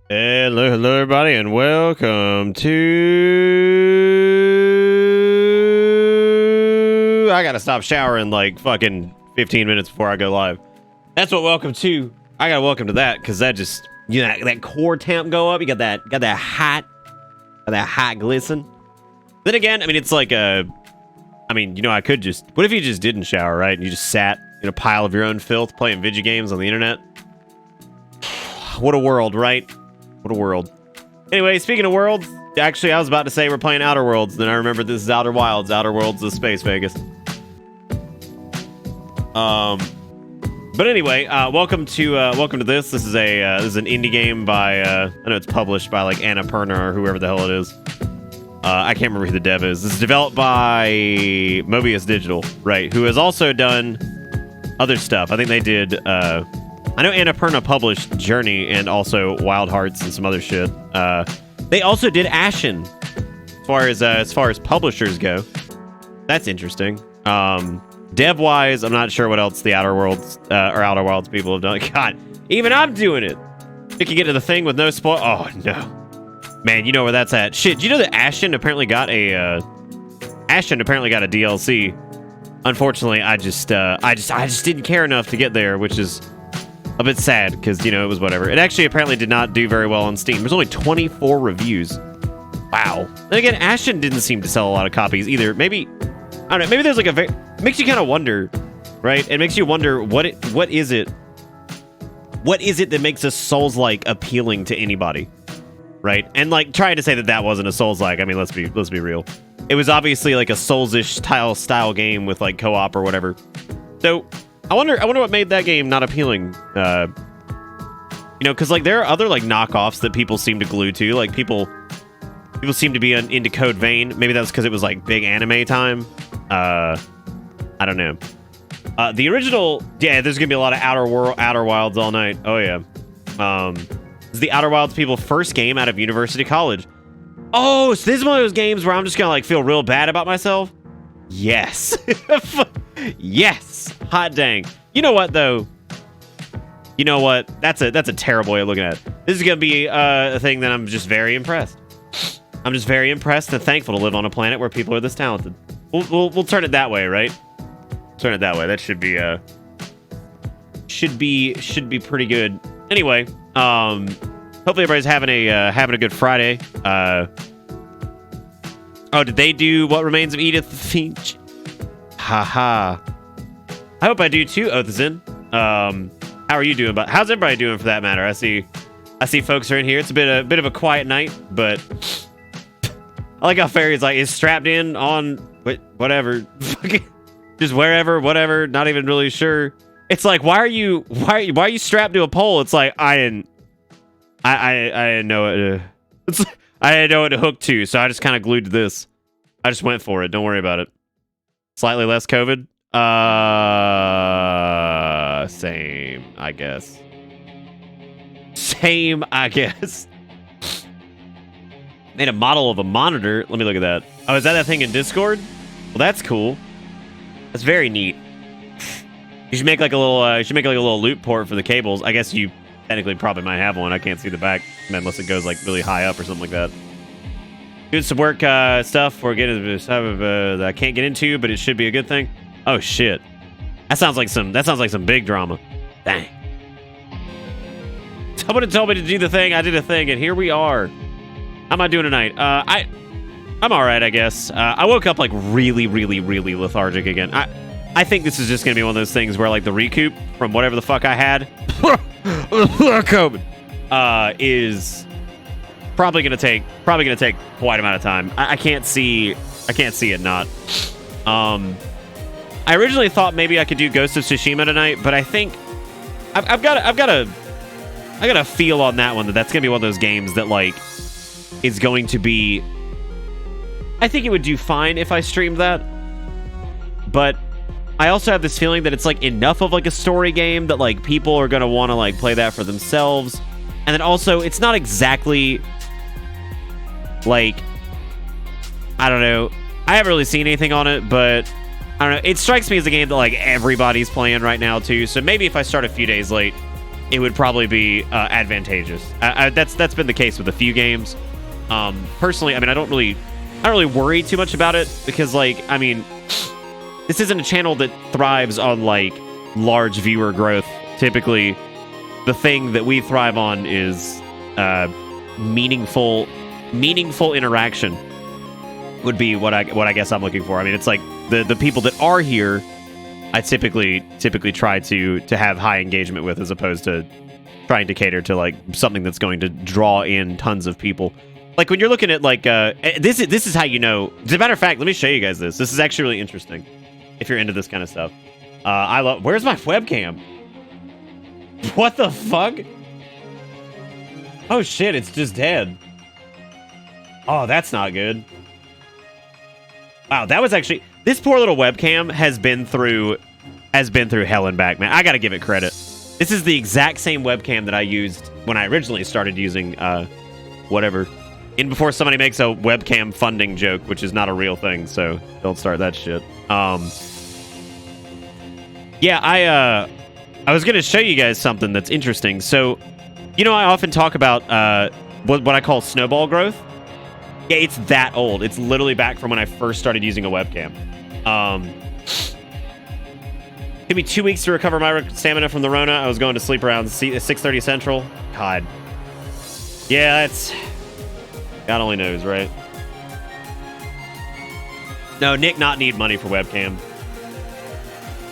Hello everybody, and welcome to... I gotta stop showering like fucking 15 minutes before I go live. That's what welcome to. I gotta welcome to that, because that just, you know, that core temp go up. You got that hot glisten. Then again, I mean, it's like I mean, you know, I could just... What if you just didn't shower, right? And you just sat in a pile of your own filth playing video games on the internet? What a world, right? What a world. Anyway, speaking of worlds, actually, I was about to say we're playing Outer Worlds. Then I remembered this is Outer Wilds. Outer Worlds is Space Vegas. But anyway, welcome to this. This is an indie game by I know it's published by like Annapurna or whoever the hell it is. I can't remember who the dev is. This is developed by Mobius Digital, right? Who has also done other stuff. I think they did. I know Annapurna published Journey and also Wild Hearts and some other shit. They also did Ashen, as far as publishers go. That's interesting. Dev-wise, I'm not sure what else the Outer Worlds Outer Wilds people have done. God, even I'm doing it. You can get to the thing with no spoil. Oh no, man, you know where that's at. Shit, you know that Ashen apparently got a DLC. Unfortunately, I just didn't care enough to get there, which is a bit sad, because, you know, it was whatever. It actually apparently did not do very well on Steam. There's only 24 reviews. Wow. Then again, Ashen didn't seem to sell a lot of copies either. Maybe, I don't know, maybe there's like a it makes you kind of wonder, right? It makes you wonder what is it that makes a Souls-like appealing to anybody, right? And like trying to say that wasn't a Souls-like, I mean, let's be real. It was obviously like a Souls-ish style game with like co-op or whatever. So I wonder what made that game not appealing. You know, because like there are other like knockoffs that people seem to glue to. Like people seem to be into Code Vein. Maybe that's because it was like big anime time. I don't know. The original, yeah, there's gonna be a lot of Outer Wilds all night. Oh yeah. This is the Outer Wilds people first game out of University College. Oh, so this is one of those games where I'm just gonna like feel real bad about myself. Yes. Yes. Hot dang. You know what though? You know what? That's a terrible way of looking at it. This is gonna be a thing that I'm just very impressed. I'm just very impressed and thankful to live on a planet where people are this talented. We'll turn it that way, right? Turn it that way. That should be pretty good. Anyway, hopefully everybody's having a good Friday. Oh, did they do What Remains of Edith Finch? Haha. I hope I do too, Othzen. How are you doing? But how's everybody doing for that matter? I see folks are in here. It's a bit of a quiet night, but I like how Fairy's like is strapped in on whatever, just wherever, whatever. Not even really sure. It's like why are you strapped to a pole? It's like I didn't know it. I didn't know what to hook to, so I just kind of glued to this. I just went for it. Don't worry about it. Slightly less COVID. Same, I guess. Same, I guess. Made a model of a monitor. Let me look at that. Oh, is that thing in Discord? Well, that's cool. That's very neat. You should make like a little loop port for the cables. I guess you technically probably might have one. I can't see the back unless it goes like really high up or something like that. Doing some work stuff we're getting that I can't get into, but it should be a good thing. Oh shit. That sounds like some big drama. Dang. Somebody told me to do the thing. I did a thing, and here we are. How am I doing tonight? I'm all right, I guess. I woke up like really, really, really lethargic again. I think this is just gonna be one of those things where like the recoup from whatever the fuck I had, COVID, is probably gonna take quite amount of time. I can't see it not. I originally thought maybe I could do Ghost of Tsushima tonight, but I think I've got a feel on that one that's gonna be one of those games that like is going to be. I think it would do fine if I streamed that, but I also have this feeling that it's like enough of like a story game that like people are gonna want to like play that for themselves, and then also it's not exactly like, I don't know. I haven't really seen anything on it, but I don't know. It strikes me as a game that like everybody's playing right now too. So maybe if I start a few days late, it would probably be advantageous. That's been the case with a few games. Personally, I mean, I don't really worry too much about it because, like, I mean, this isn't a channel that thrives on like large viewer growth. Typically, the thing that we thrive on is meaningful interaction. Would be what I guess I'm looking for. I mean, it's like the people that are here, I typically try to have high engagement with, as opposed to trying to cater to like something that's going to draw in tons of people. Like when you're looking at like this is how you know. As a matter of fact, let me show you guys this. This is actually really interesting if you're into this kind of stuff. I love. Where's my webcam? What the fuck? Oh shit! It's just dead. Oh, that's not good. Wow, that was actually... This poor little webcam has been through hell and back, man. I gotta give it credit. This is the exact same webcam that I used when I originally started using, whatever. And before somebody makes a webcam funding joke, which is not a real thing, so don't start that shit. Yeah, I was gonna show you guys something that's interesting. So, you know, I often talk about, what I call snowball growth. Yeah, it's that old. It's literally back from when I first started using a webcam. Took me 2 weeks to recover my stamina from the Rona. I was going to sleep around 6:30 Central. God. Yeah, it's... God only knows, right? No, Nick not need money for webcam.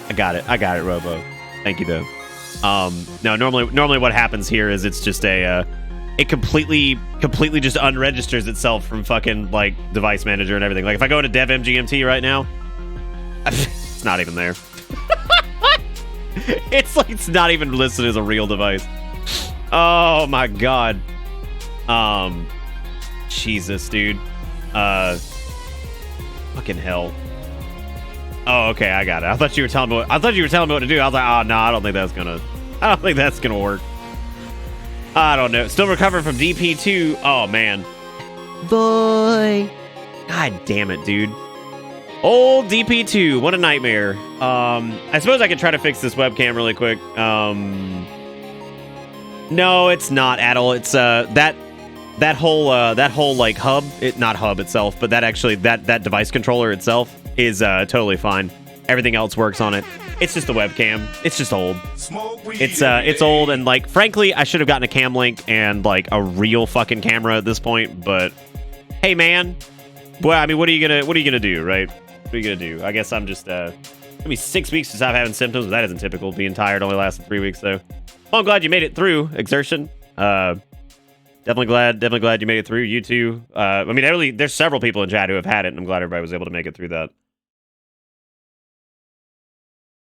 I got it, Robo. Thank you, though. No, normally what happens here is it's just a... it completely just unregisters itself from fucking, like, device manager and everything. Like, if I go into dev MGMT right now, it's not even there. It's like it's not even listed as a real device. Oh, my God. Jesus, dude. Fucking hell. Oh, okay, I got it. I thought you were telling me what to do. I was like, oh, no, I don't think that's gonna work. I don't know. Still recovering from DP2. Oh, man. Boy. God damn it, dude. Old DP2. What a nightmare. I suppose I could try to fix this webcam really quick. No, it's not at all. It's that whole like hub, not hub itself, but that device controller itself is totally fine. Everything else works on it. It's just the webcam. It's just old. It's old, and like frankly, I should have gotten a cam link and like a real fucking camera at this point. But hey, man, well, I mean, what are you gonna do, right? What are you gonna do? I guess I'm just it'll be 6 weeks to stop having symptoms, but that isn't typical. Being tired only lasted 3 weeks though. Well, I'm glad you made it through, Exertion. Definitely glad you made it through. You too. I mean, there's several people in chat who have had it, and I'm glad everybody was able to make it through that.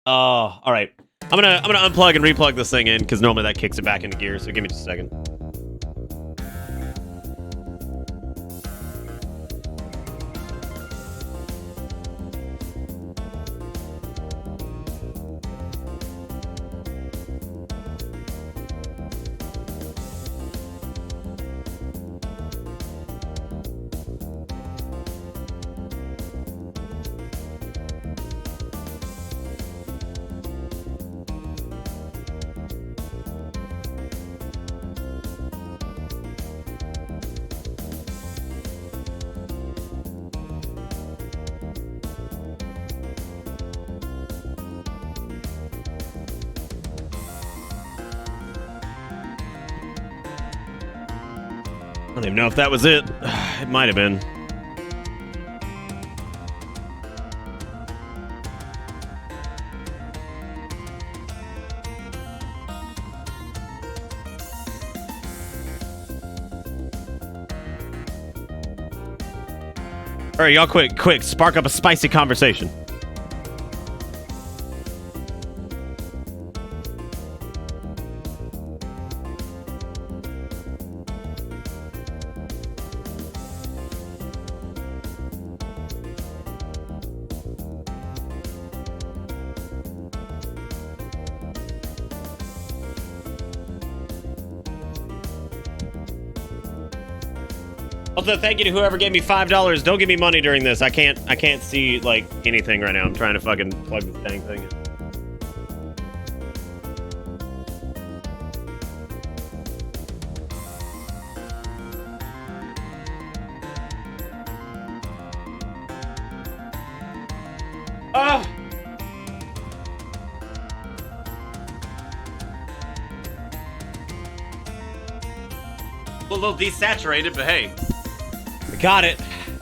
Oh, all right. I'm gonna unplug and replug this thing in because normally that kicks it back into gear. So give me just a second. I don't even know if that was it. It might have been. All right, y'all quick, spark up a spicy conversation. Also, thank you to whoever gave me $5. Don't give me money during this. I can't see like anything right now. I'm trying to fucking plug this dang thing in. Ah! A little desaturated, but hey. I got it.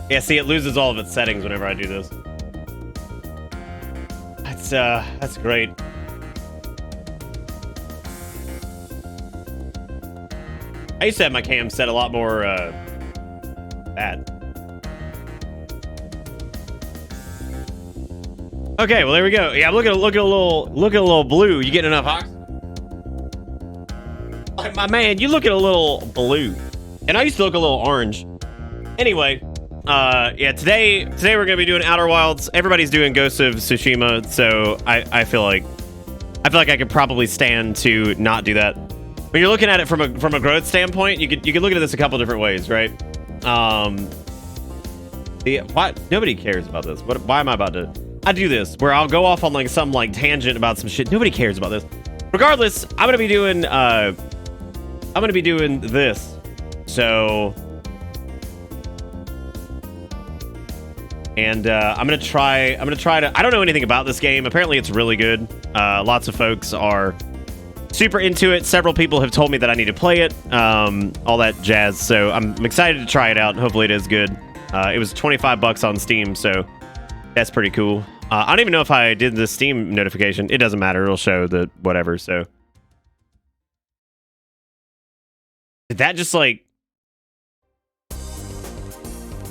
Yeah, see, it loses all of its settings whenever I do this. That's great. I used to have my cam set a lot more, bad. Okay, well, there we go. Yeah, look at a little blue. You getting enough oxygen? Like, my man, you look at a little blue. And I used to look a little orange. Anyway, yeah, today we're gonna be doing Outer Wilds. Everybody's doing Ghost of Tsushima, so I feel like I could probably stand to not do that. When you're looking at it from a growth standpoint, you could look at this a couple different ways, right? Why nobody cares about this? Why am I about to? I do this where I'll go off on like some like tangent about some shit. Nobody cares about this. Regardless, I'm gonna be doing this. So, and I'm gonna try to. I don't know anything about this game. Apparently, it's really good. Lots of folks are super into it. Several people have told me that I need to play it. All that jazz. So I'm excited to try it out. Hopefully, it is good. It was $25 on Steam, so that's pretty cool. I don't even know if I did the Steam notification. It doesn't matter. It'll show the whatever. So did that just like?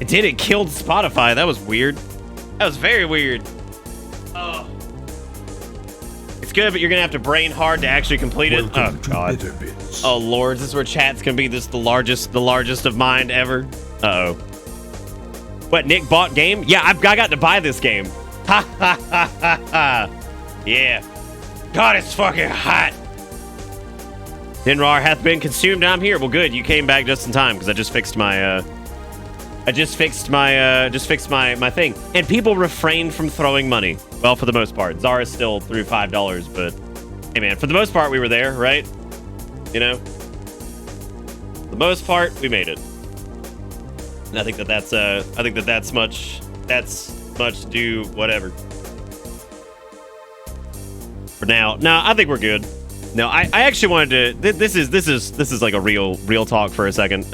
It did. It killed Spotify. That was weird. That was very weird. Oh. It's good, but you're gonna have to brain hard to actually complete it. Oh god. Oh lord, this is where chats can be the largest of mine ever. Uh-oh. What, Nick bought game? Yeah, I got to buy this game. Ha ha ha ha ha. Yeah. God, it's fucking hot. Dinrar hath been consumed. I'm here. Well, good. You came back just in time because I just fixed my my thing. And people refrained from throwing money. Well, for the most part. Zara still threw $5, but hey, man, for the most part, we were there, right? You know, for the most part, we made it. And I think that's much due whatever. For now, no, I think we're good. No, I actually wanted to. This is like a real talk for a second.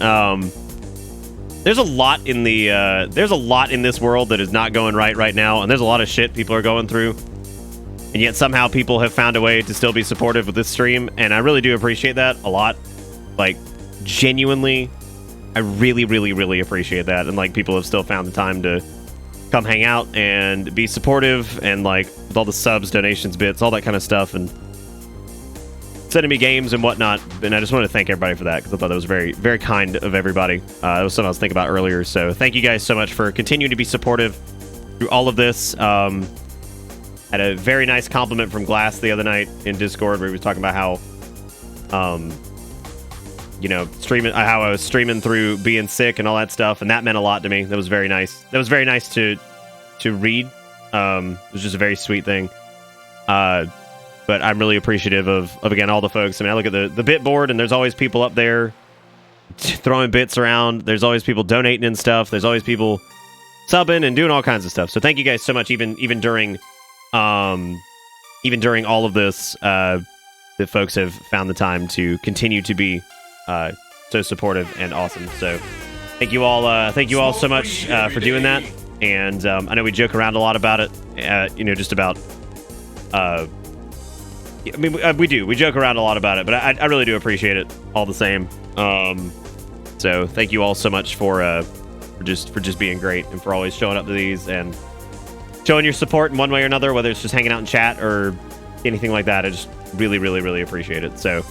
There's a lot in this world that is not going right now, and there's a lot of shit people are going through, and yet somehow people have found a way to still be supportive of this stream, and I really do appreciate that a lot. Like, genuinely, I really appreciate that, and like people have still found the time to come hang out and be supportive, and like with all the subs, donations, bits, all that kind of stuff, and sending me games and whatnot. And I just wanted to thank everybody for that because I thought that was very, very kind of everybody. That was something I was thinking about earlier. So thank you guys so much for continuing to be supportive through all of this. Had a very nice compliment from Glass the other night in Discord where he was talking about how, you know, how I was streaming through being sick and all that stuff, and that meant a lot to me. That was very nice. That was very nice to read. It was just a very sweet thing. But I'm really appreciative of again, all the folks. I mean, I look at the bit board, and there's always people up there throwing bits around. There's always people donating and stuff. There's always people subbing and doing all kinds of stuff. So thank you guys so much. Even during all of this, the folks have found the time to continue to be so supportive and awesome. So thank you all so much for doing that. And I know we joke around a lot about it. You know, just about. I mean, we joke around a lot about it, but I really do appreciate it all the same. So thank you all so much for just being great and for always showing up to these and showing your support in one way or another, whether it's just hanging out in chat or anything like that. I just really appreciate it. So,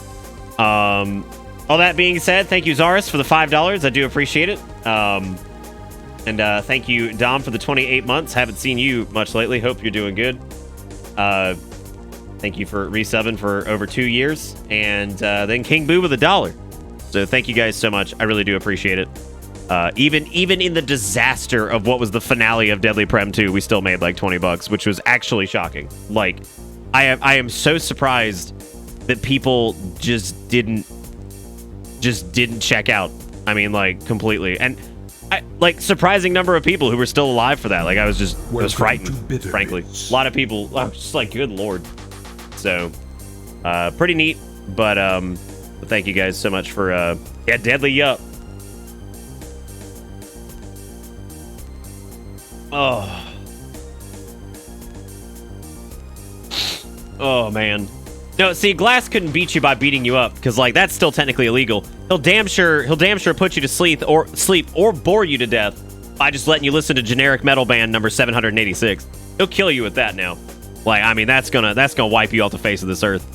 all that being said, thank you, Zaris, for the $5. I do appreciate it. And thank you, Dom, for the 28 months. Haven't seen you much lately. Hope you're doing good. Thank you for resubbing for over 2 years. And then King Boo with $1. So thank you guys so much. I really do appreciate it. Even in the disaster of what was the finale of Deadly Prem 2, we still made like $20, which was actually shocking. Like, I am so surprised that people just didn't check out. I mean, like, completely. And like surprising number of people who were still alive for that. Like I was frightened, frankly. A lot of people. I was just like, good lord. So, pretty neat. But thank you guys so much for yeah, Deadly Yup. Oh man. No, see, Glass couldn't beat you by beating you up because like that's still technically illegal. He'll damn sure put you to sleep or bore you to death by just letting you listen to generic metal band number 786. He'll kill you with that now. Like, I mean, that's gonna wipe you off the face of this earth.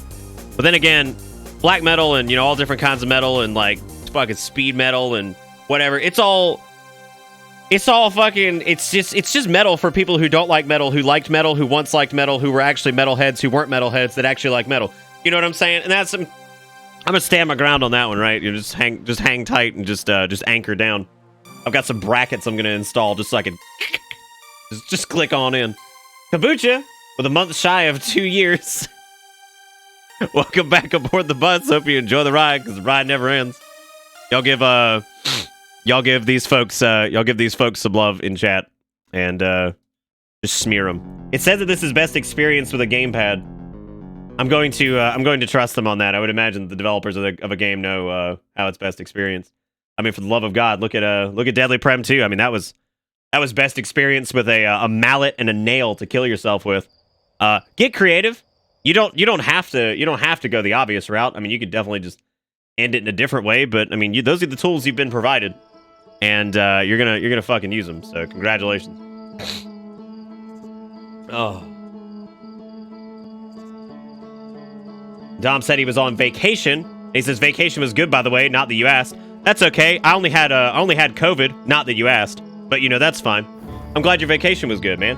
But then again, black metal and all different kinds of metal and like fucking speed metal and whatever. It's all fucking, it's just metal for people who don't like metal, who liked metal, who once liked metal, who were actually metalheads, who weren't metalheads that actually like metal. You know what I'm saying? And that's I'm gonna stand my ground on that one, right? You just hang tight and just anchor down. I've got some brackets I'm gonna install just so I can just click on in. Kombucha, with a month shy of 2 years. Welcome back aboard the bus. Hope you enjoy the ride because the ride never ends. Y'all give these folks some love in chat and just smear them. It says that this is best experience with a gamepad. I'm going to trust them on that. I would imagine the developers of a game know how it's best experience. I mean, for the love of God, look at Deadly Prem 2. I mean, that was best experience with a mallet and a nail to kill yourself with. Get creative. You don't have to go the obvious route. I mean, you could definitely just end it in a different way. But I mean, those are the tools you've been provided. And you're gonna fucking use them. So congratulations. Oh. Dom said he was on vacation. He says vacation was good, by the way. Not that you asked. That's okay. I only had COVID. Not that you asked. But that's fine. I'm glad your vacation was good, man.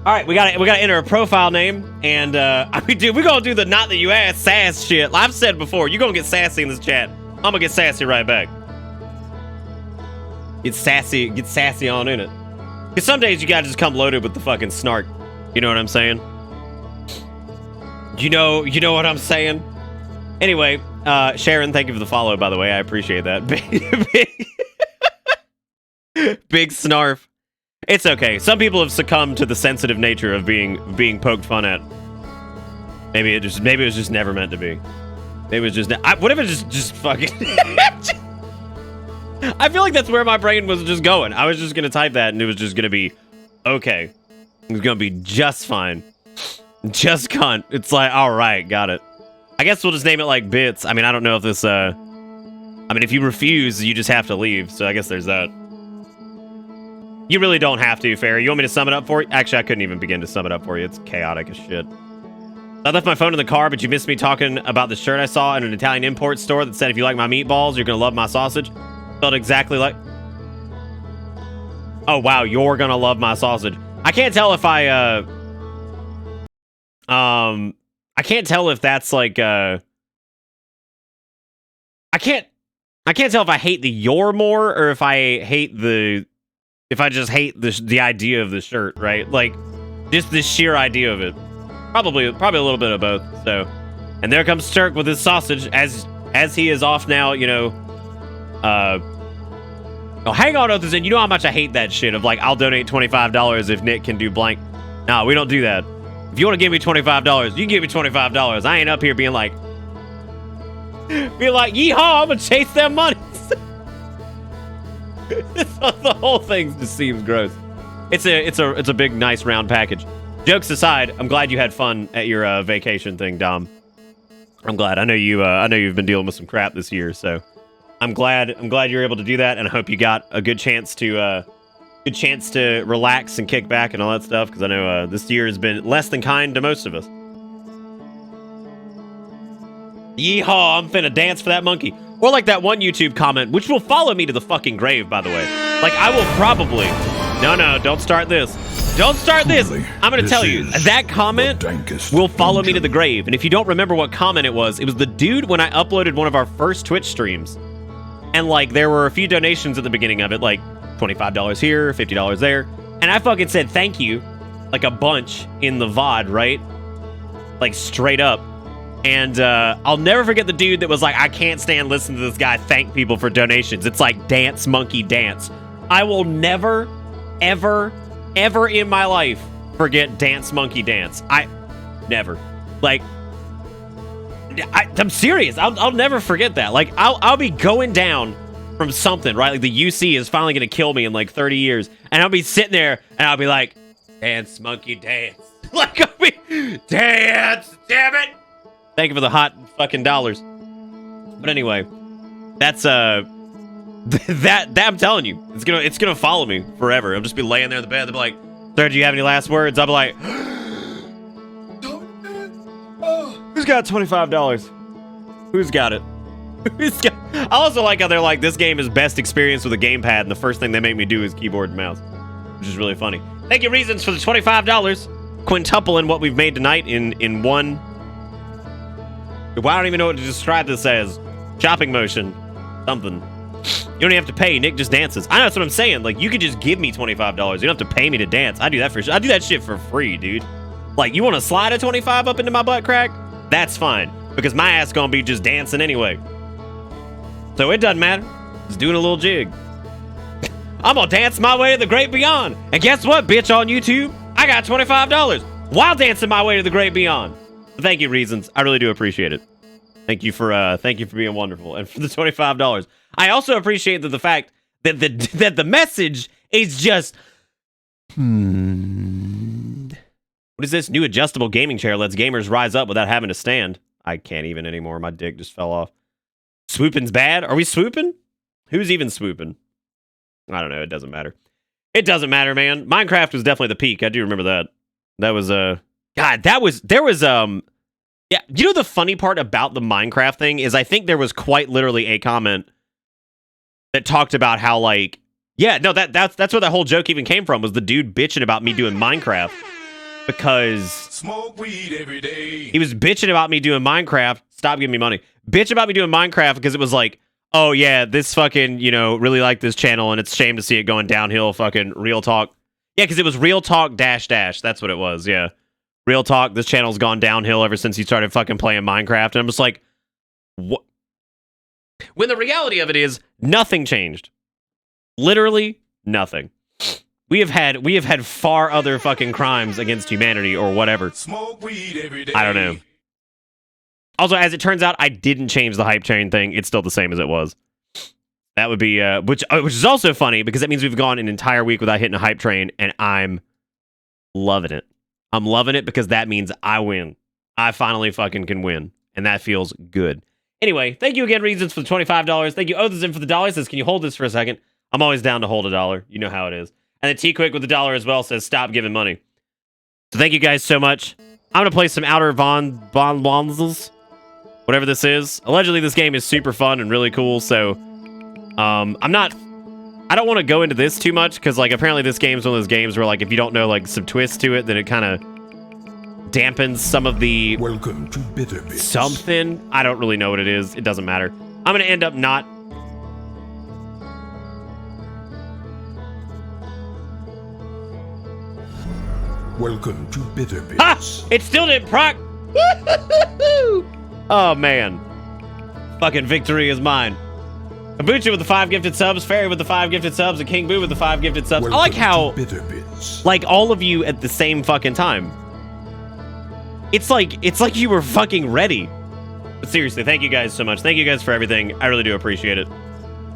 All right, we gotta enter a profile name, and we're gonna do the not that you asked sass shit. I've said before, you're gonna get sassy in this chat. I'm gonna get sassy right back. Get sassy on in it. Because some days you gotta just come loaded with the fucking snark. You know what I'm saying? You know what I'm saying? Anyway, Sharon, thank you for the follow, by the way. I appreciate that. Big snarf. It's okay. Some people have succumbed to the sensitive nature of being poked fun at. Maybe it was just never meant to be. It was just what if it just fucking I feel like that's where my brain was just going. I was just gonna type that and it was just gonna be okay. It was gonna be just fine. Just cunt. It's like, alright, got it. I guess we'll just name it like bits. I mean, I don't know if this I mean, if you refuse, you just have to leave, so I guess there's that. You really don't have to, Fairy. You want me to sum it up for you? Actually, I couldn't even begin to sum it up for you. It's chaotic as shit. I left my phone in the car, but you missed me talking about the shirt I saw in an Italian import store that said, if you like my meatballs, you're going to love my sausage. Felt exactly like... Oh, wow. You're going to love my sausage. I can't tell if I can't tell if that's like, I can't tell if I hate the you're more or if I hate the... If I just hate the idea of the shirt, right? Like, just the sheer idea of it. Probably a little bit of both. So, and there comes Turk with his sausage as he is off now. Oh, hang on, Others, you know how much I hate that shit of like, I'll donate $25 if Nick can do blank. No, we don't do that. If you want to give me $25, you can give me $25. I ain't up here being like, yeehaw, I'm gonna chase them money. The whole thing just seems gross. It's a big, nice, round package. Jokes aside, I'm glad you had fun at your vacation thing, Dom. I'm glad. I know you've been dealing with some crap this year, so I'm glad you're able to do that, and I hope you got a good chance to relax and kick back and all that stuff, because I know this year has been less than kind to most of us. Yeehaw, I'm finna dance for that monkey. Or like that one YouTube comment, which will follow me to the fucking grave, by the way. Like, I will probably... No, don't start this. Don't start this. I'm going to tell you, that comment will follow me to the grave. And if you don't remember what comment it was the dude when I uploaded one of our first Twitch streams. And, like, there were a few donations at the beginning of it, like $25 here, $50 there. And I fucking said thank you, like a bunch in the VOD, right? Like, straight up. And I'll never forget the dude that was like, I can't stand listening to this guy thank people for donations. It's like Dance Monkey Dance. I will never, ever, ever in my life forget Dance Monkey Dance. Never. Like, I'm serious. I'll never forget that. Like, I'll be going down from something, right? Like, the UC is finally going to kill me in like 30 years. And I'll be sitting there and I'll be like, Dance Monkey Dance. Like, I'll be, dance, damn it. Thank you for the hot fucking dollars. But anyway, that's that I'm telling you, it's gonna follow me forever. I'll just be laying there in the bed. They'll be like, sir, do you have any last words? I'll be like, who's got $25? Who's got it? I also like how they're like, this game is best experienced with a gamepad, and the first thing they make me do is keyboard and mouse, which is really funny. Thank you, Reasons, for the $25. Quintupling what we've made tonight in one. Well, I don't even know what to describe this as. Shopping motion. Something. You don't even have to pay. Nick just dances. I know, that's what I'm saying. Like, you could just give me $25. You don't have to pay me to dance. I do that for sure. I do that shit for free, dude. Like, you want to slide a 25 up into my butt crack? That's fine. Because my ass gonna be just dancing anyway. So it doesn't matter. Just doing a little jig. I'm gonna dance my way to the great beyond. And guess what, bitch, on YouTube? I got $25 while dancing my way to the great beyond. Thank you, Reasons. I really do appreciate it. Thank you for being wonderful, and for the $25. I also appreciate the fact that the message is just, what is this? New adjustable gaming chair lets gamers rise up without having to stand. I can't even anymore. My dick just fell off. Swooping's bad. Are we swooping? Who's even swooping? I don't know. It doesn't matter. It doesn't matter, man. Minecraft was definitely the peak. I do remember that. That was God, yeah, you know the funny part about the Minecraft thing is I think there was quite literally a comment that talked about how, like, yeah, no, that's where that whole joke even came from, was the dude bitching about me doing Minecraft because smoke weed every day. He was bitching about me doing Minecraft. Stop giving me money. Bitch about me doing Minecraft because it was like, oh yeah, this fucking, really like this channel and it's a shame to see it going downhill, fucking real talk. Yeah, because it was real talk -- that's what it was, yeah. Real talk, this channel's gone downhill ever since he started fucking playing Minecraft. And I'm just like, what? When the reality of it is, nothing changed. Literally nothing. We have had far other fucking crimes against humanity or whatever. Smoke weed every day. I don't know. Also, as it turns out, I didn't change the hype train thing. It's still the same as it was. That would be, which is also funny because that means we've gone an entire week without hitting a hype train, and I'm loving it. I'm loving it because that means I win. I finally fucking can win. And that feels good. Anyway, thank you again, Reasons, for the $25. Thank you, Others, for the $1. Says, can you hold this for a second? I'm always down to hold $1. You know how it is. And then T-Quick with the $1 as well says, stop giving money. So thank you guys so much. I'm going to play some Outer Bonds, whatever this is. Allegedly, this game is super fun and really cool, so I don't want to go into this too much because, like, apparently this game's one of those games where, like, if you don't know, like, some twists to it, then it kind of dampens some of the... Welcome to Bitter Bits. Something. I don't really know what it is. It doesn't matter. I'm going to end up not... Welcome to Bitter Bits. Ha! It still didn't proc... Oh, man. Fucking victory is mine. Kabucha with the 5 gifted subs, Fairy with the 5 gifted subs, and King Boo with the 5 gifted subs. Welcome I like how, like, all of you at the same fucking time. It's like you were fucking ready. But seriously, thank you guys so much. Thank you guys for everything. I really do appreciate it.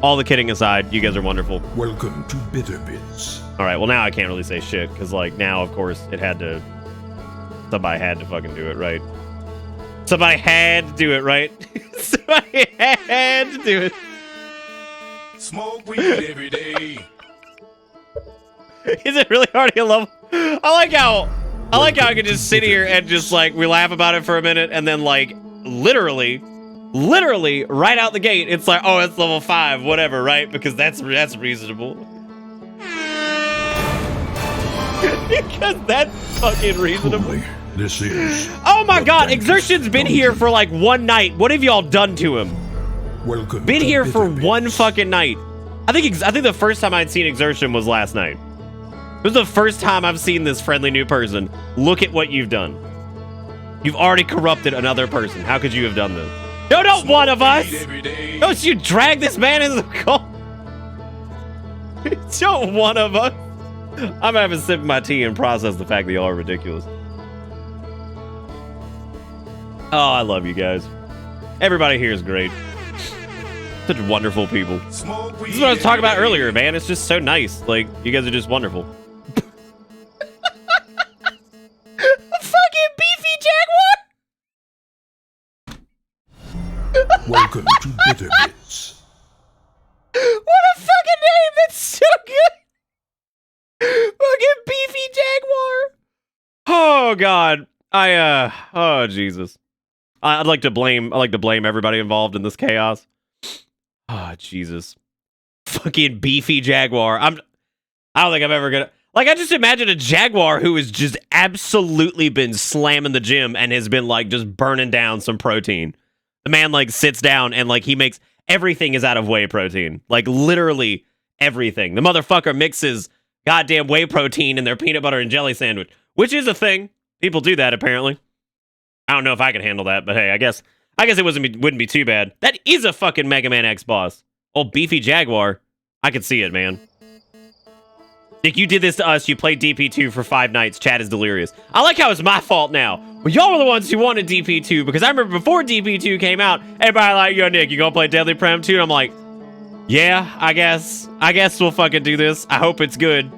All the kidding aside, you guys are wonderful. Welcome to Bitter Bits. All right, well, now I can't really say shit, because, like, now, of course, somebody had to fucking do it, right? Somebody had to do it, right? Somebody had to do it. Smoke weed every day. Is it really hard to get level? I like how I can just sit here and just, like, we laugh about it for a minute and then, like, literally right out the gate, it's like, oh, it's level 5, whatever, right? Because that's reasonable. Because that's fucking reasonable. Holy, this is... Oh my god, Exertion's been here for, like, one night. What have y'all done to him? Welcome. Been here for Bits. one fucking night. I think the first time I'd seen Exertion was last night. It was the first time I've seen this friendly new person. Look at what you've done. You've already corrupted another person. How could you have done this? No, not one of us! Don't you drag this man into the cult? Don't one of us. I'm gonna have a sip of my tea and process the fact that y'all are ridiculous. Oh, I love you guys. Everybody here is great. Such wonderful people. This is what I was talking about earlier, man. It's just so nice. Like, you guys are just wonderful. Fucking beefy jaguar! Welcome to Bitter Bits. What a fucking name! That's so good! Fucking beefy jaguar! Oh, God. Oh, Jesus. I'd like to blame everybody involved in this chaos. Oh, Jesus. Fucking beefy jaguar. I don't think I'm ever gonna... Like, I just imagine a jaguar who has just absolutely been slamming the gym and has been, like, just burning down some protein. The man, like, sits down and, like, he makes... Everything is out of whey protein. Like, literally everything. The motherfucker mixes goddamn whey protein in their peanut butter and jelly sandwich. Which is a thing. People do that, apparently. I don't know if I can handle that, but hey, I guess it wouldn't be too bad. That is a fucking Mega Man X boss. Old beefy jaguar. I could see it, man. Nick, you did this to us. You played DP2 for 5 nights. Chat is delirious. I like how it's my fault now. Well, y'all were the ones who wanted DP2, because I remember before DP2 came out, everybody like, yo, Nick, you gonna play Deadly Prem 2? And I'm like, yeah, I guess we'll fucking do this. I hope it's good.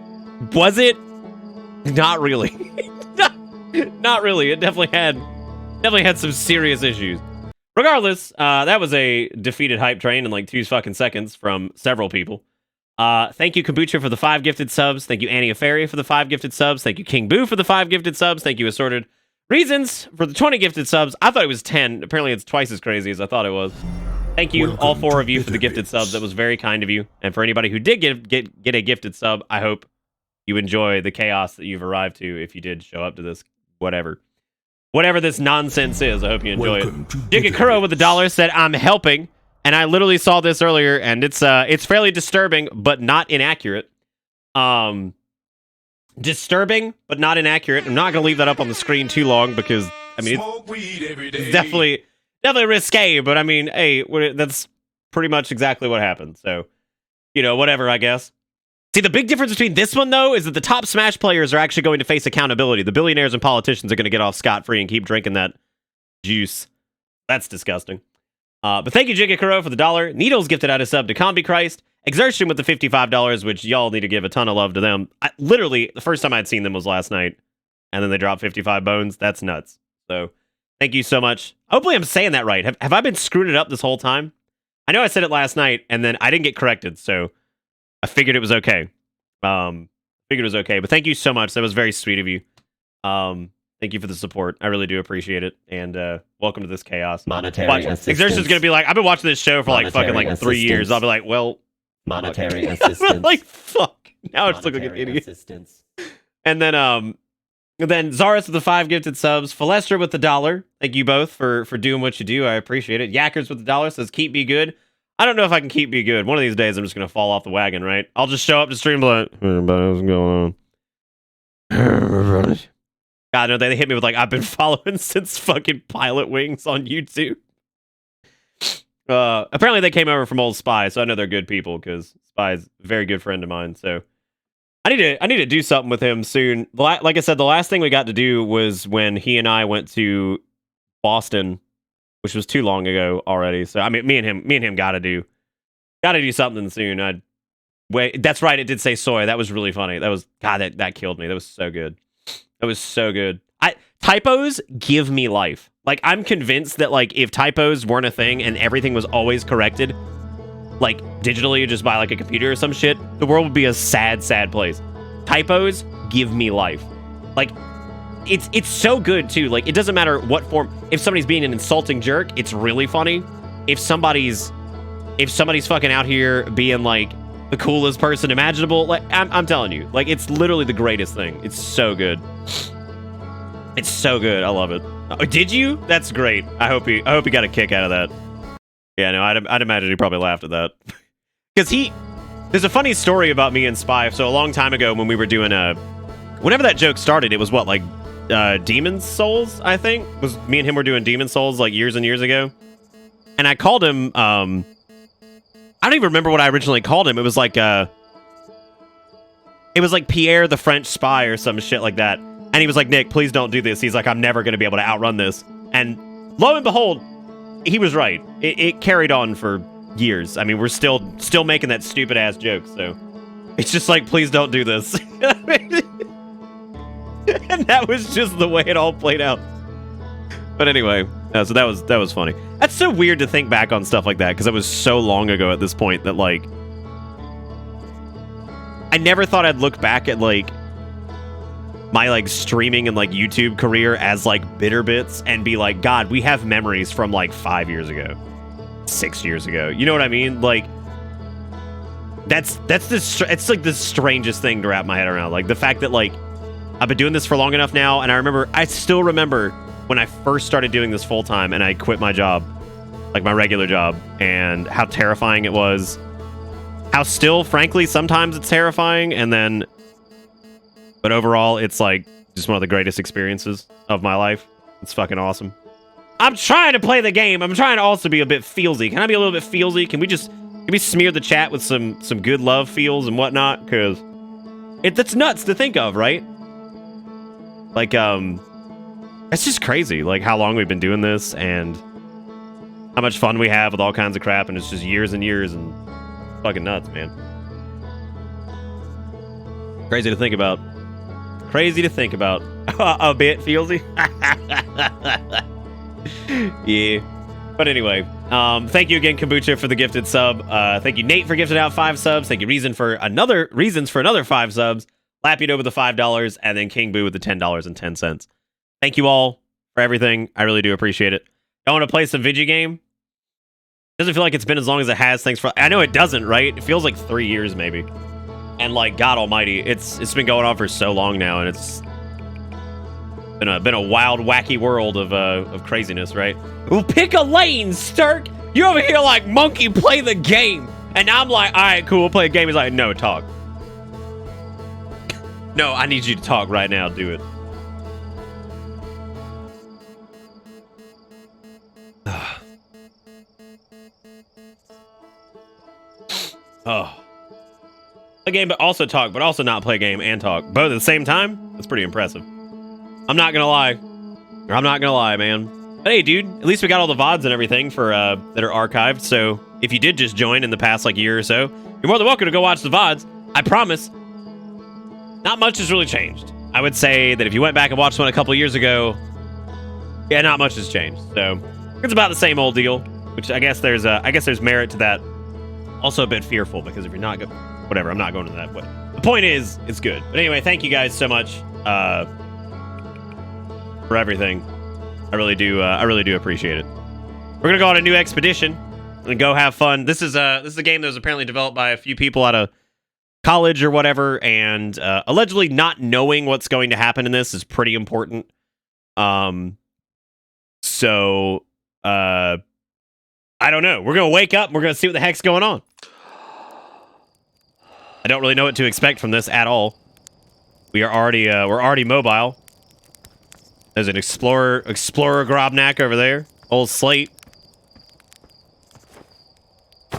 Was it? Not really. Not really. It definitely had some serious issues. Regardless, that was a defeated hype train in like 2 fucking seconds from several people. Thank you, Kombucha, for the 5 gifted subs. Thank you, Annie Afaria, for the 5 gifted subs. Thank you, King Boo, for the 5 gifted subs. Thank you, Assorted Reasons, for the 20 gifted subs. I thought it was 10. Apparently, it's twice as crazy as I thought it was. Thank you, all 4 of you, for the gifted subs. That was very kind of you. And for anybody who did get a gifted sub, I hope you enjoy the chaos that you've arrived to if you did show up to this, whatever this nonsense is. I hope you enjoy it. Jigakuro with $1 said, I'm helping. And I literally saw this earlier, and it's fairly disturbing, but not inaccurate. Disturbing, but not inaccurate. I'm not going to leave that up on the screen too long, because, I mean, it's definitely risque, but I mean, hey, that's pretty much exactly what happened. So, you know, whatever, I guess. See, the big difference between this one, though, is that the top Smash players are actually going to face accountability. The billionaires and politicians are going to get off scot-free and keep drinking that juice. That's disgusting. But thank you, Jigakuro, for the $1. Needles gifted out a sub to Combi Christ. Exertion with the $55, which y'all need to give a ton of love to them. Literally, the first time I'd seen them was last night. And then they dropped 55 bones. That's nuts. So, thank you so much. Hopefully I'm saying that right. Have I been screwing it up this whole time? I know I said it last night, and then I didn't get corrected, so I figured it was okay. But thank you so much. That was very sweet of you. Thank you for the support. I really do appreciate it. And welcome to this chaos. Monetary assistance. Exertion's gonna be like, I've been watching this show for like fucking like 3 years. I'll be like, well, monetary assistance. Like, fuck. Now I just look like an idiot. And then Zaris with the 5 gifted subs. Philestra with the $1. Thank you both for doing what you do. I appreciate it. Yackers with the $1 says, keep be good. I don't know if I can keep be good. One of these days I'm just gonna fall off the wagon, right? I'll just show up to stream like, hey, everybody, what's going on? God, no, they hit me with like, I've been following since fucking Pilot Wings on YouTube. Apparently they came over from Old Spy, so I know they're good people, because Spy's a very good friend of mine. So I need to do something with him soon. Like I said, the last thing we got to do was when he and I went to Boston, which was too long ago already. So I mean, me and him gotta do something soon. That's right, it did say soy. That was really funny. That was, God, that killed me. That was so good. That was so good. Typos give me life. Like, I'm convinced that, like, if typos weren't a thing and everything was always corrected, like, digitally just by, like, a computer or some shit, the world would be a sad, sad place. Typos give me life. Like, it's so good, too. Like, it doesn't matter what form. If somebody's being an insulting jerk, it's really funny. If somebody's fucking out here being, like, the coolest person imaginable, like, I'm telling you, like, it's literally the greatest thing. It's so good. It's so good. I love it. Oh, did you? That's great. I hope he got a kick out of that. Yeah, no, I'd imagine he probably laughed at that. Because there's a funny story about me and Spy. So a long time ago when we were doing whenever that joke started, it was what, like Demon's Souls, I think. Was me and him were doing Demon's Souls like years and years ago. And I called him, I don't even remember what I originally called him. It was like Pierre the French Spy or some shit like that. And he was like, Nick, please don't do this. He's like, I'm never going to be able to outrun this. And lo and behold, he was right. It carried on for years. I mean, we're still making that stupid ass joke. So it's just like, please don't do this. And that was just the way it all played out. But anyway, so that was funny. That's so weird to think back on stuff like that because it was so long ago at this point that like I never thought I'd look back at like my like streaming and like YouTube career as like bitter bits and be like, God, we have memories from like 5 years ago, 6 years ago. You know what I mean? Like it's like the strangest thing to wrap my head around. Like the fact that like I've been doing this for long enough now, and I still remember when I first started doing this full time and I quit my job, like my regular job, and how terrifying it was. How still, frankly, sometimes it's terrifying, but overall, it's like just one of the greatest experiences of my life. It's fucking awesome. I'm trying to play the game. I'm trying to also be a bit feelsy. Can I be a little bit feelsy? Can we smear the chat with some good love feels and whatnot? Because that's nuts to think of, right? Like, it's just crazy, like, how long we've been doing this and how much fun we have with all kinds of crap, and it's just years and years and fucking nuts, man. Crazy to think about. Crazy to think about. A bit feelsy. Yeah. But anyway, thank you again, Kombucha, for the gifted sub. Thank you, Nate, for gifting out 5 subs. Thank you, Reasons for another 5 subs. Lapido with the $5, and then King Boo with the $10.10. Thank you all for everything. I really do appreciate it. I want to play some video game. Doesn't feel like it's been as long as it has. Thanks for. I know it doesn't, right? It feels like 3 years maybe. And like God Almighty, it's been going on for so long now, and it's been a wild, wacky world of craziness, right? Well, pick a lane, Sturk. You're over here like monkey, play the game, and I'm like, all right, cool, we'll play a game. He's like, no, talk. No, I need you to talk right now. Do it. Oh. Play a game, but also talk, but also not play a game and talk. Both at the same time? That's pretty impressive. I'm not gonna lie. I'm not gonna lie, man. But hey, dude, at least we got all the VODs and everything for that are archived. So if you did just join in the past like year or so, you're more than welcome to go watch the VODs. I promise. Not much has really changed. I would say that if you went back and watched one a couple years ago, yeah, not much has changed. So it's about the same old deal, which I guess there's merit to that. Also a bit fearful because if you're not good, whatever, I'm not going into that. But the point is, it's good. But anyway, thank you guys so much for everything. I really do appreciate it. We're gonna go on a new expedition and go have fun. This is a game that was apparently developed by a few people out of college or whatever, and allegedly not knowing what's going to happen in this is pretty important. So I don't know. We're gonna wake up and we're gonna see what the heck's going on. I don't really know what to expect from this at all. We're already mobile. There's an explorer Grobnak over there. Old Slate.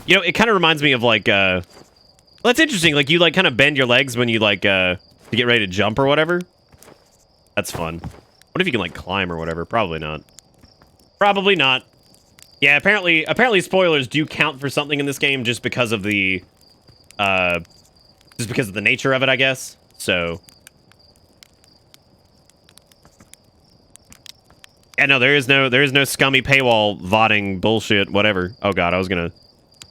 You know, it kind of reminds me of like well, that's interesting. Like you like kind of bend your legs when you like to get ready to jump or whatever. That's fun. What if you can like climb or whatever? Probably not. Probably not. Yeah, apparently spoilers do count for something in this game just because of the nature of it, I guess. So yeah, no, there is no scummy paywall VODing bullshit, whatever. Oh god, I was gonna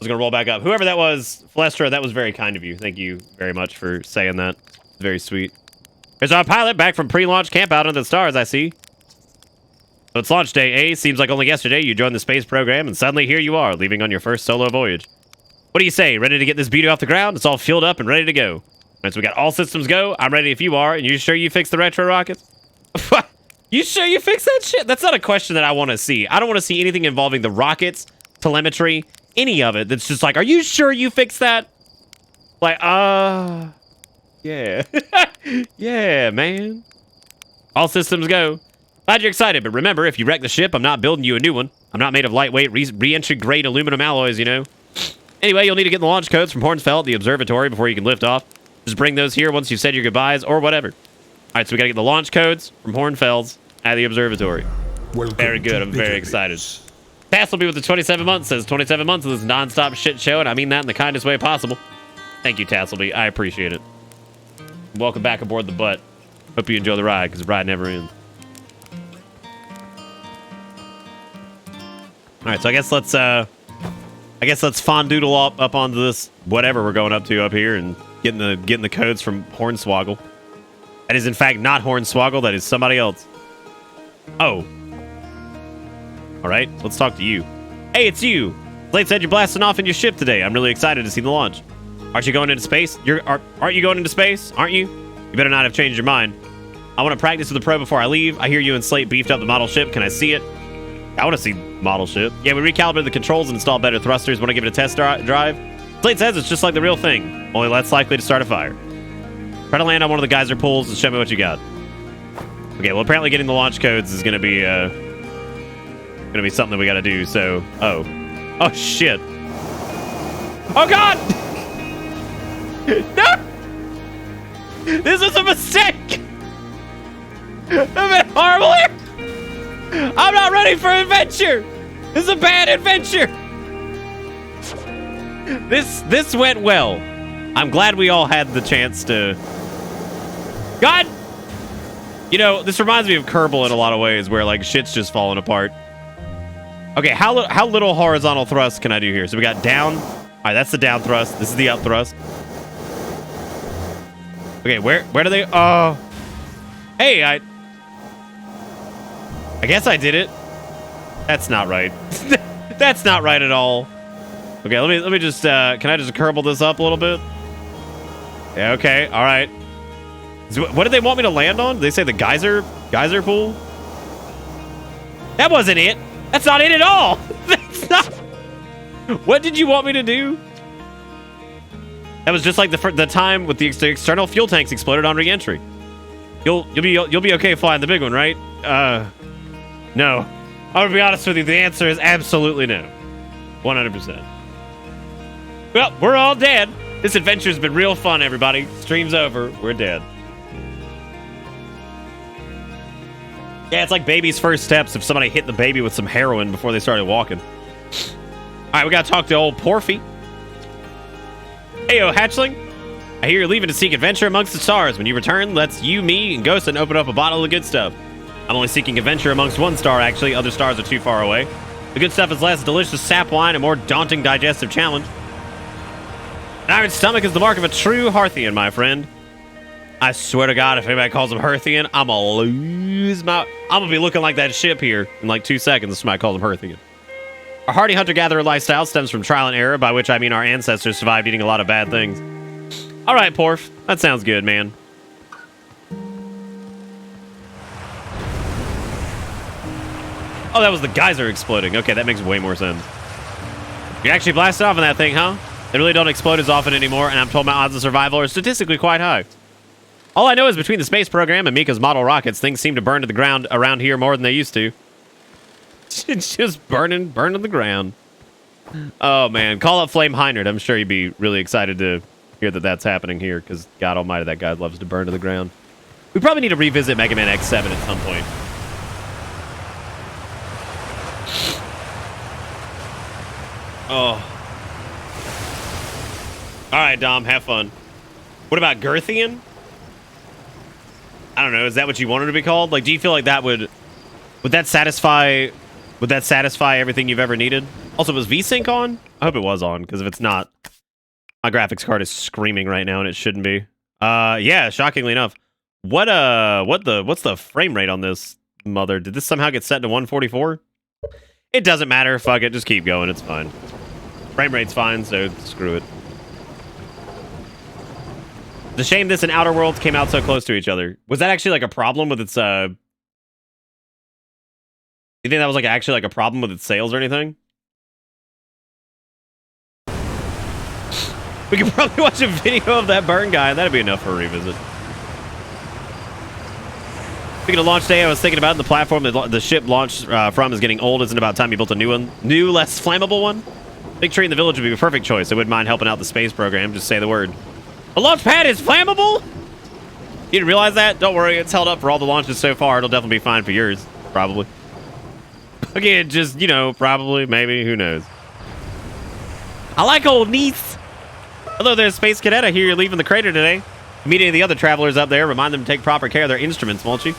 roll back up. Whoever that was, Flestra, that was very kind of you. Thank you very much for saying that. Very sweet. There's our pilot back from pre-launch camp out under the stars, I see. So it's launch day, eh? Seems like only yesterday you joined the space program, and suddenly here you are, leaving on your first solo voyage. What do you say? Ready to get this beauty off the ground? It's all fueled up and ready to go. Alright, so we got all systems go. I'm ready if you are, and you sure you fixed the retro rockets? You sure you fixed that shit? That's not a question that I want to see. I don't want to see anything involving the rockets, telemetry, any of it that's just like, are you sure you fixed that? Like, yeah. Yeah, man. All systems go. Glad you're excited, but remember, if you wreck the ship, I'm not building you a new one. I'm not made of lightweight, re-entry grade aluminum alloys, you know? Anyway, you'll need to get the launch codes from Hornsfeld, the observatory, before you can lift off. Just bring those here once you've said your goodbyes, or whatever. All right, so we gotta get the launch codes from Hornfelds at the observatory. Welcome Very good, I'm very excited. Tasselby with the 27 months says 27 months of this non-stop shit show, and I mean that in the kindest way possible. Thank you, Tasselby. I appreciate it. Welcome back aboard the butt. Hope you enjoy the ride, because the ride never ends. All right, so I guess let's fondoodle up onto this whatever we're going up to up here and getting the codes from Hornswoggle. That is in fact not Hornswoggle. That is somebody else. Oh. All right, so let's talk to you. Hey, it's you. Slate said you're blasting off in your ship today. I'm really excited to see the launch. Aren't you going into space? Aren't you going into space? Aren't you? You better not have changed your mind. I want to practice with the pro before I leave. I hear you and Slate beefed up the model ship. Can I see it? I want to see model ship. Yeah, we recalibrated the controls and installed better thrusters. Want to give it a test drive? Slate says it's just like the real thing, only less likely to start a fire. Try to land on one of the geyser pools and show me what you got. Okay, well apparently getting the launch codes is gonna be something that we gotta do. So, oh shit! Oh god! No! This was a mistake. I've been horrible here. I'm not ready for adventure! This is a bad adventure! This went well. I'm glad we all had the chance to... God! You know, this reminds me of Kerbal in a lot of ways, where, like, shit's just falling apart. Okay, how little horizontal thrust can I do here? So we got down. Alright, that's the down thrust. This is the up thrust. Okay, where do they... Hey, I guess I did it. That's not right. That's not right at all. Okay, let me just can I just Kerbal this up a little bit? Yeah, okay, all right. So what did they want me to land on? Did they say the geyser pool? That wasn't it. That's not it at all. That's not. What did you want me to do? That was just like the time with the external fuel tanks exploded on re-entry. You'll be okay flying the big one, right? No. I'm gonna be honest with you. The answer is absolutely no. 100%. Well, we're all dead. This adventure's been real fun, everybody. Stream's over. We're dead. Yeah, it's like baby's first steps if somebody hit the baby with some heroin before they started walking. All right, we gotta talk to old Porfy. Heyo, hatchling. I hear you're leaving to seek adventure amongst the stars. When you return, let's you, me, and Ghost and open up a bottle of good stuff. I'm only seeking adventure amongst one star, actually. Other stars are too far away. The good stuff is less delicious sap wine and more daunting digestive challenge. An iron stomach is the mark of a true Hearthian, my friend. I swear to God, if anybody calls him Hearthian, I'm gonna be looking like that ship here in like 2 seconds if somebody calls him Hearthian. Our hardy hunter-gatherer lifestyle stems from trial and error, by which I mean our ancestors survived eating a lot of bad things. All right, Porf. That sounds good, man. Oh, that was the geyser exploding. Okay, that makes way more sense. You actually blasted off in that thing, huh? They really don't explode as often anymore, and I'm told my odds of survival are statistically quite high. All I know is between the space program and Mika's model rockets, things seem to burn to the ground around here more than they used to. It's just burning to the ground. Oh, man. Call up Flame Heinrich. I'm sure he'd be really excited to hear that that's happening here, because God almighty, that guy loves to burn to the ground. We probably need to revisit Mega Man X7 at some point. Oh. All right, Dom, have fun. What about Girthian? I don't know. Is that what you wanted to be called? Like, do you feel like that would that satisfy everything you've ever needed? Also, was VSync on? I hope it was on, because if it's not, my graphics card is screaming right now, and it shouldn't be. Yeah, shockingly enough. What's the frame rate on this mother? Did this somehow get set to 144? It doesn't matter. Fuck it. Just keep going. It's fine. Frame rate's fine, so screw it. It's a shame this and Outer Worlds came out so close to each other. Was that actually like a problem with its you think that was like actually like a problem with its sales or anything? We could probably watch a video of that burn guy, and that'd be enough for a revisit. Speaking of launch day, I was thinking about it, the platform that the ship launched from is getting old. Isn't it about time you built a new one? New, less flammable one? Big tree in the village would be a perfect choice. I wouldn't mind helping out the space program. Just say the word. A launch pad is flammable? You didn't realize that? Don't worry, it's held up for all the launches so far. It'll definitely be fine for yours, probably. Again, just, you know, probably, maybe, who knows. I like old niece. Hello there, Space Cadet. I hear you're leaving the crater today. Meet any of the other travelers up there. Remind them to take proper care of their instruments, won't you?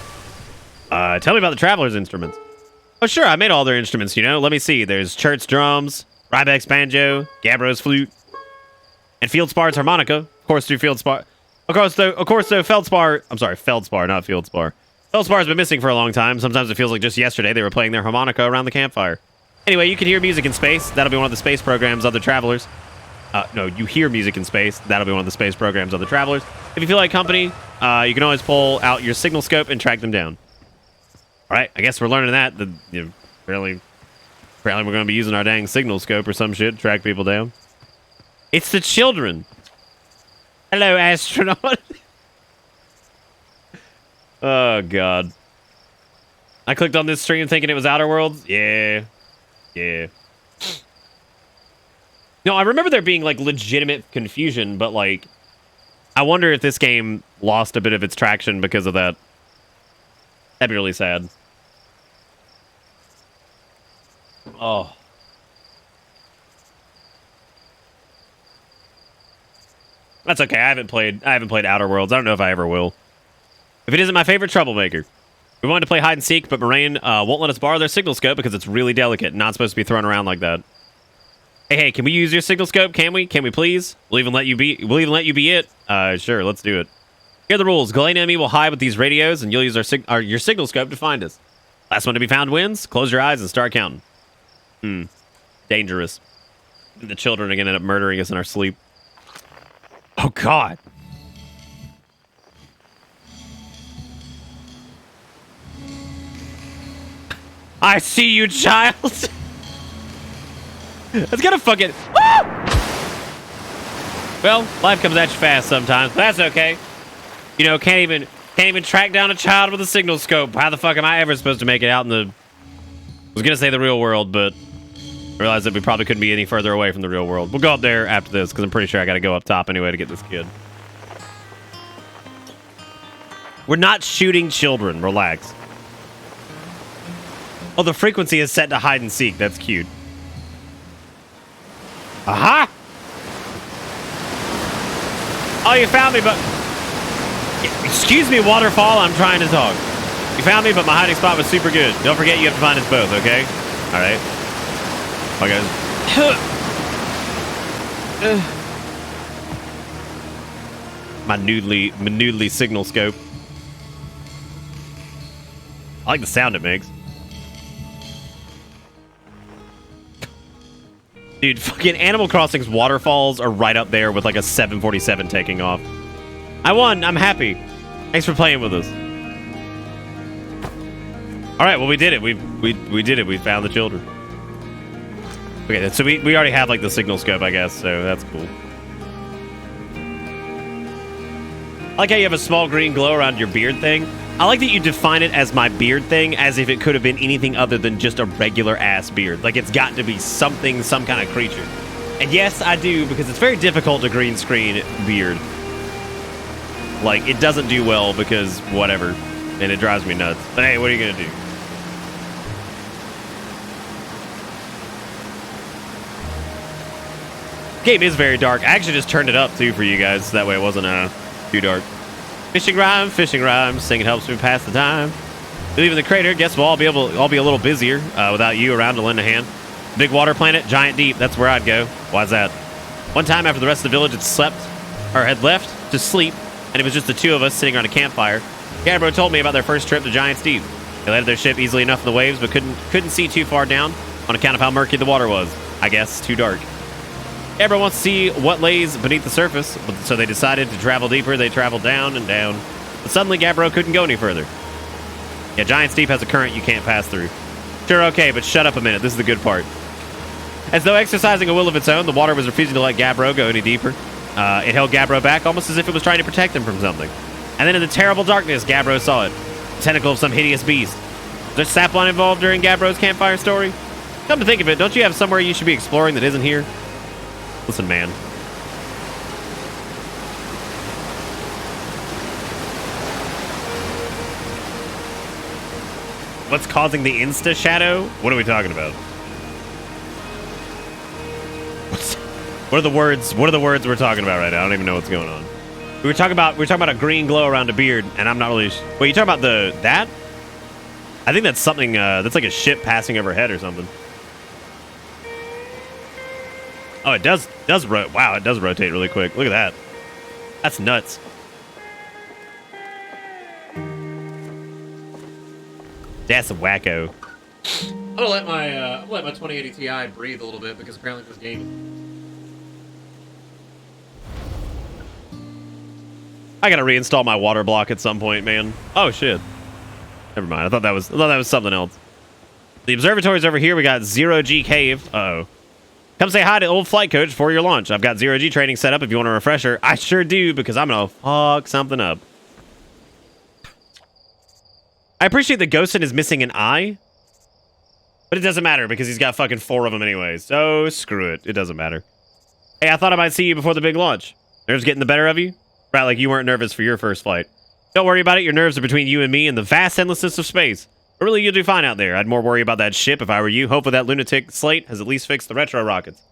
Tell me about the travelers' instruments. Oh, sure, I made all their instruments, you know. Let me see. There's Chert's drums, Ryback's banjo, Gabbro's flute, and Fieldspar's harmonica. Of course, through Fieldspar. Of course, though, Feldspar. I'm sorry, Feldspar, not Fieldspar. Fieldspar has been missing for a long time. Sometimes it feels like just yesterday they were playing their harmonica around the campfire. Anyway, you can hear music in space. That'll be one of the space programs of the travelers. No, you hear music in space. That'll be one of the space programs of the travelers. If you feel like company, you can always pull out your signal scope and track them down. All right, I guess we're learning that. Apparently we're going to be using our dang signal scope or some shit to track people down. It's the children. Hello, astronaut. Oh, God. I clicked on this stream thinking it was Outer Worlds. Yeah. No, I remember there being, like, legitimate confusion, but, like, I wonder if this game lost a bit of its traction because of that. That'd be really sad. Oh. That's okay. I haven't played Outer Worlds. I don't know if I ever will. If it isn't my favorite troublemaker. We wanted to play hide and seek, but Moraine won't let us borrow their signal scope because it's really delicate and not supposed to be thrown around like that. Hey, can we use your signal scope? Can we? Can we please? We'll even let you be it. Sure, let's do it. Here are the rules. Galena and me will hide with these radios, and you'll use your signal scope to find us. Last one to be found wins. Close your eyes and start counting. Dangerous. The children are going to end up murdering us in our sleep. Oh, God. I see you, child. That's gonna fucking... Ah! Well, life comes at you fast sometimes, but that's okay. You know, can't even track down a child with a signal scope. How the fuck am I ever supposed to make it out in the... I was gonna say the real world, but I realized that we probably couldn't be any further away from the real world. We'll go up there after this, because I'm pretty sure I gotta go up top anyway to get this kid. We're not shooting children. Relax. Oh, the frequency is set to hide and seek. That's cute. Aha! Oh, you found me, but... Excuse me, Waterfall. I'm trying to talk. You found me, but my hiding spot was super good. Don't forget you have to find us both, okay? All right. Bye, guys. My noodly signal scope. I like the sound it makes. Dude, fucking Animal Crossing's waterfalls are right up there with like a 747 taking off. I won. I'm happy. Thanks for playing with us. All right, well, we did it. We did it. We found the children. Okay, so we already have like the signal scope, I guess, so that's cool. I like how you have a small green glow around your beard thing. I like that you define it as my beard thing as if it could have been anything other than just a regular ass beard. Like it's got to be something, some kind of creature. And yes, I do, because it's very difficult to green screen beard. Like, it doesn't do well because whatever. And it drives me nuts. But hey, what are you going to do? Game is very dark. I actually just turned it up too for you guys. That way it wasn't too dark. Fishing rhyme, singing helps me pass the time. Leaving the crater, guess we'll all be a little busier without you around to lend a hand. Big water planet, giant deep, that's where I'd go. Why's that? One time after the rest of the village had left to sleep, and it was just the two of us sitting around a campfire, Gabbro told me about their first trip to Giant's Deep. They landed their ship easily enough in the waves, but couldn't see too far down on account of how murky the water was. I guess too dark. Gabbro wants to see what lays beneath the surface, so they decided to travel deeper. They traveled down and down, but suddenly Gabbro couldn't go any further. Yeah, Giant's Deep has a current you can't pass through. Sure, okay, but shut up a minute. This is the good part. As though exercising a will of its own, the water was refusing to let Gabbro go any deeper. It held Gabbro back, almost as if it was trying to protect him from something. And then in the terrible darkness, Gabbro saw it. Tentacle of some hideous beast. Is there sapline involved during Gabbro's campfire story? Come to think of it, don't you have somewhere you should be exploring that isn't here? Listen, man. What's causing the insta shadow? What are we talking about? What are the words? What are the words we're talking about right now? I don't even know what's going on. We were talking about a green glow around a beard, and I'm not really. Wait, you talking about that? I think that's something. That's like a ship passing overhead or something. Oh, it does. Wow, it does rotate really quick. Look at that. That's nuts. That's a wacko. I'm gonna let my 2080 Ti breathe a little bit because apparently this game. I gotta reinstall my water block at some point, man. Oh shit. Never mind. I thought that was something else. The observatory's over here. We got Zero G Cave. Uh-oh. Come say hi to old flight coach for your launch. I've got Zero G training set up if you want a refresher. I sure do, because I'm gonna fuck something up. I appreciate that Ghostin is missing an eye, but it doesn't matter because he's got fucking 4 of them anyway. So screw it. It doesn't matter. Hey, I thought I might see you before the big launch. Nerves getting the better of you? Right, like you weren't nervous for your first flight. Don't worry about it. Your nerves are between you and me and the vast endlessness of space. But really, you'll do fine out there. I'd more worry about that ship if I were you. Hopefully that lunatic slate has at least fixed the retro rockets.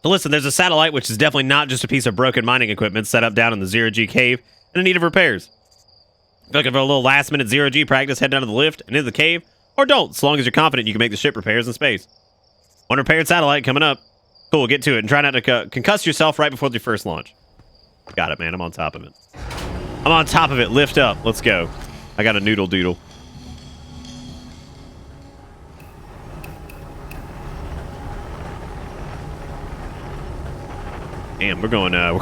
So listen, there's a satellite, which is definitely not just a piece of broken mining equipment set up down in the Zero-G cave and in need of repairs. If you're looking for a little last-minute Zero-G practice, head down to the lift and into the cave, or don't, so long as you're confident you can make the ship repairs in space. One repaired satellite coming up. Cool, get to it and try not to concuss yourself right before your first launch. Got it, man. I'm on top of it. I'm on top of it. Lift up. Let's go. I got a noodle doodle. Damn, we're going a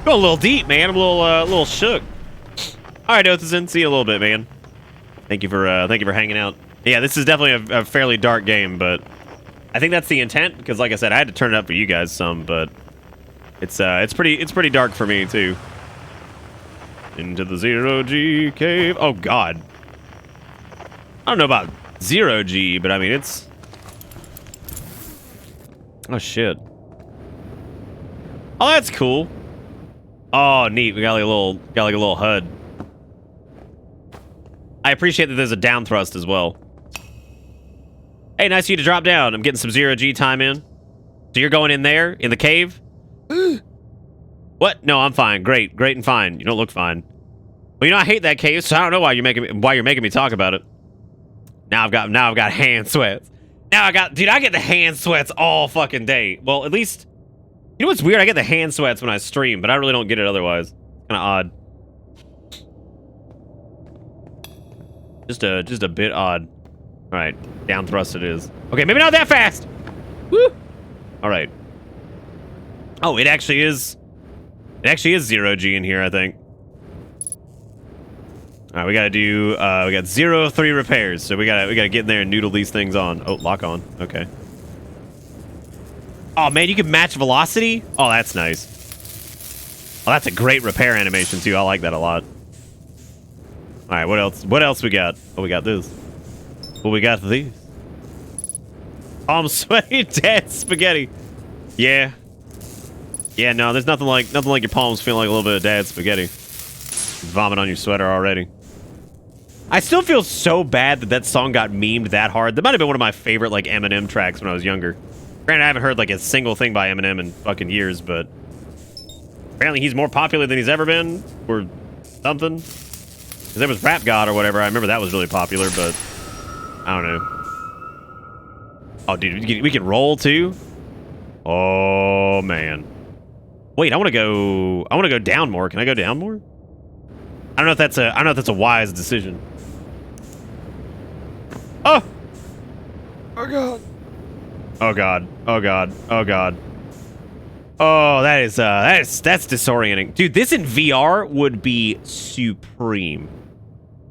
little deep, man. I'm a little shook. All right, Othison, see you a little bit, man. Thank you for hanging out. Yeah, this is definitely a fairly dark game, but I think that's the intent because, like I said, I had to turn it up for you guys some, but it's pretty dark for me too. Into the Zero-G cave. Oh God. I don't know about Zero-G, but I mean it's. Oh shit. Oh, that's cool. Oh, neat. We got like a little HUD. I appreciate that there's a down thrust as well. Hey, nice of you to drop down. I'm getting some Zero-G time in. So you're going in there in the cave? What? No, I'm fine. Great and fine. You don't look fine. Well, you know I hate that cave, so I don't know why you're making me talk about it. Now I've got hand sweats. Dude, I get the hand sweats all fucking day. Well, at least. You know what's weird? I get the hand sweats when I stream, but I really don't get it otherwise. Kind of odd. Just a bit odd. All right, down thrust it is. Okay, maybe not that fast. Woo! All right. Oh, it actually is Zero-G in here, I think. All right, we got 0-3 repairs, so we gotta get in there and noodle these things on. Oh, lock on. Okay. Oh man, you can match velocity? Oh, that's nice. Oh, that's a great repair animation too. I like that a lot. All right, what else? What else we got? Oh, we got this. Well, we got these. Palm sweaty, dead spaghetti. Yeah. Yeah, no, there's nothing like your palms feeling like a little bit of dad spaghetti. Vomit on your sweater already. I still feel so bad that song got memed that hard. That might have been one of my favorite like Eminem tracks when I was younger. Granted, I haven't heard like a single thing by Eminem in fucking years, but apparently he's more popular than he's ever been, or something. Because there was Rap God or whatever. I remember that was really popular, but I don't know. Oh, dude, we can roll too. Oh man. Wait, I want to go down more. Can I go down more? I don't know if that's a wise decision. Oh. Oh god. Oh god. Oh god. Oh god. Oh, that's disorienting. Dude, this in VR would be supreme.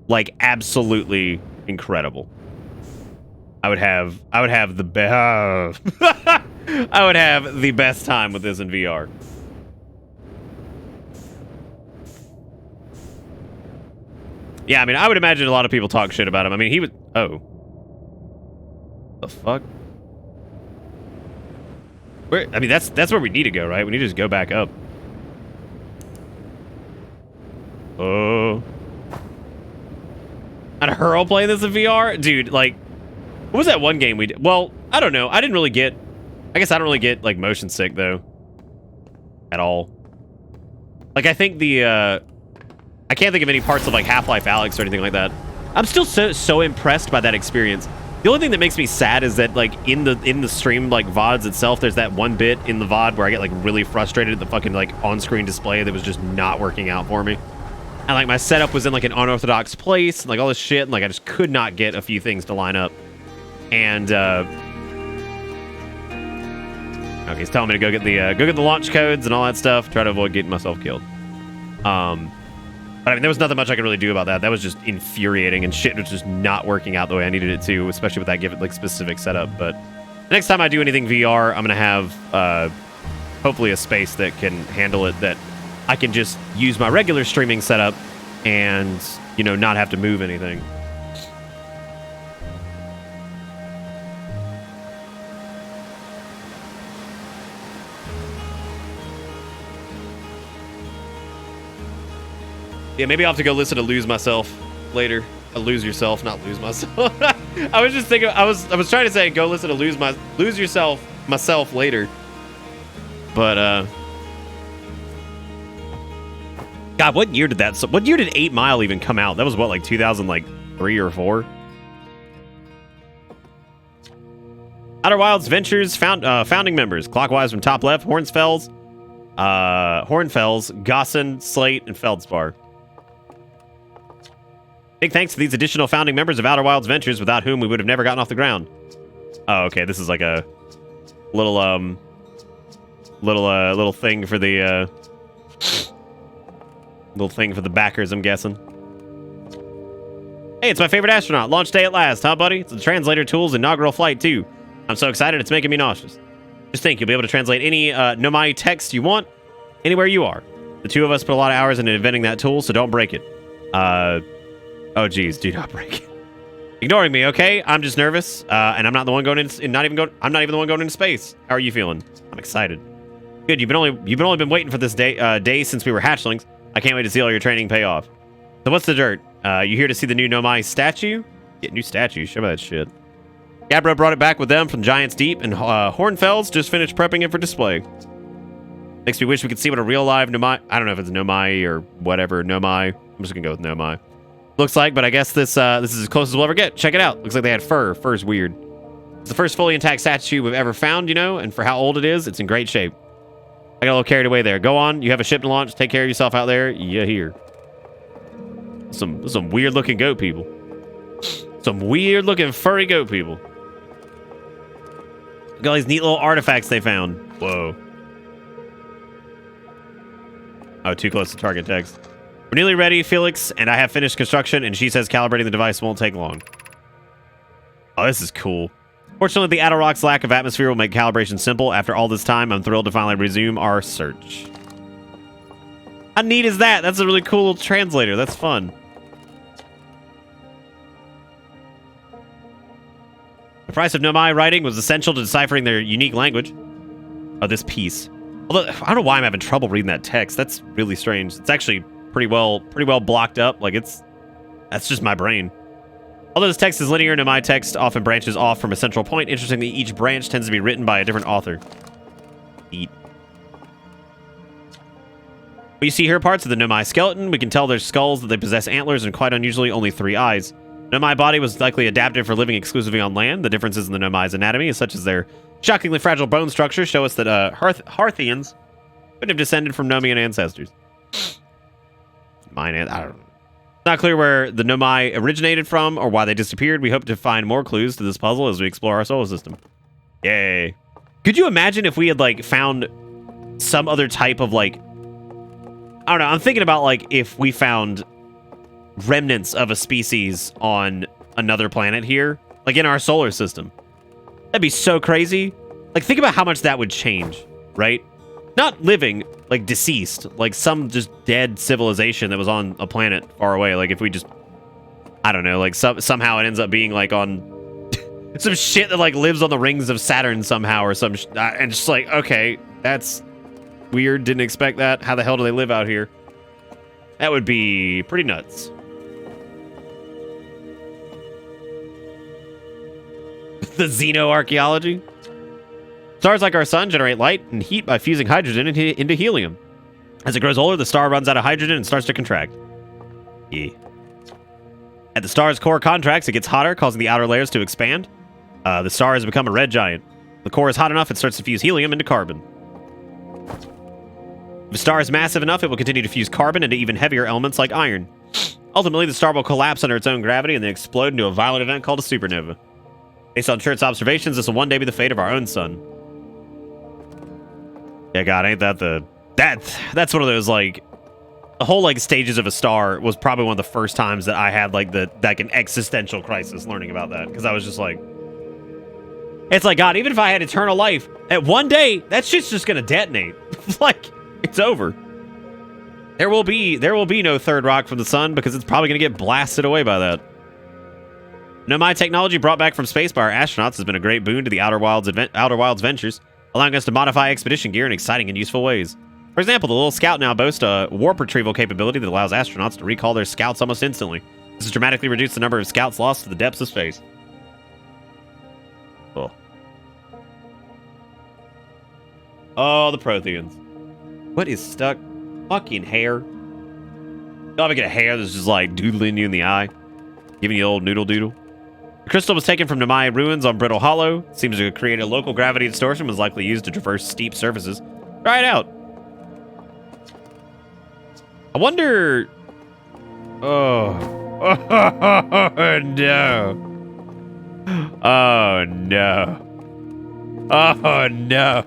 Like absolutely incredible. I would have the best I would have the best time with this in VR. Yeah, I mean, I would imagine a lot of people talk shit about him. I mean, he was... Oh. The fuck? Where? I mean, that's where we need to go, right? We need to just go back up. Oh. At a hurl playing this in VR? Dude, like... What was that one game we did? Well, I don't know. I guess I don't really get, like, motion sick, though. At all. Like, I think the, I can't think of any parts of, like, Half-Life Alyx or anything like that. I'm still so impressed by that experience. The only thing that makes me sad is that, like, in the stream, like, VODs itself, there's that one bit in the VOD where I get, like, really frustrated at the fucking, like, on-screen display that was just not working out for me. And, like, my setup was in, like, an unorthodox place, and, like, all this shit, and, like, I just could not get a few things to line up. And, okay, he's telling me to go get the launch codes and all that stuff. Try to avoid getting myself killed. But I mean, there was nothing much I could really do about that. That was just infuriating, and shit was just not working out the way I needed it to, especially with that like specific setup. But the next time I do anything VR, I'm gonna have hopefully a space that can handle it, that I can just use my regular streaming setup and, you know, not have to move anything. Yeah, maybe I'll have to go listen to Lose Myself later. Lose Yourself, not Lose Myself. I was just thinking, I was trying to say go listen to Lose Yourself myself later. But God, what year did 8 Mile even come out? That was what, like 2003 or 4? Outer Wilds Ventures founding members, clockwise from top left: Hornfels, Gosson, Slate, and Feldspar. Big thanks to these additional founding members of Outer Wilds Ventures, without whom we would have never gotten off the ground. Oh, okay. This is like a little thing for the backers, I'm guessing. Hey, it's my favorite astronaut. Launch day at last, huh, buddy? It's the translator tool's inaugural flight too. I'm so excited, it's making me nauseous. Just think, you'll be able to translate any Nomai text you want anywhere you are. The two of us put a lot of hours into inventing that tool, so don't break it. Oh geez, do not break it. Ignoring me, okay? I'm just nervous, and I'm not the one going in. I'm not even the one going into space. How are you feeling? I'm excited. Good. You've only been waiting for this day since we were hatchlings. I can't wait to see all your training pay off. So what's the dirt? You here to see the new Nomai statue? Get new statue. Show me that shit. Gabbro brought it back with them from Giants Deep, and Hornfels just finished prepping it for display. Makes me wish we could see what a real live Nomai. I don't know if it's Nomai or whatever. Nomai. I'm just gonna go with Nomai. Looks like, but I guess this is as close as we'll ever get. Check it out. Looks like they had fur. Fur's weird. It's the first fully intact statue we've ever found, you know, and for how old it is, it's in great shape. I got a little carried away there. Go on. You have a ship to launch. Take care of yourself out there. Yeah, here. Some weird looking goat people. Some weird looking furry goat people. Look at all these neat little artifacts they found. Whoa. Oh, too close to target text. We're nearly ready, Felix, and I have finished construction, and she says calibrating the device won't take long. Oh, this is cool. Fortunately, the Outer Rock's lack of atmosphere will make calibration simple. After all this time, I'm thrilled to finally resume our search. How neat is that? That's a really cool translator. That's fun. The price of Nomai writing was essential to deciphering their unique language. Oh, this piece. Although, I don't know why I'm having trouble reading that text. That's really strange. It's actually pretty well blocked up. Like, that's just my brain. Although this text is linear, Nomai text often branches off from a central point. Interestingly, each branch tends to be written by a different author. What you see here are parts of the Nomai skeleton. We can tell their skulls that they possess antlers and, quite unusually, only 3 eyes. Nomai body was likely adapted for living exclusively on land. The differences in the Nomai's anatomy, such as their shockingly fragile bone structure, show us that Harthians could have descended from Nomian ancestors. I don't know. It's not clear where the Nomai originated from or why they disappeared. We hope to find more clues to this puzzle as we explore our solar system. Yay. Could you imagine if we had, like, found some other type of, like... I don't know. I'm thinking about, like, if we found remnants of a species on another planet here, like in our solar system. That'd be so crazy. Like, think about how much that would change, right? Not living, like deceased, like some just dead civilization that was on a planet far away. Like if we just I don't know, like somehow it ends up being like on some shit that like lives on the rings of Saturn somehow or some and just like, okay, that's weird. Didn't expect that. How the hell do they live out here? That would be pretty nuts. The xenoarchaeology. Stars like our sun generate light and heat by fusing hydrogen into helium. As it grows older, the star runs out of hydrogen and starts to contract. Yeah. At the star's core contracts, it gets hotter, causing the outer layers to expand. The star has become a red giant. The core is hot enough, it starts to fuse helium into carbon. If a star is massive enough, it will continue to fuse carbon into even heavier elements like iron. Ultimately, the star will collapse under its own gravity and then explode into a violent event called a supernova. Based on Church's observations, this will one day be the fate of our own sun. Yeah, God, ain't that the... That's one of those, like... The whole, like, stages of a star was probably one of the first times that I had, like, an existential crisis learning about that. Because I was just like... It's like, God, even if I had eternal life, at one day, that shit's just gonna detonate. Like, it's over. There will be no third rock from the sun because it's probably gonna get blasted away by that. Nomai technology brought back from space by our astronauts has been a great boon to the Outer Wilds ventures, allowing us to modify expedition gear in exciting and useful ways. For example, the little Scout now boasts a warp retrieval capability that allows astronauts to recall their scouts almost instantly. This has dramatically reduced the number of scouts lost to the depths of space. Cool. Oh, the Protheans. What is stuck? Fucking hair. Y'all ever get a hair that's just like doodling you in the eye? Giving you the old noodle doodle? The crystal was taken from Nomai ruins on Brittle Hollow. It seems to create a local gravity distortion was likely used to traverse steep surfaces. Try it out. I wonder... Oh. Oh, no. Oh, no. Oh, no.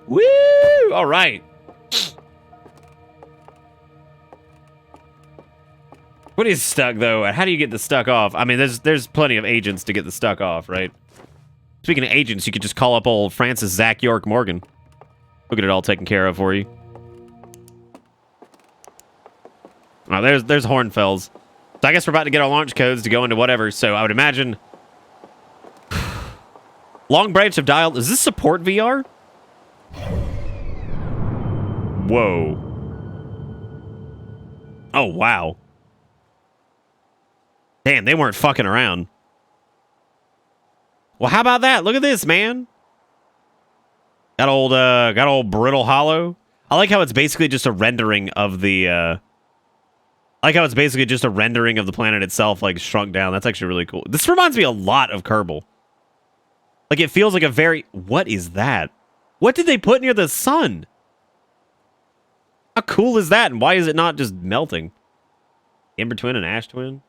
Woo! All right. What is stuck, though? How do you get the stuck off? I mean, there's plenty of agents to get the stuck off, right? Speaking of agents, you could just call up old Francis Zach York Morgan. We'll get it all taken care of for you. Oh, there's Hornfells. So I guess we're about to get our launch codes to go into whatever, so I would imagine... Long Branch have dialed... Does this support VR? Whoa. Oh, wow. Damn, they weren't fucking around. Well, how about that? Look at this, man. Got old Brittle Hollow. I like how it's basically just a rendering of the, I like how it's basically just a rendering of the planet itself, like, shrunk down. That's actually really cool. This reminds me a lot of Kerbal. Like, it feels like a very... What is that? What did they put near the sun? How cool is that? And why is it not just melting? Ember Twin and Ash Twin?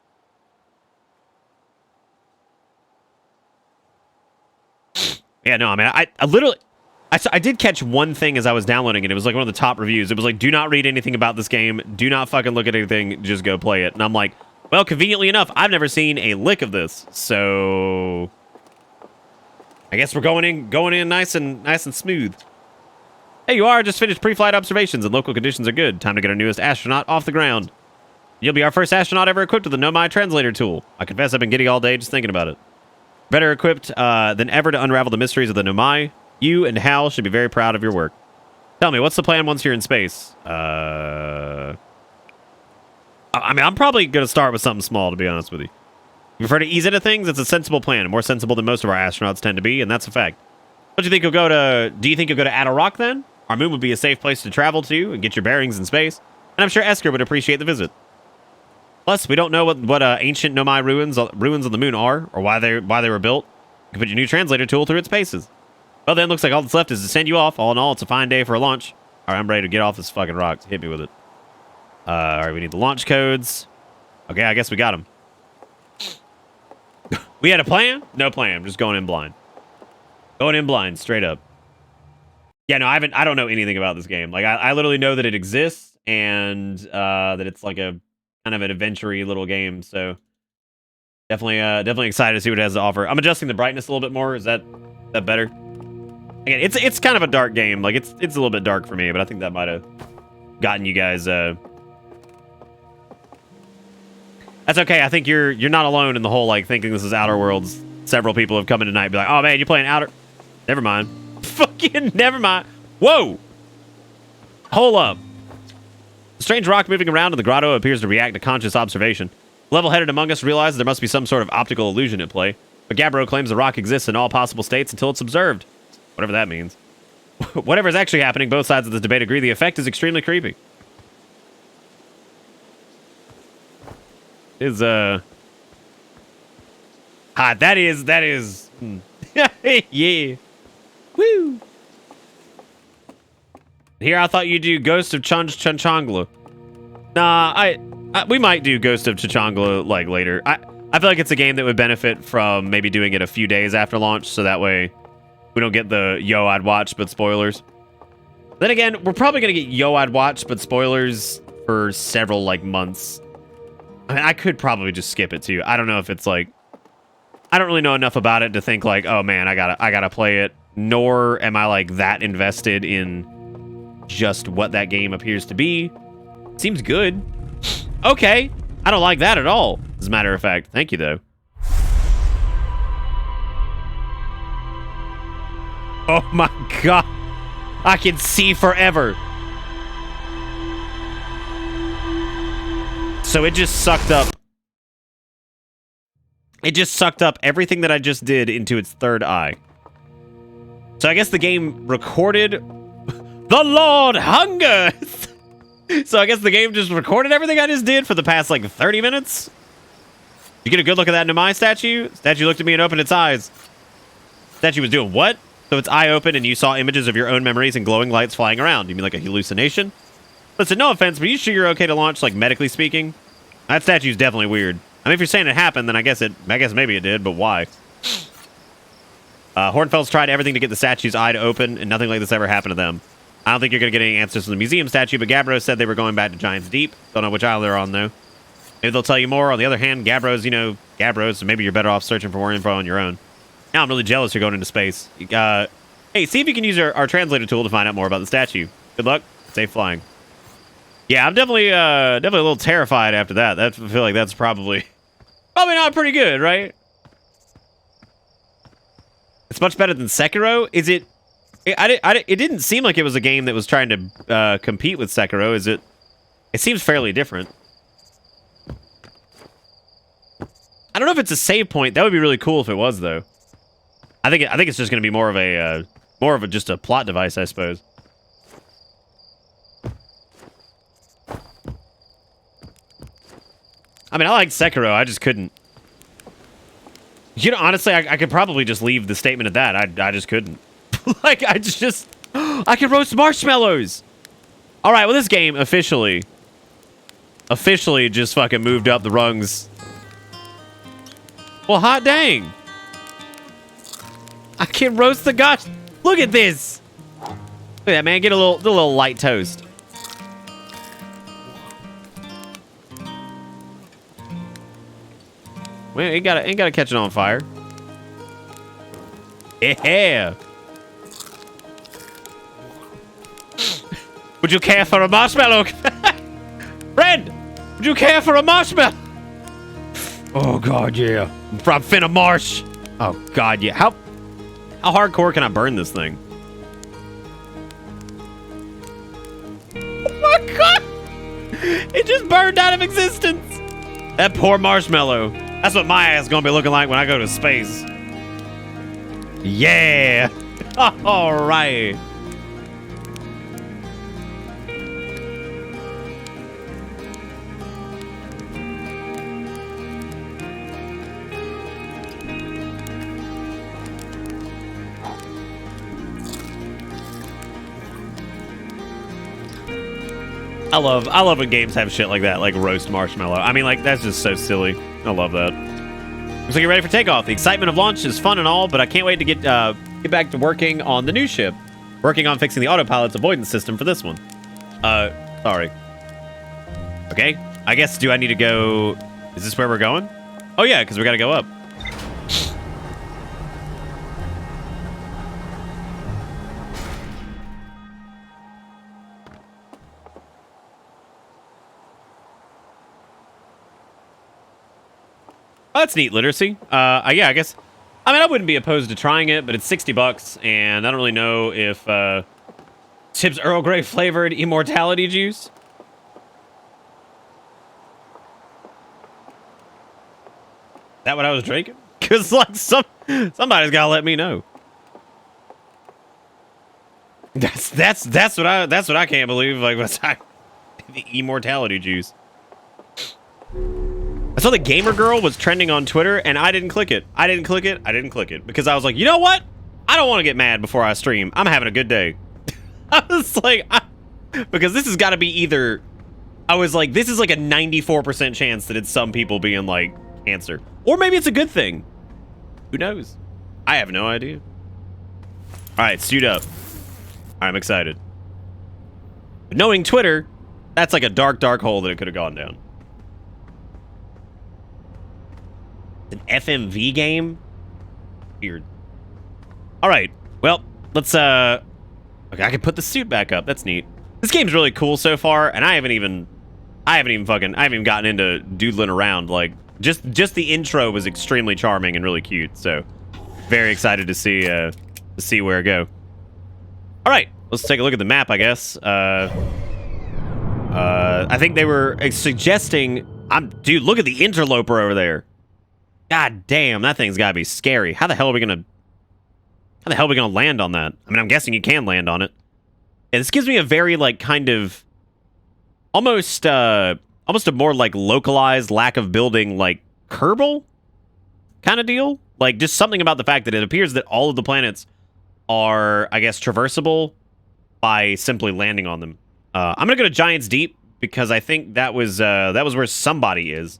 Yeah, no, I mean, I literally... I did catch one thing as I was downloading it. It was like one of the top reviews. It was like, do not read anything about this game. Do not fucking look at anything. Just go play it. And I'm like, well, conveniently enough, I've never seen a lick of this. So... I guess we're going in nice and smooth. Hey, you are. Just finished pre-flight observations and local conditions are good. Time to get our newest astronaut off the ground. You'll be our first astronaut ever equipped with the Nomai translator tool. I confess I've been giddy all day just thinking about it. Better equipped than ever to unravel the mysteries of the Nomai. You and Hal should be very proud of your work. Tell me, what's the plan once you're in space? I mean, I'm probably going to start with something small, to be honest with you. You prefer to ease into things? It's a sensible plan, more sensible than most of our astronauts tend to be, and that's a fact. What do you think you'll go to? Do you think you'll go to Adarok then? Our moon would be a safe place to travel to and get your bearings in space, and I'm sure Esker would appreciate the visit. Plus, we don't know what ancient Nomai ruins on the moon are, or why they were built. You can put your new translator tool through its paces. Well, then, looks like all that's left is to send you off. All in all, it's a fine day for a launch. All right, I'm ready to get off this fucking rock. Hit me with it. All right, we need the launch codes. Okay, I guess we got them. We had a plan? No plan. I'm just going in blind. Going in blind, straight up. Yeah, no, I don't know anything about this game. Like, I literally know that it exists and that it's like a kind of an adventure-y little game. So definitely excited to see what it has to offer. I'm adjusting the brightness a little bit more. Is that better? Again, it's kind of a dark game. Like, it's a little bit dark for me, but I think that might have gotten you guys That's okay. I think you're not alone in the whole like thinking this is Outer Worlds. Several people have come in tonight and be like, oh man, you're playing Outer. Never mind. Fucking never mind. Whoa. Hold up. The strange rock moving around in the grotto appears to react to conscious observation. Level-headed among us realize there must be some sort of optical illusion at play, but Gabbro claims the rock exists in all possible states until it's observed. Whatever that means. Whatever is actually happening, both sides of this debate agree the effect is extremely creepy. That is... Yeah. Woo! Here, I thought you'd do Ghost of Chunchangla. Nah, we might do Ghost of Chunchangla, like, later. I feel like it's a game that would benefit from maybe doing it a few days after launch, so that way we don't get the yo, I'd watch, but spoilers. Then again, we're probably going to get yo, I'd watch, but spoilers for several, like, months. I mean, I could probably just skip it, too. I don't know if it's, like... I don't really know enough about it to think, like, oh, man, I gotta play it. Nor am I, like, that invested in just what that game appears to be. Seems good. Okay. I don't like that at all, as a matter of fact. Thank you, though. Oh, my God. I can see forever. So it just sucked up. It just sucked up everything that I just did into its third eye. So I guess the game recorded... The Lord hungers! So I guess the game just recorded everything I just did for the past, like, 30 minutes? You get a good look at that Nomai statue? Statue looked at me and opened its eyes. Statue was doing what? So its eye opened and you saw images of your own memories and glowing lights flying around. You mean like a hallucination? Listen, no offense, but you sure you're okay to launch, like, medically speaking? That statue's definitely weird. I mean, if you're saying it happened, then I guess maybe it did, but why? Hornfels tried everything to get the statue's eye to open, and nothing like this ever happened to them. I don't think you're going to get any answers from the museum statue, but Gabbro said they were going back to Giant's Deep. Don't know which isle they're on, though. Maybe they'll tell you more. On the other hand, Gabbro's, Gabbro, so maybe you're better off searching for more info on your own. Now I'm really jealous you're going into space. Hey, see if you can use our translator tool to find out more about the statue. Good luck. Safe flying. Yeah, I'm definitely a little terrified after that. I feel like that's probably not pretty good, right? It's much better than Sekiro. Is it? It didn't seem like it was a game that was trying to compete with Sekiro. Is it? It seems fairly different. I don't know if it's a save point. That would be really cool if it was, though. I think it's just going to be more of just a plot device, I suppose. I mean, I like Sekiro. I just couldn't. Honestly, I could probably just leave the statement at that. I just couldn't. Like, I could roast marshmallows. All right, well, this game officially just fucking moved up the rungs. Well, hot dang. I can roast the gosh. Look at this. Look at that, man. Get a little light toast. We ain't gotta catch it on fire. Yeah. Would you care for a marshmallow? Friend, would you care for a marshmallow? Oh God, yeah. I'm finna marsh. Oh God, yeah. How hardcore can I burn this thing? Oh my God! It just burned out of existence. That poor marshmallow. That's what my ass is gonna be looking like when I go to space. Yeah. All right. I love when games have shit like that, like roast marshmallow. I mean, like, that's just so silly. I love that. Looks like you're ready for takeoff. The excitement of launch is fun and all, but I can't wait to get back to working on the new ship. Working on fixing the autopilot's avoidance system for this one. Sorry. Okay, I guess, do I need to go... Is this where we're going? Oh yeah, because we gotta go up. Oh, that's neat literacy. Yeah, I guess. I mean, I wouldn't be opposed to trying it, but it's $60, and I don't really know if Tip's Earl Grey flavored immortality juice. Is that what I was drinking? Because like somebody's gotta let me know. That's what I can't believe. Like, what's the immortality juice? I saw the gamer girl was trending on Twitter, and I didn't click it. I didn't click it because I was like, you know what? I don't want to get mad before I stream. I'm having a good day. I was like, because this has got to be either. I was like, this is like a 94% chance that it's some people being like cancer, or maybe it's a good thing. Who knows? I have no idea. All right, suit up. I'm excited. But knowing Twitter, that's like a dark hole that it could have gone down. An FMV game? Weird. All right. Well, let's okay, I can put the suit back up. That's neat. This game's really cool so far, and I haven't even gotten into doodling around. Like just the intro was extremely charming and really cute. So, very excited to see where it go. All right, let's take a look at the map, I guess. I think they were suggesting dude, look at the interloper over there. God damn, that thing's gotta be scary. How the hell are we gonna land on that? I mean, I'm guessing you can land on it. And this gives me a very like kind of almost a more like localized lack of building like Kerbal kind of deal. Like just something about the fact that it appears that all of the planets are, I guess, traversable by simply landing on them. I'm gonna go to Giants Deep because I think that was where somebody is.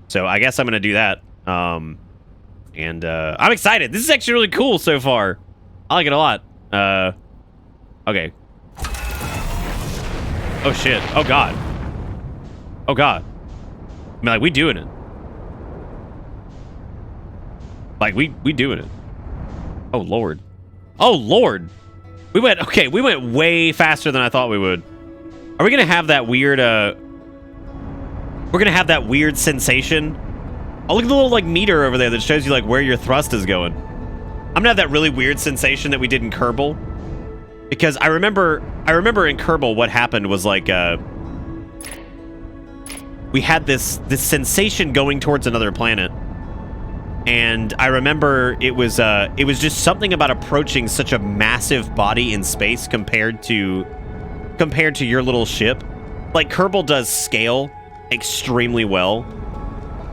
So I guess I'm gonna do that. I'm excited. This is actually really cool so far. I like it a lot. Okay. Oh shit. Oh god. Oh god. I mean, like, we doing it. Like, we doing it. Oh lord. Oh lord. We went way faster than I thought we would. Are we gonna have that weird, we're gonna have that weird sensation? Oh, look at the little, like, meter over there that shows you, like, where your thrust is going. I'm gonna have that really weird sensation that we did in Kerbal. Because I remember in Kerbal what happened was, like, we had this sensation going towards another planet. And I remember it was just something about approaching such a massive body in space compared to your little ship. Like, Kerbal does scale extremely well.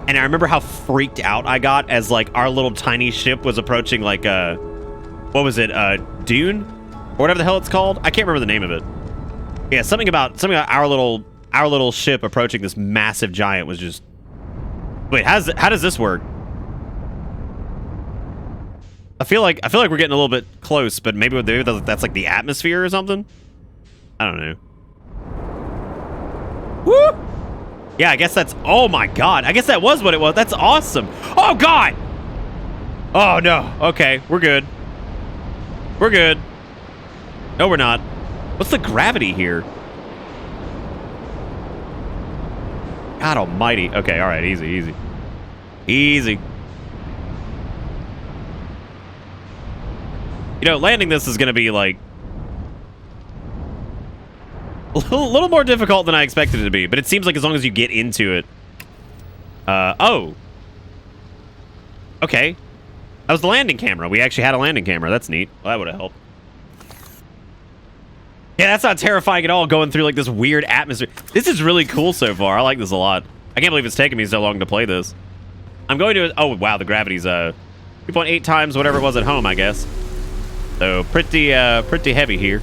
And I remember how freaked out I got as, like, our little tiny ship was approaching, like, what was it, Dune? Or whatever the hell it's called? I can't remember the name of it. Yeah, something about our little ship approaching this massive giant was just... Wait, how does this work? I feel like we're getting a little bit close, but maybe that's like the atmosphere or something? I don't know. Woo! Yeah, I guess that's... Oh my god. I guess that was what it was. That's awesome. Oh god! Oh no. Okay, we're good. We're good. No, we're not. What's the gravity here? God almighty. Okay, alright. Easy. Easy. You know, landing this is going to be, like... a little more difficult than I expected it to be, but it seems like as long as you get into it. Oh. Okay. That was the landing camera. We actually had a landing camera. That's neat. Well, that would have helped. Yeah, that's not terrifying at all, going through, like, this weird atmosphere. This is really cool so far. I like this a lot. I can't believe it's taken me so long to play this. I'm going to... Oh, wow, the gravity's, 3.8 times whatever it was at home, I guess. So, pretty heavy here.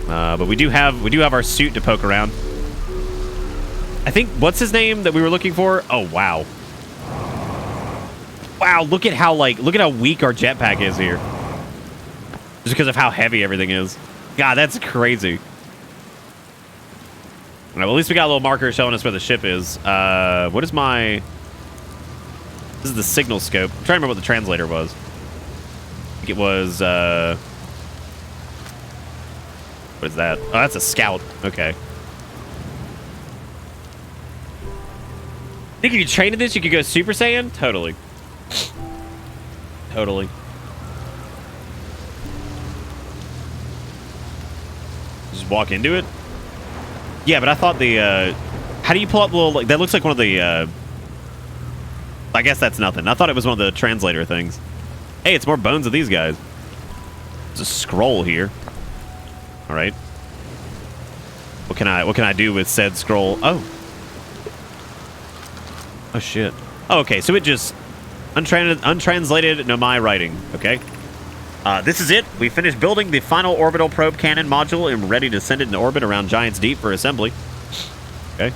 But we do have our suit to poke around. I think, what's his name that we were looking for? Oh, wow. Wow, look at how weak our jetpack is here. Just because of how heavy everything is. God, that's crazy. All right, well, at least we got a little marker showing us where the ship is. What is my... This is the signal scope. I'm trying to remember what the translator was. I think it was, what is that? Oh, that's a scout. Okay. Think if you trained in this, you could go Super Saiyan? Totally. Totally. Just walk into it? Yeah, but I thought the, how do you pull up the little, like, that looks like one of the, I guess that's nothing. I thought it was one of the translator things. Hey, it's more bones of these guys. There's a scroll here. All right. What can I do with said scroll? Oh. Oh, shit. Oh, okay, so it just... untranslated Nomai writing. Okay. This is it. We finished building the final orbital probe cannon module and we're ready to send it into orbit around Giants Deep for assembly. Okay.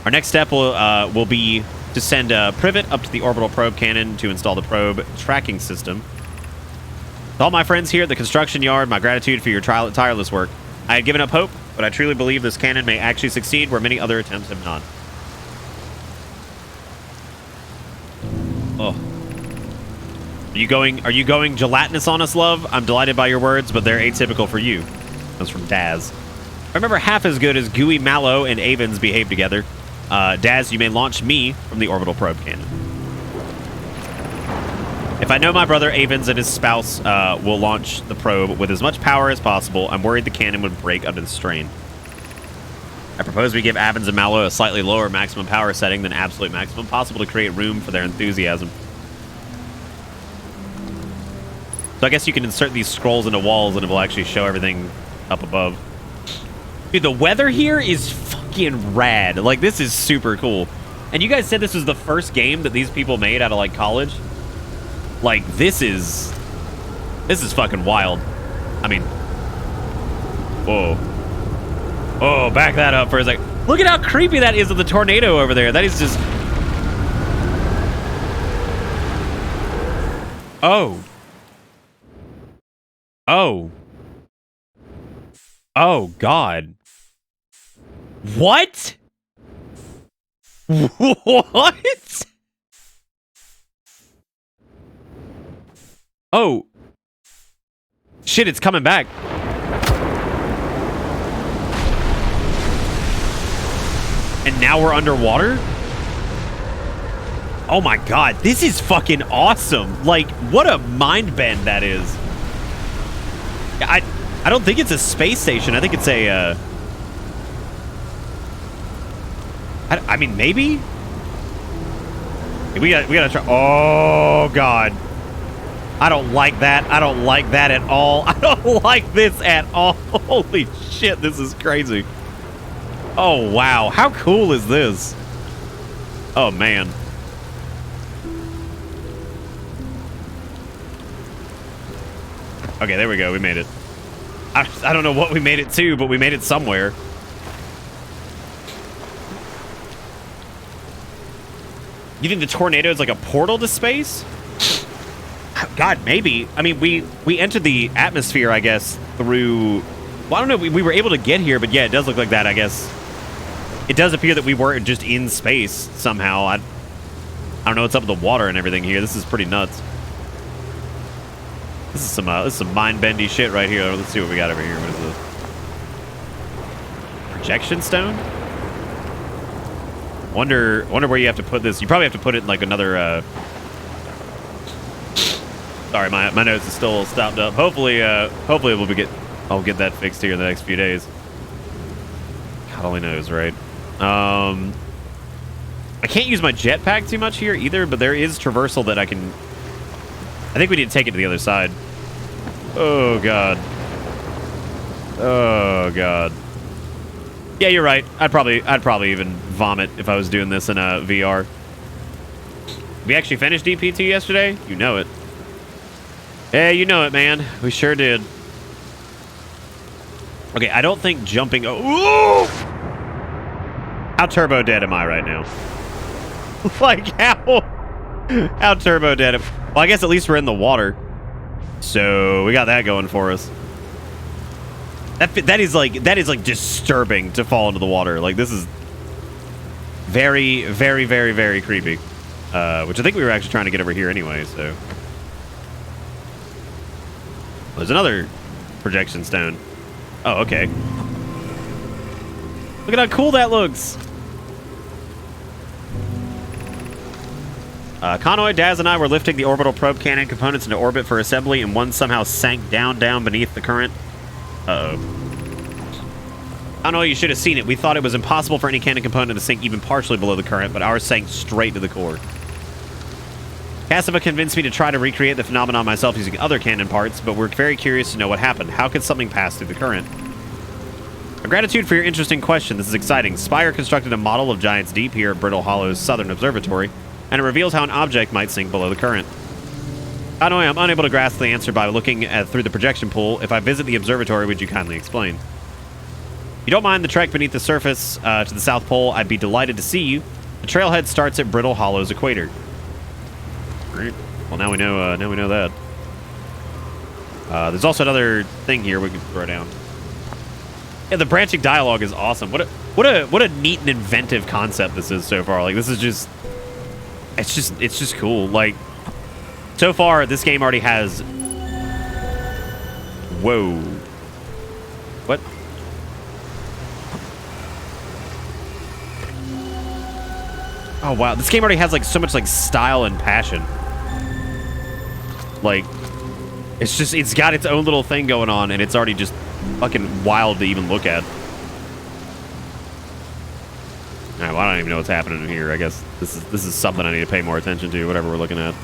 Our next step will be to send a privet up to the orbital probe cannon to install the probe tracking system. To all my friends here at the construction yard, my gratitude for your tireless work. I had given up hope, but I truly believe this cannon may actually succeed where many other attempts have not. Oh. Are you going gelatinous on us, love? I'm delighted by your words, but they're atypical for you. That's from Daz. I remember half as good as Gooey, Mallow, and Avens behave together. Daz, you may launch me from the orbital probe cannon. If I know my brother Avens and his spouse will launch the probe with as much power as possible, I'm worried the cannon would break under the strain. I propose we give Avens and Mallow a slightly lower maximum power setting than absolute maximum possible to create room for their enthusiasm. So I guess you can insert these scrolls into walls and it will actually show everything up above. Dude, the weather here is fucking rad. Like, this is super cool. And you guys said this was the first game that these people made out of, like, college? Like, this is fucking wild. I mean, whoa. Oh, back that up for a sec. Look at how creepy that is with the tornado over there. That is just... Oh. Oh. Oh, God. What? What? Oh. Shit, it's coming back. And now we're underwater? Oh my God, this is fucking awesome. Like, what a mind bend that is. I don't think it's a space station. I think it's a, I mean, maybe? We gotta try. Oh, God. I don't like that. I don't like that at all. I don't like this at all. Holy shit, this is crazy. Oh, wow. How cool is this? Oh, man. Okay, there we go. We made it. I don't know what we made it to, but we made it somewhere. You think the tornado is like a portal to space? God, maybe. I mean, we entered the atmosphere, I guess, through... Well, I don't know. We were able to get here, but yeah, it does look like that, I guess. It does appear that we weren't just in space somehow. I don't know what's up with the water and everything here. This is pretty nuts. This is some mind-bendy shit right here. Let's see what we got over here. What is this? Projection stone? Wonder where you have to put this. You probably have to put it in like another... Sorry, my nose is still stopped up. Hopefully I'll get that fixed here in the next few days. God only knows, right? I can't use my jetpack too much here either, but there is traversal that I can... I think we need to take it to the other side. Oh, God. Oh, God. Yeah, you're right. I'd probably even vomit if I was doing this in a VR. We actually finished DPT yesterday? You know it. Yeah, you know it, man. We sure did. Okay, I don't think jumping... Oh! How turbo dead am I right now? Like, how turbo dead am... Well, I guess at least we're in the water. So, we got that going for us. That is like disturbing to fall into the water. Like, this is very, very, very, very creepy. Which I think we were actually trying to get over here anyway, so... There's another projection stone. Oh, okay. Look at how cool that looks. Convoy, Daz, and I were lifting the orbital probe cannon components into orbit for assembly, and one somehow sank down beneath the current. Uh-oh. Convoy, you should have seen it. We thought it was impossible for any cannon component to sink even partially below the current, but ours sank straight to the core. Cassava convinced me to try to recreate the phenomenon myself using other cannon parts, but we're very curious to know what happened. How could something pass through the current? A gratitude for your interesting question. This is exciting. Spire constructed a model of Giant's Deep here at Brittle Hollow's Southern Observatory, and it reveals how an object might sink below the current. Conway, I'm unable to grasp the answer by looking through the projection pool. If I visit the observatory, would you kindly explain? If you don't mind the trek beneath the surface to the South Pole, I'd be delighted to see you. The trailhead starts at Brittle Hollow's equator. Right. Well, now we know that. There's also another thing here we can throw down. Yeah, the branching dialogue is awesome. What a neat and inventive concept this is so far. Like, this is just, it's just cool. Like, so far this game already has. Whoa. What? Oh wow, this game already has like so much like style and passion. Like, it's got its own little thing going on, and it's already just fucking wild to even look at. Alright, well, I don't even know what's happening in here. I guess this is something I need to pay more attention to, whatever we're looking at.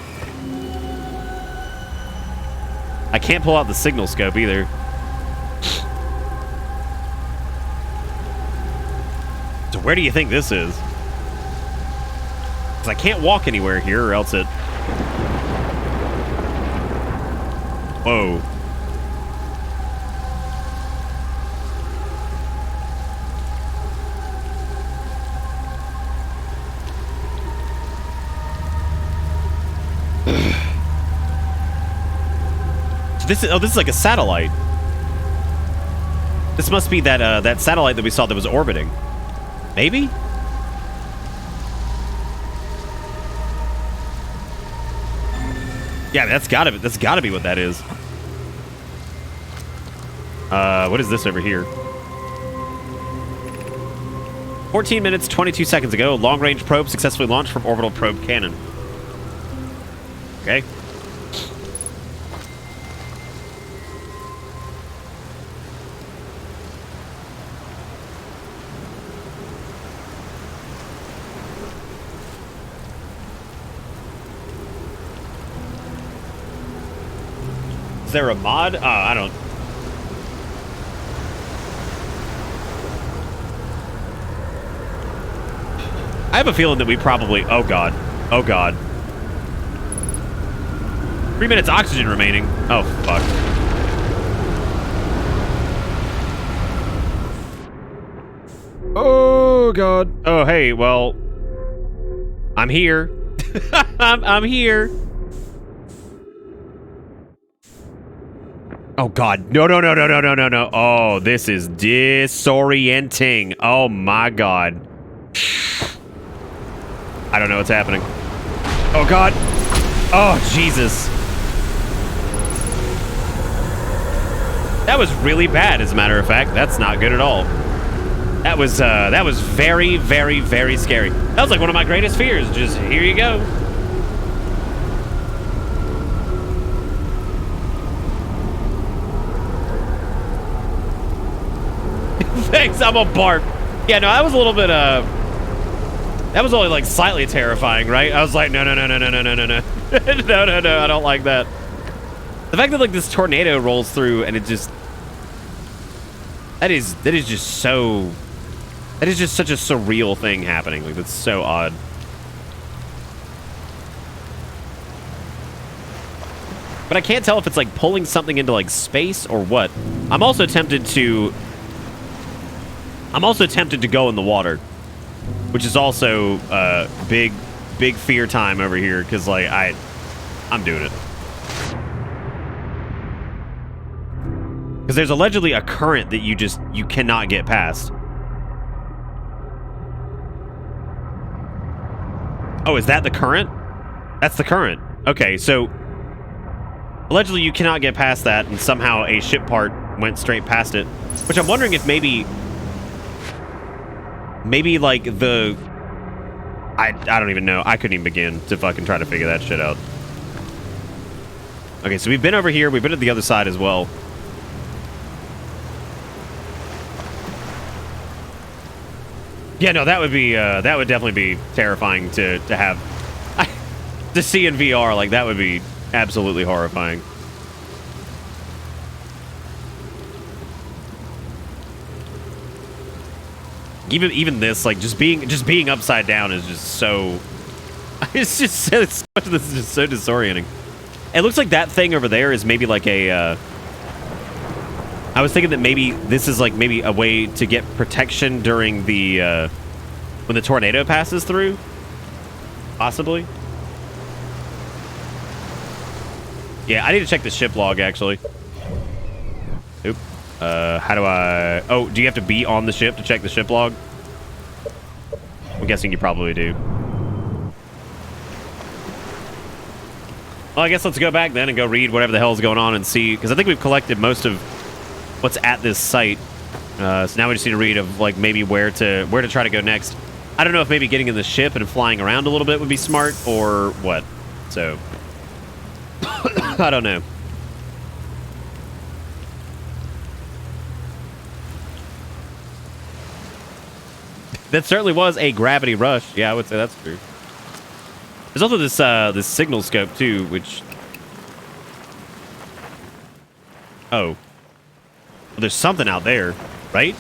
I can't pull out the signal scope either. So where do you think this is? Because I can't walk anywhere here, or else it... Whoa. So this is like a satellite. This must be that that satellite that we saw that was orbiting. Maybe? Yeah, that's gotta be what that is. What is this over here? 14 minutes, 22 seconds ago, long-range probe successfully launched from orbital probe cannon. Okay. Is there a mod? I don't... I have a feeling that we probably... Oh, God. Oh, God. 3 minutes oxygen remaining. Oh, fuck. Oh, God. Oh, hey, well... I'm here. I'm here. Oh, God. No. Oh, this is disorienting. Oh, my God. I don't know what's happening. Oh, God. Oh, Jesus. That was really bad, as a matter of fact. That's not good at all. That was very, very, very scary. That was like one of my greatest fears. Just, here you go. Thanks, I'm a barf. Yeah, no, that was a little bit, that was only, like, slightly terrifying, right? I was like, no. No, I don't like that. The fact that, like, this tornado rolls through and it just... That is just so... That is just such a surreal thing happening. Like, that's so odd. But I can't tell if it's, like, pulling something into, like, space or what. I'm also tempted to go in the water, which is also big fear time over here, because like I'm doing it. Because there's allegedly a current that you cannot get past. Oh, is that the current? That's the current. Okay, so allegedly you cannot get past that, and somehow a ship part went straight past it, which I'm wondering if maybe like I don't even know. I couldn't even begin to fucking try to figure that shit out. Okay, so we've been over here. We've been at the other side as well. Yeah, no, that would definitely be terrifying to have. To see in VR, like, that would be absolutely horrifying. Even this, like, just being upside down is just so... this is just so disorienting. It looks like that thing over there is maybe like a... I was thinking that maybe this is like maybe a way to get protection during the... when the tornado passes through? Possibly. Yeah, I need to check the ship log, actually. Oop. How do I... Oh, do you have to be on the ship to check the ship log? I'm guessing you probably do. Well, I guess let's go back then and go read whatever the hell's going on and see, because I think we've collected most of what's at this site. So now we just need to read of like maybe where to try to go next. I don't know if maybe getting in the ship and flying around a little bit would be smart or what. So I don't know. That certainly was a gravity rush. Yeah, I would say that's true. There's also this this signal scope too, which... Oh. Well, there's something out there, right?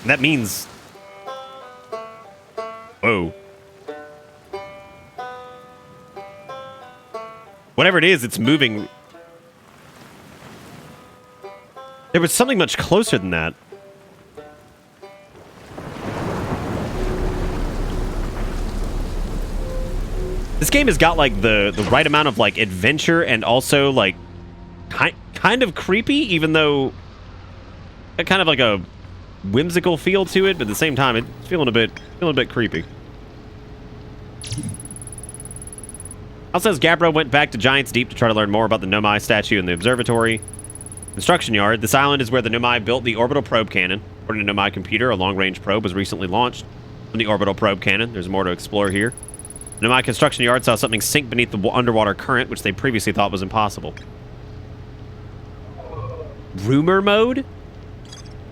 That means... Whoa. Whatever it is, it's moving. There was something much closer than that. This game has got like the right amount of like adventure and also like kind of creepy, even though kind of like a whimsical feel to it, but at the same time it's feeling a bit creepy. Also says Gabbro went back to Giants Deep to try to learn more about the Nomai statue in the observatory. Construction yard. This island is where the Nomai built the orbital probe cannon. According to Nomai Computer, a long-range probe was recently launched from the orbital probe cannon. There's more to explore here. The Nomai construction yard saw something sink beneath the underwater current, which they previously thought was impossible. Rumor mode?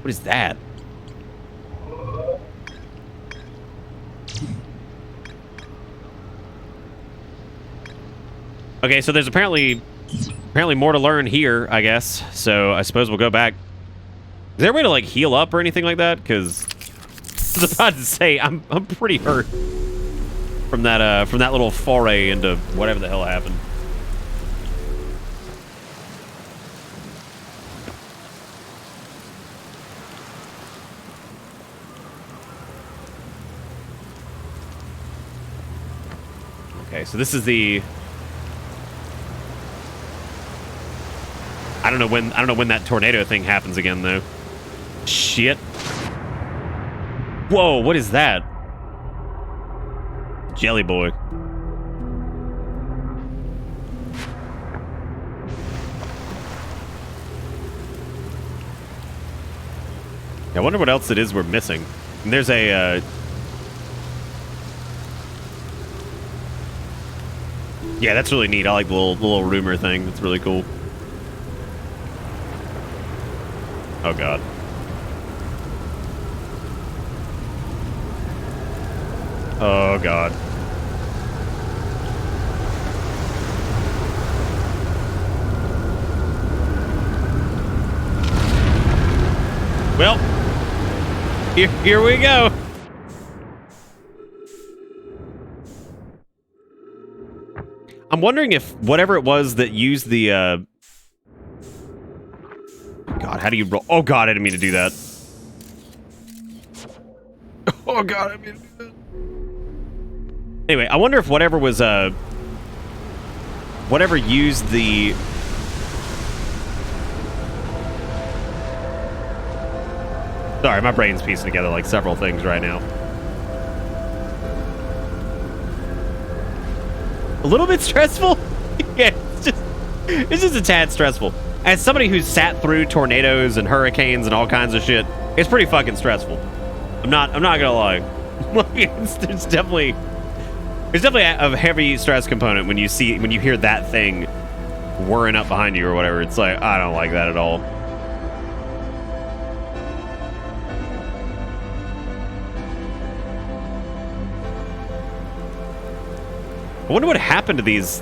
What is that? Okay, so there's apparently more to learn here, I guess. So I suppose we'll go back. Is there a way to like heal up or anything like that? Because I was about to say I'm pretty hurt from that little foray into whatever the hell happened. Okay, so this is the... I don't know when that tornado thing happens again though. Shit. Whoa, what is that? Jelly boy. I wonder what else it is we're missing. And there's a yeah, that's really neat. I like the little rumor thing. That's really cool. Oh god. Oh god. Well, here we go. I'm wondering if whatever it was that used the God, how do you roll? Oh god, I didn't mean to do that. Oh god, I didn't mean to do that. Anyway, I wonder if whatever was whatever used the... Sorry, my brain's piecing together like several things right now. A little bit stressful? Yeah, it's just a tad stressful. As somebody who's sat through tornadoes and hurricanes and all kinds of shit, it's pretty fucking stressful. I'm not gonna lie. There's definitely a heavy stress component when you hear that thing whirring up behind you or whatever. It's like, I don't like that at all. I wonder what happened to these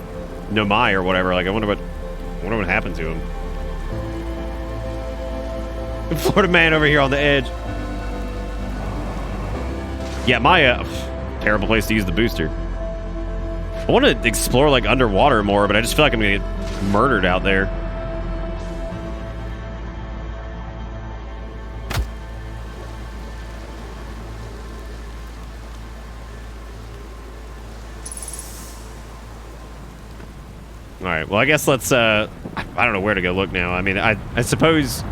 Nomai or whatever. Like, I wonder what happened to them. Florida man over here on the edge. Yeah, my terrible place to use the booster. I want to explore like underwater more, but I just feel like I'm gonna get murdered out there. All right. Well, I guess let's. I don't know where to go look now. I mean, I suppose.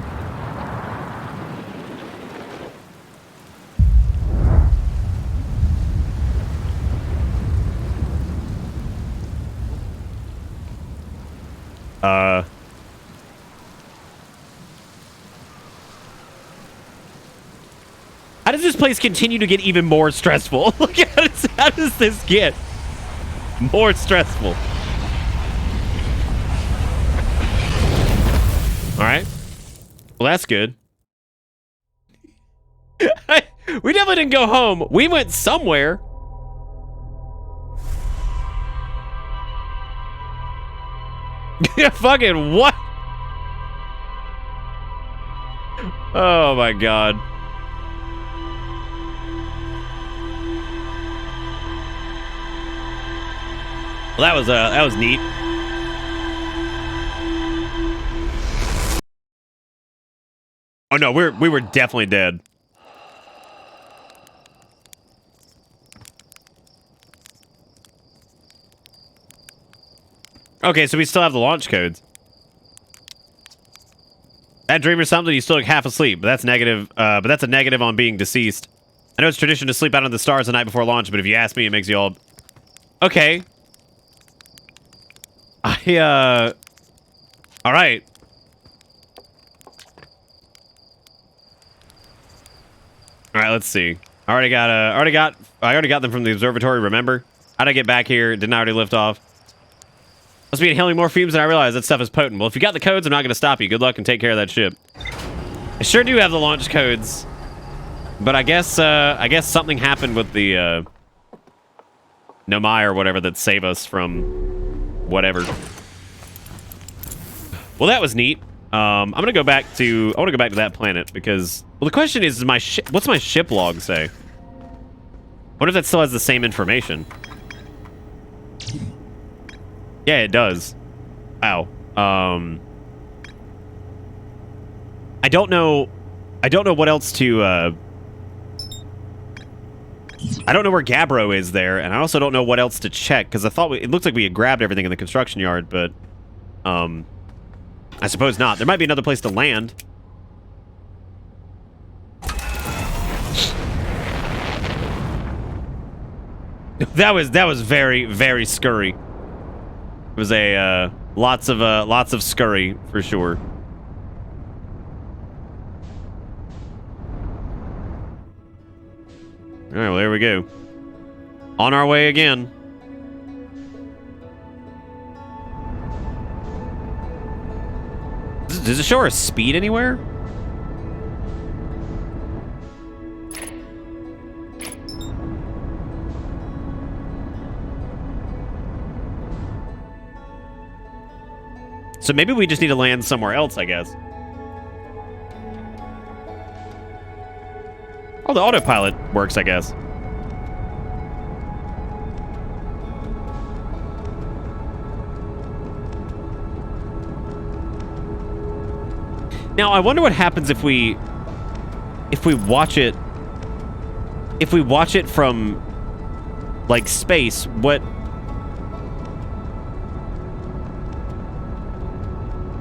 How does this place continue to get even more stressful? Look, how does this get more stressful? All right. Well, that's good. We definitely didn't go home. We went somewhere. Fucking what? Oh my god. Well, that was neat. Oh no, we were definitely dead. Okay, so we still have the launch codes. That dream or something, you still look half asleep, but that's negative. But that's a negative on being deceased. I know it's tradition to sleep out under the stars the night before launch, but if you ask me, it makes you all. Okay. All right. All right, let's see. I already got them from the observatory. Remember? How'd I get back here? Didn't I already lift off? Must be inhaling more fumes than I realized. That stuff is potent. Well, if you got the codes, I'm not going to stop you. Good luck and take care of that ship. I sure do have the launch codes, but I guess something happened with the Nomai or whatever that save us from whatever. Well, that was neat. I want to go back to that planet because, well, the question is what's my ship log say? I wonder if that still has the same information. Yeah, it does. Wow. I don't know what else to I don't know where Gabbro is there, and I also don't know what else to check because I thought it looks like we had grabbed everything in the construction yard, but I suppose not. There might be another place to land. That was very, very scurry. It was a lots of scurry for sure. All right, well, there we go. On our way again. Does it show our speed anywhere? So maybe we just need to land somewhere else, I guess. Oh, the autopilot works, I guess. Now, I wonder what happens if we watch it from like space. What?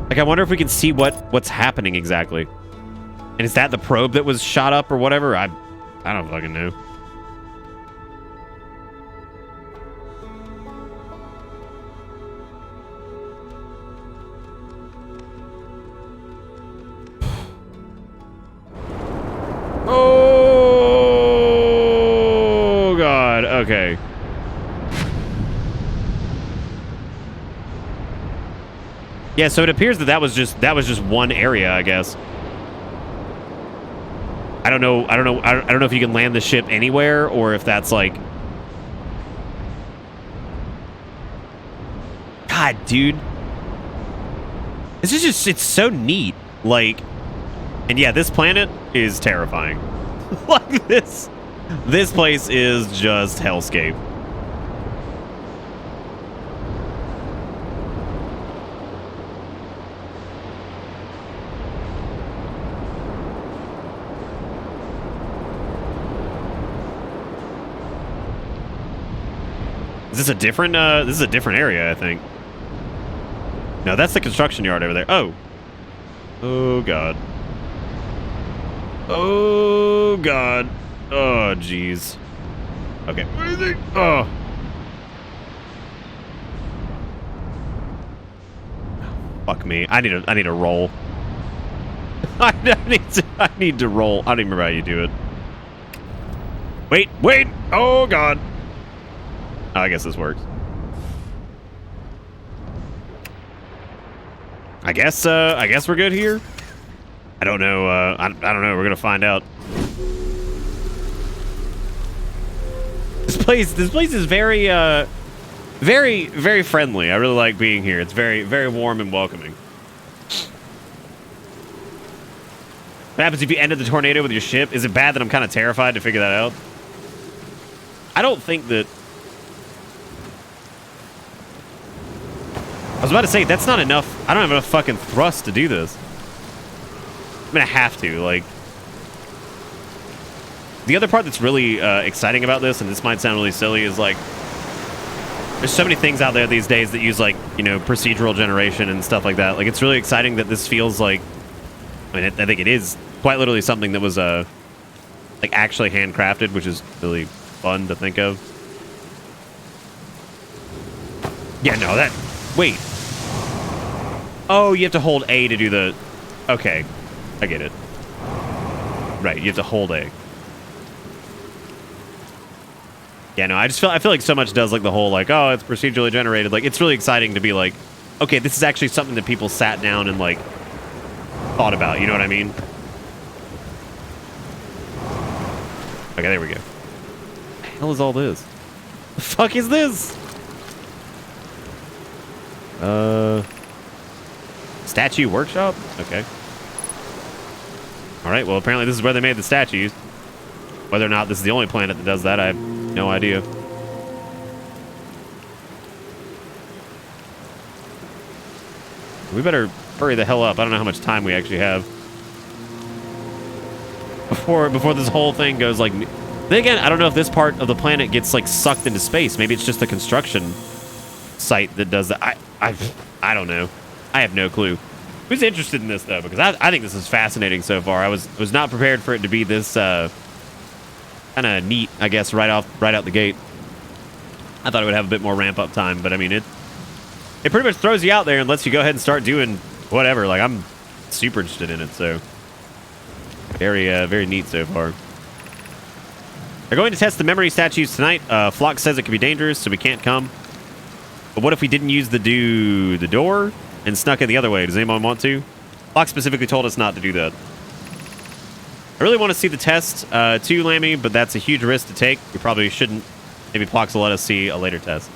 Like, I wonder if we can see what's happening exactly. And is that the probe that was shot up or whatever? I don't fucking know. Yeah, so it appears that was just one area, I guess. I don't know if you can land the ship anywhere or if that's like... God, dude. This is just, it's so neat. Like, and yeah, this planet is terrifying. Like this place is just hellscape. Is this a different area, I think. No, that's the construction yard over there. Oh. Oh, God. Oh, God. Oh, jeez. Okay. What is it? Oh. Fuck me. I need a roll. I need to roll. I don't even remember how you do it. Wait. Oh, God. Oh, I guess this works. I guess we're good here. I don't know. I don't know. We're gonna find out. This place is very, very friendly. I really like being here. It's very, very warm and welcoming. What happens if you ended the tornado with your ship? Is it bad that I'm kind of terrified to figure that out? I don't think that... I was about to say, that's not enough. I don't have enough fucking thrust to do this. I'm gonna have to, like... The other part that's really exciting about this, and this might sound really silly, is like... There's so many things out there these days that use, like, you know, procedural generation and stuff like that. Like, it's really exciting that this feels like... I mean, I think it is quite literally something that was, like, actually handcrafted, which is really fun to think of. Yeah, no, that... Wait. Oh, you have to hold A to do the... Okay. I get it. Right, you have to hold A. Yeah, no, I feel like so much does, like, the whole, like, oh, it's procedurally generated. Like, it's really exciting to be like, okay, this is actually something that people sat down and, like, thought about. You know what I mean? Okay, there we go. What the hell is all this? The fuck is this? Statue workshop? Okay. Alright, well, apparently this is where they made the statues. Whether or not this is the only planet that does that, I have no idea. We better hurry the hell up. I don't know how much time we actually have. Before this whole thing goes, like... Then again, I don't know if this part of the planet gets, like, sucked into space. Maybe it's just a construction site that does that. I don't know. I have no clue. Who's interested in this, though? Because I think this is fascinating so far. I was not prepared for it to be this kind of neat, I guess, right out the gate. I thought it would have a bit more ramp-up time, but I mean, it pretty much throws you out there and lets you go ahead and start doing whatever. Like, I'm super interested in it, so very, very neat so far. They're going to test the memory statues tonight. Flock says it could be dangerous, so we can't come. But what if we didn't use the door and snuck it the other way? Does anyone want to? Flock specifically told us not to do that. I really want to see the test too, Lammy, but that's a huge risk to take. We probably shouldn't. Maybe Flox will let us see a later test.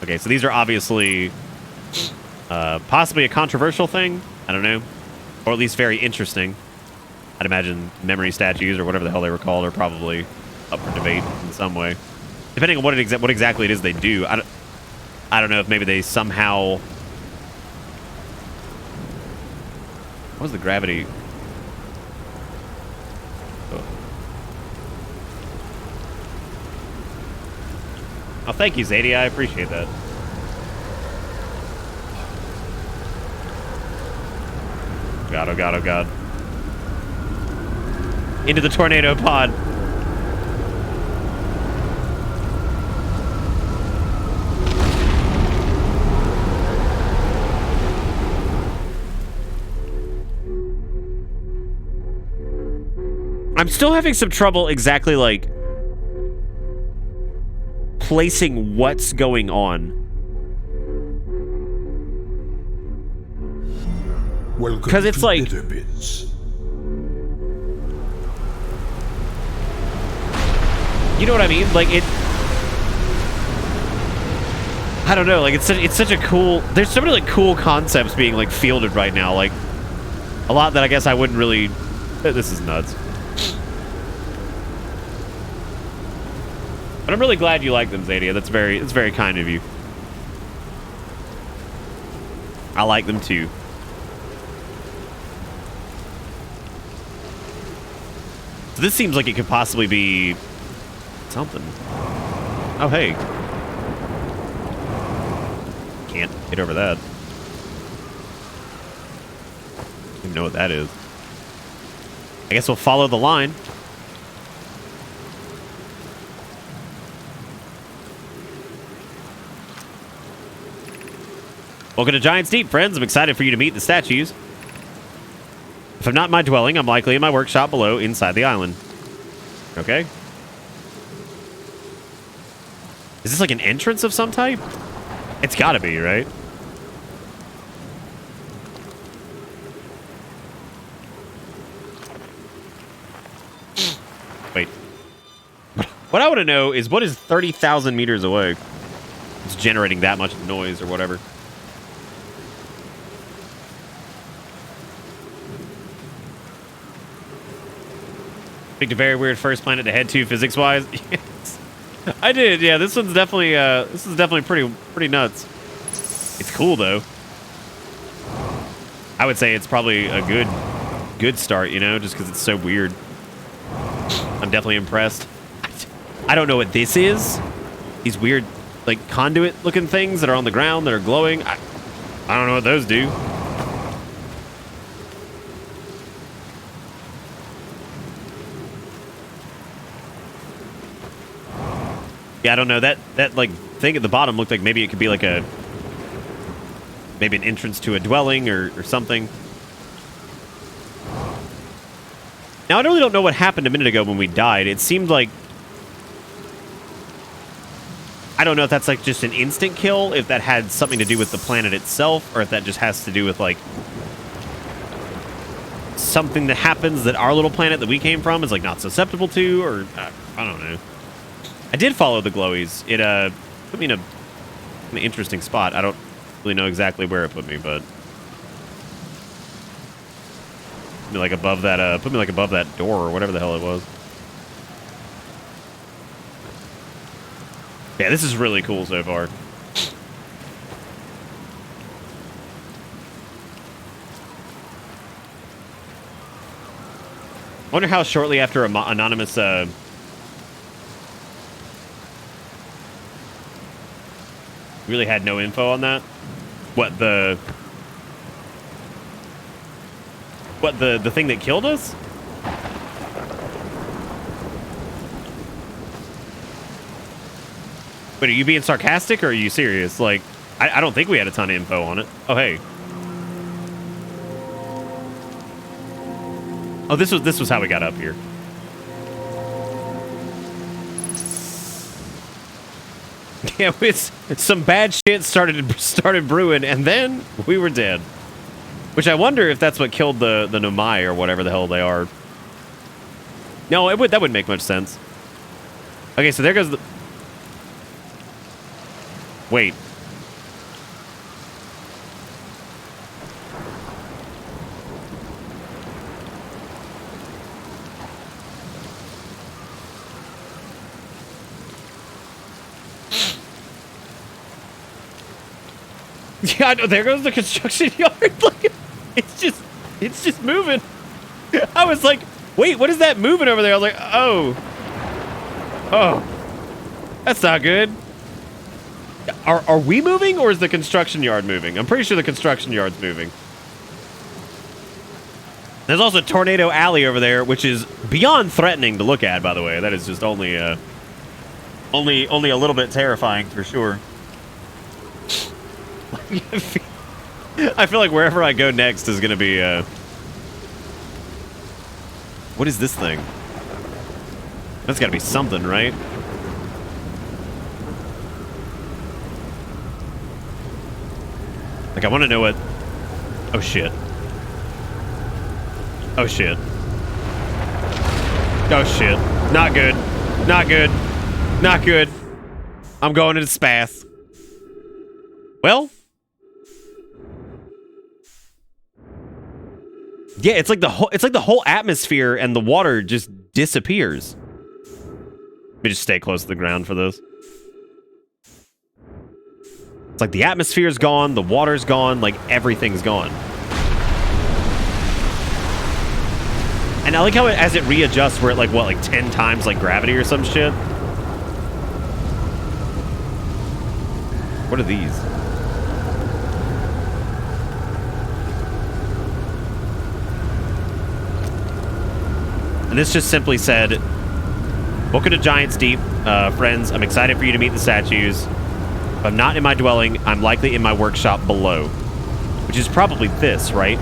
Okay, so these are obviously possibly a controversial thing. I don't know. Or at least very interesting. I'd imagine memory statues or whatever the hell they were called are probably up for debate in some way. Depending on what exactly it is they do. I don't know if maybe they somehow... What was the gravity? Oh, thank you, Zadie. I appreciate that. God, oh God, oh God. Into the tornado pod. I'm still having some trouble exactly, like, placing what's going on. Welcome 'Cause it's to like- Bitter Bits. You know what I mean? Like it. I don't know. Like it's such a cool. There's so many like cool concepts being like fielded right now. Like a lot that I guess I wouldn't really. This is nuts. But I'm really glad you like them, Zadia. That's very kind of you. I like them too. So this seems like it could possibly be something. Oh, hey. Can't get over that. Don't even know what that is. I guess we'll follow the line. Welcome to Giant's Deep, friends. I'm excited for you to meet the statues. If I'm not in my dwelling, I'm likely in my workshop below inside the island. Okay. Is this like an entrance of some type? It's gotta be, right? Wait. What I want to know is what is 30,000 meters away? It's generating that much noise or whatever. Picked a very weird first planet to head to physics-wise. Yes. I did, yeah. This one's definitely this is definitely pretty nuts. It's cool though. I would say it's probably a good start, you know, just because it's so weird. I'm definitely impressed. I don't know what this is. These weird, like, conduit-looking things that are on the ground that are glowing. I don't know what those do. Yeah, I don't know. That like thing at the bottom looked like maybe it could be like maybe an entrance to a dwelling or something. Now, I really don't know what happened a minute ago when we died. It seemed like... I don't know if that's like just an instant kill, if that had something to do with the planet itself, or if that just has to do with like something that happens that our little planet that we came from is like not susceptible to, or I don't know. I did follow the glowies. It put me in an interesting spot. I don't really know exactly where it put me, but put me like above that door or whatever the hell it was. Yeah, this is really cool so far. I wonder how shortly after anonymous really had no info on that. What the thing that killed us? Wait, are you being sarcastic or are you serious? Like, I don't think we had a ton of info on it. Oh, hey. Oh, this was how we got up here. Yeah, it's some bad shit started brewing, and then we were dead. Which I wonder if that's what killed the Nomai or whatever the hell they are. No, that wouldn't make much sense. Okay, so there goes the... Wait. Yeah, I know, there goes the construction yard. Look, it's just moving. I was like, wait, what is that moving over there? I was like, oh, that's not good. Are we moving or is the construction yard moving? I'm pretty sure the construction yard's moving. There's also Tornado Alley over there, which is beyond threatening to look at, by the way. That is just only a little bit terrifying for sure. I feel like wherever I go next is going to be... What is this thing? That's got to be something, right? Like, I want to know what... Oh, shit. Oh, shit. Oh, shit. Not good. Not good. Not good. I'm going into spath. Well. Yeah, it's like the whole atmosphere and the water just disappears. Let me just stay close to the ground for this. It's like the atmosphere's gone, the water's gone, like everything's gone. And I like how as it readjusts, we're at like, what, like 10 times like gravity or some shit? What are these? And this just simply said, welcome to Giants Deep. Friends, I'm excited for you to meet the statues. If I'm not in my dwelling, I'm likely in my workshop below. Which is probably this, right?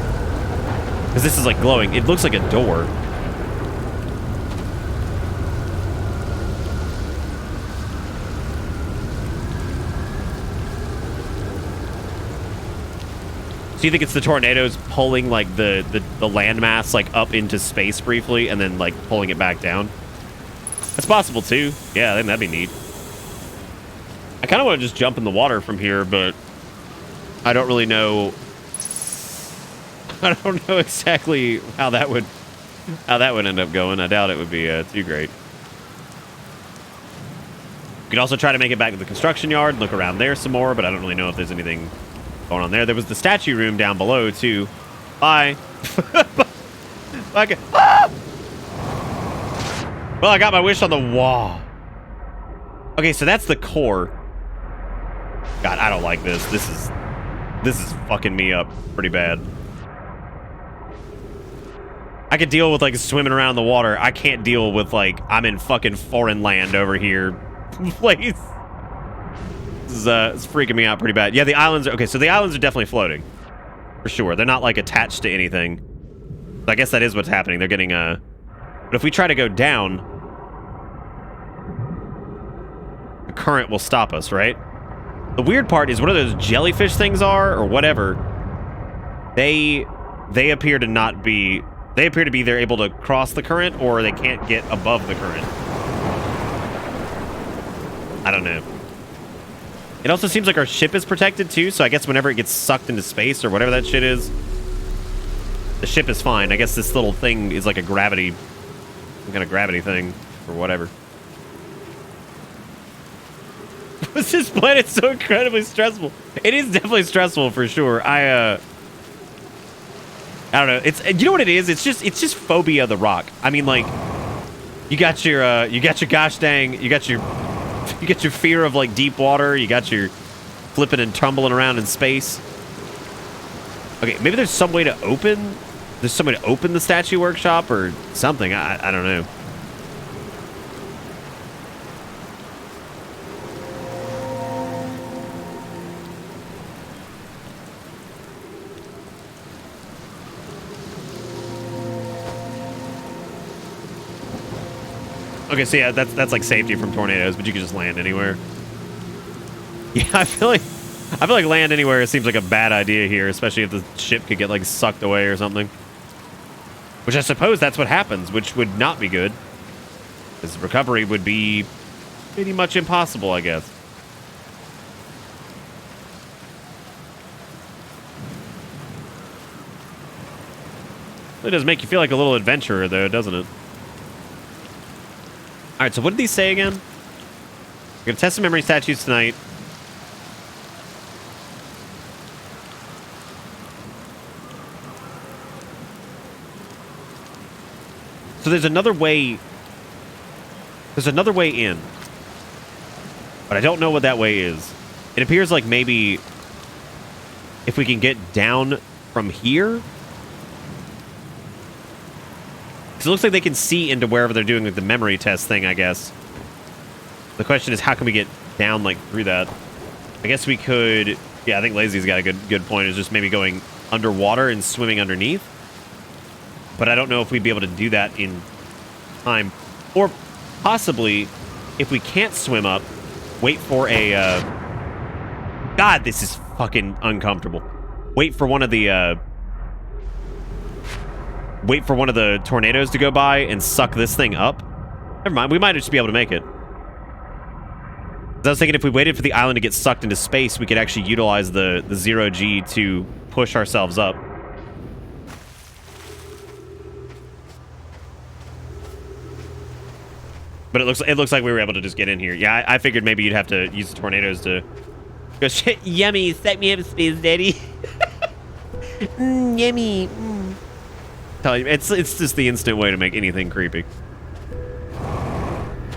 Because this is like glowing. It looks like a door. So you think it's the tornadoes pulling like the landmass like up into space briefly and then like pulling it back down? That's possible too. Yeah, I think that'd be neat. I kind of want to just jump in the water from here, but I don't really know. I don't know exactly how that would end up going. I doubt it would be too great. You could also try to make it back to the construction yard, look around there some more, but I don't really know if there's anything going on there. There was the statue room down below too. Bye. Okay. Ah! Well, I got my wish on the wall. Okay, so that's the core. God, I don't like this. This is fucking me up pretty bad. I could deal with like swimming around the water. I can't deal with like I'm in fucking foreign land over here. Please. This is it's freaking me out pretty bad. Yeah, the islands are okay, so the islands are definitely floating. For sure. They're not like attached to anything. So I guess that is what's happening. They're getting but if we try to go down, the current will stop us, right? The weird part is what those jellyfish things are or whatever. They appear to not be. They appear to be they're able to cross the current or they can't get above the current. I don't know. It also seems like our ship is protected too, so I guess whenever it gets sucked into space or whatever that shit is, the ship is fine. I guess this little thing is like a gravity, some kind of gravity thing or whatever. This planet's so incredibly stressful. It is definitely stressful for sure. I don't know. It's, you know what it is? It's just phobia of the rock. I mean, like, you got your gosh dang, you got your fear of like deep water. You got your flipping and tumbling around in space. Okay, maybe there's some way to open. There's some way to open the statue workshop or something. I don't know. Okay, so yeah, that's like safety from tornadoes, but you can just land anywhere. Yeah, I feel like land anywhere seems like a bad idea here, especially if the ship could get like sucked away or something. Which I suppose that's what happens, which would not be good. Because recovery would be pretty much impossible, I guess. It does make you feel like a little adventurer, though, doesn't it? All right, so what did these say again? We're going to test some memory statues tonight. So there's another way. There's another way in. But I don't know what that way is. It appears like maybe if we can get down from here. Because it looks like they can see into wherever they're doing like the memory test thing, I guess. The question is, how can we get down like through that? I guess we could. Yeah, I think Lazy's got a good point. Is just maybe going underwater and swimming underneath. But I don't know if we'd be able to do that in time. Or possibly, if we can't swim up, wait for a... God, this is fucking uncomfortable. Wait for one of the wait for one of the tornadoes to go by and suck this thing up. Never mind, we might just be able to make it. I was thinking if we waited for the island to get sucked into space, we could actually utilize the 0G to push ourselves up. But it looks like we were able to just get in here. Yeah, I figured maybe you'd have to use the tornadoes to go, shit, yummy, set me up space, daddy. Yummy. Tell you, it's just the instant way to make anything creepy.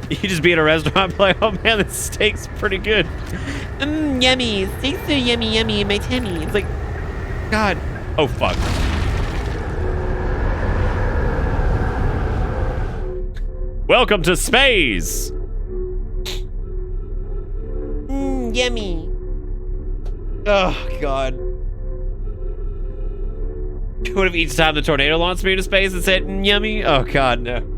You just be at a restaurant and like, oh man, this steak's pretty good. Yummy. Steak's so yummy, yummy in my tummy. It's like, God. Oh, fuck. Welcome to space. Yummy. Oh, God. What if each time the tornado launched me into space it said, yummy? Oh, God, no.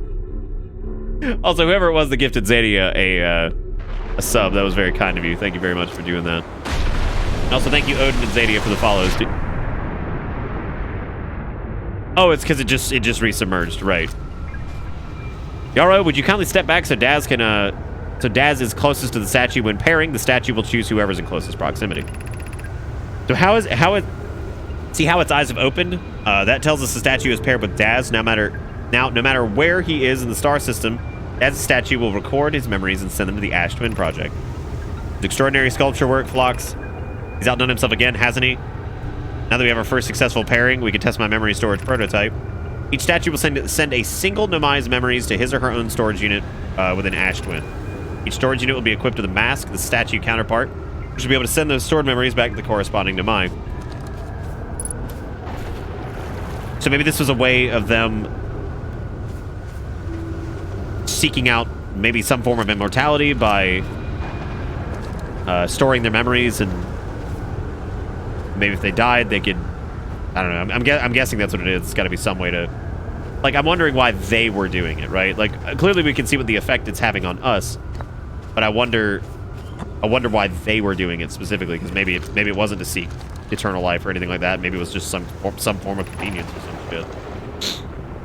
Also, whoever it was that gifted Zadia a sub, that was very kind of you. Thank you very much for doing that. And also, thank you, Odin and Zadia, for the follows. Oh, it's because it just resubmerged, right? Yaro, would you kindly step back so Daz can so Daz is closest to the statue when pairing? The statue will choose whoever's in closest proximity. So how it? See how its eyes have opened? That tells us the statue is paired with Daz. No matter where he is in the star system, Daz's statue will record his memories and send them to the Ash Twin Project. It's extraordinary sculpture work, Phlox. He's outdone himself again, hasn't he? Now that we have our first successful pairing, we can test my memory storage prototype. Each statue will send a single Nomai's memories to his or her own storage unit within Ash Twin. Each storage unit will be equipped with a mask, the statue counterpart, which will be able to send those stored memories back to the corresponding Nomai. So maybe this was a way of them seeking out maybe some form of immortality by storing their memories, and maybe if they died, they could... I don't know. I'm guessing that's what it is. It's got to be some way to... Like, I'm wondering why they were doing it, right? Like, clearly we can see what the effect it's having on us, but I wonder why they were doing it specifically, because maybe it wasn't to seek eternal life or anything like that. Maybe it was just some form of convenience or some shit.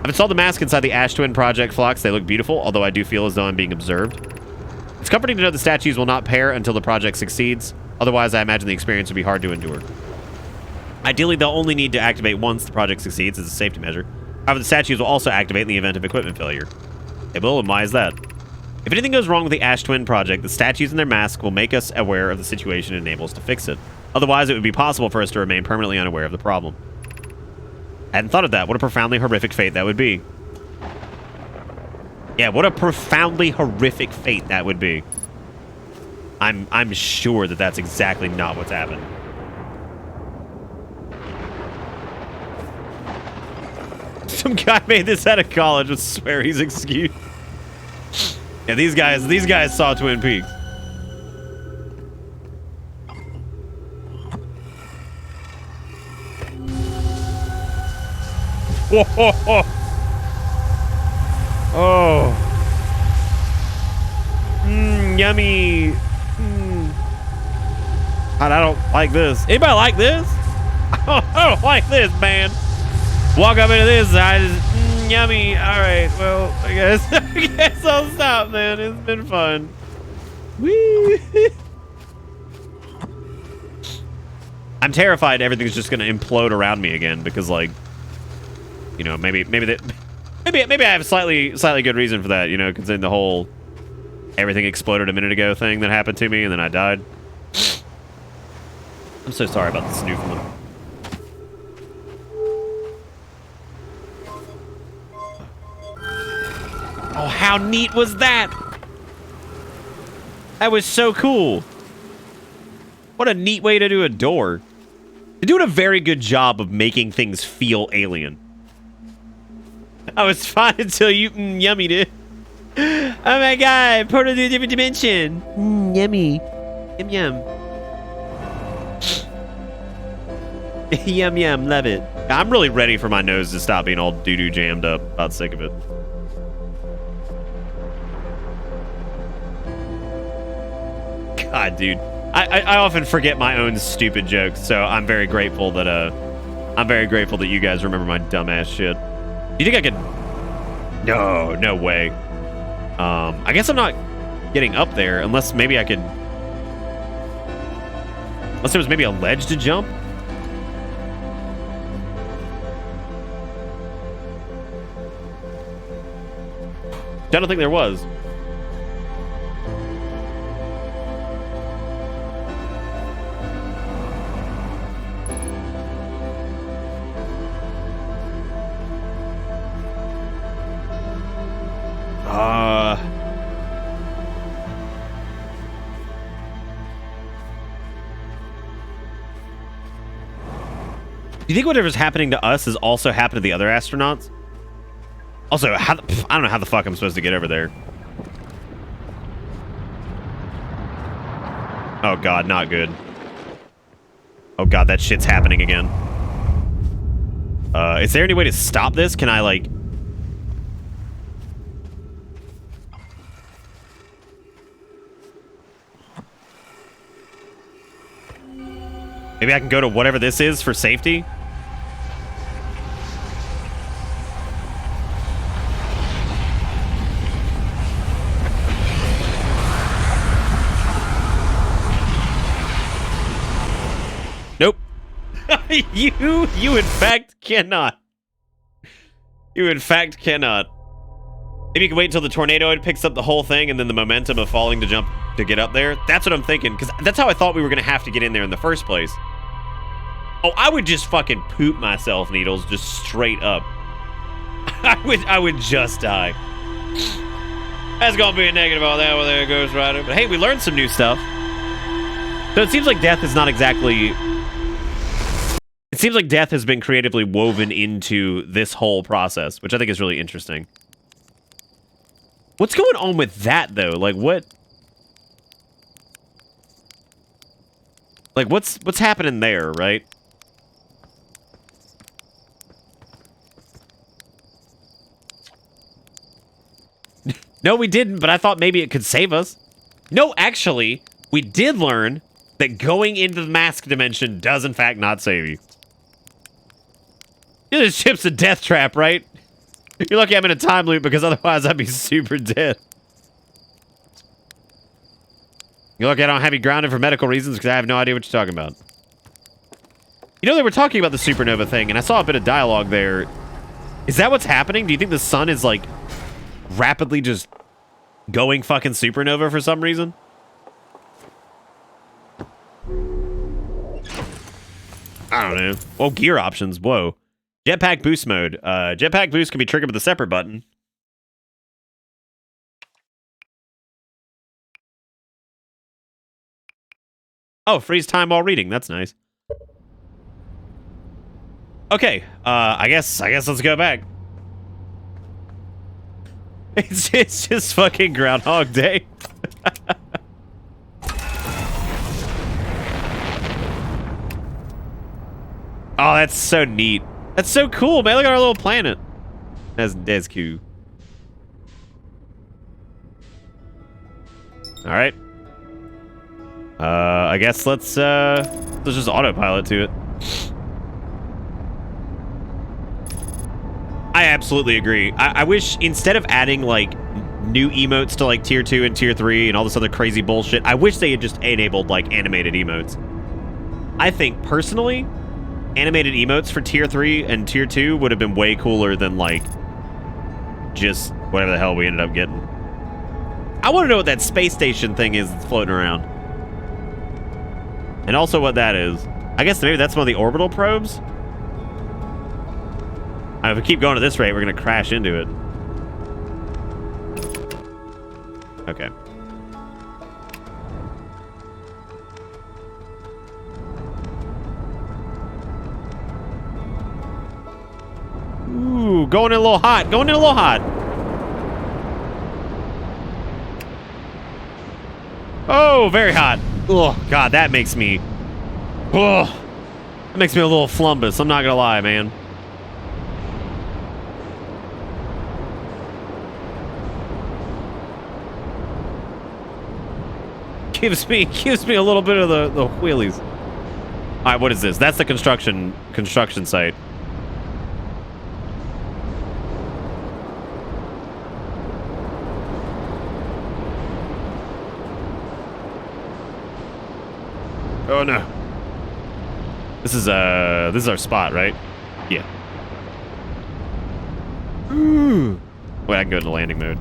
I've installed the mask inside the Ash Twin Project, Phlox. They look beautiful, although I do feel as though I'm being observed. It's comforting to know the statues will not pair until the project succeeds. Otherwise, I imagine the experience would be hard to endure. Ideally, they'll only need to activate once the project succeeds as a safety measure. However, the statues will also activate in the event of equipment failure. They will, and why is that? If anything goes wrong with the Ash Twin Project, the statues and their masks will make us aware of the situation and enable us to fix it. Otherwise, it would be possible for us to remain permanently unaware of the problem. I hadn't thought of that. What a profoundly horrific fate that would be. Yeah, what a profoundly horrific fate that would be. I'm sure that that's exactly not what's happened. Some guy made this out of college with Sweary's excuse. Yeah, these guys saw Twin Peaks. Whoa, whoa, whoa. Oh. Yummy. God, I don't like this. Anybody like this? I don't like this, man. Walk up into this, I just, yummy. All right, well, I guess I'll stop, man. It's been fun. Whee! I'm terrified everything's just gonna implode around me again because, like, you know, maybe I have a slightly good reason for that, you know, considering the whole everything exploded a minute ago thing that happened to me and then I died. I'm so sorry about this Newfoundland. Oh, how neat was that? That was so cool. What a neat way to do a door. They're doing a very good job of making things feel alien. I was fine until you yummy did. Oh my god, portal to a different dimension. Yummy. Yum yum. Yum yum, love it. I'm really ready for my nose to stop being all doo-doo jammed up. About sick of it. God, dude. I often forget my own stupid jokes, so I'm very grateful that you guys remember my dumbass shit. Do you think I could? No, no way. I guess I'm not getting up there unless maybe I could. Unless there was maybe a ledge to jump. I don't think there was. Do you think whatever's happening to us is also happening to the other astronauts? Also, I don't know how the fuck I'm supposed to get over there. Oh god, not good. Oh god, that shit's happening again. Is there any way to stop this? Can I, like... Maybe I can go to whatever this is for safety? Nope. You in fact cannot. You in fact cannot. Maybe you can wait until the tornado picks up the whole thing and then the momentum of falling to jump to get up there. That's what I'm thinking, because that's how I thought we were going to have to get in there in the first place. Oh, I would just fucking poop myself, Needles, just straight up. I would just die. That's gonna be a negative on that one there, Ghost Rider. But hey, we learned some new stuff. So it seems like death is not exactly... It seems like death has been creatively woven into this whole process, which I think is really interesting. What's going on with that, though? Like, what... Like, what's happening there, right? No, we didn't, but I thought maybe it could save us. No, actually, we did learn that going into the mask dimension does, in fact, not save you. Yeah, this ship's a death trap, right? You're lucky I'm in a time loop, because otherwise I'd be super dead. You're lucky I don't have you grounded for medical reasons, because I have no idea what you're talking about. You know, they were talking about the supernova thing, and I saw a bit of dialogue there. Is that what's happening? Do you think the sun is, like, rapidly just going fucking supernova for some reason? I don't know. Oh, gear options. Whoa. Jetpack boost mode. Jetpack boost can be triggered with a separate button. Oh, freeze time while reading. That's nice. Okay. I guess let's go back. It's just fucking Groundhog Day. Oh, that's so neat. That's so cool, man. Look at our little planet. That's cool. All right. I guess let's just autopilot to it. I absolutely agree. I wish instead of adding like new emotes to like tier 2 and tier 3 and all this other crazy bullshit, I wish they had just enabled like animated emotes. I think personally, animated emotes for tier 3 and tier 2 would have been way cooler than like just whatever the hell we ended up getting. I want to know what that space station thing is that's floating around. And also what that is. I guess maybe that's one of the orbital probes? If we keep going at this rate, we're going to crash into it. Okay. Ooh, going in a little hot. Going in a little hot. Oh, very hot. Oh, God, that makes me... Oh, that makes me a little flumbus. I'm not going to lie, man. Gives me a little bit of the wheelies. All right, what is this? That's the construction site. Oh no. This is our spot, right? Yeah. Ooh. Wait, I can go into landing mode.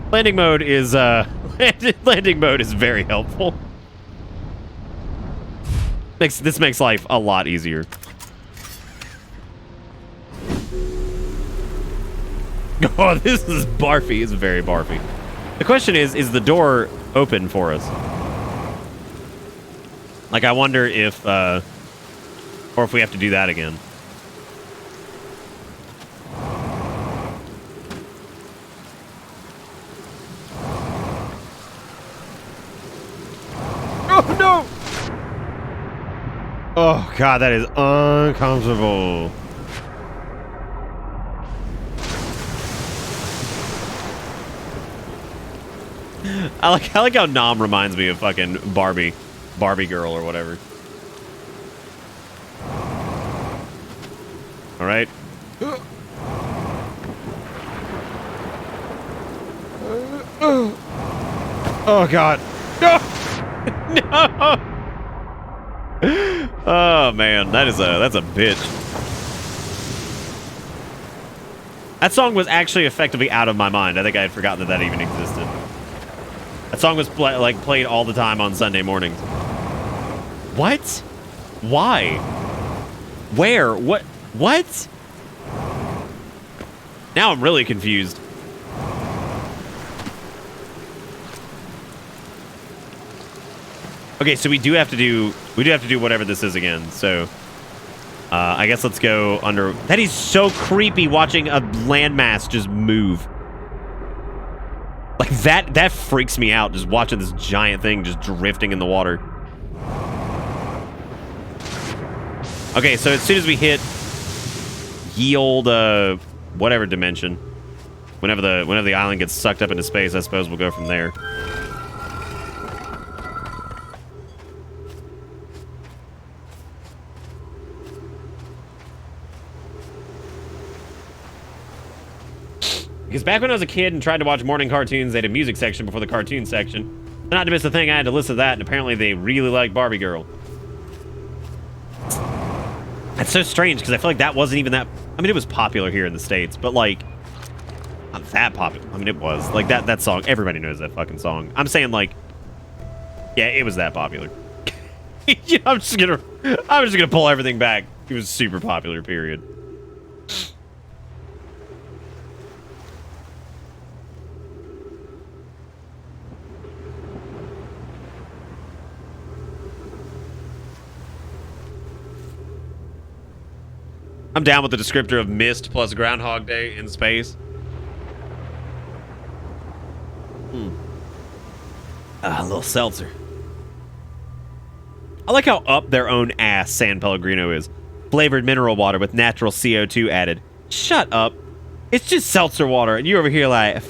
Landing mode is landing mode is very helpful. This makes life a lot easier. Oh, this is barfy. It's very barfy. The question is the door open for us? Like, I wonder if, or if we have to do that again. Oh, no! Oh, God, that is uncomfortable. I like how Nom reminds me of fucking Barbie girl or whatever. All right. Oh God. No. No. Oh man, that's a bitch. That song was actually effectively out of my mind. I think I had forgotten that even existed. That song was played all the time on Sunday mornings. What? Why? Where? What? What? Now I'm really confused. Okay, so we do have to do whatever this is again. So I guess let's go under. That is so creepy watching a landmass just move. Like that freaks me out, just watching this giant thing just drifting in the water. Okay, so as soon as we hit ye old whatever dimension, whenever the island gets sucked up into space, I suppose we'll go from there. Because back when I was a kid and tried to watch morning cartoons, they had a music section before the cartoon section. Not to miss a thing, I had to listen to that, and apparently they really liked Barbie Girl. That's so strange, because I feel like that wasn't even that... I mean, it was popular here in the States, but, like, not that popular. I mean, it was. Like, that song, everybody knows that fucking song. I'm saying, like, yeah, it was that popular. I'm just gonna pull everything back. It was super popular, period. I'm down with the descriptor of Mist plus Groundhog Day in space. A little seltzer. I like how up their own ass San Pellegrino is. Flavored mineral water with natural CO2 added. Shut up. It's just seltzer water, and you're over here like...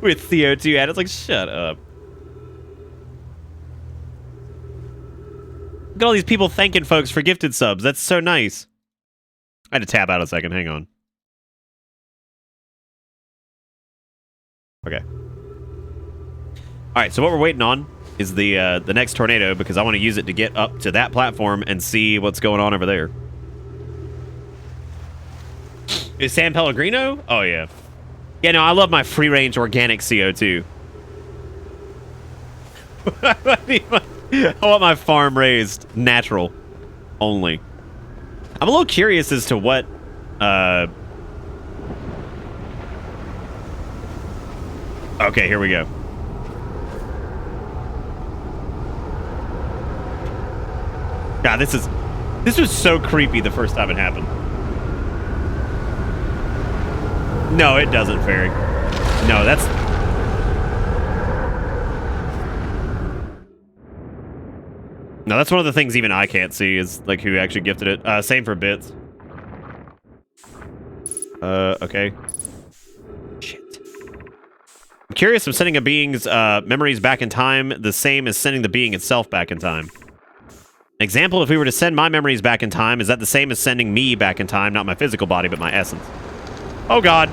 with CO2 added. It's like, shut up. Look at all these people thanking folks for gifted subs. That's so nice. I had to tab out a second. Hang on. Okay. All right, so what we're waiting on is the next tornado, because I want to use it to get up to that platform and see what's going on over there. Is San Pellegrino? Oh, yeah. Yeah, no, I love my free-range organic CO2. I want my farm raised natural only. I'm a little curious as to what okay, here we go. God, this was so creepy the first time it happened. No, it doesn't, Fairy. No, that's... No, that's one of the things even I can't see is, like, who actually gifted it. Same for bits. Okay. Shit. I'm curious if sending a being's memories back in time the same as sending the being itself back in time. An example, if we were to send my memories back in time, is that the same as sending me back in time, not my physical body, but my essence? Oh, God.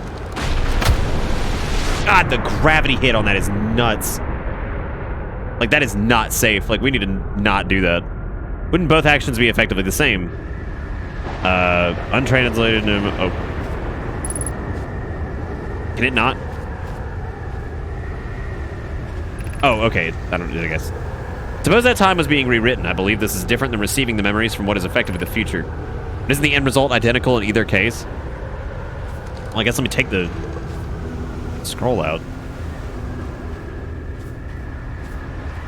God, the gravity hit on that is nuts. Like, that is not safe. Like, we need to not do that. Wouldn't both actions be effectively the same? Untranslated. Oh. Can it not? Oh, okay. I guess. Suppose that time was being rewritten. I believe this is different than receiving the memories from what is effectively the future. But isn't the end result identical in either case? Well, I guess let me take the scroll out.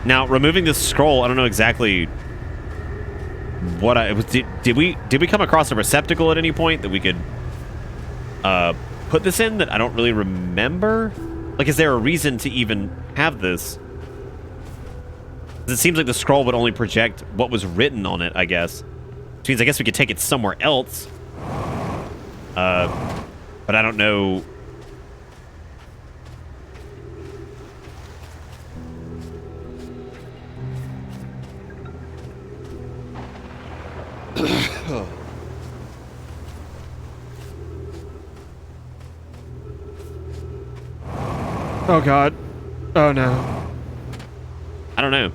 Now, removing this scroll, I don't know exactly what I was. Did we come across a receptacle at any point that we could put this in that I don't really remember? Like, is there a reason to even have this? It seems like the scroll would only project what was written on it, I guess. Which means I guess we could take it somewhere else. But I don't know. Oh god. Oh no. I don't know.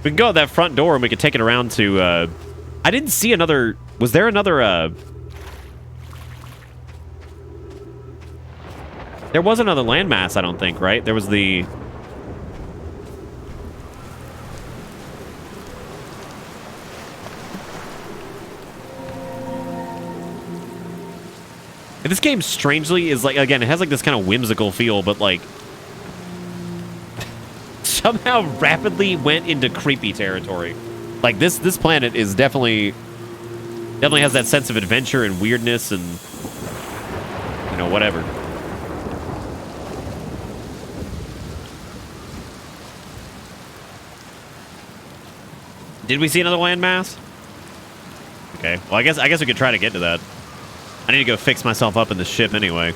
We can go out that front door and we could take it around to, I didn't see another... Was there another, There was another landmass, I don't think, right? There was the... This game strangely is like, again, it has like this kind of whimsical feel, but like somehow rapidly went into creepy territory. Like this planet is definitely has that sense of adventure and weirdness and, you know, whatever. Did we see another landmass? Okay. Well, I guess we could try to get to that. I need to go fix myself up in the ship anyway.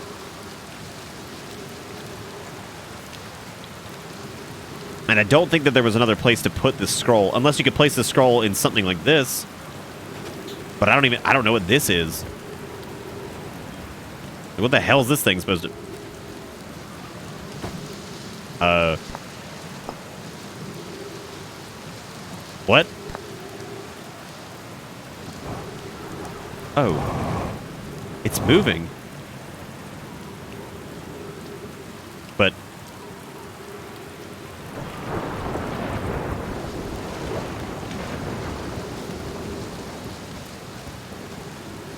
And I don't think that there was another place to put this scroll, unless you could place the scroll in something like this. But I don't know what this is. What the hell is this thing supposed to... What? Oh. It's moving. But...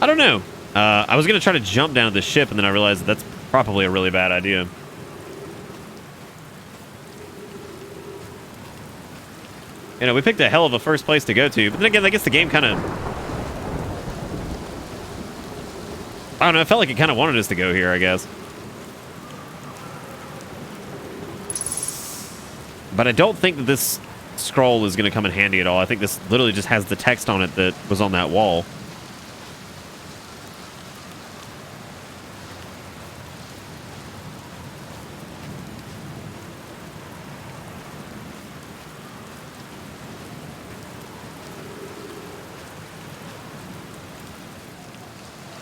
I don't know. I was going to try to jump down to the ship, and then I realized that that's probably a really bad idea. You know, we picked a hell of a first place to go to, but then again, I guess the game kind of... I don't know, I felt like it kind of wanted us to go here, I guess. But I don't think that this scroll is going to come in handy at all. I think this literally just has the text on it that was on that wall.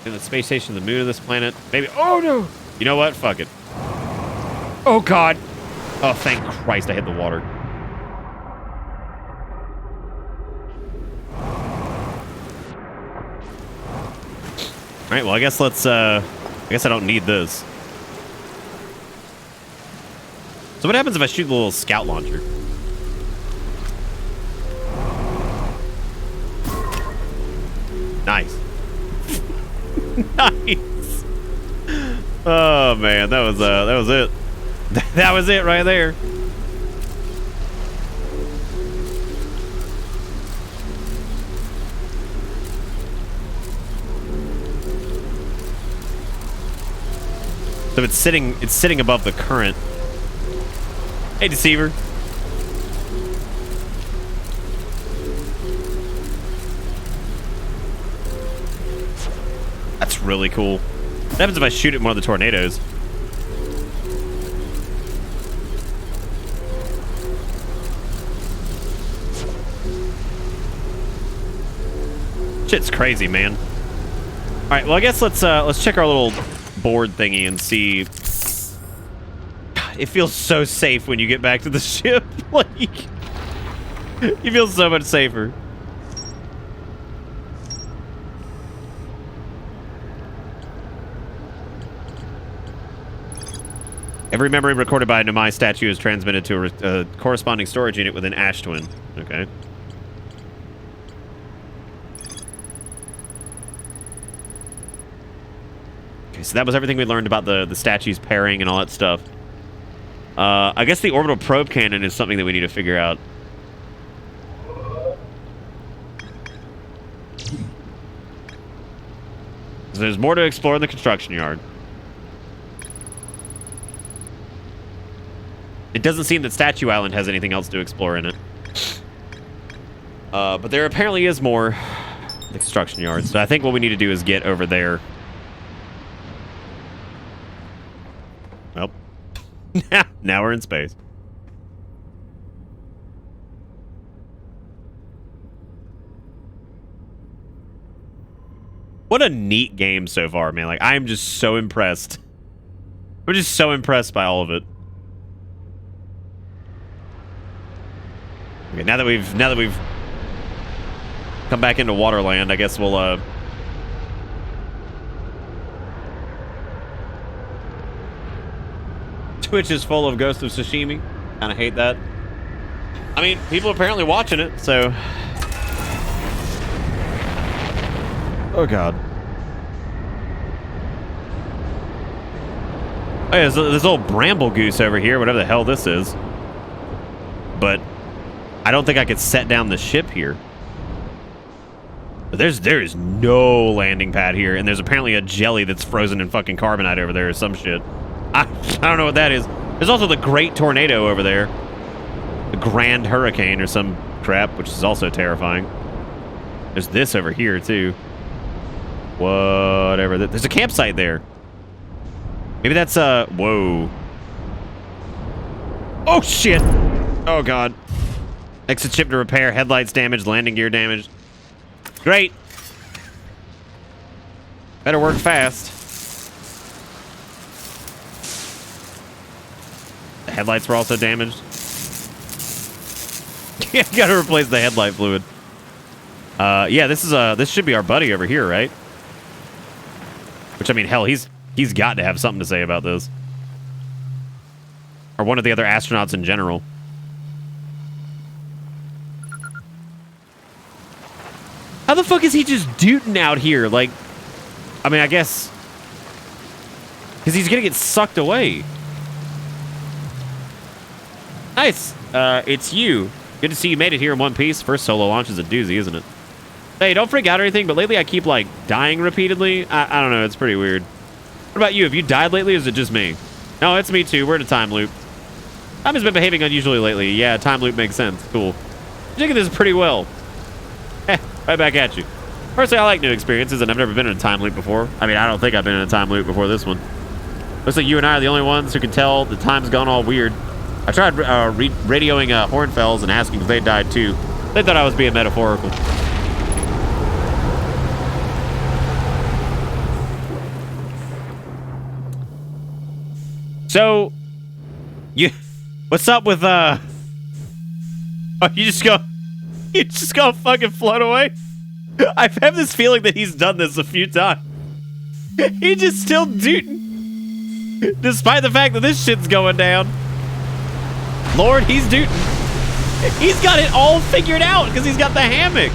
The space station, the moon of this planet. Maybe. Oh no! You know what? Fuck it. Oh god. Oh, thank Christ! I hit the water. All right. Well, I guess let's. I guess I don't need this. So what happens if I shoot the little scout launcher? Nice. Nice. Oh man, that was it. That was it right there. So it's sitting above the current. Hey, Deceiver. That's really cool. What happens if I shoot at one of the tornadoes? Shit's crazy, man. All right, well, I guess let's check our little board thingy and see. God, God, it feels so safe when you get back to the ship. Like, you feel so much safer. Every memory recorded by a Nomai statue is transmitted to a corresponding storage unit within Ash Twin. Okay. Okay, so that was everything we learned about the statues pairing and all that stuff. I guess the orbital probe cannon is something that we need to figure out. So there's more to explore in the construction yard. It doesn't seem that Statue Island has anything else to explore in it. But there apparently is more in the construction yard. So I think what we need to do is get over there. Well, now we're in space. What a neat game so far, man. Like, I'm just so impressed. I'm just so impressed by all of it. Okay, now that we've come back into Waterland, I guess we'll Twitch is full of Ghost of Sashimi. Kinda hate that. I mean, people are apparently watching it, so. Oh god. Oh yeah, there's old bramble goose over here, whatever the hell this is. But I don't think I could set down the ship here. But there is no landing pad here, and there's apparently a jelly that's frozen in fucking carbonite over there or some shit. I don't know what that is. There's also the Great Tornado over there. The Grand Hurricane or some crap, which is also terrifying. There's this over here, too. Whatever. There's a campsite there. Maybe that's, whoa. Oh, shit. Oh, God. Exit ship to repair. Headlights damaged. Landing gear damaged. Great. Better work fast. The headlights were also damaged. Yeah, gotta replace the headlight fluid. Yeah, this should be our buddy over here, right? Which, I mean, hell, he's got to have something to say about this. Or one of the other astronauts in general. How the fuck is he just dooting out here? Like, I mean, I guess because he's gonna get sucked away. Nice. It's you. Good to see you made it here in one piece. First solo launch is a doozy, isn't it? Hey, don't freak out or anything, but lately I keep, like, dying repeatedly. I don't know. It's pretty weird. What about you? Have you died lately, or is it just me? No, it's me, too. We're in a time loop. Time has been behaving unusually lately. Yeah, time loop makes sense. Cool. You're taking this pretty well. Right back at you. Personally, I like new experiences, and I've never been in a time loop before. I mean, I don't think I've been in a time loop before this one. Looks like you and I are the only ones who can tell the time's gone all weird. I tried radioing Hornfells and asking if they died too. They thought I was being metaphorical. So, what's up with oh, you just go fucking float away? I have this feeling that he's done this a few times. He just still dooting, despite the fact that this shit's going down. Lord, he's dooting. He's got it all figured out because he's got the hammock.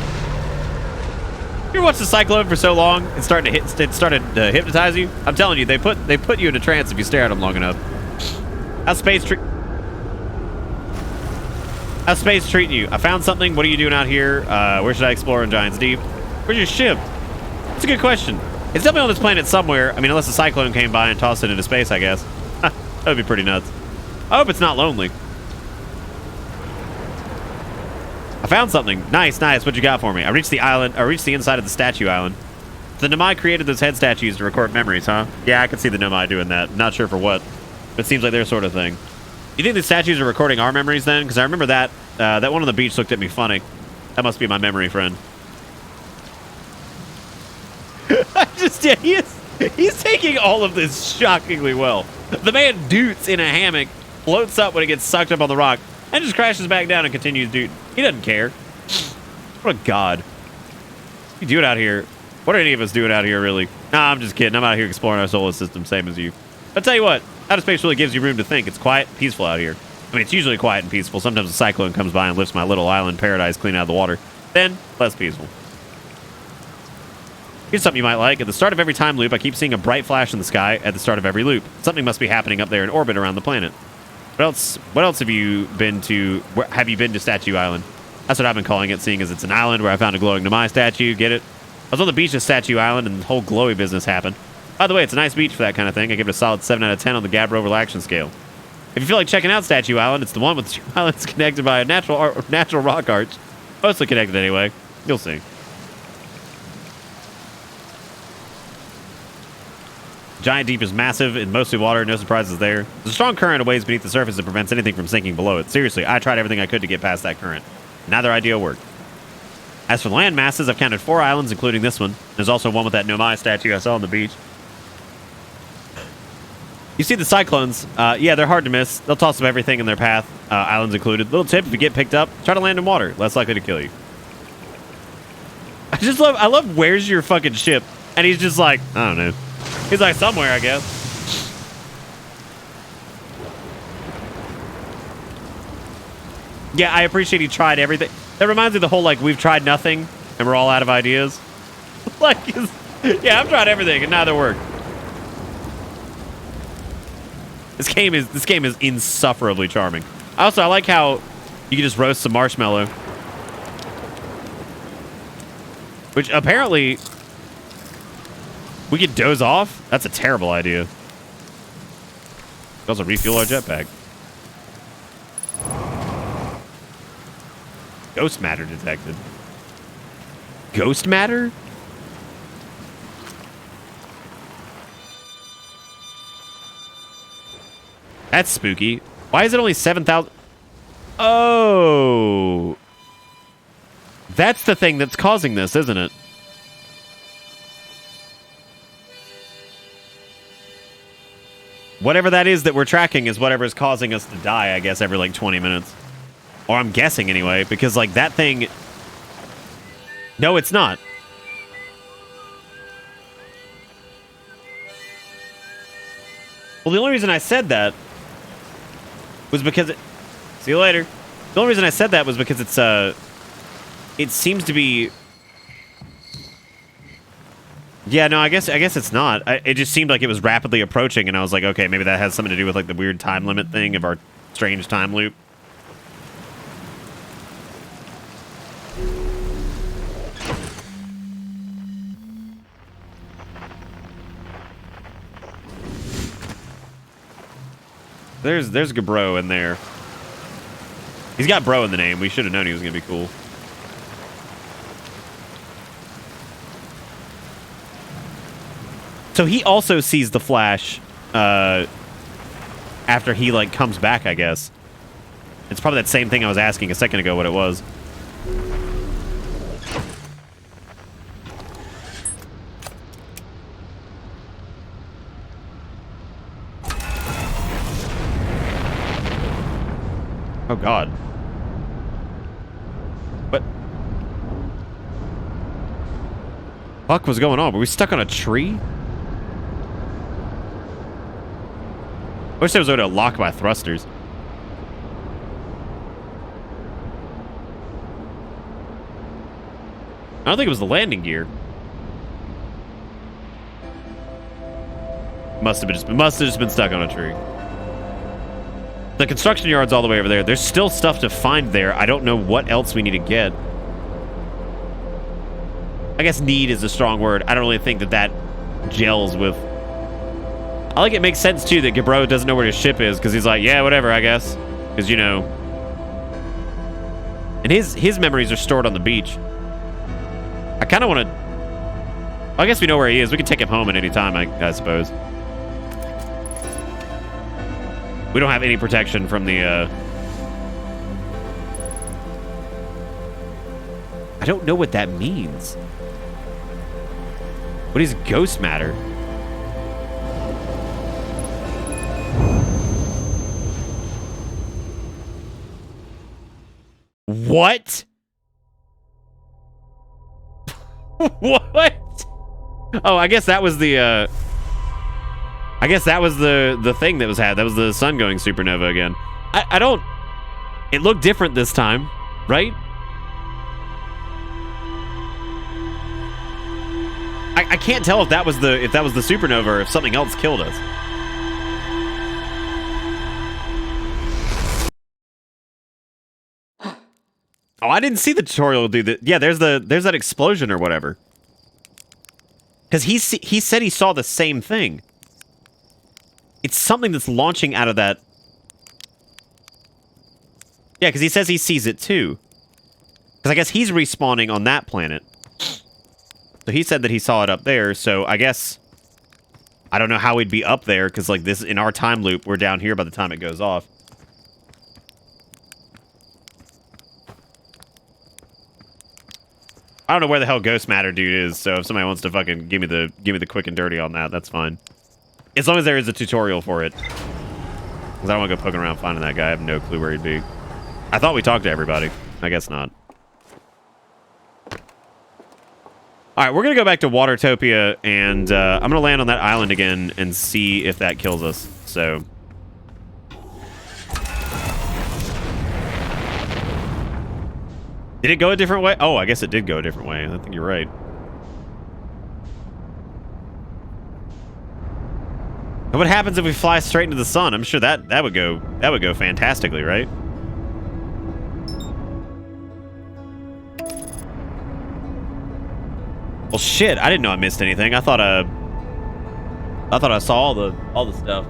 You ever watched the Cyclone for so long, it started to hypnotize you? I'm telling you, they put you in a trance if you stare at them long enough. How's space treating you? I found something. What are you doing out here? Where should I explore in Giant's Deep? Where's your ship? That's a good question. It's definitely on this planet somewhere. I mean, unless the Cyclone came by and tossed it into space, I guess. That would be pretty nuts. I hope it's not lonely. I found something. Nice, nice. What you got for me? I reached the island. I reached the inside of the statue island. The Nomai created those head statues to record memories, huh? Yeah, I can see the Nomai doing that. Not sure for what, but it seems like their sort of thing. You think the statues are recording our memories then? Because I remember that that one on the beach looked at me funny. That must be my memory friend. He's taking all of this shockingly well. The man doots in a hammock floats up when it gets sucked up on the rock, and just crashes back down and continues, dude. He doesn't care. What a god. What you doing out here? What are any of us doing out here, really? Nah, I'm just kidding. I'm out here exploring our solar system, same as you. I'll tell you what, outer space really gives you room to think. It's quiet, peaceful out here. I mean, it's usually quiet and peaceful. Sometimes a cyclone comes by and lifts my little island paradise clean out of the water. Then, less peaceful. Here's something you might like. At the start of every time loop, I keep seeing a bright flash in the sky at the start of every loop. Something must be happening up there in orbit around the planet. What else have you been to? Have you been to Statue Island? That's what I've been calling it, seeing as it's an island where I found a glowing Nomai statue. Get it? I was on the beach at Statue Island and the whole glowy business happened. By the way, it's a nice beach for that kind of thing. I give it a solid 7 out of 10 on the Gabbro relaxation scale. If you feel like checking out Statue Island, it's the one with 2 islands connected by a natural rock arch. Mostly connected anyway. You'll see. Giant Deep is massive and mostly water. No surprises there. There's a strong current of waves beneath the surface that prevents anything from sinking below it. Seriously, I tried everything I could to get past that current. Neither idea worked. As for land masses, I've counted 4 islands, including this one. There's also one with that Nomai statue I saw on the beach. You see the cyclones. Yeah, they're hard to miss. They'll toss up everything in their path, islands included. Little tip, if you get picked up, try to land in water. Less likely to kill you. I love where's your fucking ship? And he's just like, I don't know. He's like, somewhere, I guess. Yeah, I appreciate he tried everything. That reminds me of the whole, like, we've tried nothing, and we're all out of ideas. Like, yeah, I've tried everything, and neither worked. This game is insufferably charming. Also, I like how you can just roast some marshmallow. Which, apparently, we could doze off? That's a terrible idea. We also refuel our jetpack. Ghost matter detected. Ghost matter? That's spooky. Why is it only 7,000? Oh. That's the thing that's causing this, isn't it? Whatever that is that we're tracking is whatever is causing us to die, I guess, every like 20 minutes. Or I'm guessing anyway, because like that thing... No, it's not. Well, the only reason I said that was because it... See you later. The only reason I said that was because it's, it seems to be... Yeah, no, I guess it's not. It just seemed like it was rapidly approaching, and I was like, okay, maybe that has something to do with like the weird time limit thing of our strange time loop. There's Gabro in there. He's got bro in the name. We should have known he was gonna be cool. So he also sees the flash after he like comes back, I guess. It's probably that same thing I was asking a second ago what it was. Oh God. What? Fuck was going on? Were we stuck on a tree? I wish there was a way to lock my thrusters. I don't think it was the landing gear. Must have just been stuck on a tree. The construction yard's all the way over there. There's still stuff to find there. I don't know what else we need to get. I guess need is a strong word. I don't really think that gels with... I like it makes sense, too, that Gabro doesn't know where his ship is, because he's like, yeah, whatever, I guess. Because, you know... And his memories are stored on the beach. I kind of want to... Well, I guess we know where he is. We can take him home at any time, I suppose. We don't have any protection from the, I don't know what that means. What is ghost matter? What? What? Oh, I guess that was the I guess that was the thing that was had. That was the sun going supernova again. I don't. It looked different this time, right? I can't tell if that was the supernova or if something else killed us. Oh, I didn't see the tutorial do that. Yeah, there's that explosion or whatever. Because he said he saw the same thing. It's something that's launching out of that. Yeah, because he says he sees it too. Because I guess he's respawning on that planet. So he said that he saw it up there, so I guess... I don't know how we'd be up there, because like this, in our time loop, we're down here by the time it goes off. I don't know where the hell Ghost Matter dude is, so if somebody wants to fucking give me the quick and dirty on that, that's fine. As long as there is a tutorial for it. Because I don't want to go poking around finding that guy. I have no clue where he'd be. I thought we talked to everybody. I guess not. Alright, we're going to go back to Watertopia, and I'm going to land on that island again and see if that kills us. So... Did it go a different way? Oh, I guess it did go a different way. I think you're right. And what happens if we fly straight into the sun? I'm sure that would go fantastically, right? Well, shit! I didn't know I missed anything. I thought I saw all the stuff.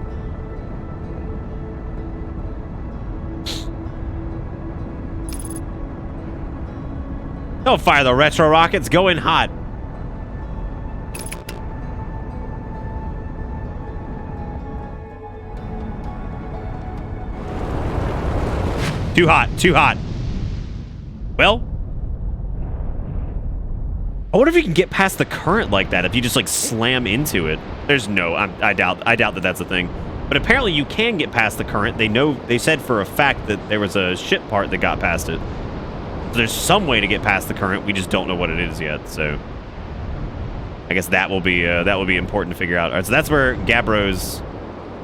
Don't fire the retro rockets. Go in hot. Too hot. Too hot. Well, I wonder if you can get past the current like that if you just like slam into it. There's no. I doubt that that's a thing. But apparently you can get past the current. They said for a fact that there was a ship part that got past it. There's some way to get past the current. We just don't know what it is yet. So I guess that will be important to figure out. All right, so that's where Gabro's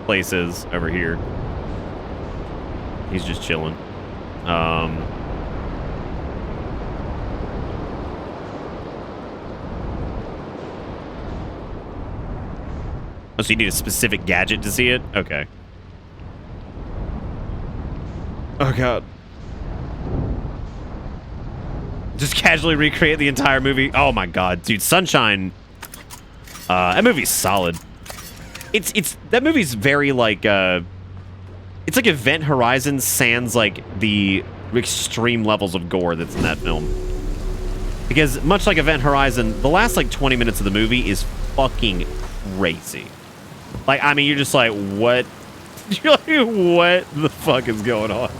place is over here. He's just chilling. Oh, so you need a specific gadget to see it? Okay. Oh god. Just casually recreate the entire movie. Oh my god, dude, Sunshine. That movie's solid. That movie's very like it's like Event Horizon sans like the extreme levels of gore that's in that film. Because much like Event Horizon, the last like 20 minutes of the movie is fucking crazy. Like, I mean, you're just like, what? You're like, what the fuck is going on?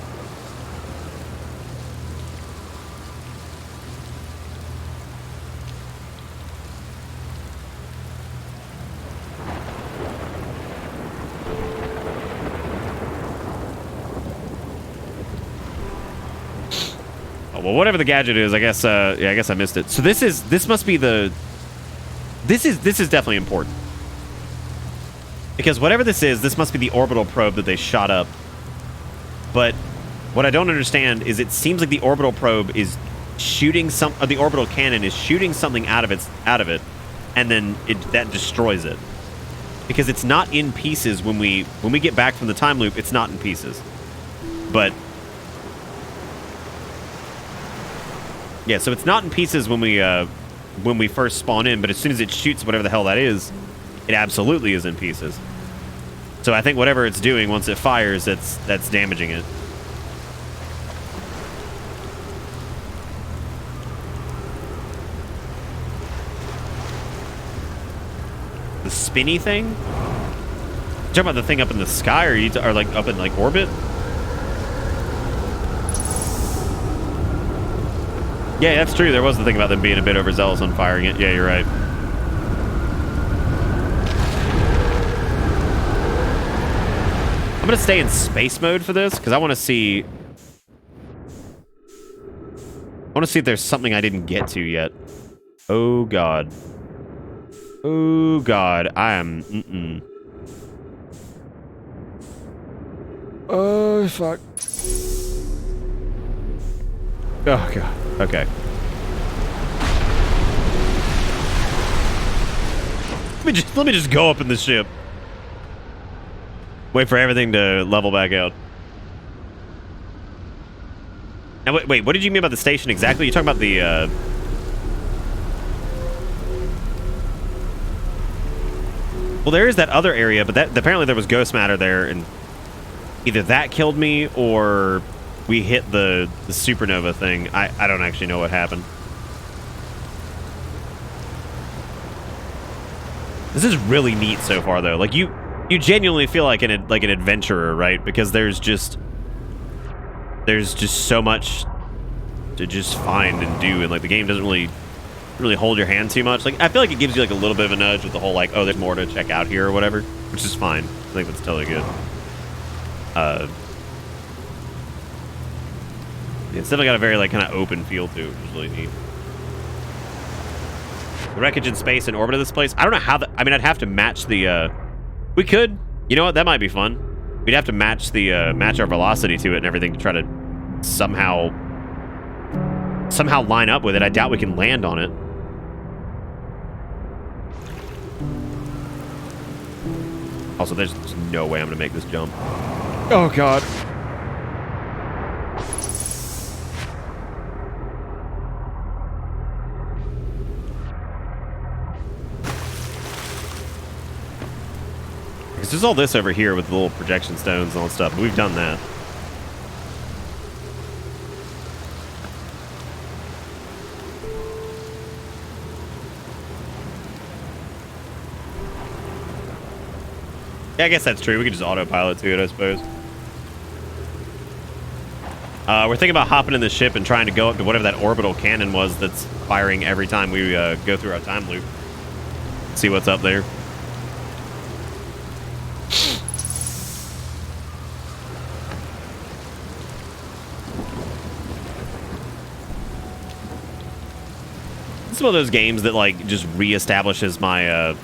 Well, whatever the gadget is, I guess. Yeah, I guess I missed it. So this must be the. This is definitely important because whatever this must be the orbital probe that they shot up. But what I don't understand is it seems like the orbital probe is shooting the orbital cannon is shooting something out of it, and then that destroys it because it's not in pieces when we get back from the time loop. It's not in pieces, but. Yeah, so it's not in pieces when we first spawn in, but as soon as it shoots whatever the hell that is, it absolutely is in pieces. So I think whatever it's doing once it fires, that's damaging it. The spinny thing? You talking about the thing up in the sky, or like up in like orbit? Yeah, that's true. There was the thing about them being a bit overzealous on firing it. Yeah, you're right. I'm going to stay in space mode for this, because I want to see... want to see if there's something I didn't get to yet. Oh, God. Oh, God. I am... Oh, fuck. Oh, God. Okay. Let me just go up in the ship. Wait for everything to level back out. Now, wait, what did you mean about the station exactly? You're talking about the, Well, there is that other area, but that apparently there was ghost matter there, and either that killed me or we hit the supernova thing. I don't actually know what happened. This is really neat so far, though. Like, you genuinely feel like an adventurer, right? Because there's just so much to just find and do, and like the game doesn't really hold your hand too much. Like, I feel like it gives you like a little bit of a nudge with the whole like, oh, there's more to check out here or whatever, which is fine. I think that's totally good. It's definitely got a very like kind of open feel to it, which is really neat. The wreckage in space and orbit of this place. I don't know how I mean, I'd have to match the. We could. You know what? That might be fun. We'd have to match the match our velocity to it and everything to try to somehow line up with it. I doubt we can land on it. Also, there's no way I'm gonna make this jump. Oh, God. Because there's all this over here with the little projection stones and all that stuff. We've done that. Yeah, I guess that's true. We could just autopilot to it, I suppose. We're thinking about hopping in the ship and trying to go up to whatever that orbital cannon was that's firing every time we go through our time loop. See what's up there. This is one of those games that like just reestablishes my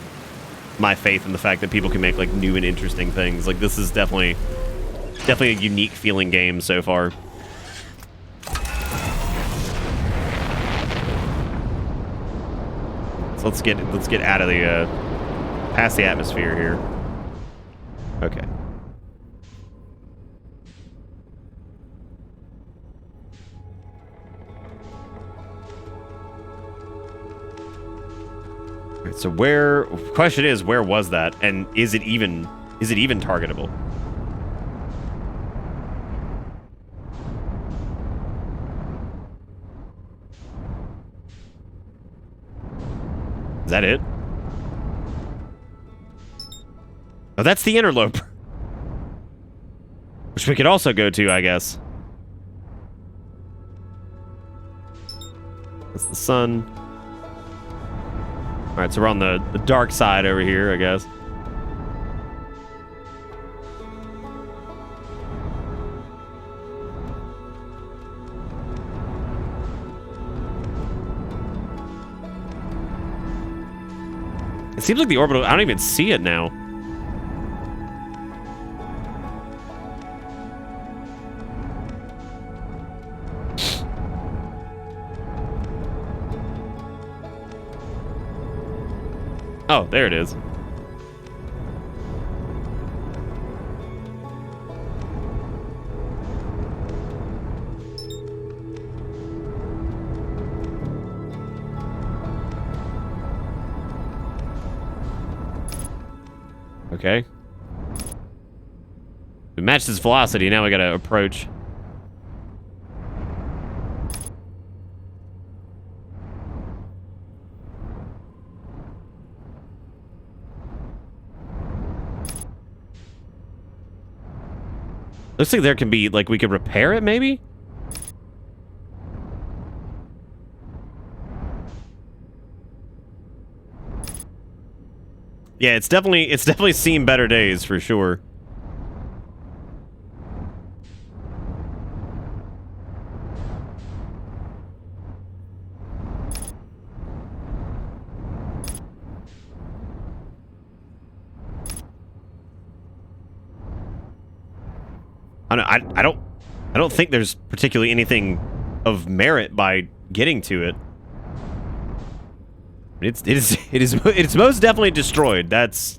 my faith in the fact that people can make like new and interesting things. Like, this is definitely a unique feeling game so far. So let's get out of the past the atmosphere here. Okay. So question is, where was that? And is it even targetable? Is that it? Oh, that's the interloper. Which we could also go to, I guess. That's the sun. Alright, so we're on the dark side over here, I guess. It seems like the orbital... I don't even see it now. Oh, there it is. Okay. We matched his velocity, now we gotta approach. Looks like there can be, like, we could repair it, maybe? Yeah, it's definitely seen better days, for sure. I don't think there's particularly anything of merit by getting to it. It is most definitely destroyed. That's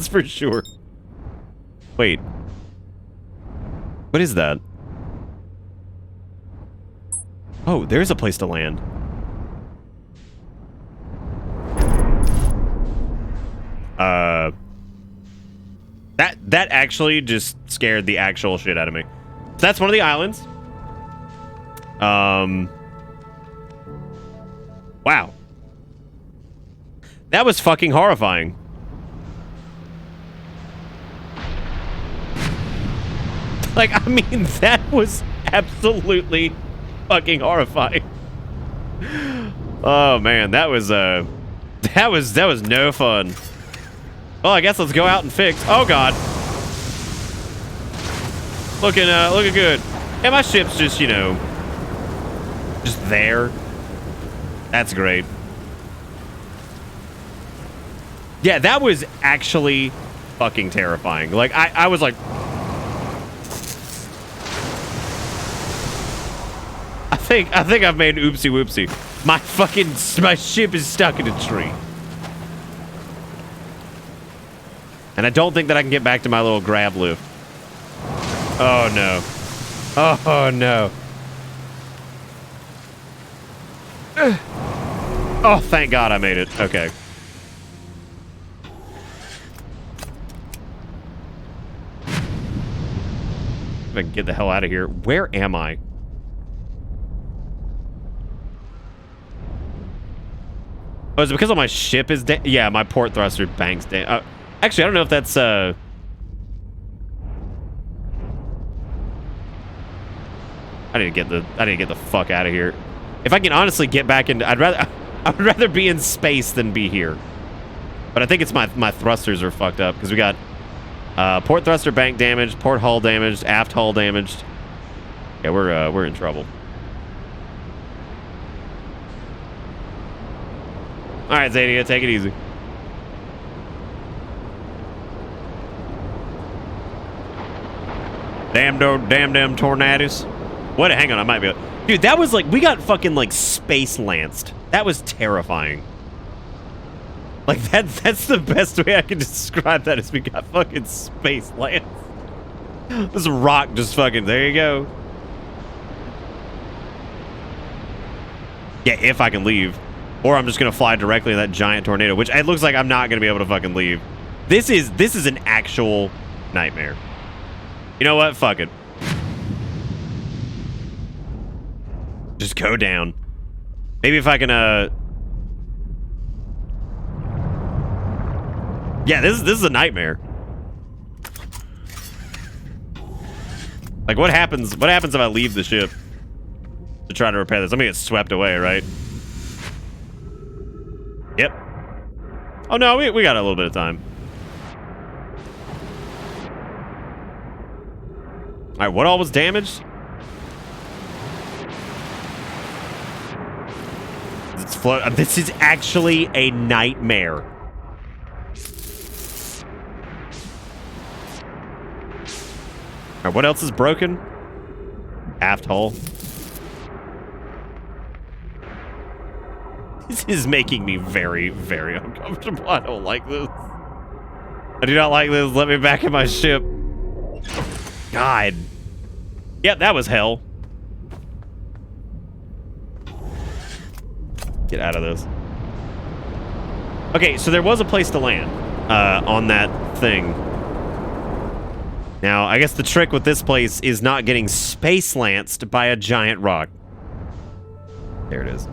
for sure. Wait. What is that? Oh, there's a place to land. That actually just scared the actual shit out of me. So that's one of the islands. Wow. That was fucking horrifying. Like, I mean, that was absolutely fucking horrifying. Oh man, that was no fun. Well, I guess let's go out and fix. Oh god. Looking good. And my ship's just, you know, just there. That's great. Yeah, that was actually fucking terrifying. Like, I was like... I think I've made an oopsie whoopsie. My ship is stuck in a tree. And I don't think that I can get back to my little grab lift. Oh no. Oh no. Oh, thank God I made it. Okay. If I can get the hell out of here. Where am I? Oh, is it because of my ship is yeah, my port thruster banks down. Actually, I don't know if that's I need to get the fuck out of here. If I can honestly get back into, I would rather be in space than be here. But I think it's my thrusters are fucked up because we got port thruster bank damaged, port hull damaged, aft hull damaged. Yeah, we're in trouble. All right, Zadia, take it easy. Damn tornadoes. What? Hang on, I might be. Dude, that was like, we got fucking like space lanced. That was terrifying. Like that's the best way I can describe that is we got fucking space lanced. This rock just fucking, there you go. Yeah, if I can leave. Or I'm just gonna fly directly in that giant tornado, which it looks like I'm not gonna be able to fucking leave. This is an actual nightmare. You know what? Fuck it. Just go down. Maybe if I can yeah, this is a nightmare. Like what happens if I leave the ship to try to repair this? I'm gonna get swept away, right? Yep. Oh no, we got a little bit of time. All right, what all was damaged? It's float. This is actually a nightmare. All right, what else is broken? Aft hull. This is making me very, very uncomfortable. I don't like this. I do not like this. Let me back in my ship. God. Yep, that was hell. Get out of this. Okay, so there was a place to land on that thing. Now, I guess the trick with this place is not getting space lanced by a giant rock. There it is.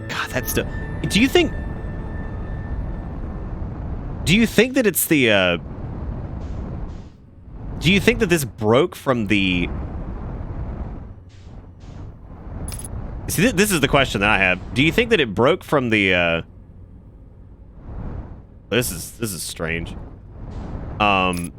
God, that's still... Do you think that it's the, do you think that this broke from the See, this is the question that I have. Do you think that it broke from the? This is strange. Can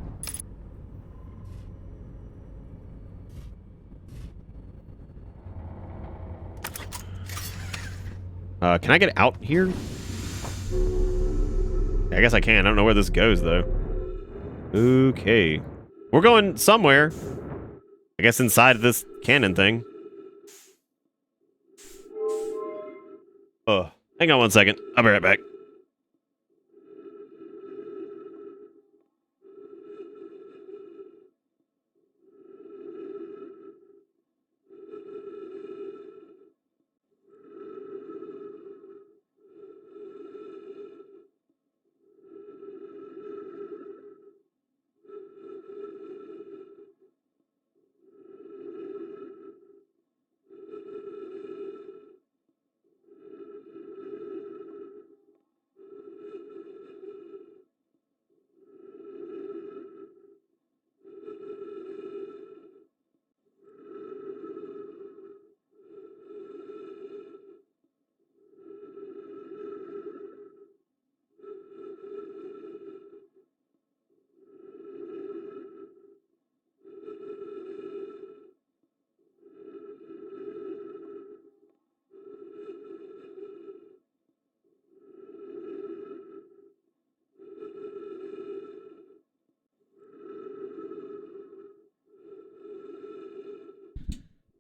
I get out here? I guess I can. I don't know where this goes though. Okay, we're going somewhere. I guess inside of this cannon thing. Oh, hang on one second. I'll be right back.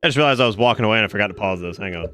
I just realized I was walking away and I forgot to pause this. Hang on.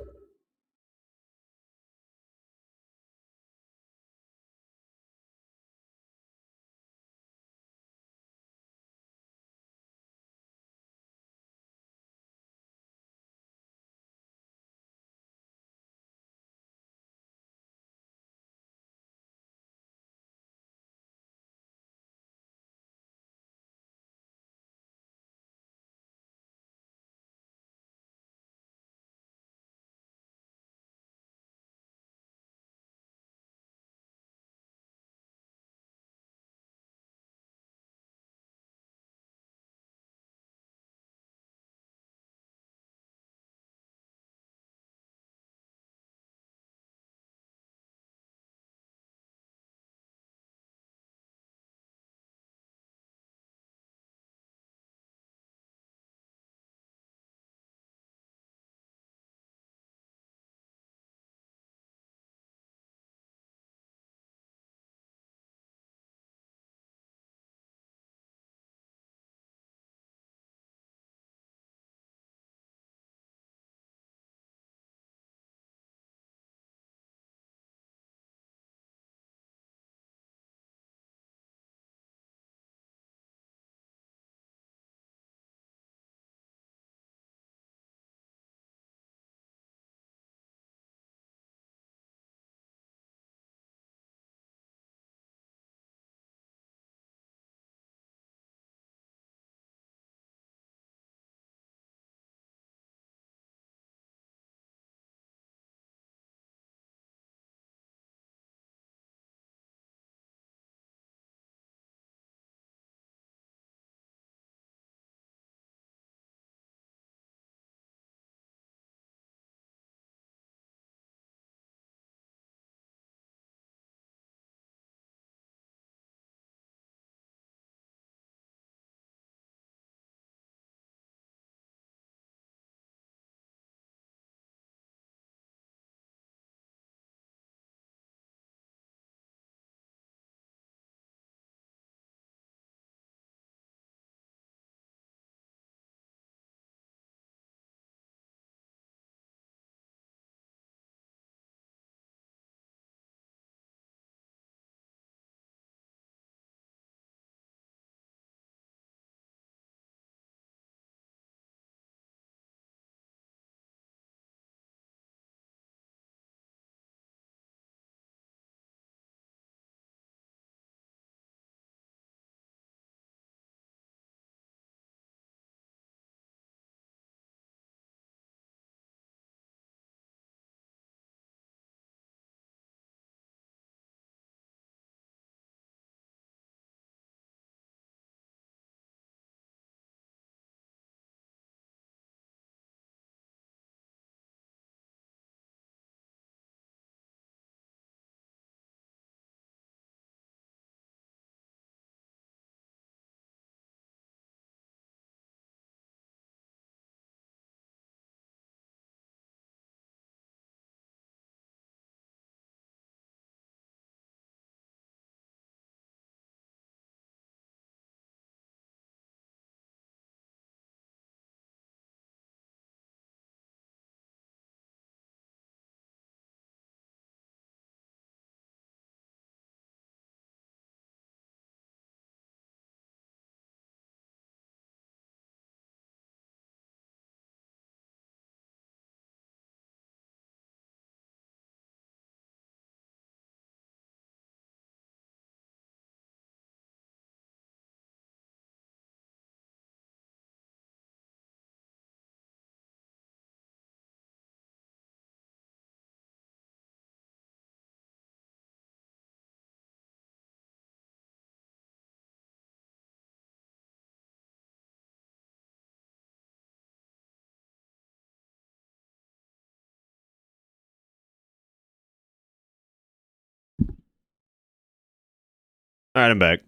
All right, I'm back.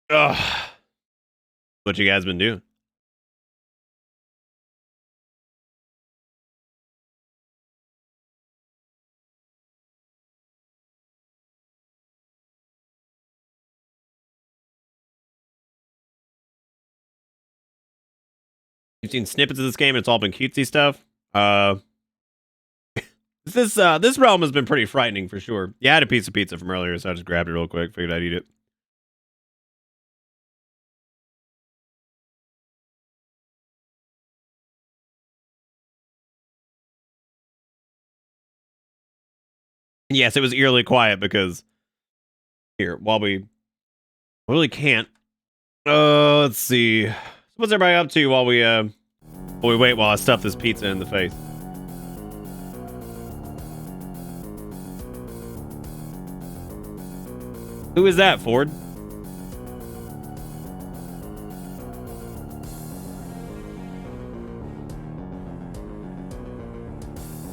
Ugh. What you guys been doing? You've seen snippets of this game, and it's all been cutesy stuff. This realm has been pretty frightening for sure. Yeah, I had a piece of pizza from earlier, so I just grabbed it real quick. Figured I'd eat it. Yes, it was eerily quiet because here, while we really can't. Let's see. What's everybody up to while we wait while I stuff this pizza in the face? Who is that, Ford?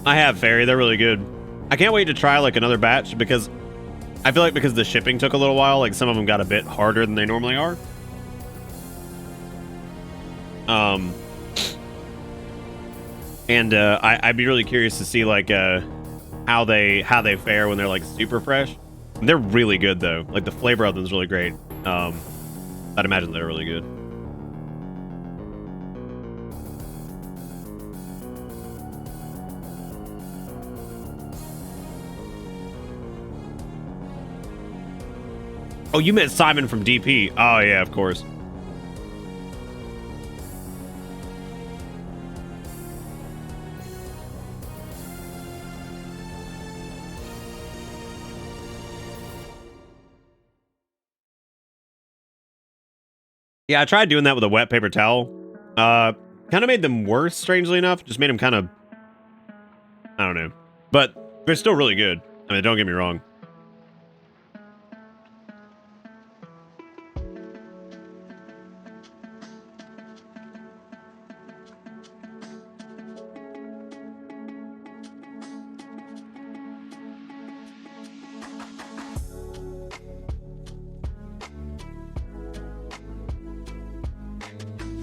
I have Fairy. They're really good. I can't wait to try like another batch because I feel like because the shipping took a little while, like some of them got a bit harder than they normally are. I'd be really curious to see like how they fare when they're like super fresh. And they're really good though. Like the flavor of them is really great. I'd imagine they're really good. Oh, you meant Simon from DP. Oh yeah, of course. Yeah, I tried doing that with a wet paper towel. Kind of made them worse, strangely enough. Just made them kind of, I don't know. But they're still really good. I mean, don't get me wrong.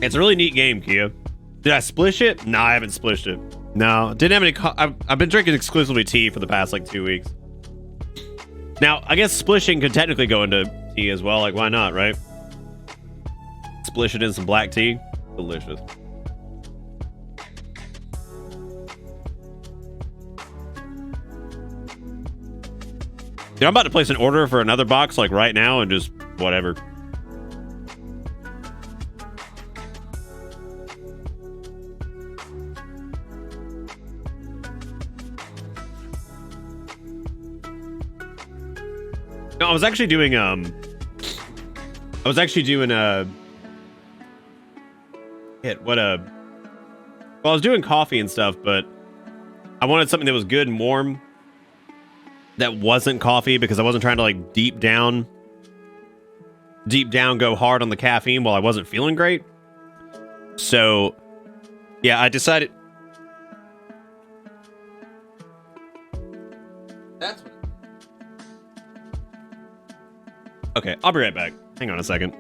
It's a really neat game, Kia. Did I splish it? No, I haven't splished it. No, didn't have any. I've been drinking exclusively tea for the past like 2 weeks. Now, I guess splishing could technically go into tea as well. Like, why not, right? Splish it in some black tea. Delicious. Dude, I'm about to place an order for another box like right now and just whatever. No, I was actually doing well, I was doing coffee and stuff, but I wanted something that was good and warm that wasn't coffee because I wasn't trying to like deep down go hard on the caffeine while I wasn't feeling great. So yeah, I decided that's what. Okay, I'll be right back. Hang on a second.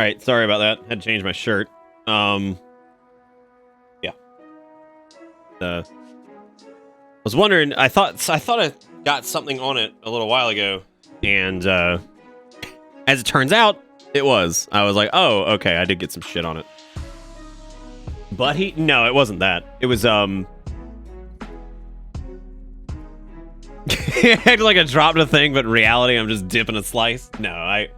right, sorry about that. Had to change my shirt. Yeah. Was wondering. I thought I got something on it a little while ago, and as it turns out, it was. I was like, oh, okay, I did get some shit on it. But no, it wasn't that. It was it acted like I dropped a thing, but in reality, I'm just dipping a slice. No, I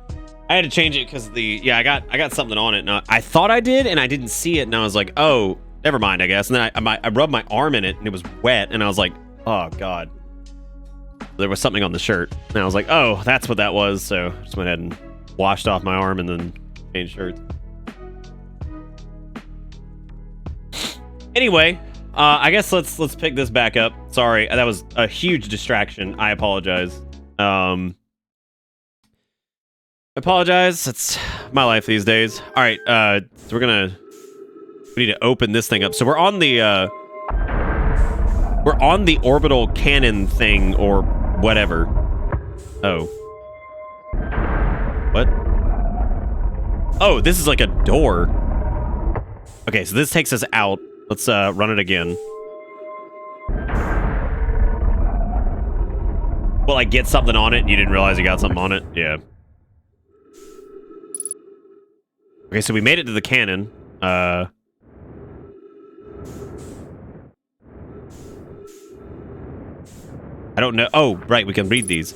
had to change it because I got something on it. And I thought I did, and I didn't see it, and I was like, oh, never mind, I guess. And then I rubbed my arm in it, and it was wet, and I was like, oh god, there was something on the shirt, and I was like, oh, that's what that was. So I just went ahead and washed off my arm and then changed shirts. Anyway, I guess let's pick this back up. Sorry, that was a huge distraction. I apologize. I apologize. It's my life these days. All right, so we need to open this thing up. So we're on the orbital cannon thing or whatever. Oh. What? Oh, this is like a door. Okay, so this takes us out. Let's run it again. Well, I get something on it and you didn't realize you got something on it? Yeah. Okay, so we made it to the cannon. I don't know. Oh, right, we can read these.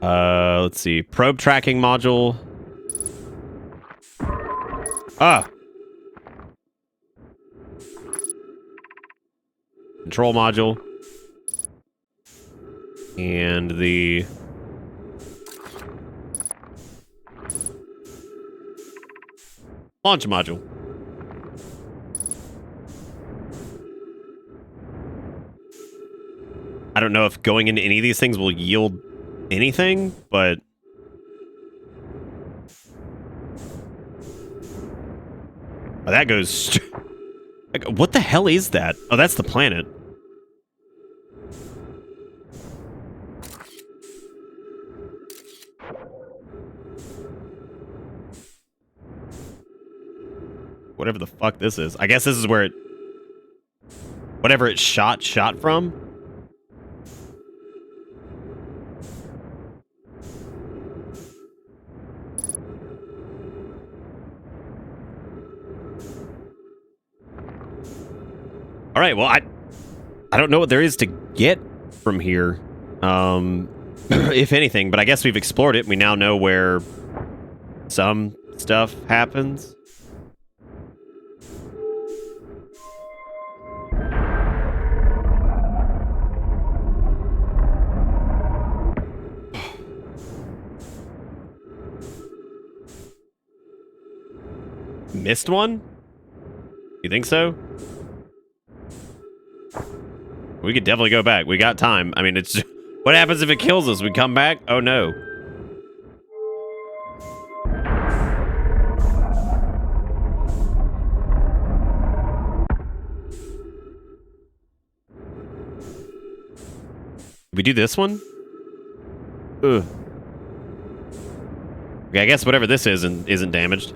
Let's see. Probe tracking module. Ah. Control module. And the launch module. I don't know if going into any of these things will yield anything, but oh, that goes like, what the hell is that? Oh, that's the planet. Whatever the fuck this is. I guess this is where it... whatever it shot from. All right, well, I don't know what there is to get from here, if anything, but I guess we've explored it. We now know where some stuff happens. Missed one? You think so? We could definitely go back. We got time. I mean, it's... what happens if it kills us? We come back? Oh, no. Did we do this one? Ugh. Okay, I guess whatever this is isn't damaged.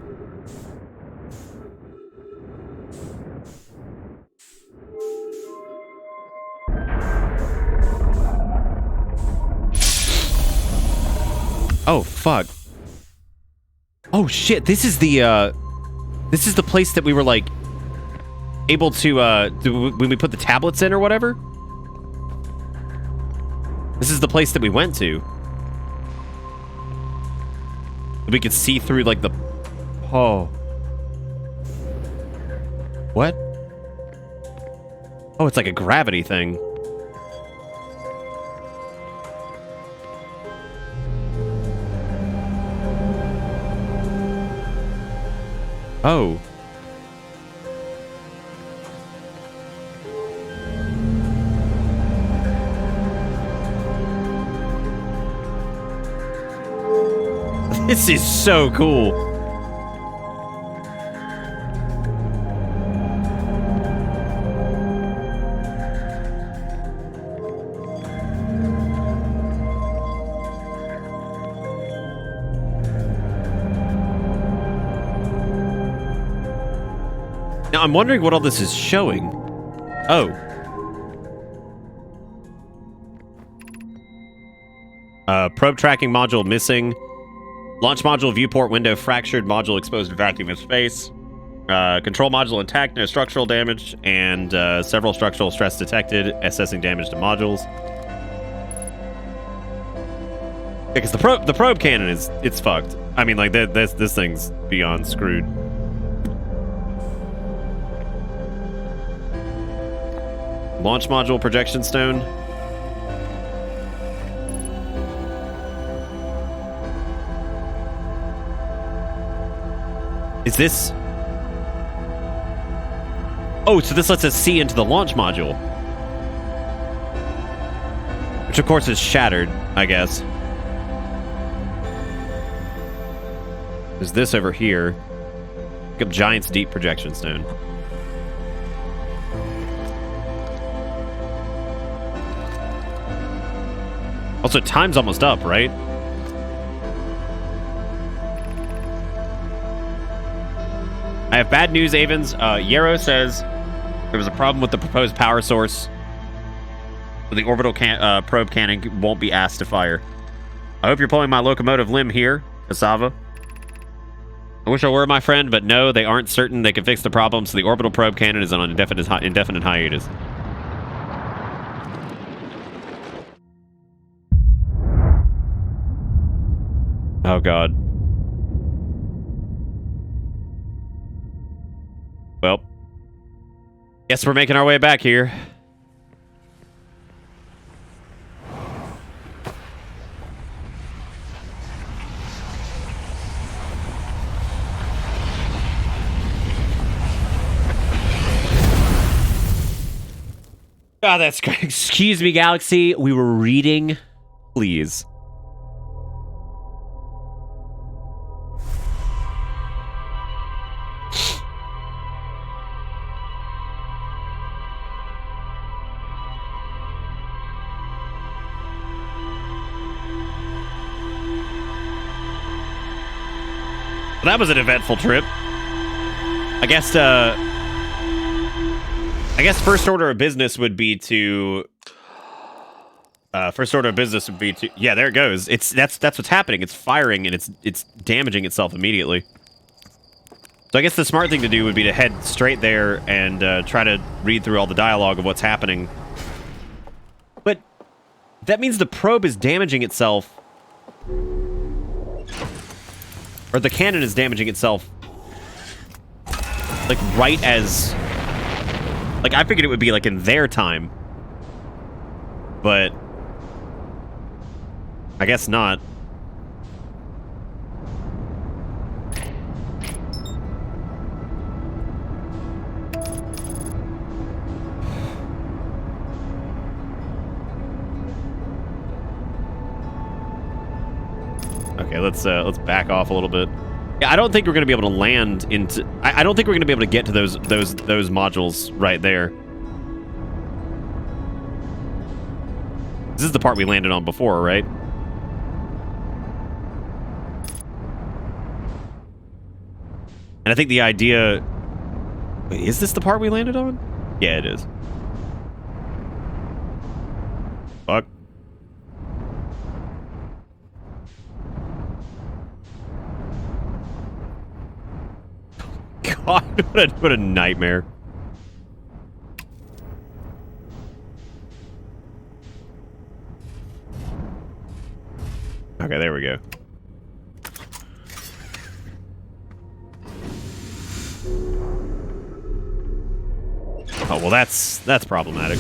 Oh, fuck. Oh, shit. This is the place that we were, like, able to, when we put the tablets in or whatever? This is the place that we went to. We could see through, like, the... oh. What? Oh, it's like a gravity thing. Oh. This is so cool. Now, I'm wondering what all this is showing. Oh. Probe tracking module missing. Launch module viewport window fractured. Module exposed to vacuum of space. Control module intact, no structural damage, and several structural stress detected. Assessing damage to modules. Because the probe cannon it's fucked. I mean, like this thing's beyond screwed. Launch module projection stone. Is this? Oh, so this lets us see into the launch module. Which of course is shattered, I guess. There's this over here. Pick up Giant's Deep projection stone. Also, time's almost up, right? I have bad news, Avens. Yarrow says there was a problem with the proposed power source. The orbital probe cannon won't be asked to fire. I hope you're pulling my locomotive limb here, Cassava. I wish I were, my friend, but no, they aren't certain they can fix the problem, so the orbital probe cannon is on an indefinite hiatus. Oh, God. Well, guess we're making our way back here. God, that's great. Excuse me, Galaxy. We were reading. Please. That was an eventful trip. I guess first order of business would be to yeah, there it goes. That's what's happening. It's firing and it's damaging itself immediately. So I guess the smart thing to do would be to head straight there and try to read through all the dialogue of what's happening. But that means the probe is damaging itself. Or the cannon is damaging itself. Like, right as... Like, I figured it would be, like, in their time. But... I guess not. Okay, let's back off a little bit. Yeah, I don't think we're gonna be able to land into. I don't think we're gonna be able to get to those modules right there. This is the part we landed on before, right? And I think the idea. Wait, is this the part we landed on? Yeah, it is. Fuck. God, what a nightmare. Okay, there we go. Oh, well, that's problematic.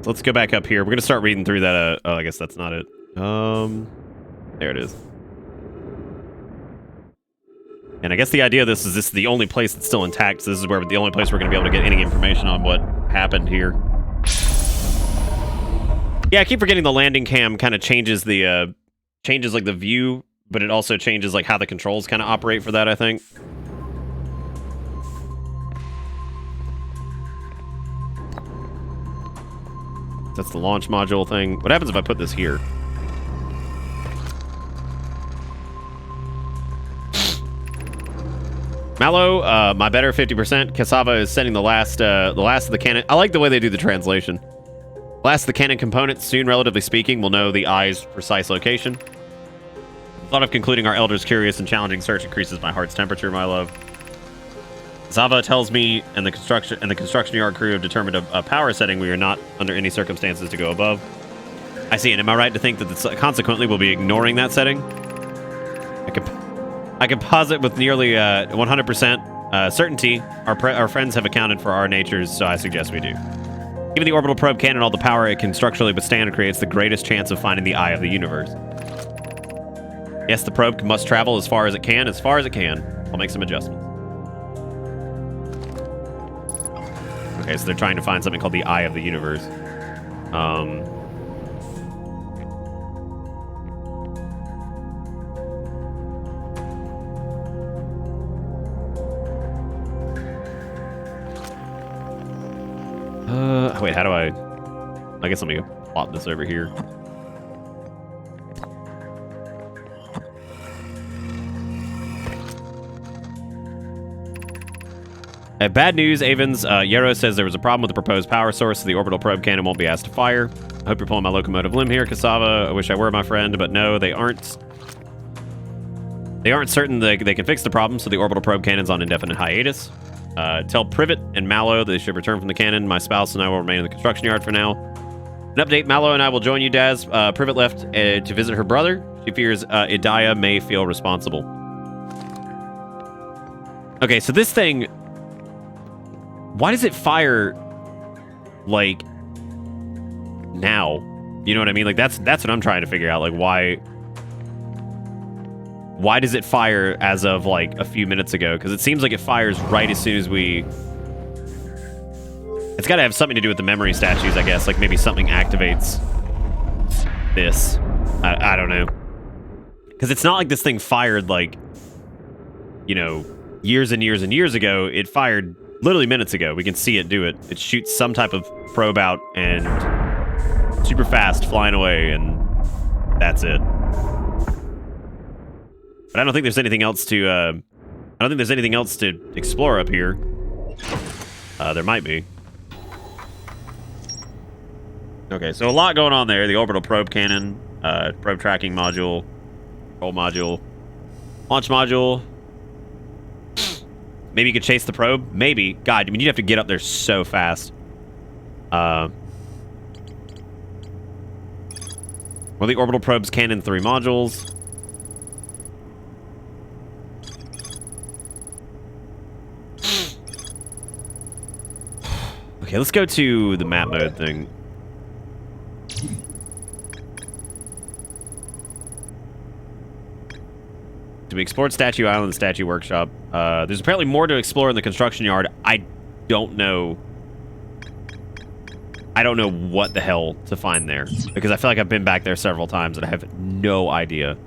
Let's go back up here. We're gonna start reading through that. Oh, I guess that's not it. There it is. And I guess the idea of this is the only place that's still intact. So this is where the only place we're gonna be able to get any information on what happened here. Yeah, I keep forgetting the landing cam kind of changes the changes like the view, but it also changes like how the controls kind of operate for that, I think. That's the launch module thing. What happens if I put this here? Mallow, my better 50%. Cassava is sending the last of the cannon. I like the way they do the translation. Last of the cannon components, soon, relatively speaking, will know the eye's precise location. Thought of concluding our elder's curious and challenging search increases my heart's temperature, my love. Zava tells me and the construction yard crew have determined a power setting we are not under any circumstances to go above. I see, and am I right to think that consequently we'll be ignoring that setting? I can posit with nearly 100% certainty our friends have accounted for our natures, so I suggest we do. Given the orbital probe cannon all the power it can structurally withstand, creates the greatest chance of finding the eye of the universe. Yes, the probe must travel as far as it can. I'll make some adjustments. Okay, so they're trying to find something called the eye of the universe. Wait, how do I guess let me plot this over here. Bad news, Avens. Yarrow says there was a problem with the proposed power source, so the orbital probe cannon won't be asked to fire. I hope you're pulling my locomotive limb here, Cassava. I wish I were, my friend, but no, they aren't. They aren't certain they can fix the problem, so the orbital probe cannon's on indefinite hiatus. Tell Privet and Mallow they should return from the cannon. My spouse and I will remain in the construction yard for now. An update, Mallow and I will join you, Daz. Privet left to visit her brother. She fears Idia may feel responsible. Okay, so this thing... Why does it fire, like, now? You know what I mean? Like, that's what I'm trying to figure out. Like, why does it fire as of, like, a few minutes ago? Because it seems like it fires right as soon as we... It's got to have something to do with the memory statues, I guess. Like, maybe something activates this. I don't know. Because it's not like this thing fired, like, you know, years and years and years ago. It fired... literally minutes ago. We can see it do it. It shoots some type of probe out and super fast flying away, and that's it. But I don't think there's anything else to explore up here. There might be. Okay, so a lot going on there. The orbital probe cannon, probe tracking module, control module, launch module. Maybe you could chase the probe? Maybe. God, I mean, you'd have to get up there so fast. Well, the orbital probe's cannon 3 modules. Okay, let's go to the map mode thing. Do we explore Statue Island, Statue Workshop? There's apparently more to explore in the construction yard. I don't know. I don't know what the hell to find there. Because I feel like I've been back there several times and I have no idea.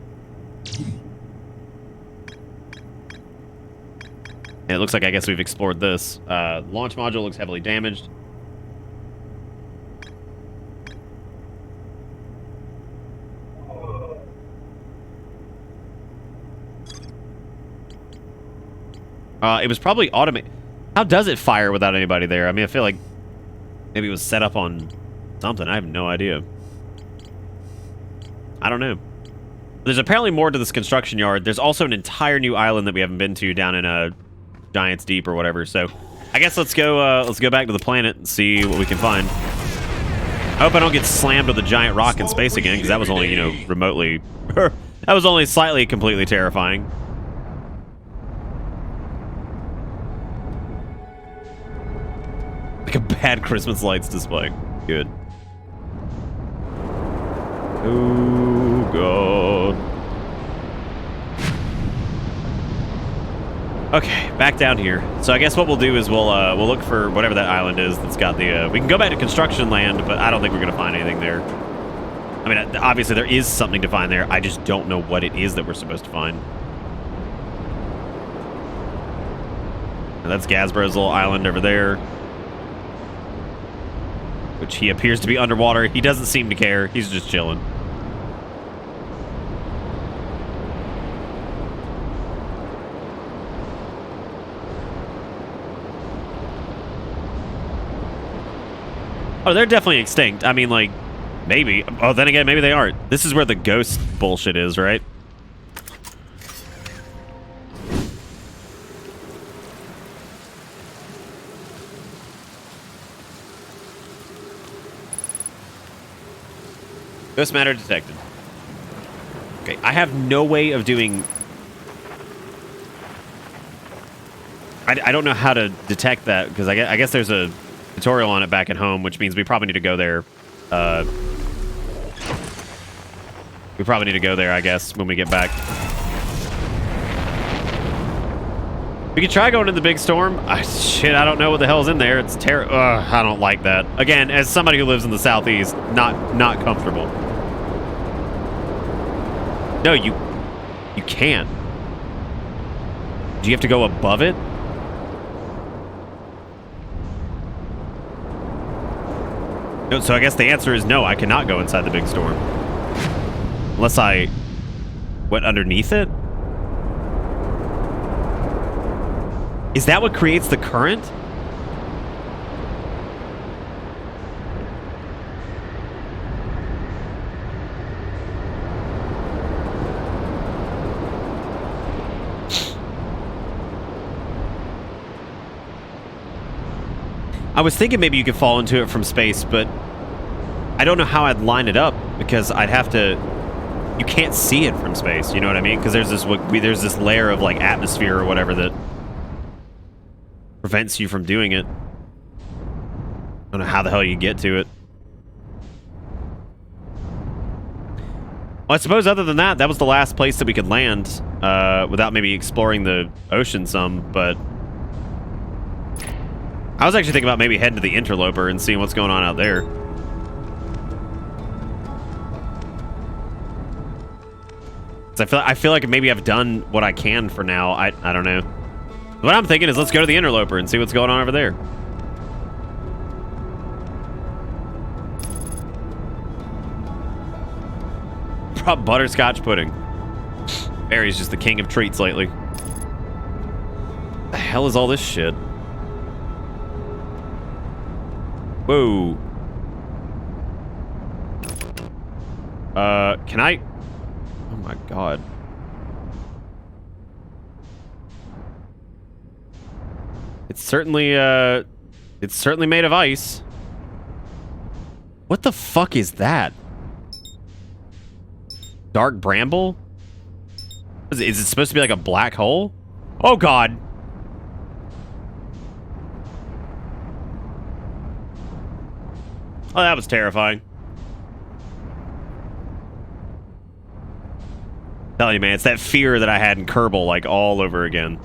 And it looks like I guess we've explored this. Launch module looks heavily damaged. It was probably automated. How does it fire without anybody there? I mean, I feel like maybe it was set up on something. I have no idea. I don't know. There's apparently more to this construction yard. There's also an entire new island that we haven't been to down in Giant's Deep or whatever. So I guess let's go back to the planet and see what we can find. I hope I don't get slammed with a giant rock in space again, because that was only, you know, remotely... that was only slightly completely terrifying. Like a bad Christmas lights display. Good. Oh, God. Okay, back down here. So I guess what we'll do is we'll look for whatever that island is that's got the... we can go back to construction land, but I don't think we're going to find anything there. I mean, obviously there is something to find there. I just don't know what it is that we're supposed to find. And that's Gasbro's little island over there. which he appears to be underwater. He doesn't seem to care. He's just chilling. Oh, they're definitely extinct. I mean, like, maybe. Oh, then again, maybe they aren't. This is where the ghost bullshit is, right? Ghost matter detected. Okay, I have no way of doing... I don't know how to detect that, because I guess there's a tutorial on it back at home, which means we probably need to go there. We probably need to go there, I guess, when we get back. We could try going to the big storm. Shit, I don't know what the hell's in there. It's terrible. I don't like that. Again, as somebody who lives in the southeast, not comfortable. No, you can't. Do you have to go above it? No, so I guess the answer is no, I cannot go inside the big storm. Unless I went underneath it? Is that what creates the current? I was thinking maybe you could fall into it from space, but I don't know how I'd line it up, because I'd have to... You can't see it from space, you know what I mean? Because there's this layer of, like, atmosphere or whatever that prevents you from doing it. I don't know how the hell you get to it. Well, I suppose other than that, that was the last place that we could land without maybe exploring the ocean some, but... I was actually thinking about maybe heading to the interloper and seeing what's going on out there. I feel like maybe I've done what I can for now. I don't know. What I'm thinking is let's go to the interloper and see what's going on over there. Butterscotch pudding. Barry's just the king of treats lately. The hell is all this shit? Whoa. Can I... Oh my god. It's certainly made of ice. What the fuck is that? Dark bramble? Is it supposed to be like a black hole? Oh god. Oh, that was terrifying. I'm telling you, man, it's that fear that I had in Kerbal, like, all over again.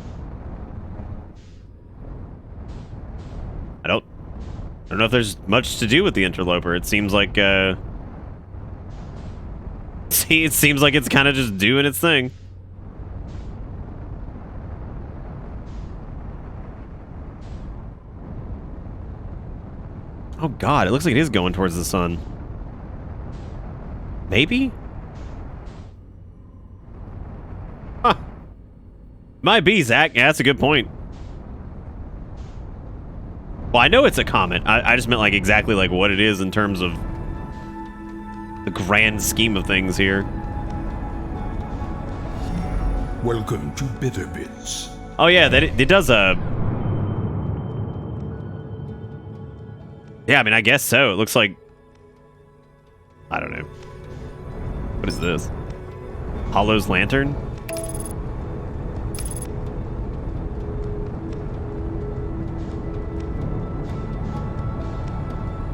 I don't know if there's much to do with the interloper. It seems like, it seems like it's kind of just doing its thing. Oh god, it looks like it is going towards the sun. Maybe? Huh. Might be, Zach. Yeah, that's a good point. Well, I know it's a comet. I just meant like exactly like what it is in terms of the grand scheme of things here. Welcome to Bitter Bits. Oh yeah, that it does a... Yeah, I mean, I guess so. It looks like... I don't know. What is this? Hollow's lantern?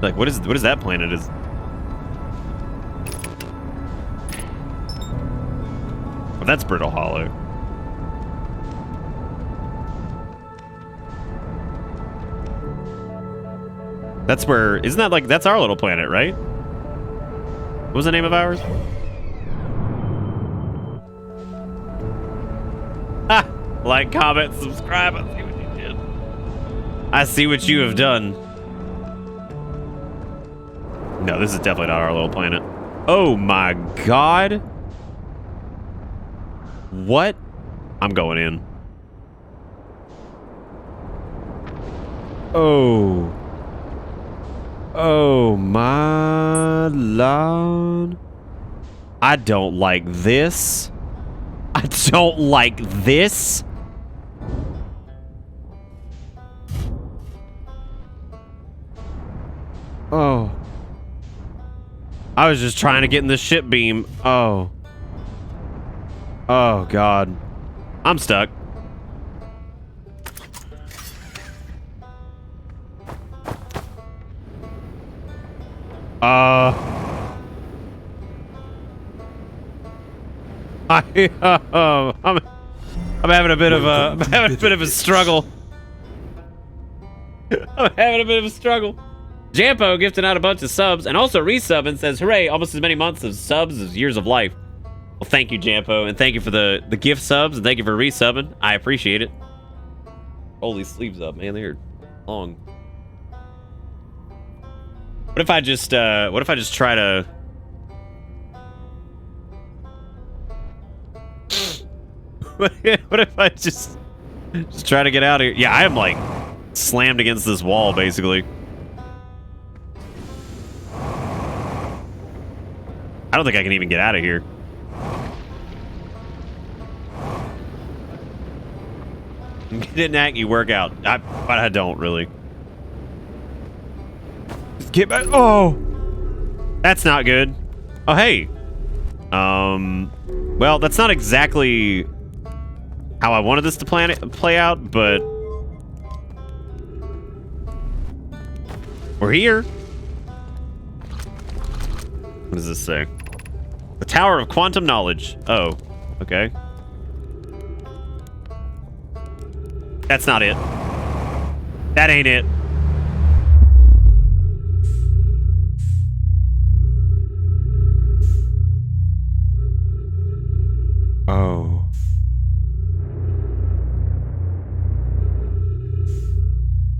Like, what is that planet? Is... Oh, that's Brittle Hollow. That's where... Isn't that like... That's our little planet, right? What was the name of ours? Ha! Like, comment, subscribe. I see what you did. I see what you have done. No, this is definitely not our little planet. Oh my god. What? I'm going in. Oh. Oh my lord. I don't like this. I don't like this. Oh. I was just trying to get in the ship beam. Oh. Oh, God. I'm stuck. I'm having a bit of a struggle. I'm having a bit of a struggle. Jampo gifting out a bunch of subs and also resubbing says, hooray, almost as many months of subs as years of life. Well, thank you, Jampo, and thank you for the gift subs, and thank you for resubbing. I appreciate it. Roll these sleeves up, man. They're long. What if I just try to... What if I just try to get out of here? Yeah, I am, like, slammed against this wall, basically. I don't think I can even get out of here. Get an act, you work out. But I don't really. Just get back. Oh, that's not good. Oh, hey. Well, that's not exactly how I wanted this to play out, but we're here. What does this say? The Tower of Quantum Knowledge. Oh, okay. That's not it. That ain't it. Oh.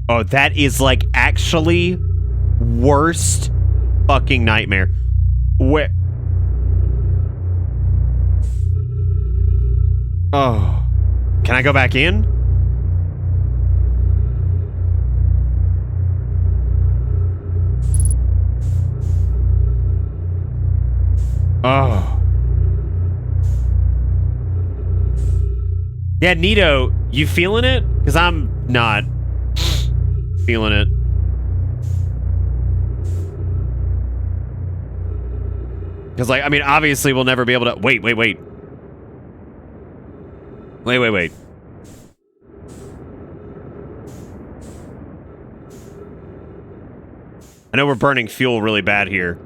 Oh, that is like actually worst fucking nightmare. Where? Oh. Can I go back in? Oh. Yeah, Nito, you feeling it? Because I'm not feeling it. Because, like, I mean, obviously we'll never be able to... Wait. Wait. I know we're burning fuel really bad here.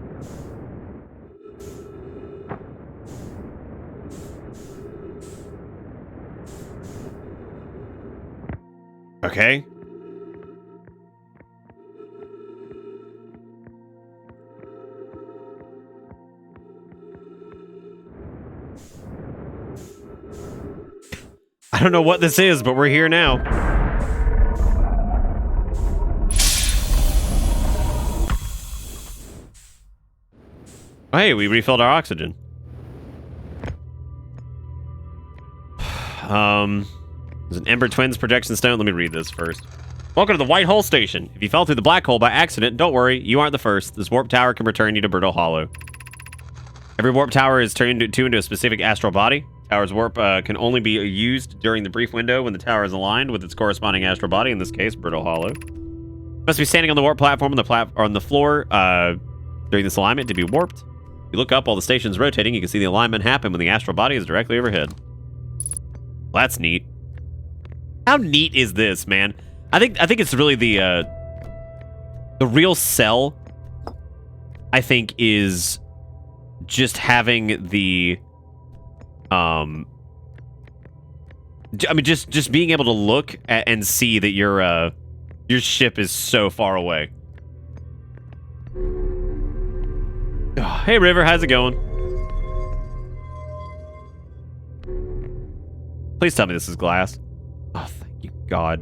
Okay. I don't know what this is, but we're here now. Oh, hey, we refilled our oxygen. There's an Ember Twins projection stone. Let me read this first. Welcome to the White Hole Station. If you fell through the black hole by accident, don't worry. You aren't the first. This warp tower can return you to Brittle Hollow. Every warp tower is turned into a specific astral body. Tower's warp can only be used during the brief window when the tower is aligned with its corresponding astral body, in this case, Brittle Hollow. You must be standing on the warp platform on the floor during this alignment to be warped. If you look up while the station's rotating, you can see the alignment happen when the astral body is directly overhead. Well, that's neat. How neat is this, man? I think it's really the real sell, I think, is just having the I mean, just being able to look at and see that your ship is so far away. Oh, hey, River, how's it going? Please tell me this is glass. Oh, thank you, God.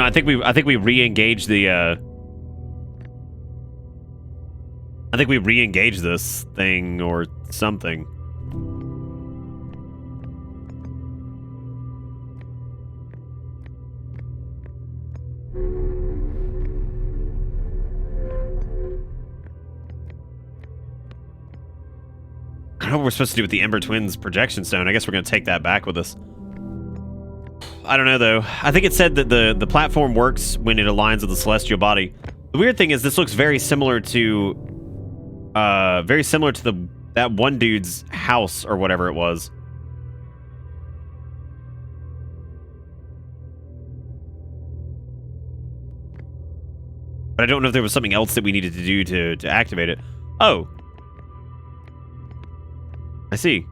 No, I think we re-engaged the I think we re-engaged this thing or something. I don't know what we're supposed to do with the Ember Twins projection stone. I guess we're going to take that back with us. I don't know, though. I think it said that the platform works when it aligns with the celestial body. The weird thing is this looks very similar to that one dude's house or whatever it was. But I don't know if there was something else that we needed to do to activate it. Oh. I see.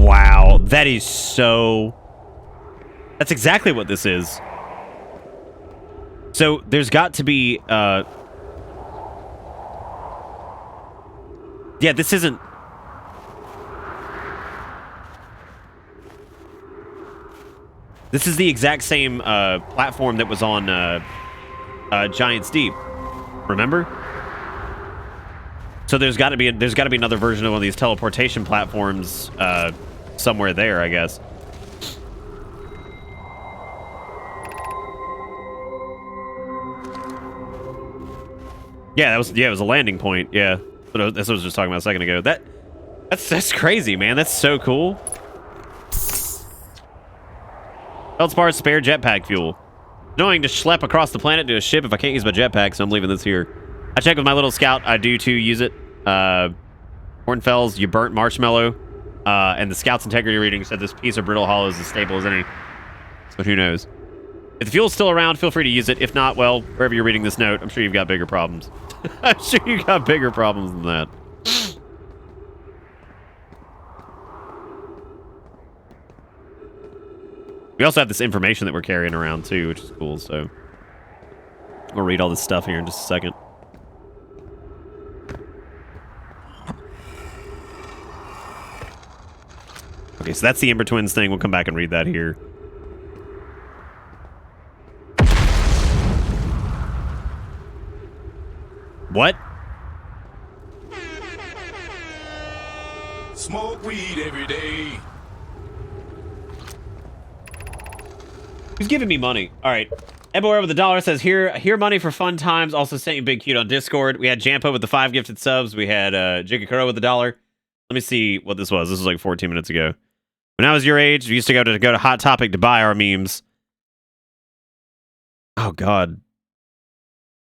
Wow, that is so... That's exactly what this is. So, there's got to be, yeah, this isn't... This is the exact same, platform that was on, Giant's Deep. Remember? So there's got to be another version of one of these teleportation platforms somewhere there, I guess. Yeah, it was a landing point. Yeah, that's what I was just talking about a second ago. That's crazy, man. That's so cool. Feldspar spare jetpack fuel. Annoying to schlep across the planet to a ship if I can't use my jetpack, so I'm leaving this here. I checked with my little scout. I do too use it. Hornfels, you burnt marshmallow, and the scout's integrity reading said this piece of brittle hollow is as stable as any. But who knows? If the fuel's still around, feel free to use it. If not, well, wherever you're reading this note, I'm sure you've got bigger problems. I'm sure you got bigger problems than that. We also have this information that we're carrying around too, which is cool, so we'll read all this stuff here in just a second. Okay, so that's the Ember Twins thing. We'll come back and read that here. What? Smoke weed every day. Who's giving me money? All right. Ebor with $1 says, here money for fun times. Also sent you Big Cute on Discord. We had Jampo with the 5 gifted subs. We had Jigakuro with $1. Let me see what this was. This was like 14 minutes ago. When I was your age, we used to go to Hot Topic to buy our memes. Oh, God.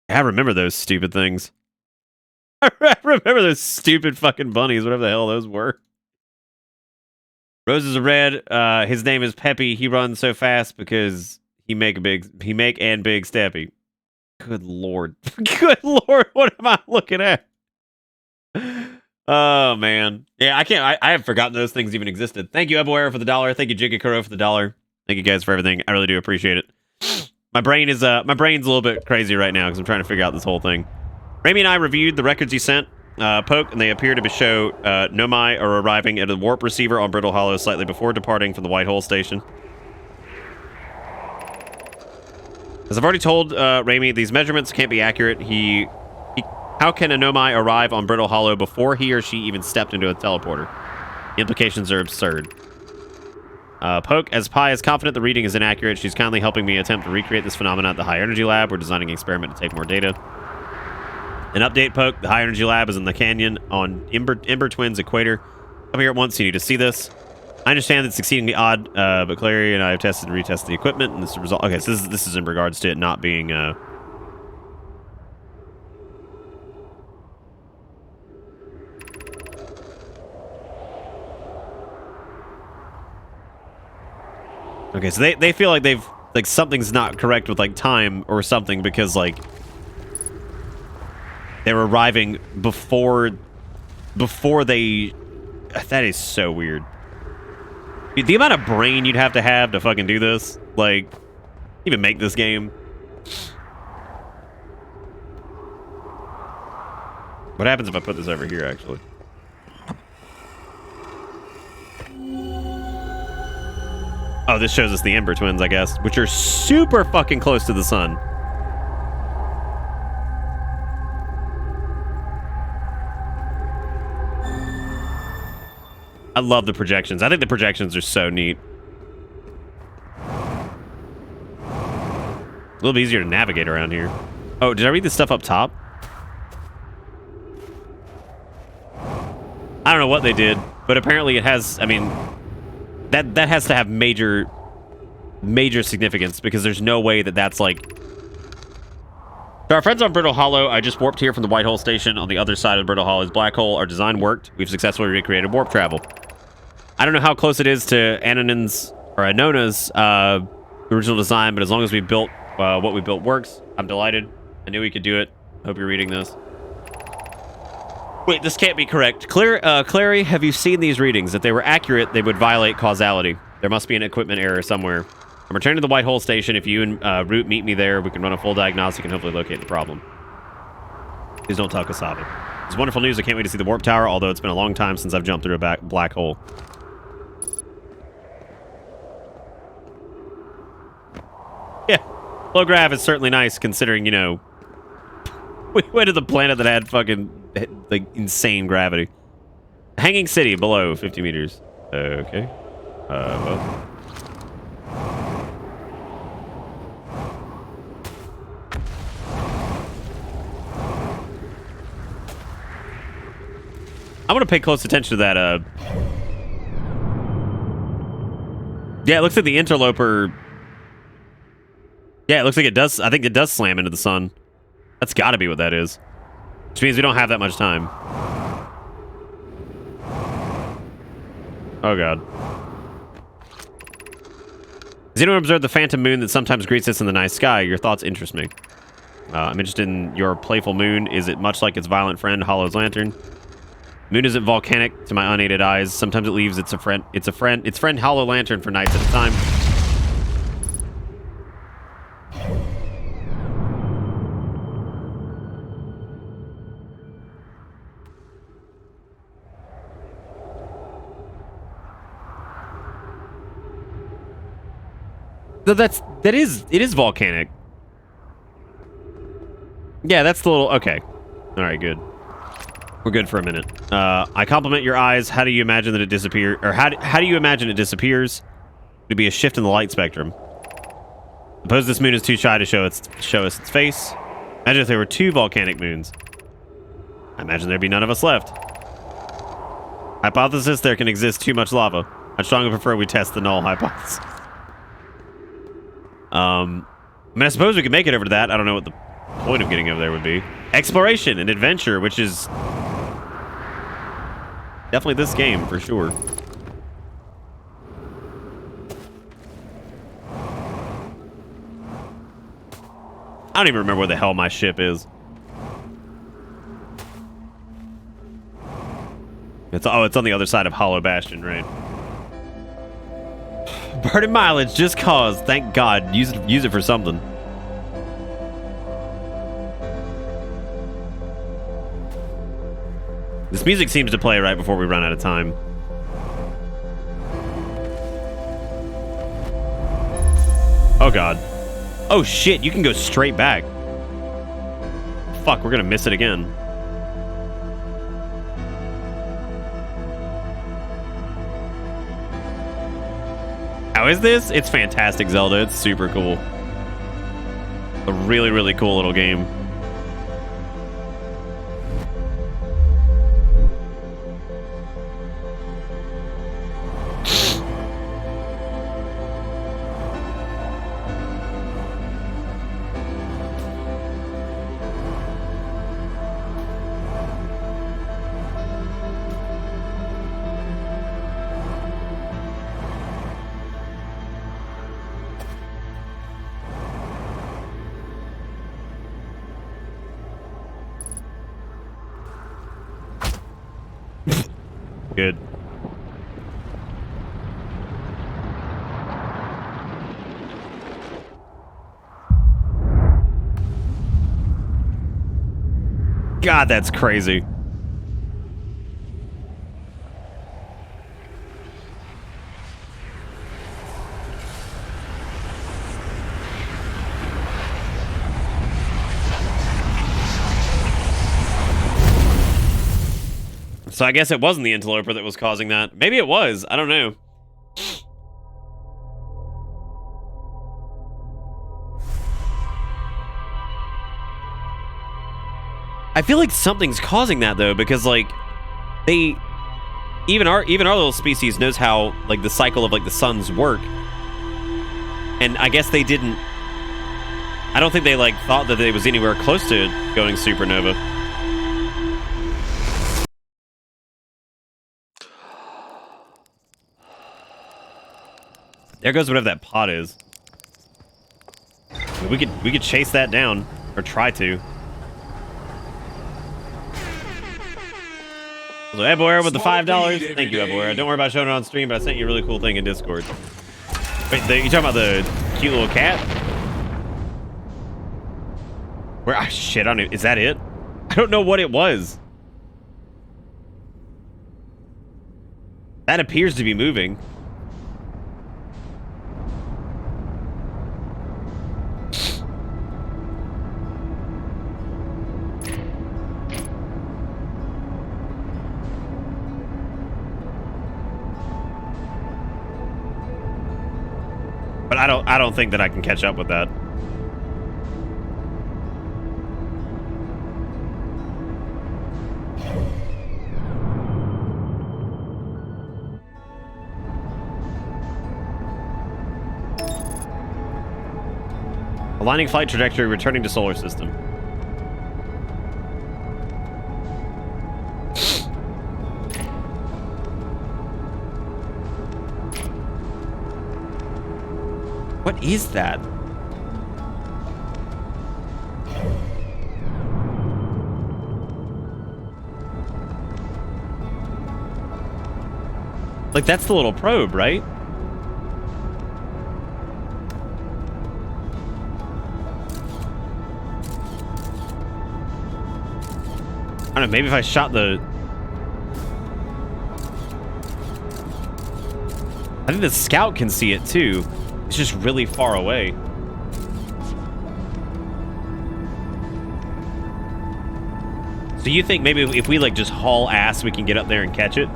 I remember those stupid things. I remember those stupid fucking bunnies, whatever the hell those were. Roses are red. His name is Peppy. He runs so fast because he make big steppy. Good lord. Good lord, what am I looking at? Oh man. Yeah, I have forgotten those things even existed. Thank you, Eboera, for the $1. Thank you, Jigakuro, for the $1. Thank you guys for everything. I really do appreciate it. My brain's a little bit crazy right now because I'm trying to figure out this whole thing. Rami and I reviewed the records you sent. Poke, and they appear to show Nomai are arriving at a warp receiver on Brittle Hollow slightly before departing from the White Hole station. As I've already told Rami, these measurements can't be accurate. How can a Nomai arrive on Brittle Hollow before he or she even stepped into a teleporter? The implications are absurd. Poke, as Pi is confident the reading is inaccurate, she's kindly helping me attempt to recreate this phenomenon at the High Energy Lab. We're designing an experiment to take more data. An update, Poke. The High Energy Lab is in the canyon on Ember Twins Equator. Come here at once. You need to see this. I understand it's exceedingly odd, but Clary and I have tested and retested the equipment, and this is the result. Okay, so this is in regards to it not being. Okay, so they feel like something's not correct with like time or something because like. They're arriving before they... That is so weird. The amount of brain you'd have to fucking do this. Like, even make this game. What happens if I put this over here, actually? Oh, this shows us the Ember Twins, I guess, which are super fucking close to the sun. I love the projections. I think the projections are so neat. A little bit easier to navigate around here. Oh, did I read this stuff up top? I don't know what they did, but apparently it has, I mean, that has to have major significance because there's no way that that's like... To our friends on Brittle Hollow, I just warped here from the White Hole Station on the other side of Brittle Hollow's black hole. Our design worked. We've successfully recreated warp travel. I don't know how close it is to Anonon's or Anona's original design, but as long as we built what we built works, I'm delighted. I knew we could do it. Hope you're reading this. Wait, this can't be correct. Clary, have you seen these readings? If they were accurate, they would violate causality. There must be an equipment error somewhere. I'm returning to the White Hole Station. If you and Root meet me there, we can run a full diagnostic and hopefully locate the problem. Please don't tell Kasabi. It's wonderful news. I can't wait to see the warp tower, although it's been a long time since I've jumped through a black hole. Yeah, low grav is certainly nice considering, you know, we went to the planet that had fucking, like, insane gravity. Hanging city below 50 meters. Okay. Well. I'm gonna pay close attention to that, yeah, it looks like the interloper... Yeah, it looks like it does. I think it does slam into the sun. That's got to be what that is. Which means we don't have that much time. Oh, God. Has anyone observed the phantom moon that sometimes greets us in the night sky? Your thoughts interest me. I'm interested in your playful moon. Is it much like its violent friend, Hollow's lantern? Moon isn't volcanic to my unaided eyes. Sometimes it leaves its friend Hollow Lantern for nights at a time. It is volcanic. Yeah, that's the little... Okay. All right, good. We're good for a minute. I compliment your eyes. How do you imagine that it disappears? Or how do you imagine it disappears? It'd be a shift in the light spectrum. Suppose this moon is too shy to show us its face. Imagine if there were 2 volcanic moons. I imagine there'd be none of us left. Hypothesis: there can exist too much lava. I'd strongly prefer we test the null hypothesis. I mean, I suppose we could make it over to that. I don't know what the point of getting over there would be. Exploration and adventure, which is definitely this game for sure. I don't even remember where the hell my ship is. It's on the other side of Hollow Bastion, right? Burning mileage, just cause. Thank God. Use it for something. This music seems to play right before we run out of time. Oh, God. Oh, shit. You can go straight back. Fuck, we're gonna miss it again. How is this? It's fantastic, Zelda. It's super cool. A really, really cool little game. Good. God, that's crazy. So I guess it wasn't the interloper that was causing that. Maybe it was. I don't know. I feel like something's causing that though, because like even our little species knows how like the cycle of like the suns work, and I guess they didn't. I don't think they like thought that it was anywhere close to going supernova. There goes whatever that pot is. We could chase that down or try to. So Eboera with the $5. Thank you, Eboera. Don't worry about showing it on stream, but I sent you a really cool thing in Discord. Wait, you talking about the cute little cat? Where? Ah, shit on it. Is that it? I don't know what it was. That appears to be moving. But I don't think that I can catch up with that. Aligning flight trajectory, returning to solar system. What is that? Like, that's the little probe, right? I don't know, maybe if I shot the... I think the scout can see it too. It's just really far away. So you think maybe if we like just haul ass, we can get up there and catch it?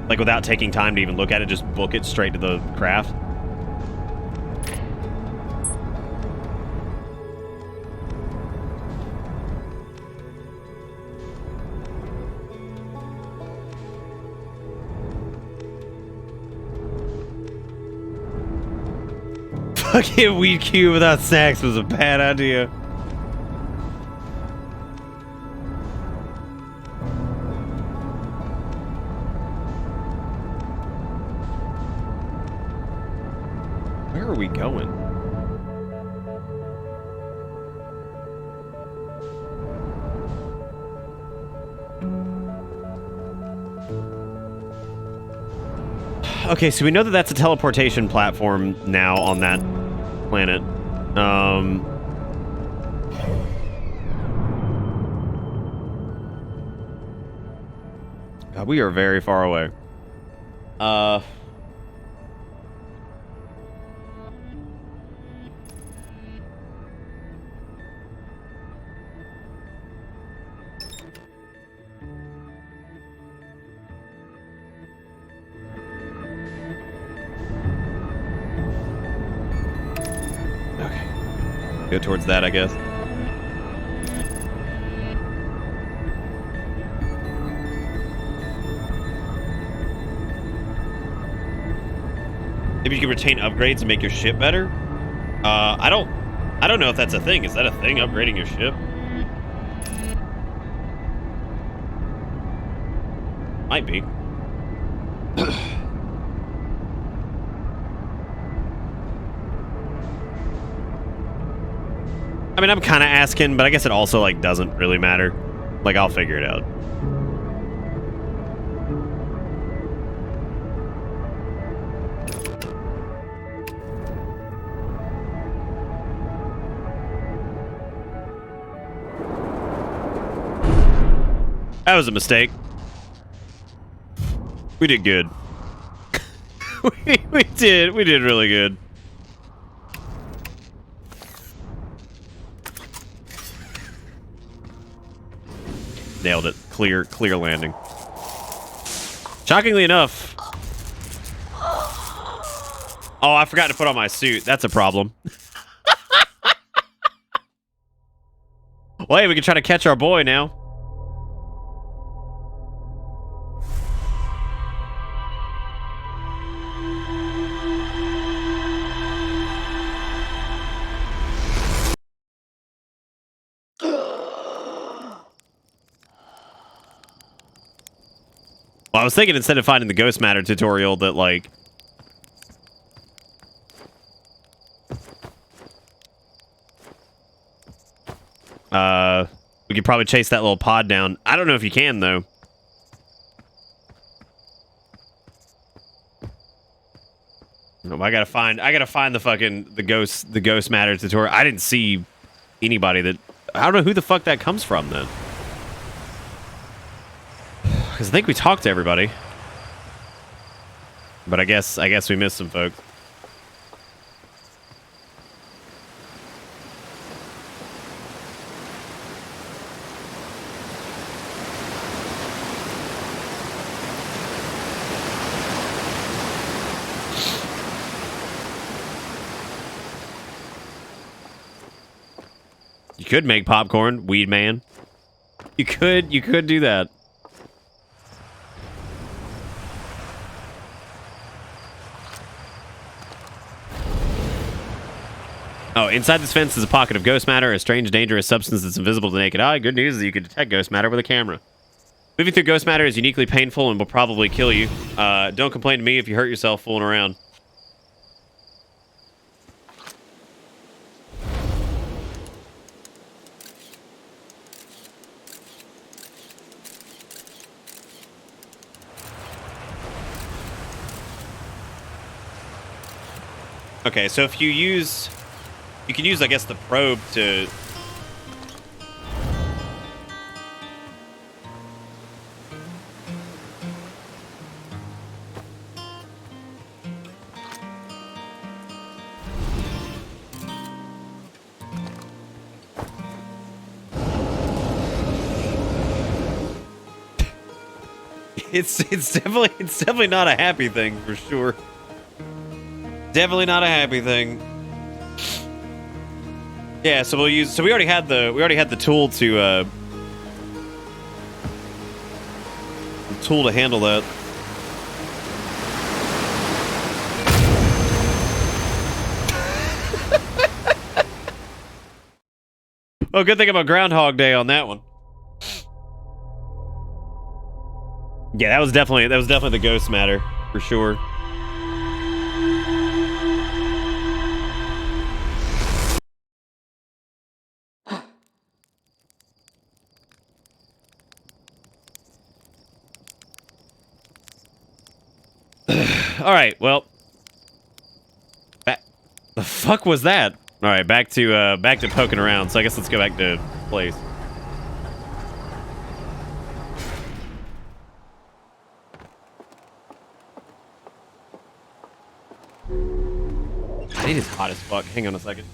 Like without taking time to even look at it, just book it straight to the craft? Fucking weed cube without snacks was a bad idea. Where are we going? Okay, so we know that that's a teleportation platform now on that planet. God, we are very far away. Go towards that, I guess. Maybe you can retain upgrades and make your ship better? I don't know if that's a thing. Is that a thing, upgrading your ship? Might be. I mean, I'm kind of asking, but I guess it also, like, doesn't really matter. Like, I'll figure it out. That was a mistake. We did good. we did really good. Nailed it. clear landing. Shockingly enough. Oh, I forgot to put on my suit. That's a problem. Well, hey, we can try to catch our boy now. Well, I was thinking instead of finding the ghost matter tutorial that, like... we could probably chase that little pod down. I don't know if you can, though. No, I gotta find the fucking, the ghost matter tutorial. I didn't see anybody that... I don't know who the fuck that comes from, then. Because I think we talked to everybody. But I guess we missed some folks. You could make popcorn, weed man. You could do that. Oh, inside this fence is a pocket of ghost matter, a strange, dangerous substance that's invisible to the naked eye. Good news is that you can detect ghost matter with a camera. Moving through ghost matter is uniquely painful and will probably kill you. Don't complain to me if you hurt yourself fooling around. Okay, so if you use... You can use, I guess, the probe to... It's definitely not a happy thing for sure. Definitely not a happy thing. Yeah, so we'll use. So we already had the tool to handle that. Oh, good thing about Groundhog Day on that one. Yeah, that was definitely the ghost matter for sure. All right, well, the fuck was that? All right, back to poking around. So I guess let's go back to place. It is hot as fuck. Hang on a second.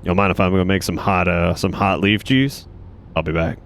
Y'all mind if I'm gonna make some hot leaf juice? I'll be back.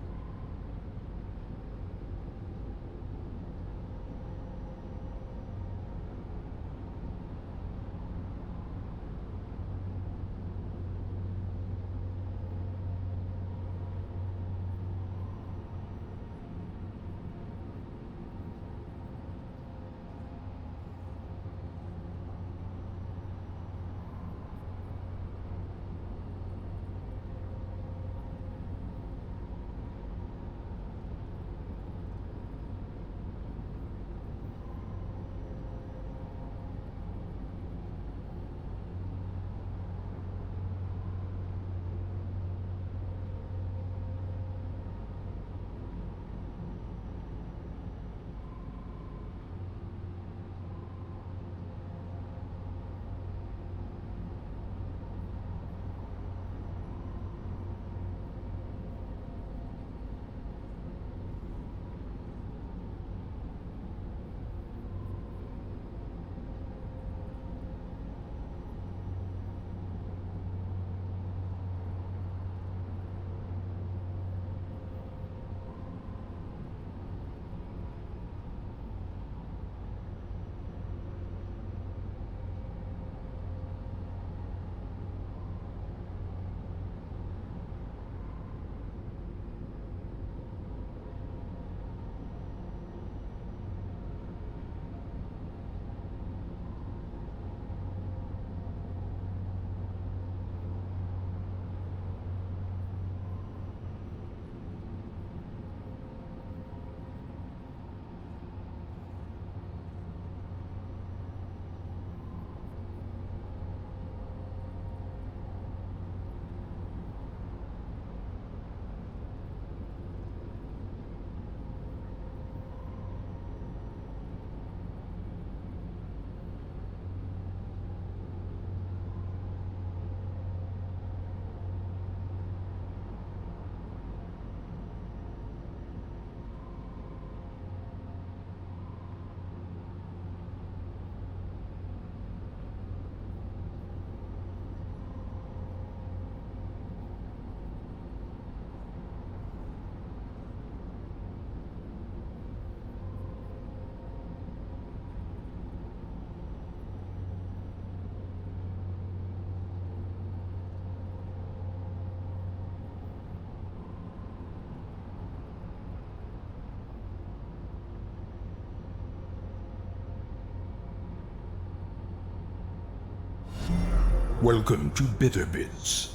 Welcome to Bitter Bits.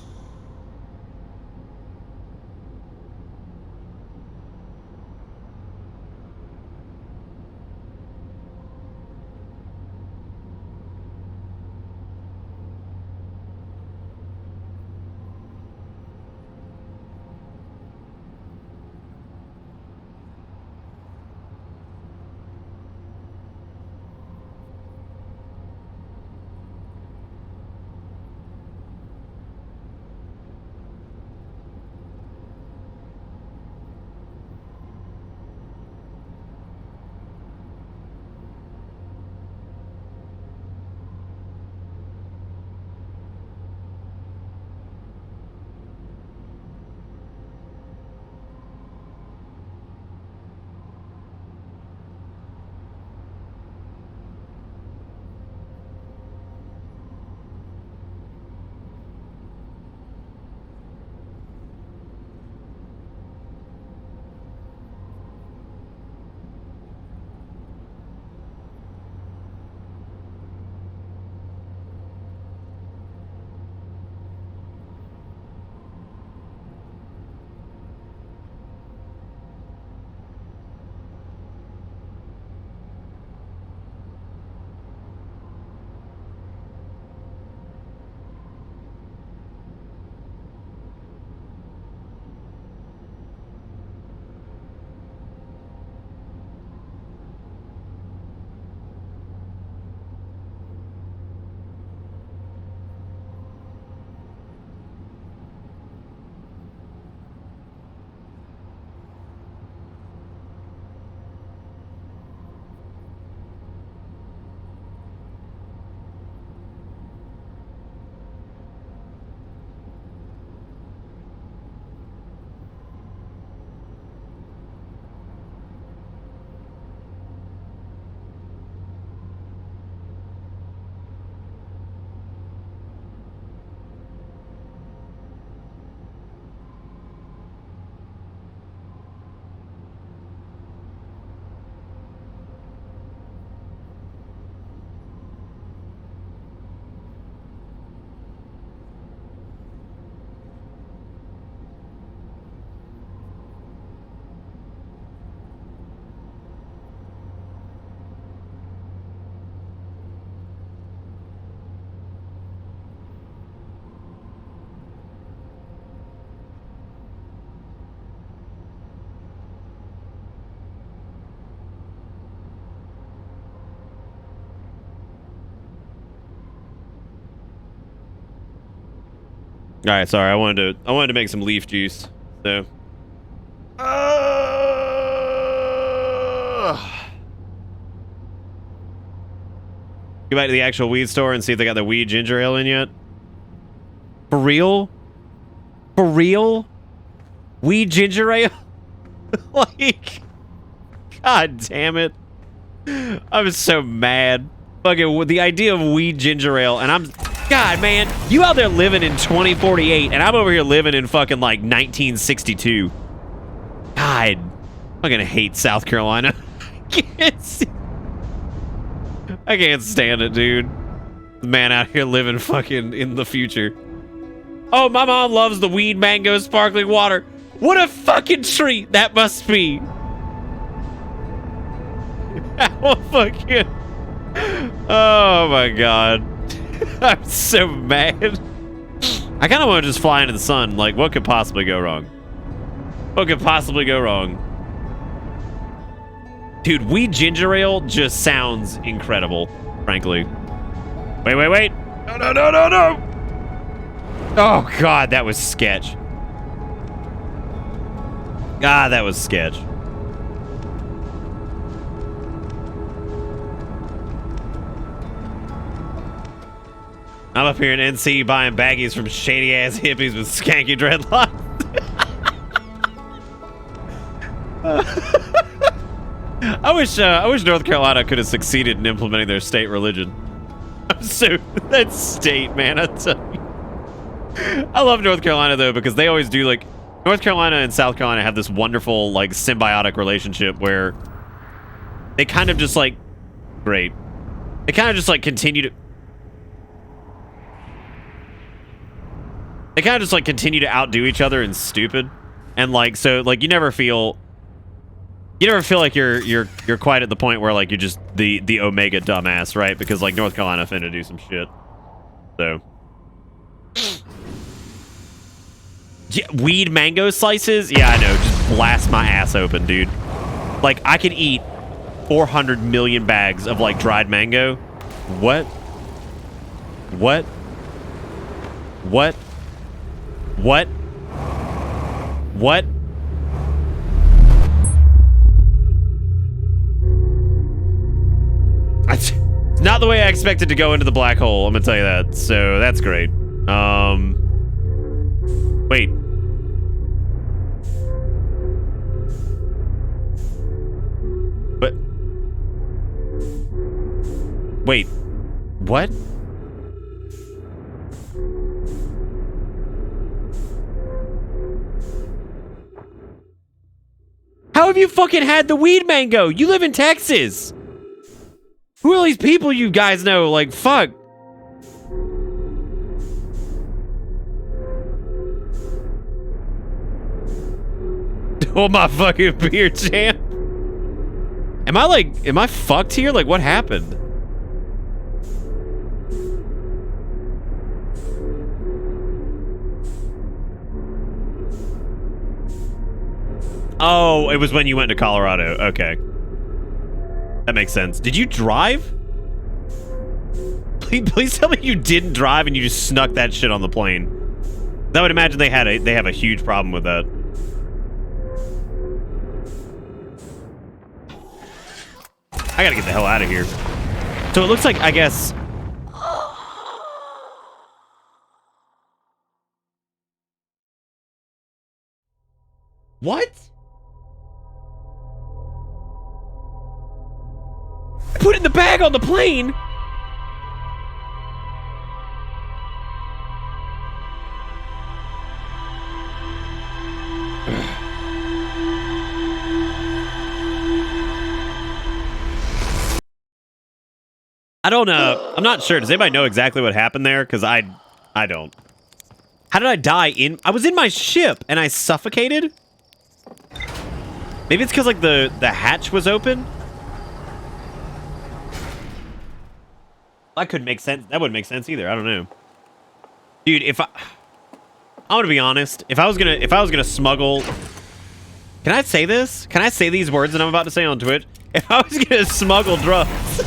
All right, sorry. I wanted to make some leaf juice. So. Go back to the actual weed store and see if they got the weed ginger ale in yet. For real? For real? Weed ginger ale? Like, god damn it. I'm so mad. Fucking with the idea of weed ginger ale, and I'm... God, man, you out there living in 2048, and I'm over here living in fucking, like, 1962. God. I'm gonna hate South Carolina. I can't stand it, dude. The man out here living fucking in the future. Oh, my mom loves the weed mango sparkling water. What a fucking treat that must be. How fucking... Oh my god. I'm so mad. I kind of want to just fly into the sun. Like, what could possibly go wrong? What could possibly go wrong? Dude, weed ginger ale just sounds incredible, frankly. Wait, wait, wait. No, no, no, no, no. Oh, God, that was sketch. God, that was sketch. I'm up here in NC buying baggies from shady-ass hippies with skanky dreadlocks. I wish North Carolina could have succeeded in implementing their state religion. I'm so... That state, man, I tell you. I love North Carolina, though, because they always do, like... North Carolina and South Carolina have this wonderful, like, symbiotic relationship where they kind of just, like... Great. They kind of just, like, continue to... They kind of just, like, continue to outdo each other and stupid. And, like, so, like, you never feel like you're quite at the point where, like, you're just the omega dumbass, right? Because, like, North Carolina finna do some shit. So. Yeah, weed mango slices? Yeah, I know. Just blast my ass open, dude. Like, I could eat 400 million bags of, like, dried mango. What? What? What? What? What? It's not the way I expected to go into the black hole, I'm gonna tell you that. So that's great. Wait. But wait. What? How have you fucking had the weed mango? You live in Texas. Who are these people you guys know? Like, fuck. Oh, my fucking beer, champ. Am I fucked here? Like, what happened? Oh, it was when you went to Colorado. Okay. That makes sense. Did you drive? Please tell me you didn't drive and you just snuck that shit on the plane. I would imagine they have a huge problem with that. I gotta get the hell out of here. So it looks like, I guess... What? Put it in the bag on the plane? I don't know. I'm not sure. Does anybody know exactly what happened there? Because I don't. How did I die in... I was in my ship and I suffocated? Maybe it's because, like, the hatch was open? That couldn't make sense. That wouldn't make sense either. I don't know. Dude, I'm gonna be honest. If I was gonna smuggle... Can I say this? Can I say these words that I'm about to say on Twitch? If I was gonna smuggle drugs...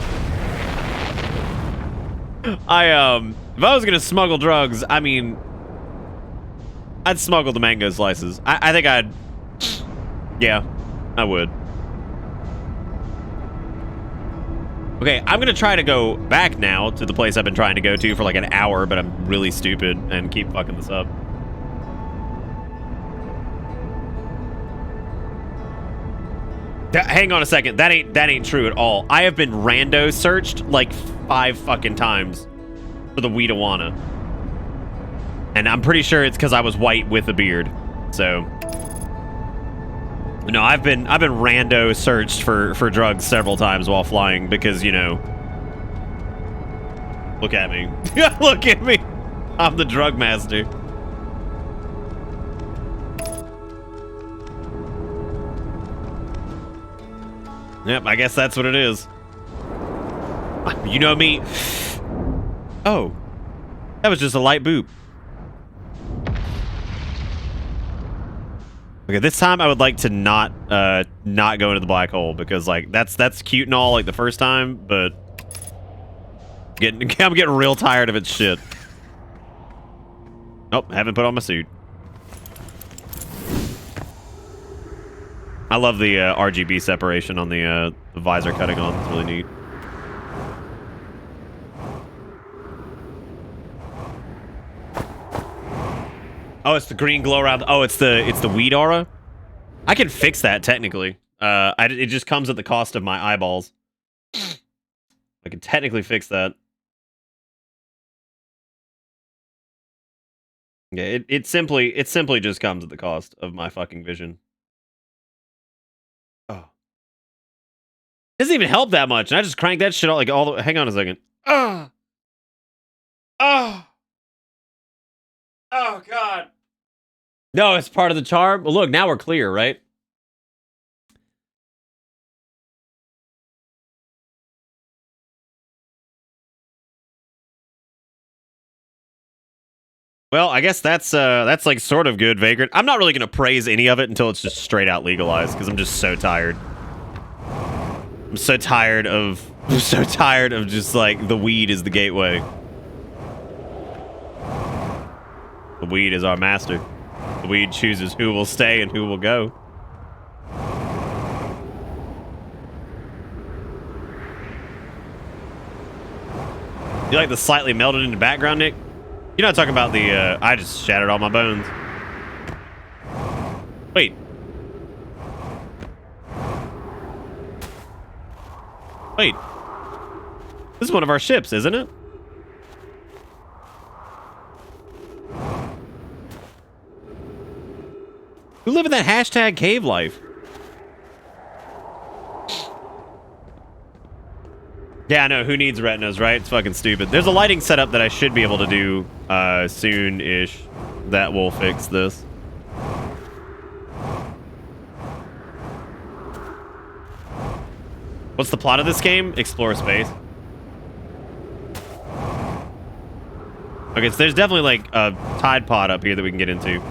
if I was gonna smuggle drugs, I mean... I'd smuggle the mango slices. I think I'd... Yeah, I would. Okay, I'm gonna try to go back now to the place I've been trying to go to for like an hour, but I'm really stupid and keep fucking this up. Hang on a second. That ain't true at all. I have been rando searched like 5 fucking times for the weedawana. And I'm pretty sure it's because I was white with a beard. So no, I've been rando searched for drugs several times while flying because, you know, look at me. Look at me. I'm the drug master. Yep, I guess that's what it is. You know me. Oh, that was just a light boop. Okay, this time I would like to not go into the black hole because like that's cute and all like the first time, but I'm getting real tired of its shit. Nope, haven't put on my suit. I love the RGB separation on the visor cutting on. It's really neat. Oh, it's the green glow around. Oh, it's the weed aura. I can fix that technically. It just comes at the cost of my eyeballs. I can technically fix that. Yeah, it simply just comes at the cost of my fucking vision. Oh, doesn't even help that much. And I just cranked that shit out like all the. Hang on a second. Oh, oh, oh, God. No, it's part of the charm. Well, look, now we're clear, right? Well, I guess that's like sort of good, Vagrant. I'm not really gonna praise any of it until it's just straight out legalized, because I'm just so tired. I'm so tired of just like the weed is the gateway. The weed is our master. The weed chooses who will stay and who will go. You like the slightly melted in the background, Nick? You're not talking about the, I just shattered all my bones. Wait. Wait. This is one of our ships, isn't it? Who live in that hashtag cave life? Yeah, I know. Who needs retinas, right? It's fucking stupid. There's a lighting setup that I should be able to do soon-ish that will fix this. What's the plot of this game? Explore space. Okay, so there's definitely like a Tide Pod up here that we can get into.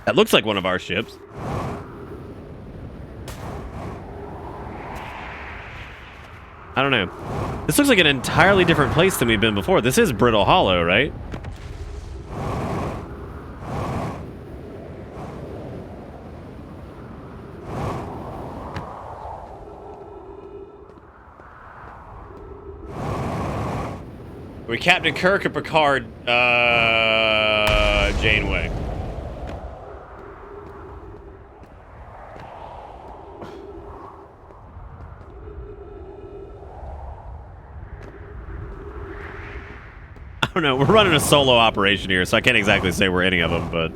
That looks like one of our ships. I don't know. This looks like an entirely different place than we've been before. This is Brittle Hollow, right? We're Captain Kirk or Picard, Janeway. I don't know. We're running a solo operation here, so I can't exactly say we're any of them, but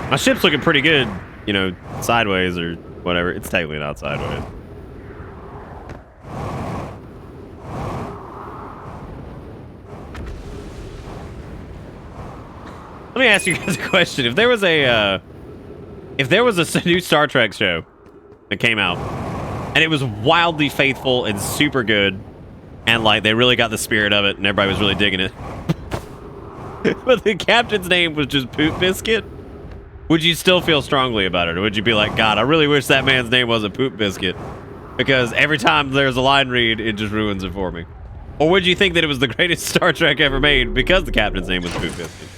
my ship's looking pretty good, you know, sideways or whatever. It's technically not sideways. Let me ask you guys a question. If there was a new Star Trek show that came out, and it was wildly faithful and super good, and like they really got the spirit of it, and everybody was really digging it, but the captain's name was just Poop Biscuit, would you still feel strongly about it, or would you be like, God, I really wish that man's name wasn't Poop Biscuit, because every time there's a line read, it just ruins it for me? Or would you think that it was the greatest Star Trek ever made because the captain's name was Poop Biscuit?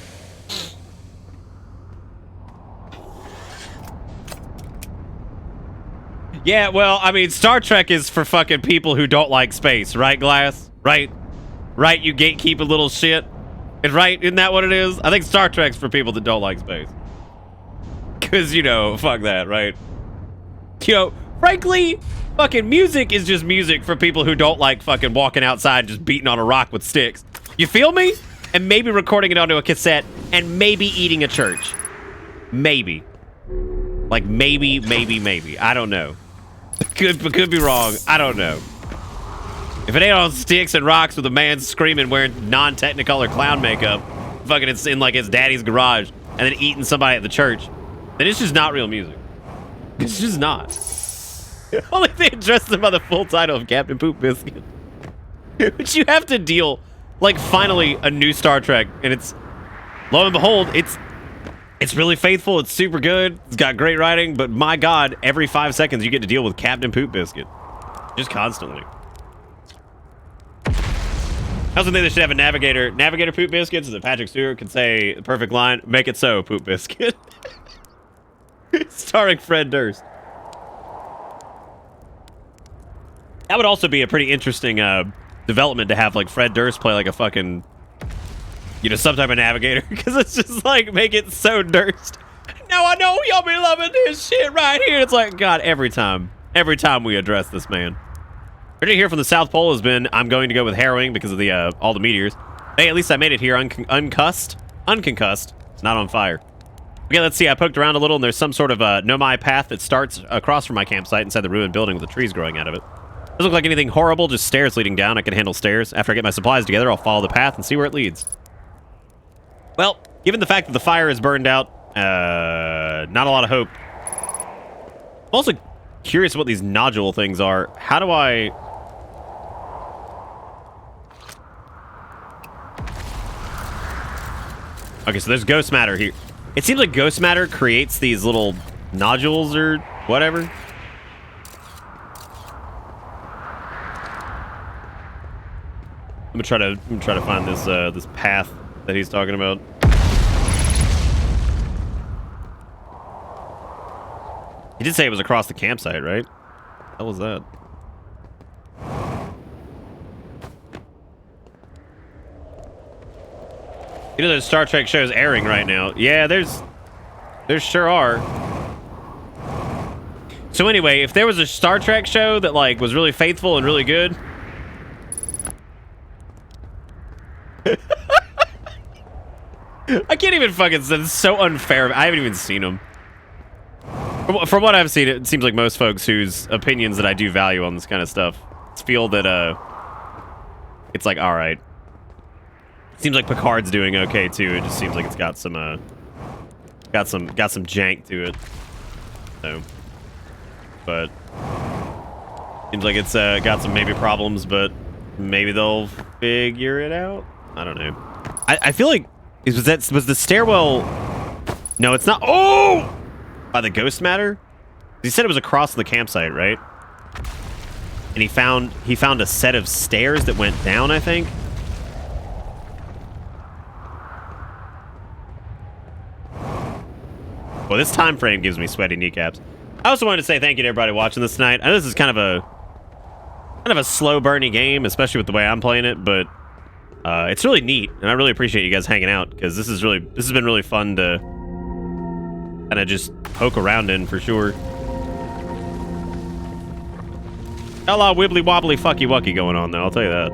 Yeah, well, I mean, Star Trek is for fucking people who don't like space, right, Glass? Right? Right, you gatekeep a little shit? And right, isn't that what it is? I think Star Trek's for people that don't like space. Because, you know, fuck that, right? You know, frankly, fucking music is just music for people who don't like fucking walking outside just beating on a rock with sticks. You feel me? And maybe recording it onto a cassette and maybe eating a church. Maybe. Like, maybe. I don't know. Could be wrong. I don't know. If it ain't on sticks and rocks with a man screaming wearing non-Technicolor clown makeup, fucking it's in like his daddy's garage, and then eating somebody at the church, then it's just not real music. It's just not. Only they address them by the full title of Captain Poop Biscuit. But you have to deal, like, finally a new Star Trek, and it's, lo and behold, it's really faithful, it's super good, it's got great writing, but my God, every 5 seconds you get to deal with Captain Poop Biscuit. Just constantly. I also think they should have a navigator. Navigator Poop Biscuit, so that Patrick Stewart can say the perfect line, make it so, Poop Biscuit. Starring Fred Durst. That would also be a pretty interesting development to have, like, Fred Durst play, like, a fucking, you know, some type of navigator, because it's just like, make it so Durst. Now I know y'all be loving this shit right here. It's like, God, every time we address this man. Right here from the South Pole has been, I'm going to go with harrowing because of the all the meteors. Hey, at least I made it here unconcussed, not on fire. Okay, let's see. I poked around a little, and there's some sort of nomai path that starts across from my campsite inside the ruined building with the trees growing out of it. Doesn't look like anything horrible, just stairs leading down. I can handle stairs. After I get my supplies together, I'll follow the path and see where it leads. Well, given the fact that the fire is burned out, not a lot of hope. I'm also curious what these nodule things are. How do I... Okay, so there's ghost matter here. It seems like ghost matter creates these little nodules or whatever. I'm gonna try to find this this path that he's talking about. He did say it was across the campsite, right? What was that? You know, there's Star Trek shows airing right now. Yeah, there sure are. So anyway, if there was a Star Trek show that, like, was really faithful and really good... I can't even fucking say, it's so unfair. I haven't even seen them. From what I've seen, it seems like most folks whose opinions that I do value on this kind of stuff feel that, it's like, alright. Seems like Picard's doing okay too. It just seems like it's got some jank to it. So, but seems like it's got some maybe problems, but maybe they'll figure it out. I don't know. I feel like was the stairwell? No, it's not. Oh, by the ghost matter. He said it was across the campsite, right? And he found a set of stairs that went down, I think. Well, this time frame gives me sweaty kneecaps. I also wanted to say thank you to everybody watching this tonight. I know this is kind of a slow burny game, especially with the way I'm playing it, but it's really neat, and I really appreciate you guys hanging out because this has been really fun to kind of just poke around in for sure. Got a lot of wibbly wobbly fucky wucky going on though, I'll tell you that.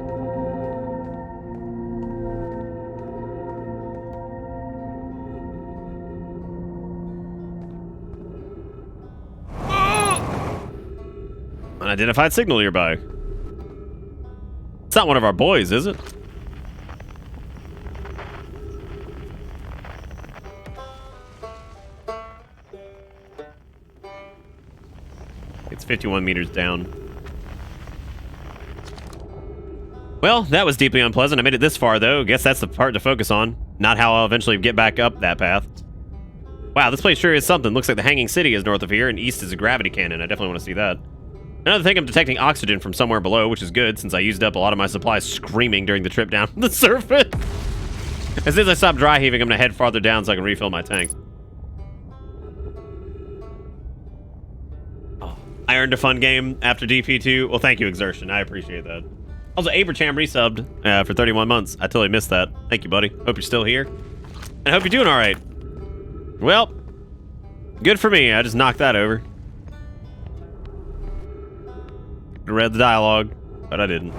Unidentified signal nearby. It's not one of our boys, is it? 51 meters down. Well, that was deeply unpleasant. I made it this far, though. Guess that's the part to focus on, not how I'll eventually get back up that path. Wow, this place sure is something. Looks like the Hanging City is north of here, and east is a gravity cannon. I definitely want to see that. Another thing, I'm detecting oxygen from somewhere below, which is good, since I used up a lot of my supplies screaming during the trip down the surface. As soon as I stop dry heaving, I'm going to head farther down so I can refill my tank. Oh, I earned a fun game after DP2. Well, thank you, Exertion. I appreciate that. Also, Abraham resubbed for 31 months. I totally missed that. Thank you, buddy. Hope you're still here. And I hope you're doing all right. Well, good for me. I just knocked that over. Read the dialogue, but I didn't.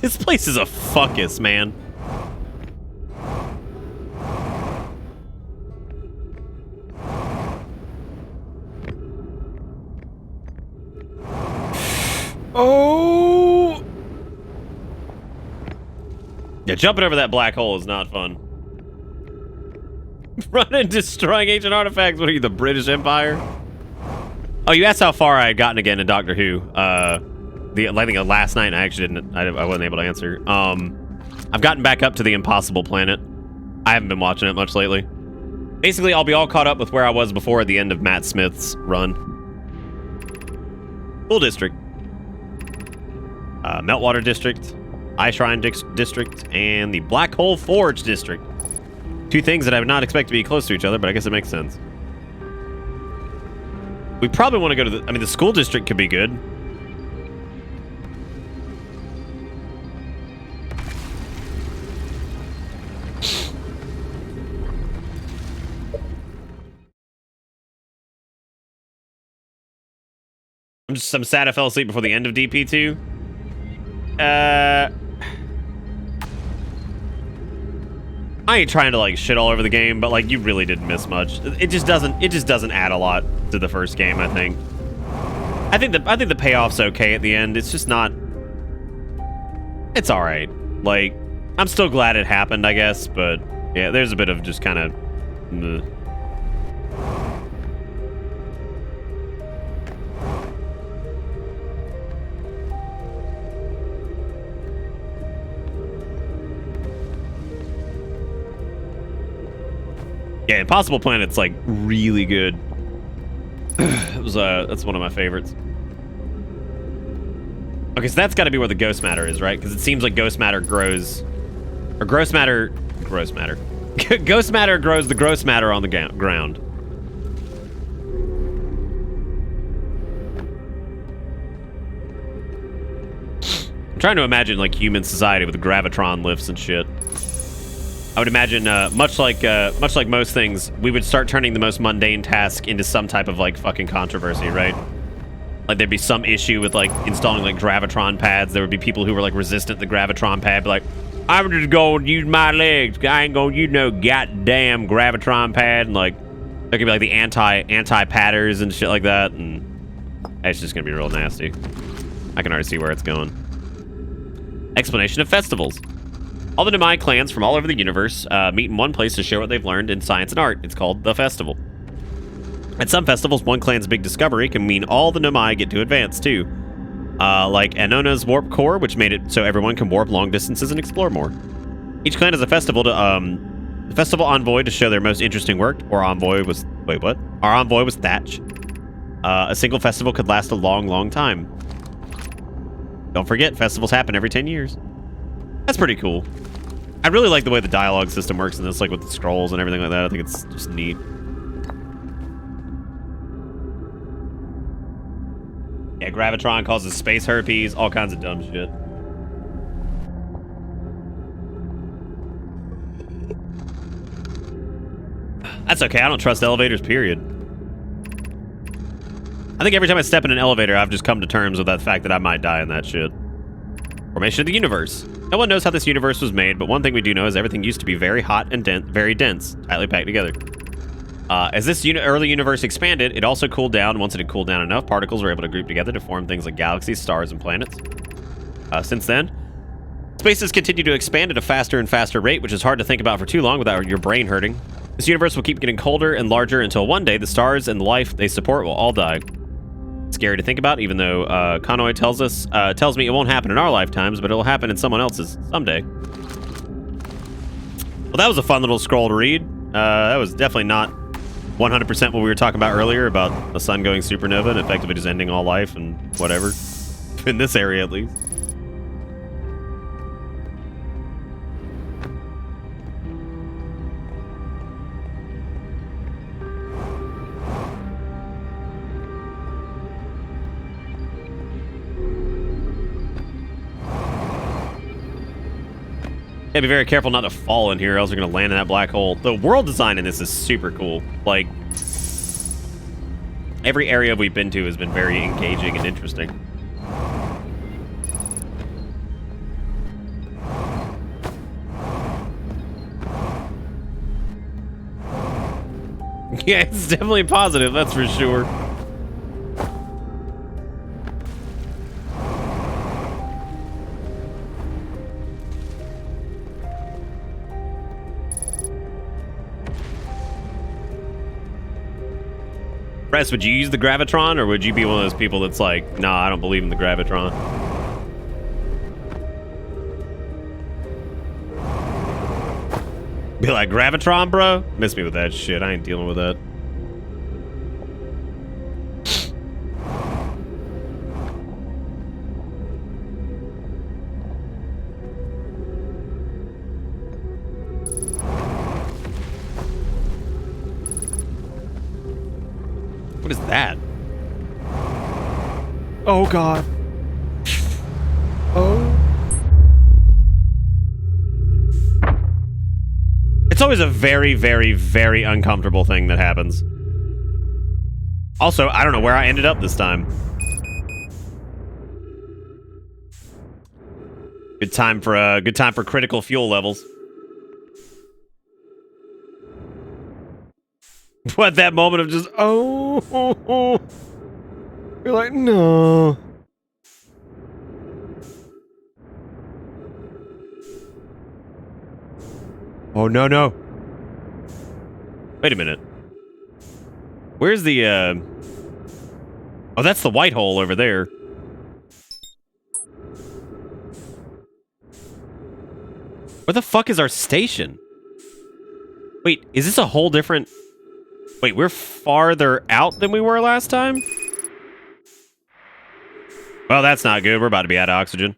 This place is a fuckus, man. Oh! Yeah, jumping over that black hole is not fun. Running, destroying ancient artifacts. What are you, the British Empire? Oh, you asked how far I had gotten again in Doctor Who. I think last night I actually didn't. I wasn't able to answer. I've gotten back up to the Impossible Planet. I haven't been watching it much lately. Basically, I'll be all caught up with where I was before at the end of Matt Smith's run. Full District. Meltwater District. Ice Shrine District. And the Black Hole Forge District. Two things that I would not expect to be close to each other, but I guess it makes sense. We probably want to go to the... I mean, the school district could be good. I'm sad I fell asleep before the end of DP2. I ain't trying to like shit all over the game, but like you really didn't miss much. It just doesn't add a lot to the first game, I think. I think the payoff's okay at the end. It's just not. It's all right. Like I'm still glad it happened, I guess, but yeah, there's a bit of just kind of. Yeah, Impossible Planet's like really good. It was that's one of my favorites. Okay, so that's got to be where the ghost matter is, right? Because it seems like ghost matter grows, or gross matter, ghost matter grows the gross matter on the ground. I'm trying to imagine like human society with gravitron lifts and shit. I would imagine, much like most things, we would start turning the most mundane task into some type of like fucking controversy, right? Like there'd be some issue with like installing like gravitron pads. There would be people who were like resistant to the gravitron pad, but like, I'm just going to use my legs. I ain't going to use no goddamn gravitron pad. And like, there could be like the anti-padders and shit like that, and it's just gonna be real nasty. I can already see where it's going. Explanation of festivals. All the Nomai clans from all over the universe meet in one place to share what they've learned in science and art. It's called the festival. At some festivals, one clan's big discovery can mean all the Nomai get to advance too. Like Anona's warp core, which made it so everyone can warp long distances and explore more. Each clan has a festival to festival envoy to show their most interesting work. Our envoy was Thatch. A single festival could last a long time. Don't forget, festivals happen every 10 years. That's pretty cool. I really like the way the dialogue system works in this, like with the scrolls and everything like that. I think it's just neat. Yeah, Gravitron causes space herpes, all kinds of dumb shit. That's okay, I don't trust elevators, period. I think every time I step in an elevator, I've just come to terms with that fact that I might die in that shit. Formation of the universe. No one knows how this universe was made, but one thing we do know is everything used to be very hot and very dense, tightly packed together. As this early universe expanded, it also cooled down. Once it had cooled down enough, particles were able to group together to form things like galaxies, stars, and planets. Since then, space has continued to expand at a faster and faster rate, which is hard to think about for too long without your brain hurting. This universe will keep getting colder and larger until one day the stars and the life they support will all die. Scary to think about, even though Kanoi tells me it won't happen in our lifetimes, but it'll happen in someone else's someday. Well, that was a fun little scroll to read. That was definitely not 100% what we were talking about earlier about the sun going supernova and effectively just ending all life and whatever. In this area, at least. Yeah, be very careful not to fall in here, or else you're going to land in that black hole. The world design in this is super cool. Like, every area we've been to has been very engaging and interesting. Yeah, it's definitely positive, that's for sure. Press, would you use the Gravitron, or would you be one of those people that's like, nah, I don't believe in the Gravitron? Be like, Gravitron, bro? Miss me with that shit. I ain't dealing with that. What is that? Oh god. Oh. It's always a very, very, very uncomfortable thing that happens. Also, I don't know where I ended up this time. Good time for critical fuel levels. What, that moment of just, oh. You're like, no. Oh, no, no. Wait a minute. Where's the, Oh, that's the white hole over there. Where the fuck is our station? Wait, is this a whole different... Wait, we're farther out than we were last time? Well, that's not good. We're about to be out of oxygen.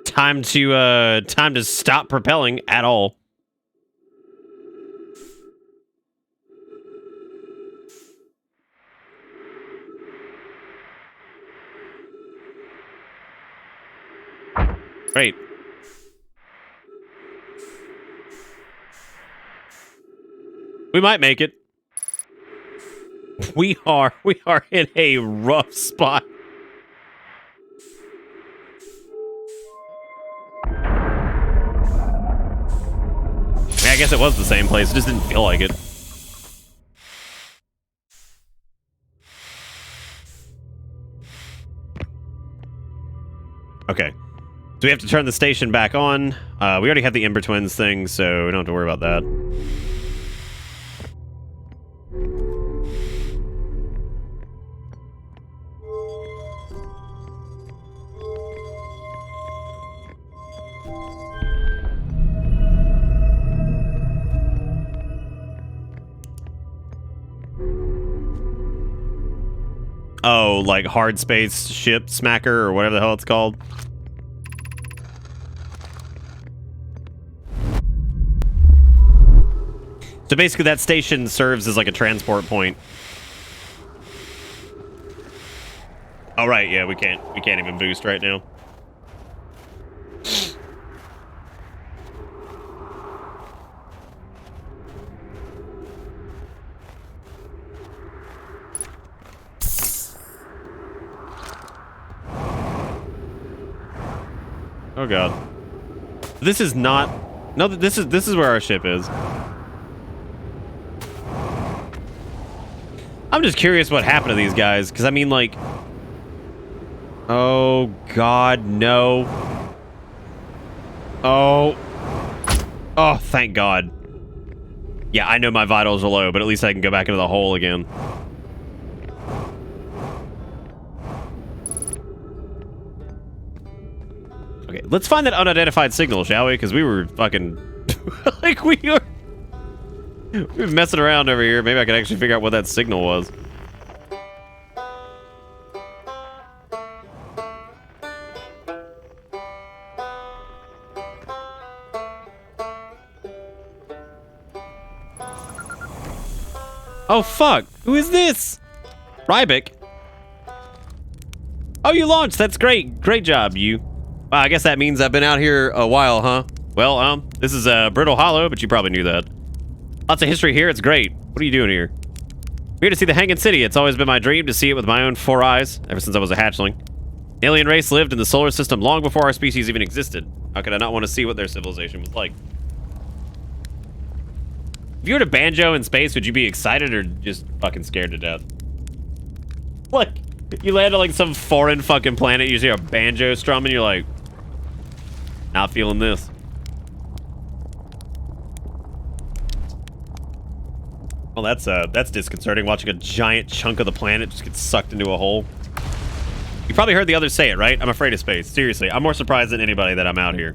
Time to stop propelling at all. Great. We might make it. We are in a rough spot. I guess it was the same place. It just didn't feel like it. Okay. So we have to turn the station back on. We already have the Ember Twins thing, so we don't have to worry about that. Oh, like hard space ship smacker or whatever the hell it's called. So basically that station serves as like a transport point. Oh right, yeah, we can't even boost right now. Oh god. This is not... No, this is where our ship is. I'm just curious what happened to these guys, because I mean, like... Oh god, no. Oh. Oh, thank god. Yeah, I know my vitals are low, but at least I can go back into the hole again. Okay, let's find that unidentified signal, shall we? Because we were fucking... like, we were messing around over here. Maybe I could actually figure out what that signal was. Oh, fuck. Who is this? Rybic. Oh, you launched. That's great. Great job, you. Well, I guess that means I've been out here a while, huh? Well, this is Brittle Hollow, but you probably knew that. Lots of history here. It's great. What are you doing here? We're here to see the Hanging City. It's always been my dream to see it with my own 4 eyes, ever since I was a hatchling. The alien race lived in the solar system long before our species even existed. How could I not want to see what their civilization was like? If you were to banjo in space, would you be excited or just fucking scared to death? Like, you land on like some foreign fucking planet, you see a banjo strum, and you're like, not feeling this. Well, that's disconcerting, watching a giant chunk of the planet just get sucked into a hole. You probably heard the others say it, right? I'm afraid of space. Seriously, I'm more surprised than anybody that I'm out here.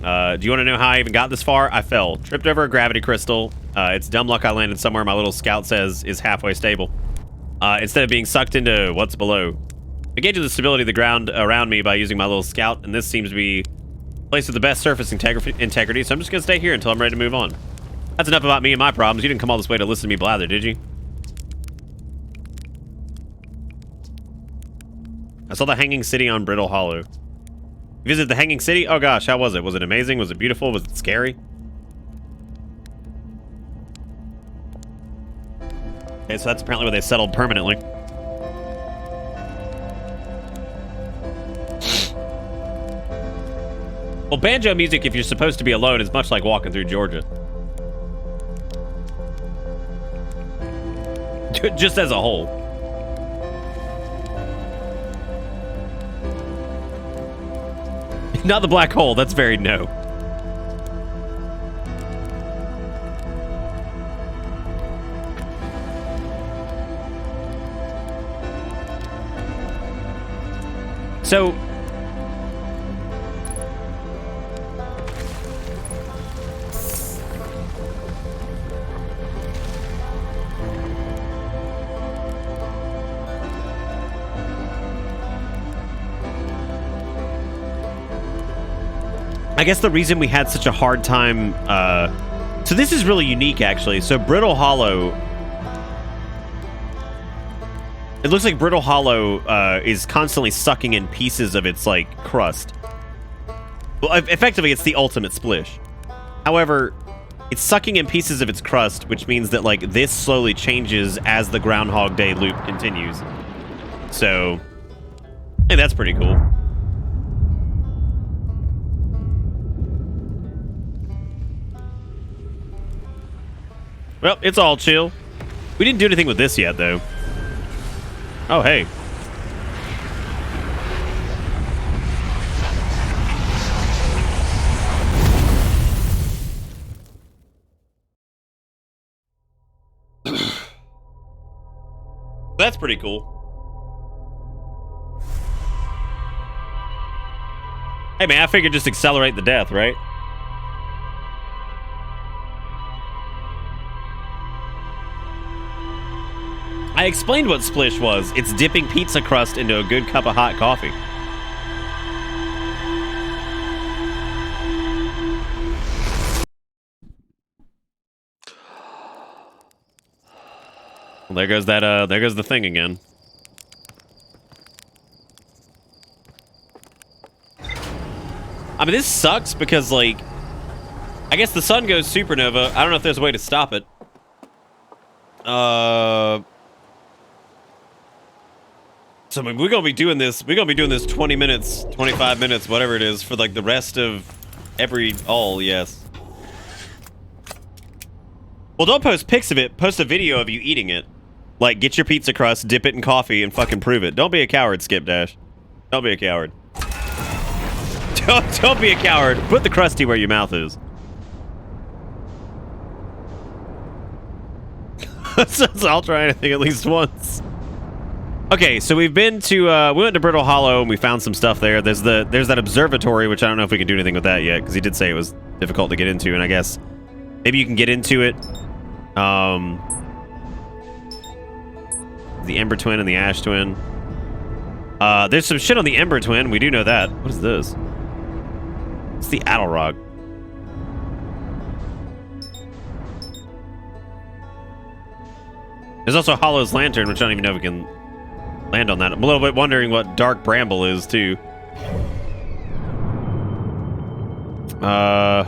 Do you want to know how I even got this far? I fell. Tripped over a gravity crystal. It's dumb luck I landed somewhere my little scout says is halfway stable. Instead of being sucked into what's below. I gauged the stability of the ground around me by using my little scout, and this seems to be a place with the best surface integrity, so I'm just going to stay here until I'm ready to move on. That's enough about me and my problems. You didn't come all this way to listen to me blather, did you? I saw the Hanging City on Brittle Hollow. You visited the Hanging City? Oh gosh, how was it? Was it amazing? Was it beautiful? Was it scary? Okay, so that's apparently where they settled permanently. Well, banjo music, if you're supposed to be alone, is much like walking through Georgia. Just as a whole. Not the black hole, that's very no. So... I guess the reason we had such a hard time, so this is really unique, actually. So Brittle Hollow, it looks like Brittle Hollow is constantly sucking in pieces of its, like, crust. Well, effectively, it's the ultimate splish. However, it's sucking in pieces of its crust, which means that, like, this slowly changes as the Groundhog Day loop continues. So, hey, that's pretty cool. Well, it's all chill. We didn't do anything with this yet, though. Oh, hey. That's pretty cool. Hey, man, I figured just accelerate the death, right? I explained what splish was. It's dipping pizza crust into a good cup of hot coffee. Well, there goes that, there goes the thing again. I mean, this sucks because, like, I guess the sun goes supernova. I don't know if there's a way to stop it. So, I mean, we're going to be doing this 20 minutes, 25 minutes, whatever it is, for, like, the rest of yes. Well, don't post pics of it. Post a video of you eating it. Like, get your pizza crust, dip it in coffee, and fucking prove it. Don't be a coward, Skip Dash. Don't be a coward. Don't be a coward. Put the crusty where your mouth is. so I'll try anything at least once. Okay, so we've been to we went to Brittle Hollow and we found some stuff there. There's that observatory, which I don't know if we can do anything with that yet, because he did say it was difficult to get into, and I guess maybe you can get into it. The Ember Twin and the Ash Twin. There's some shit on the Ember Twin. We do know that. What is this? It's the Addle Rock. There's also Hollow's Lantern, which I don't even know if we can land on that. I'm a little bit wondering what Dark Bramble is, too. I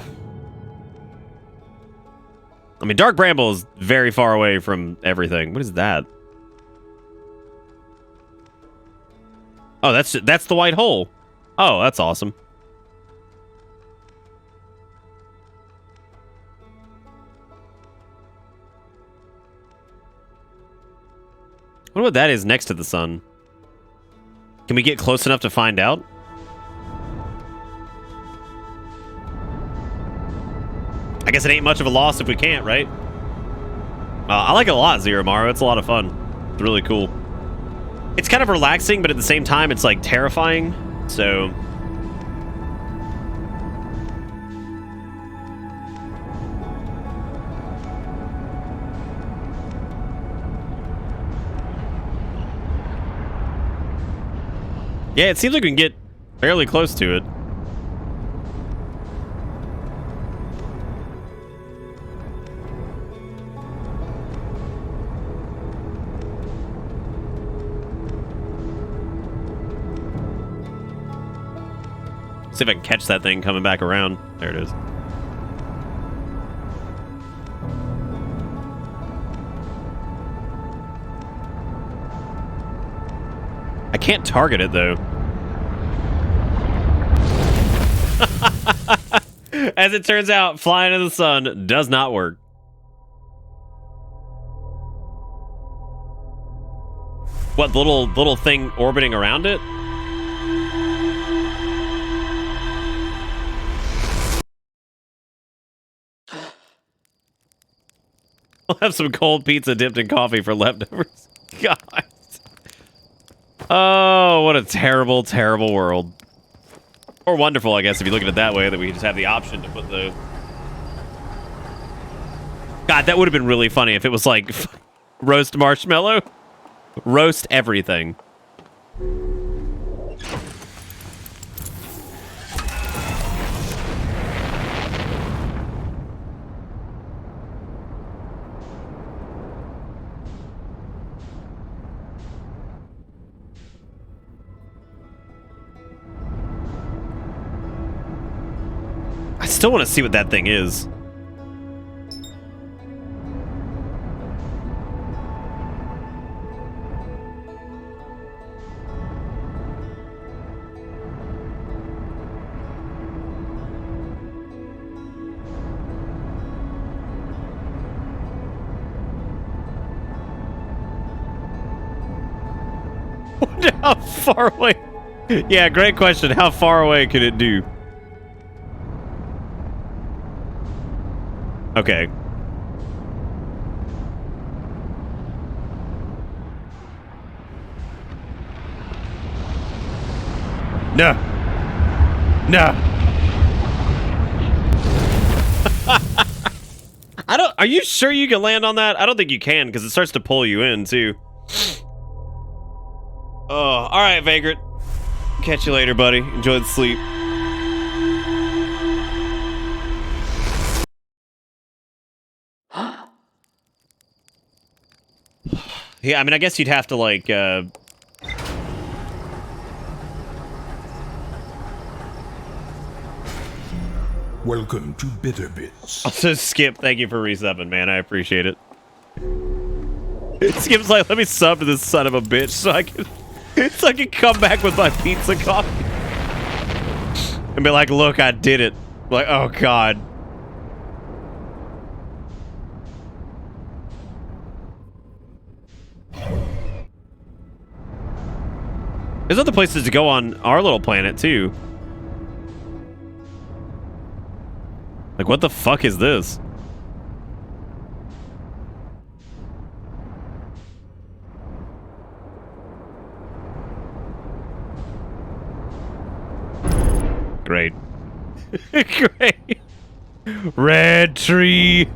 mean, Dark Bramble is very far away from everything. What is that? Oh, that's the white hole. Oh, that's awesome. I wonder what that is next to the sun. Can we get close enough to find out? I guess it ain't much of a loss if we can't, right? I like it a lot, Zero Maru. It's a lot of fun. It's really cool. It's kind of relaxing, but at the same time, it's like terrifying. So... yeah, it seems like we can get fairly close to it. See if I can catch that thing coming back around. There it is. I can't target it, though. As it turns out, flying in the sun does not work. What, the little thing orbiting around it? I'll have some cold pizza dipped in coffee for leftovers. God. Oh, what a terrible, terrible world. Or wonderful, I guess, if you look at it that way, that we just have the option to put the... God, that would have been really funny if it was like roast marshmallow. Roast everything. I still want to see what that thing is. Wonder how far away... Yeah, great question. How far away could it do? Okay. No. No. I don't... Are you sure you can land on that? I don't think you can, because it starts to pull you in, too. Oh, alright, Vagrant. Catch you later, buddy. Enjoy the sleep. Yeah, I mean, I guess you'd have to, like, Welcome to Bitter Bits. Also, Skip, thank you for resubbing, man. I appreciate it. Skip's like, let me sub to this son of a bitch so I can come back with my pizza coffee. And be like, look, I did it. Like, oh, God. There's other places to go on our little planet, too. Like, what the fuck is this? Great. Great. Red tree.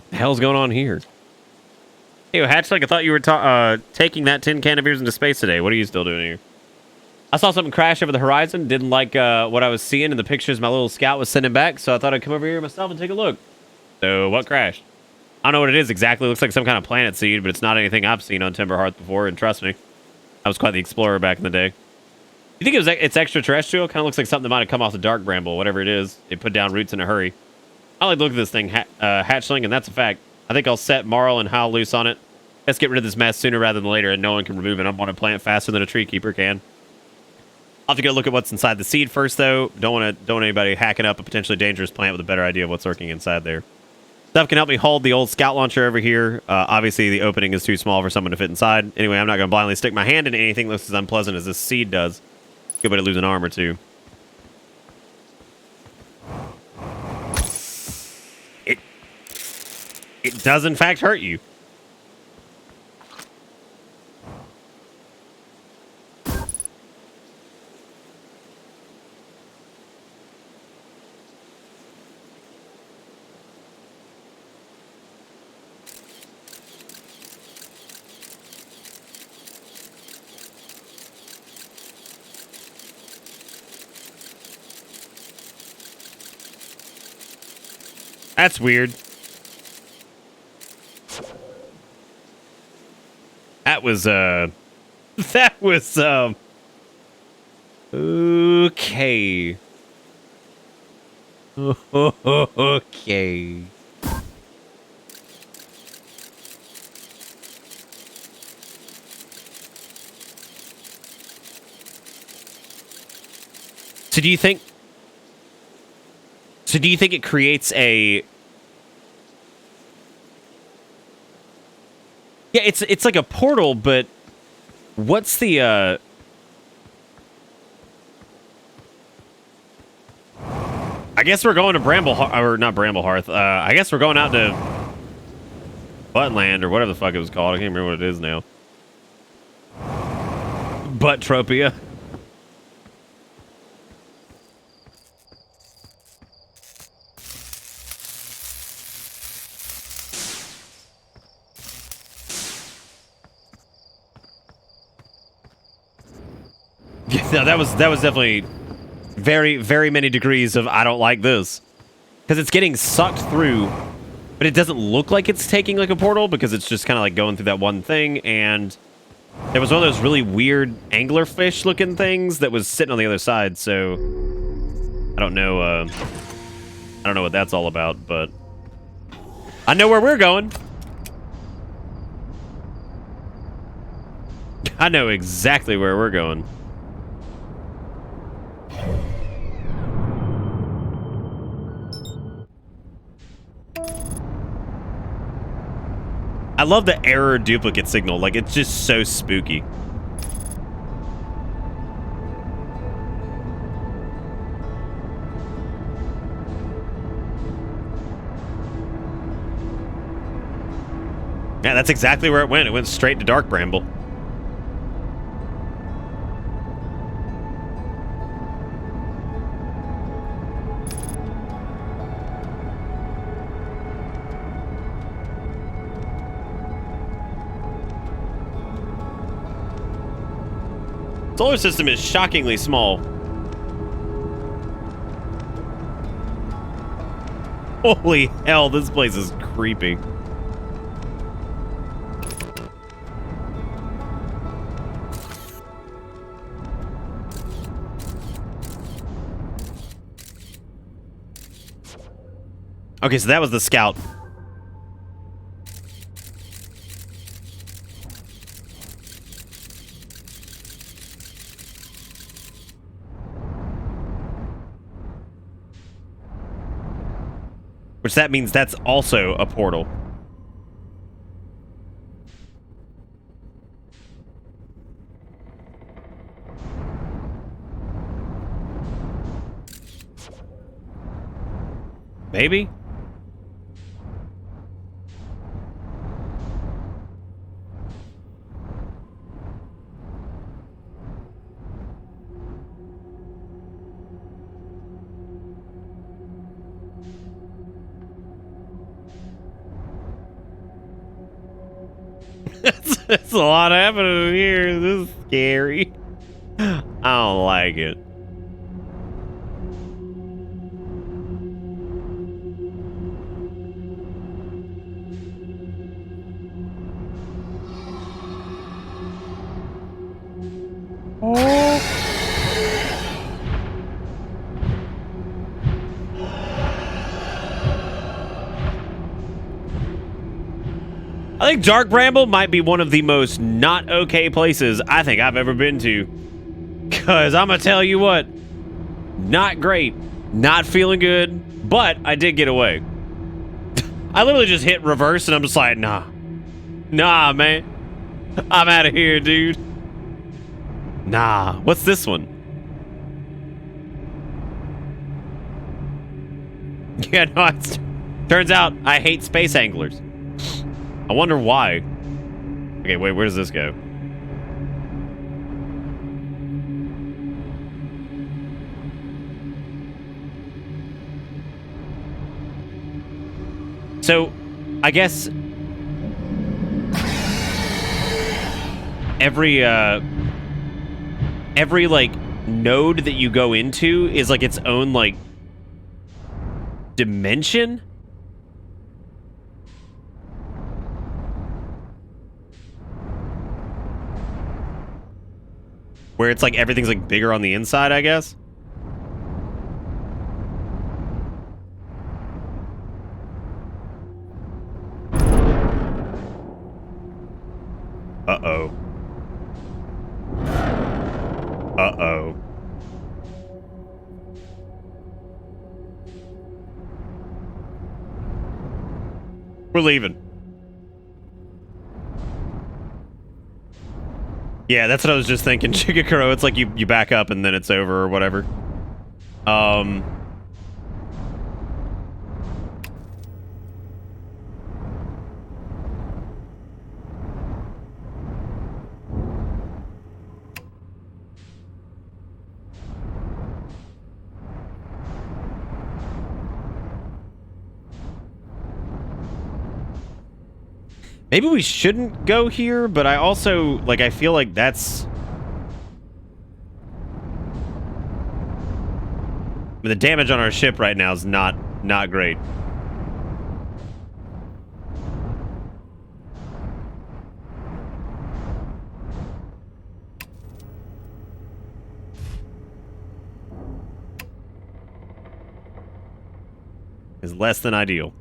The hell's going on here? Hey, Hatchling, I thought you were taking that tin can of yours into space today. What are you still doing here? I saw something crash over the horizon. Didn't like what I was seeing in the pictures my little scout was sending back, so I thought I'd come over here myself and take a look. So, what crashed? I don't know what it is exactly. It looks like some kind of planet seed, but it's not anything I've seen on Timber Hearth before, and trust me, I was quite the explorer back in the day. You think it's extraterrestrial? Kind of looks like something that might have come off the Dark Bramble, whatever it is. It put down roots in a hurry. I like to look at this thing, Hatchling, and that's a fact. I think I'll set Marl and Hal loose on it. Let's get rid of this mess sooner rather than later, and no one can remove it. I want to plant faster than a tree keeper can. I'll have to go look at what's inside the seed first, though. Don't want anybody hacking up a potentially dangerous plant with a better idea of what's lurking inside there. Stuff can help me hold the old scout launcher over here. Obviously, the opening is too small for someone to fit inside. Anyway, I'm not going to blindly stick my hand into anything that looks as unpleasant as this seed does. Good way to lose an arm or two. It does, in fact, hurt you. That's weird. That was, that was, okay. Okay. So do you think it creates a... Yeah, it's like a portal, but what's the I guess we're going to or not Bramblehearth. I guess we're going out to Buttland or whatever the fuck it was called. I can't remember what it is now. Buttropia. Yeah, no, that was definitely very, very many degrees of I don't like this. Because it's getting sucked through, but it doesn't look like it's taking like a portal because it's just kind of like going through that one thing. And there was one of those really weird anglerfish looking things that was sitting on the other side. So I don't know what that's all about, but I know where we're going. I know exactly where we're going. I love the error duplicate signal. Like, it's just so spooky. Yeah, that's exactly where it went. It went straight to Dark Bramble. Solar system is shockingly small. Holy hell, this place is creepy. Okay, so that was the scout. Which that means that's also a portal. Maybe? It's a lot happening here. This is scary. I don't like it. I think Dark Bramble might be one of the most not okay places I think I've ever been to. Because I'm going to tell you what, not great, not feeling good, but I did get away. I literally just hit reverse and I'm just like, nah, man, I'm out of here, dude. Nah, what's this one? Yeah, no, turns out I hate space anglers. I wonder why. Okay, wait, where does this go? So, I guess every like node that you go into is like its own like dimension. Where it's like everything's like bigger on the inside, I guess. Uh-oh. Uh-oh. We're leaving. Yeah, that's what I was just thinking. Chigakuro, it's like you back up and then it's over or whatever. Maybe we shouldn't go here, but I also, like, I feel like that's... the damage on our ship right now is not great. Is less than ideal.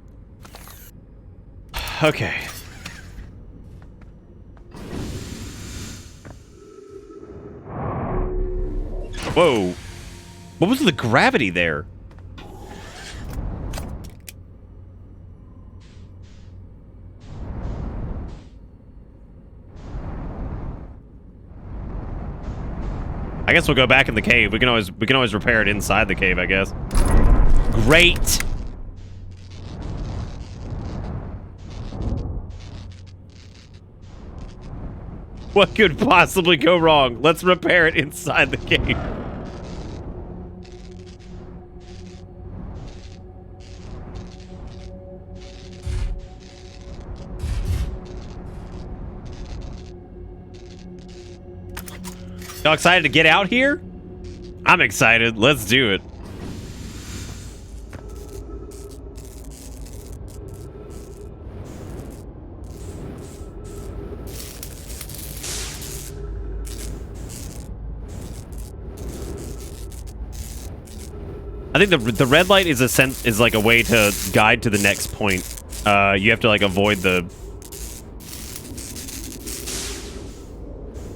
Okay. Whoa. What was the gravity there? I guess we'll go back in the cave. We can always repair it inside the cave, I guess. Great. What could possibly go wrong? Let's repair it inside the cave. Y'all excited to get out here? I'm excited. Let's do it. I think the red light is like a way to guide to the next point. You have to like avoid the...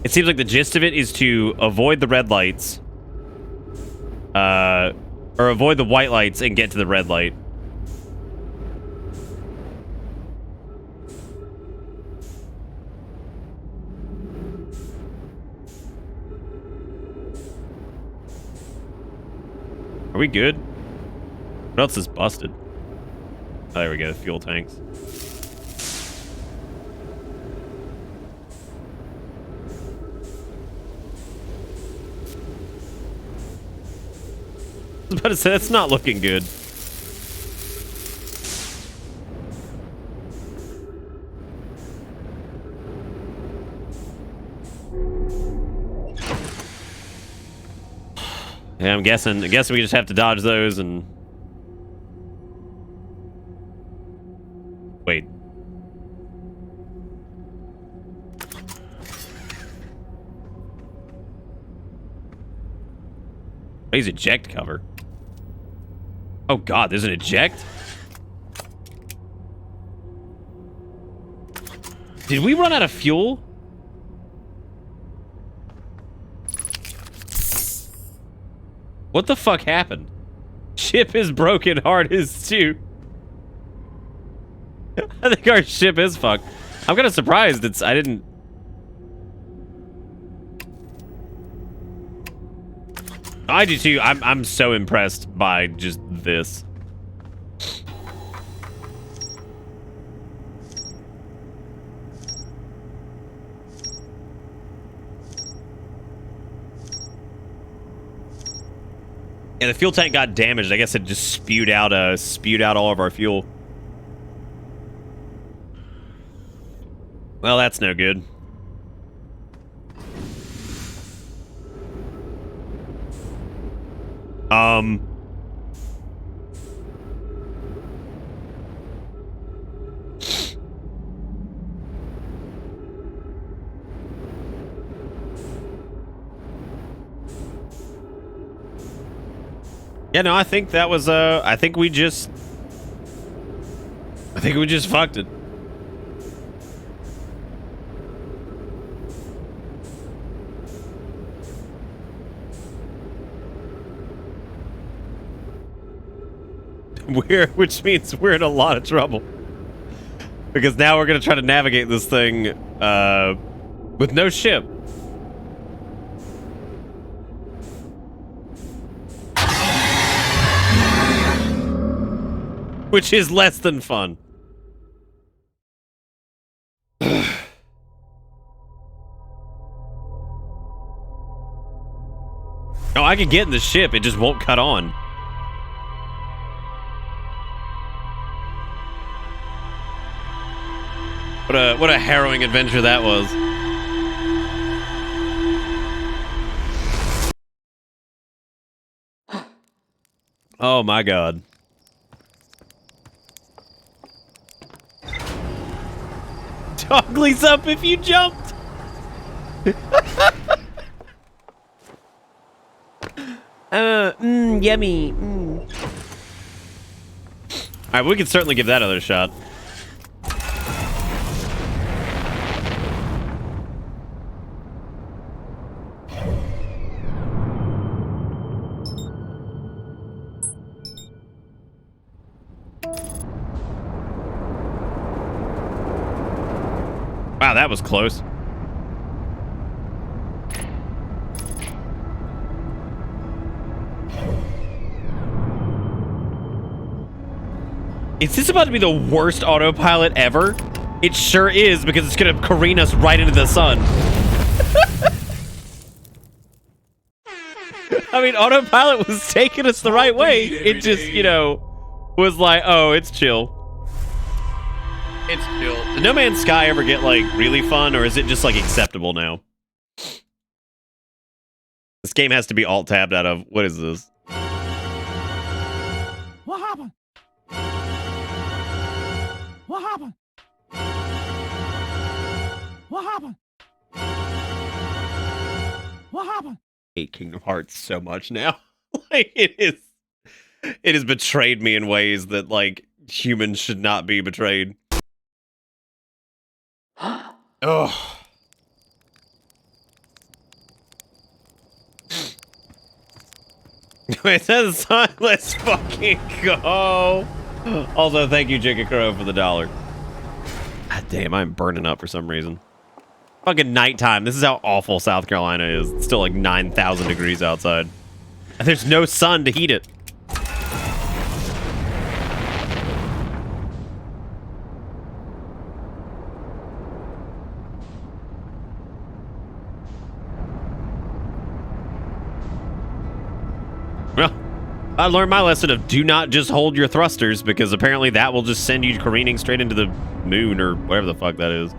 It seems like the gist of it is to avoid the red lights, or avoid the white lights and get to the red light. Are we good? What else is busted? Oh, there we go. Fuel tanks. I was about to say, that's not looking good. Yeah, I'm guessing we just have to dodge those and... Wait. He's eject cover. Oh god, there's an eject? Did we run out of fuel? What the fuck happened? Ship is broken, heart is too. I think our ship is fucked. I'm kind of surprised I didn't... I do too. I'm so impressed by just this. Yeah, the fuel tank got damaged. I guess it just spewed out all of our fuel. Well, that's no good. Yeah, no, I think that was, I think we just fucked it. Which means we're in a lot of trouble. Because now we're gonna try to navigate this thing, with no ship. Which is less than fun. Oh, I can get in the ship, it just won't cut on. What a harrowing adventure that was. Oh my god. Toggly's up if you jumped. Yummy. Alright, we can certainly give that another shot. Wow, that was close. Is this about to be the worst autopilot ever? It sure is, because it's gonna careen us right into the sun. I mean, autopilot was taking us the right way. It just, you know, was like, oh, it's chill. It's chill. Did No Man's Sky ever get, like, really fun, or is it just, like, acceptable now? This game has to be alt-tabbed out of... What is this? What happened? What happened? What happened? What happened? I hate Kingdom Hearts so much now. Like, it has betrayed me in ways that, like, humans should not be betrayed. Oh. Wait, that's a song. Let's fucking go. Also, thank you, Jigga Crow, for the $1. God damn, I'm burning up for some reason. Fucking nighttime. This is how awful South Carolina is. It's still like 9,000 degrees outside. And there's no sun to heat it. I learned my lesson of do not just hold your thrusters, because apparently that will just send you careening straight into the moon or whatever the fuck that is.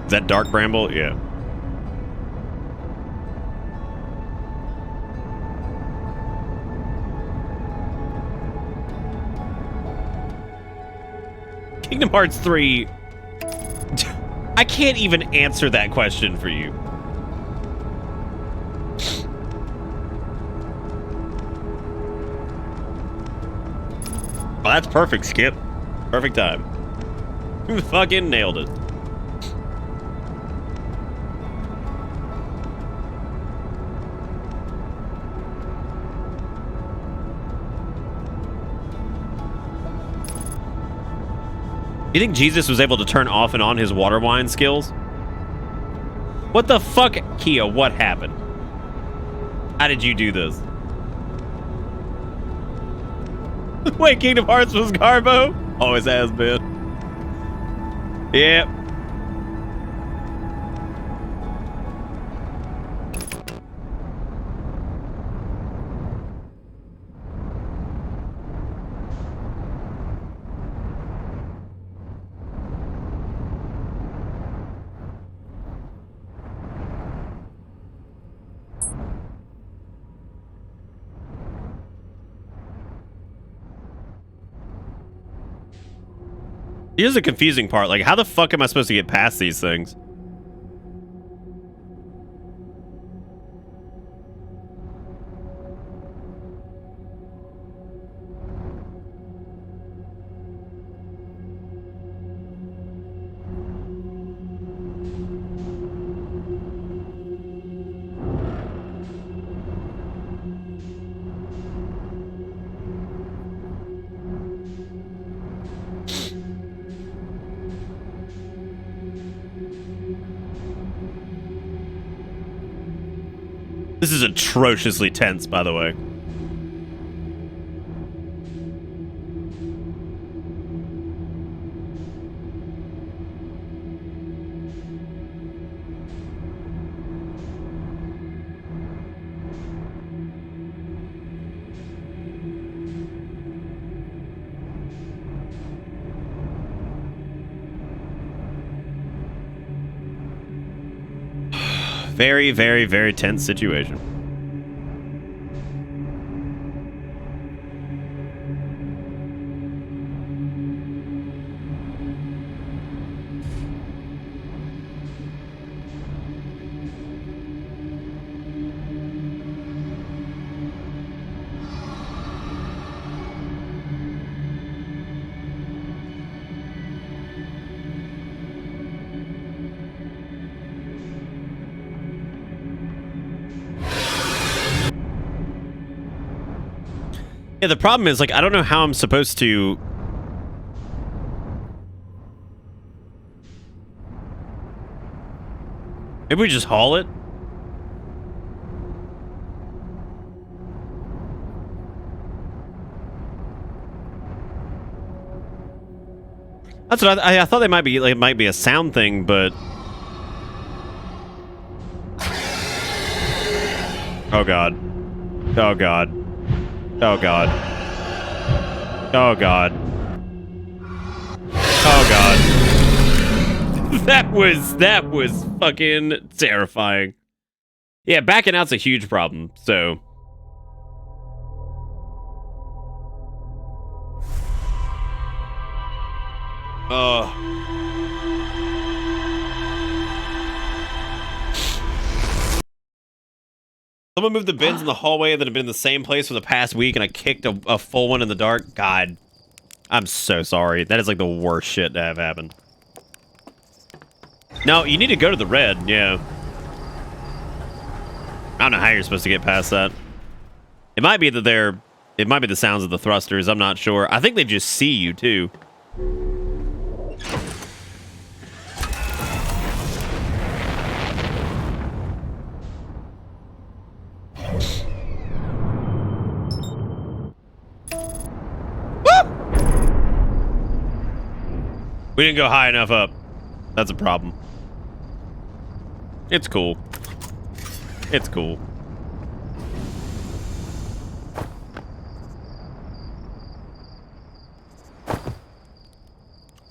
Is that Dark Bramble? Yeah. Kingdom Hearts 3... I can't even answer that question for you. Well, that's perfect, Skip. Perfect time. Fucking nailed it. You think Jesus was able to turn off and on his water wine skills? What the fuck? Kia, what happened? How did you do this? Wait, Kingdom Hearts was Garbo? Always has been. Yep. Here's the confusing part. Like, how the fuck am I supposed to get past these things? This is atrociously tense, by the way. Very, very, very tense situation. Yeah, the problem is, like, I don't know how I'm supposed to... Maybe we just haul it? That's what I thought they might be, like, it might be a sound thing, but... Oh god. Oh god. Oh god. Oh god. Oh god. That was fucking terrifying. Yeah, backing out's a huge problem, so. Someone moved the bins in the hallway that have been in the same place for the past week, and I kicked a full one in the dark. God, I'm so sorry. That is like the worst shit to have happen. No, you need to go to the red, yeah. I don't know how you're supposed to get past that. It might be that it might be the sounds of the thrusters, I'm not sure. I think they just see you, too. We didn't go high enough up. That's a problem. It's cool. It's cool.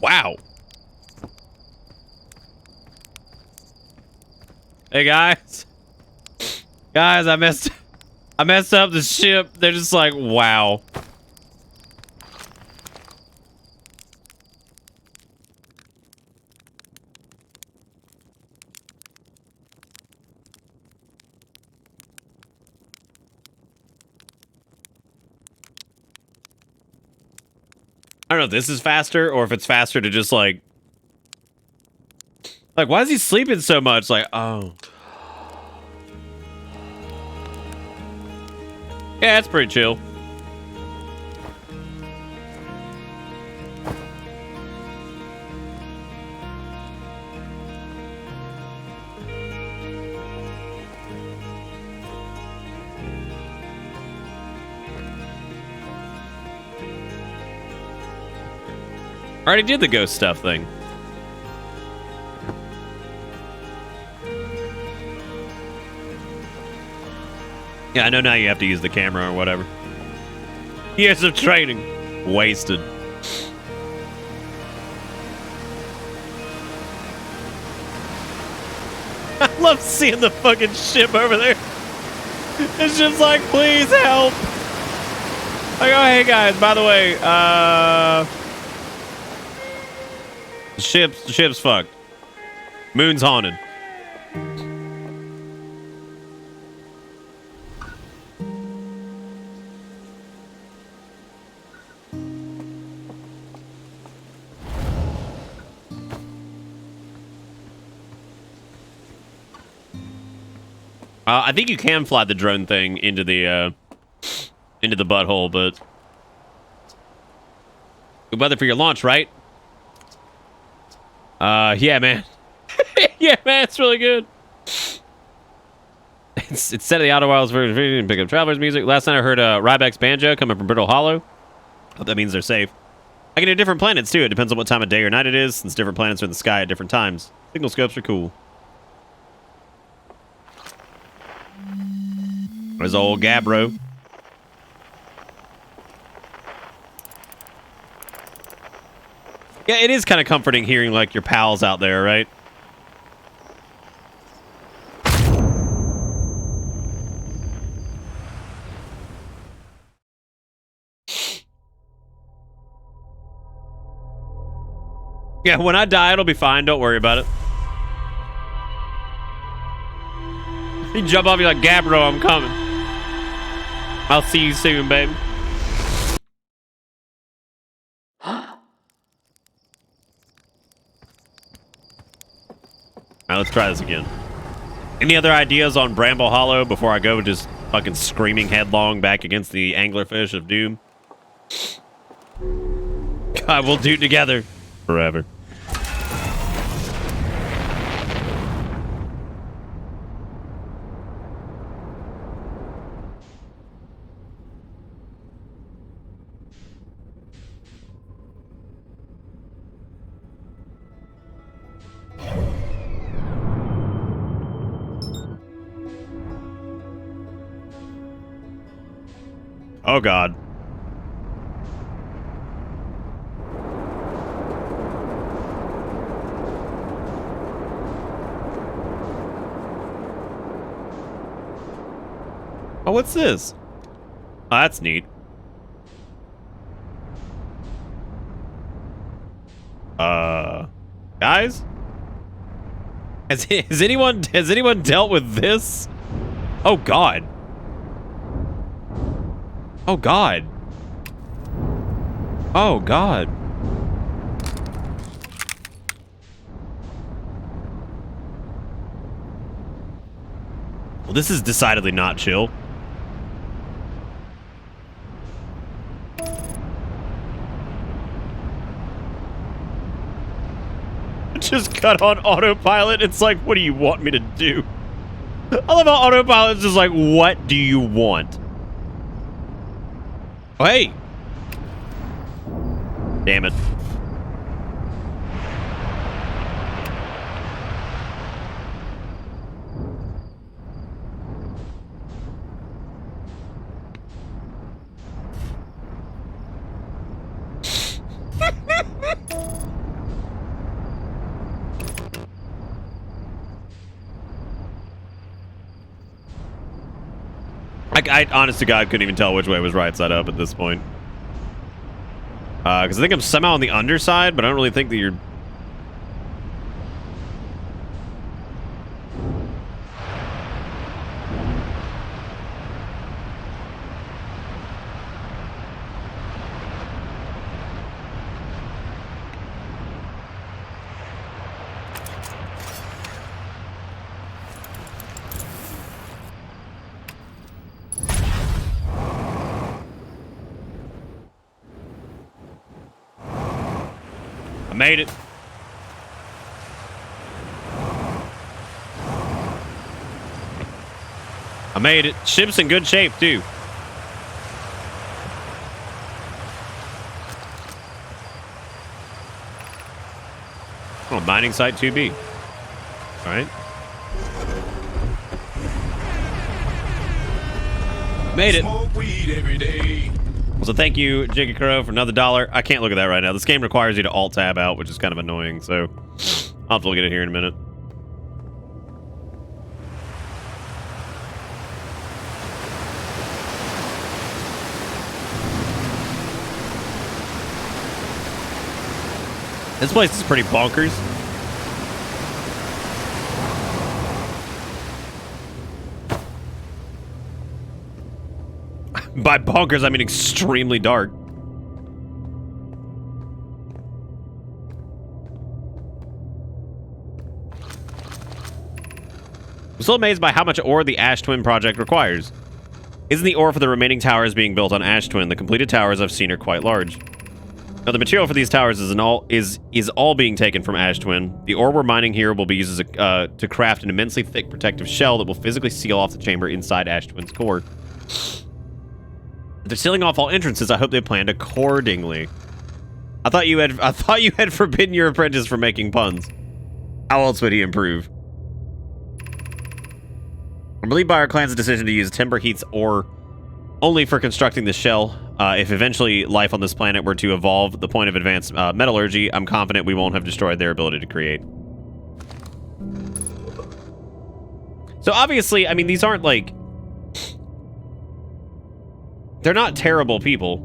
Wow. Hey guys. Guys, I messed up the ship. They're just like, wow. I don't know if this is faster or if it's faster to just like why is he sleeping so much? Like, oh. Yeah, it's pretty chill. I already did the ghost stuff thing. Yeah, I know now you have to use the camera or whatever. Years of training. Wasted. I love seeing the fucking ship over there. It's just like, please help. Like, oh, hey guys, by the way, the ship's fucked. Moon's haunted. I think you can fly the drone thing into the butthole, but good weather for your launch, right? Yeah, man. Yeah, man, it's really good. It's set of the Outer Wilds version, pick up Traveler's music. Last night I heard Ryback's banjo coming from Brittle Hollow. Hope that means they're safe. I can do different planets too. It depends on what time of day or night it is, since different planets are in the sky at different times. Signal scopes are cool. There's old Gabbro. Yeah, it is kind of comforting hearing like your pals out there, right? Yeah, when I die, it'll be fine. Don't worry about it. You jump off, you're like, Gabbro, I'm coming. I'll see you soon, baby. Alright, let's try this again. Any other ideas on Bramble Hollow before I go just fucking screaming headlong back against the anglerfish of doom? God, we'll do it together forever. Oh God. Oh, what's this? Oh, that's neat. Guys? Has anyone dealt with this? Oh God. Oh God. Oh God. Well, this is decidedly not chill. Just cut on autopilot. It's like, what do you want me to do? I love how autopilot's just like, what do you want? Oh, hey. Damn it. I honest to God couldn't even tell which way was right side up at this point. Because I think I'm somehow on the underside, but I don't really think that you're... I made it. I made it. Ship's in good shape, too. Oh, mining site 2B. All right. Made it. Smoke weed every day. So thank you, Jiggy Crow, for another $1. I can't look at that right now. This game requires you to alt-tab out, which is kind of annoying, so I'll have to look at it here in a minute. This place is pretty bonkers. By bonkers, I mean extremely dark. I'm still amazed by how much ore the Ash Twin project requires. Isn't the ore for the remaining towers being built on Ash Twin? The completed towers I've seen are quite large. Now, the material for these towers is all being taken from Ash Twin. The ore we're mining here will be used as to craft an immensely thick protective shell that will physically seal off the chamber inside Ash Twin's core. If they're sealing off all entrances, I hope they planned accordingly. I thought you had forbidden your apprentice from making puns. How else would he improve? I'm relieved by our clan's decision to use Timber Heat's ore only for constructing the shell. If eventually life on this planet were to evolve the point of advanced metallurgy, I'm confident we won't have destroyed their ability to create. So obviously, I mean, these aren't like... They're not terrible people.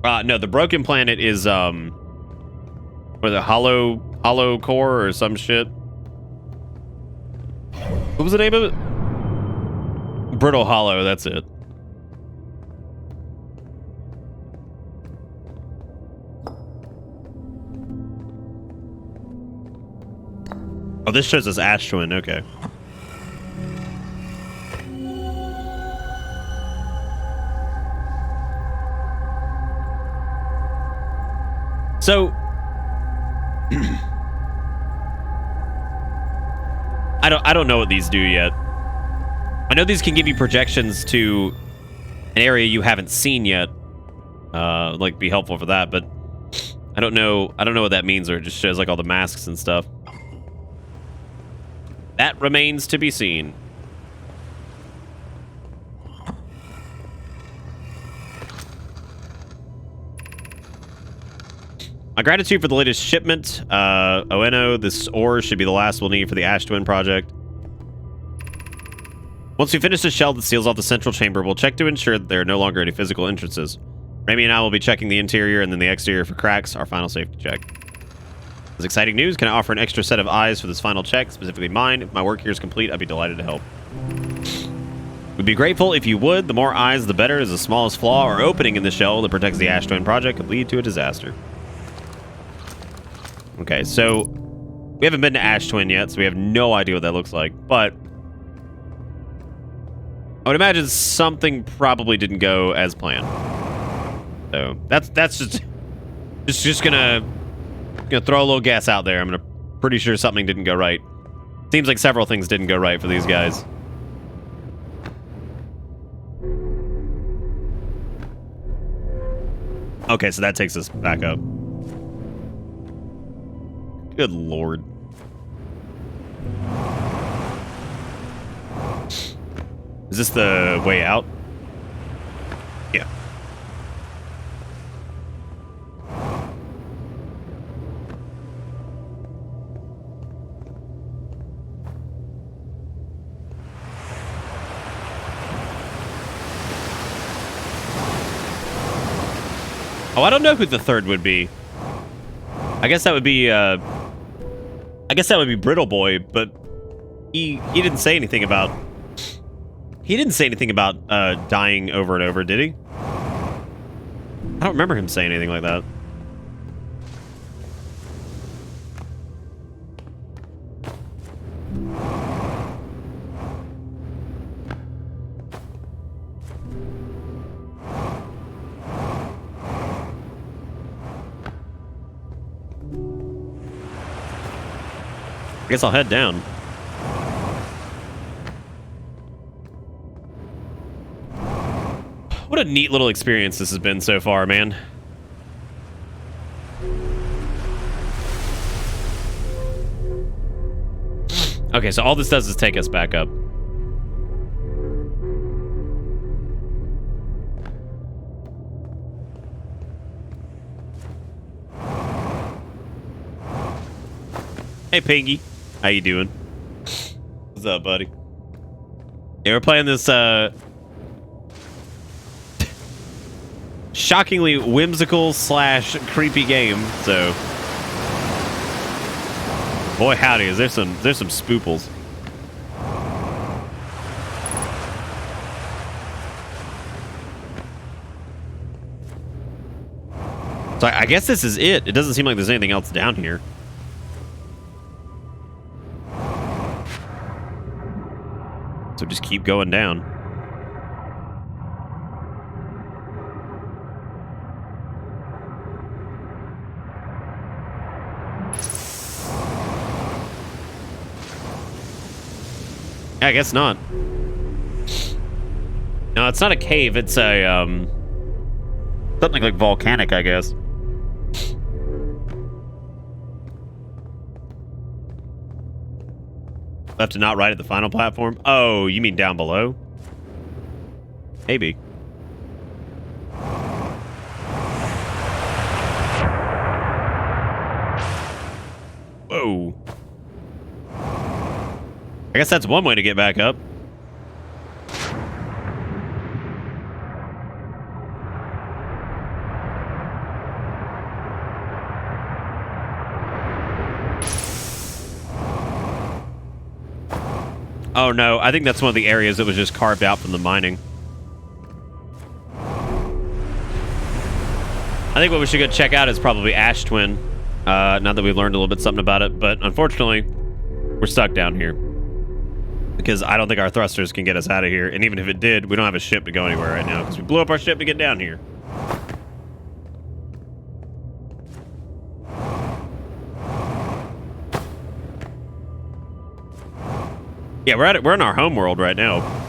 No, the broken planet is, or the hollow core or some shit. What was the name of it? Brittle Hollow, that's it. Oh, this shows us Ash Twin, okay. So, I don't know what these do yet. I know these can give you projections to an area you haven't seen yet. Like be helpful for that, but I don't know what that means, or it just shows like all the masks and stuff. That remains to be seen. My gratitude for the latest shipment. Oeno, this ore should be the last we'll need for the Ash Twin project. Once we finish the shell that seals off the central chamber, we'll check to ensure that there are no longer any physical entrances. Remy and I will be checking the interior and then the exterior for cracks, our final safety check. This exciting news. Can I offer an extra set of eyes for this final check, specifically mine? If my work here is complete, I'd be delighted to help. We'd be grateful if you would. The more eyes, the better, as the smallest flaw or opening in the shell that protects the Ash Twin project could lead to a disaster. Okay, so we haven't been to Ash Twin yet, so we have no idea what that looks like, but I would imagine something probably didn't go as planned. So that's just gonna throw a little guess out there. I'm pretty sure something didn't go right. Seems like several things didn't go right for these guys. Okay, so that takes us back up. Good lord. Is this the way out? Yeah. Oh, I don't know who the third would be. I guess that would be Brittle Boy, but he didn't say anything about dying over and over, did he? I don't remember him saying anything like that. I guess I'll head down. What a neat little experience this has been so far, man. Okay, so all this does is take us back up. Hey, Pingy. How you doing? What's up, buddy? Yeah, we're playing this, shockingly whimsical / creepy game, so... Boy, howdy, there's some spooples. So I guess this is it. It doesn't seem like there's anything else down here. So just keep going down. I guess not. No, it's not a cave. It's a, something like volcanic, I guess. Left and not right at the final platform? Oh, you mean down below? Maybe. Whoa. I guess that's one way to get back up. Oh no, I think that's one of the areas that was just carved out from the mining. I think what we should go check out is probably Ash Twin. Now that we've learned a little bit something about it, but unfortunately, we're stuck down here. Because I don't think our thrusters can get us out of here, and even if it did, we don't have a ship to go anywhere right now, because we blew up our ship to get down here. Yeah, we're in our home world right now.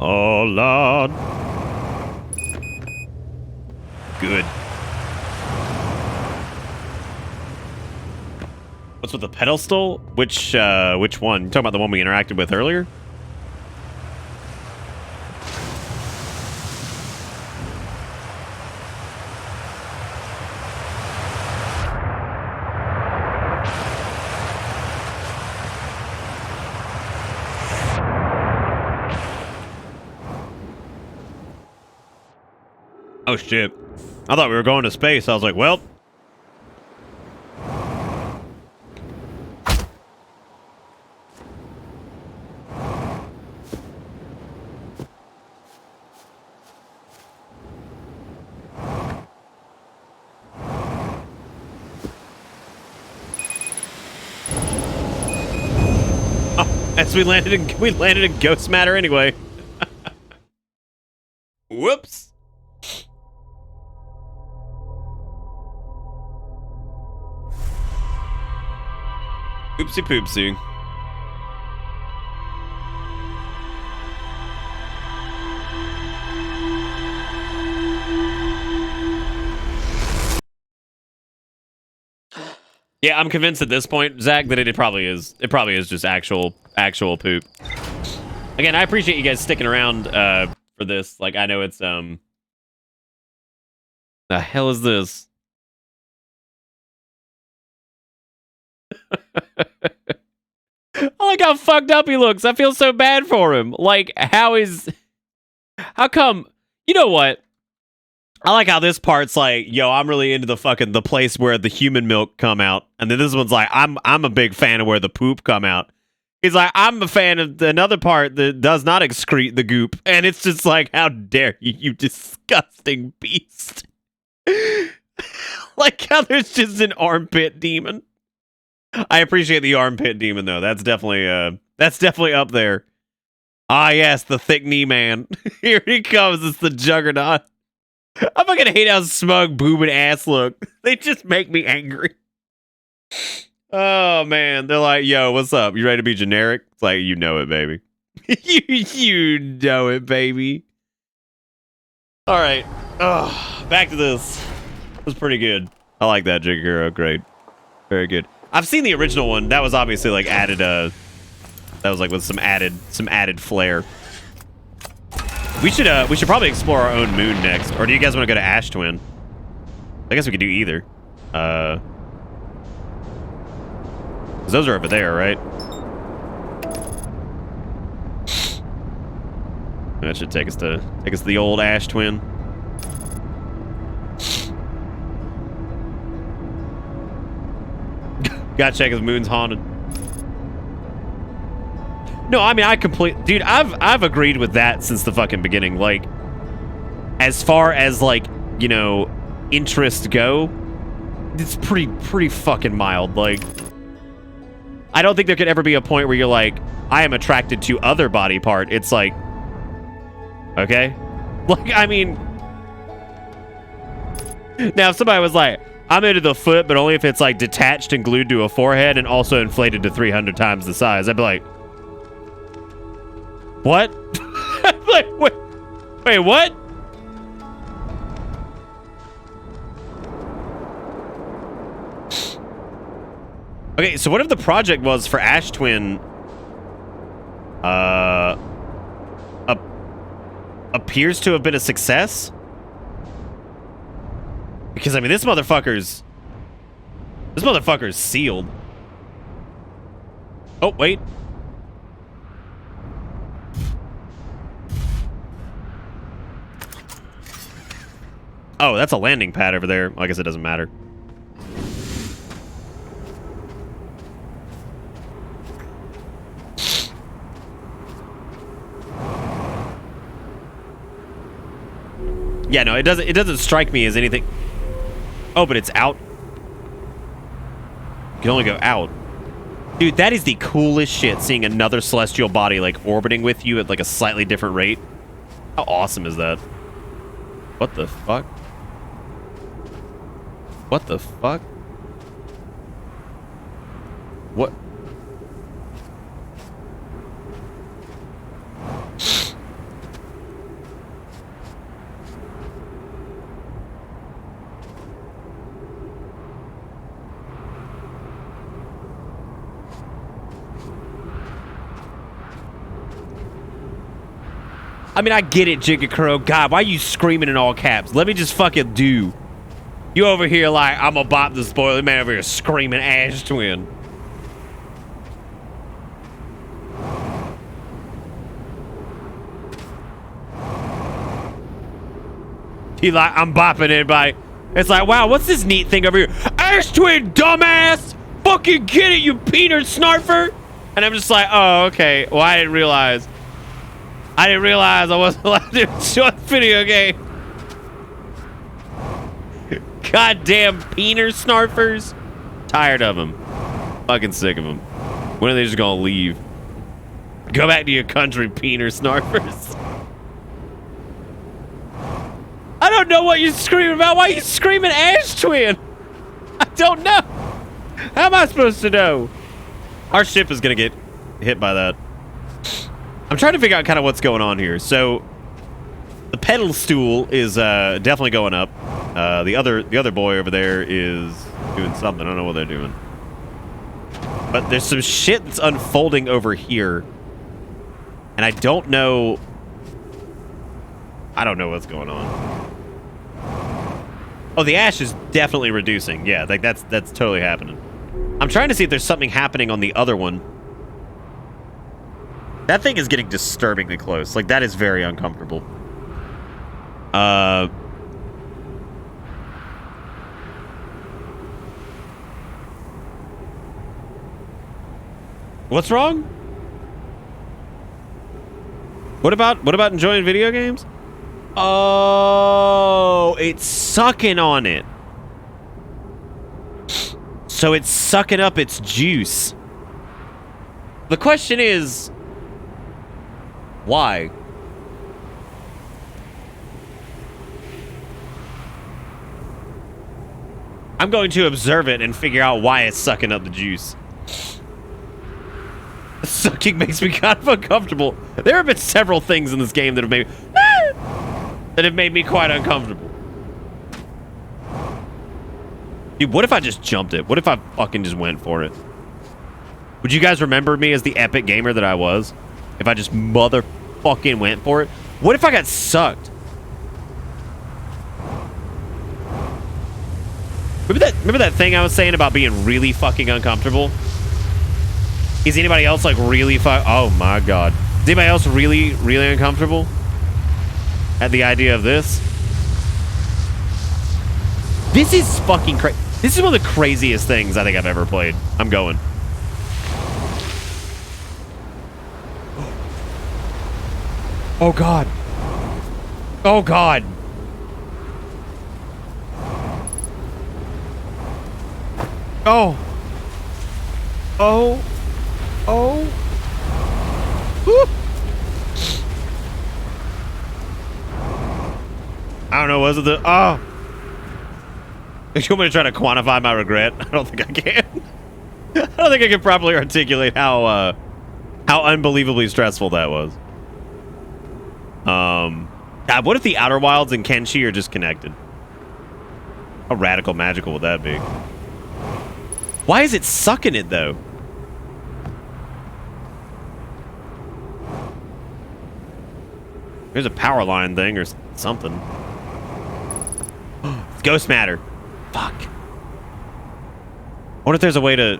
Oh, Lord. Good. What's with the pedestal? Which one? You talking about the one we interacted with earlier? Oh shit. I thought we were going to space. I was like, well. Oh, as we landed in ghost matter anyway. Whoops. Oopsie poopsie. Yeah, I'm convinced at this point, Zach, that it probably is. It probably is just actual poop. Again, I appreciate you guys sticking around for this. Like, I know it's the hell is this? I like how fucked up he looks. I feel so bad for him. Like, how come? You know what? I like how this part's like, yo, I'm really into the place where the human milk come out, and then this one's like, I'm a big fan of where the poop come out. He's like, I'm a fan of another part that does not excrete the goop, and it's just like, how dare you, you disgusting beast! Like how there's just an armpit demon. I appreciate the armpit demon though. That's definitely up there. Ah yes, the thick knee man. Here he comes. It's the juggernaut. I fucking hate how smug boob and ass look. They just make me angry. Oh man, they're like, yo, what's up? You ready to be generic? It's like, you know it, baby. you know it, baby. All right. Back to this. It was pretty good. I like that, Jiguro. Great. Very good. I've seen the original one. That was obviously like added that was like with some added flair. We should probably explore our own moon next. Or do you guys want to go to Ash Twin? I guess we could do either. 'Cause those are over there, right? That should take us to the old Ash Twin. Gotta check if the moon's haunted. No, I mean, dude, I've agreed with that since the fucking beginning. Like, as far as, like, you know, interests go, it's pretty fucking mild. Like, I don't think there could ever be a point where you're like, I am attracted to other body part. It's like, okay. Like, I mean, now if somebody was like, I'm into the foot, but only if it's, like, detached and glued to a forehead and also inflated to 300 times the size, I'd be like, what? Like, wait, what? Okay, so what if the project was for Ash Twin appears to have been a success? Because I mean, this motherfucker's sealed. Oh, wait. Oh, that's a landing pad over there. Well, I guess it doesn't matter. Yeah, no, it doesn't strike me as anything. Oh, but it's out. You can only go out. Dude, that is the coolest shit, seeing another celestial body, like, orbiting with you at, like, a slightly different rate. How awesome is that? What the fuck? What the fuck? What? I mean, I get it, Jigakuro. God, why are you screaming in all caps? Let me just fucking do. You over here like, I'm gonna bop the spoiler. Man over here screaming Ash Twin. He like, I'm bopping everybody. It's like, wow, what's this neat thing over here? Ash Twin, dumbass! Fucking get it, you peanut snarfer! And I'm just like, oh, okay. Well, I didn't realize I wasn't allowed to enjoy a video game. Goddamn peener snarfers. Tired of them. Fucking sick of them. When are they just gonna leave? Go back to your country, peener snarfers. I don't know what you're screaming about. Why are you screaming Ash Twin? I don't know. How am I supposed to know? Our ship is gonna get hit by that. I'm trying to figure out kind of what's going on here. So the pedal stool is definitely going up. The other boy over there is doing something. I don't know what they're doing. But there's some shit that's unfolding over here. And I don't know... I don't know what's going on. Oh, the ash is definitely reducing. Yeah, like that's totally happening. I'm trying to see if there's something happening on the other one. That thing is getting disturbingly close. Like, that is very uncomfortable. What's wrong? What about enjoying video games? Oh, it's sucking on it. So it's sucking up its juice. The question is, why? I'm going to observe it and figure out why it's sucking up the juice. Sucking makes me kind of uncomfortable. There have been several things in this game that have made me quite uncomfortable. Dude, what if I just jumped it? What if I fucking just went for it? Would you guys remember me as the epic gamer that I was? If I just motherfucking went for it? What if I got sucked? Remember that thing I was saying about being really fucking uncomfortable? Is anybody else like really oh my god. Is anybody else really, really uncomfortable at the idea of this? This is fucking crazy. This is one of the craziest things I think I've ever played. I'm going. Oh god. Oh god. Oh. Oh. Oh. Whew. I don't know, was it the... Oh. If you want me to try to quantify my regret, I don't think I can. I don't think I can properly articulate how unbelievably stressful that was. God, what if the Outer Wilds and Kenshi are just connected? How radical magical would that be? Why is it sucking it, though? There's a power line thing or something. It's ghost matter. Fuck. I wonder if there's a way to...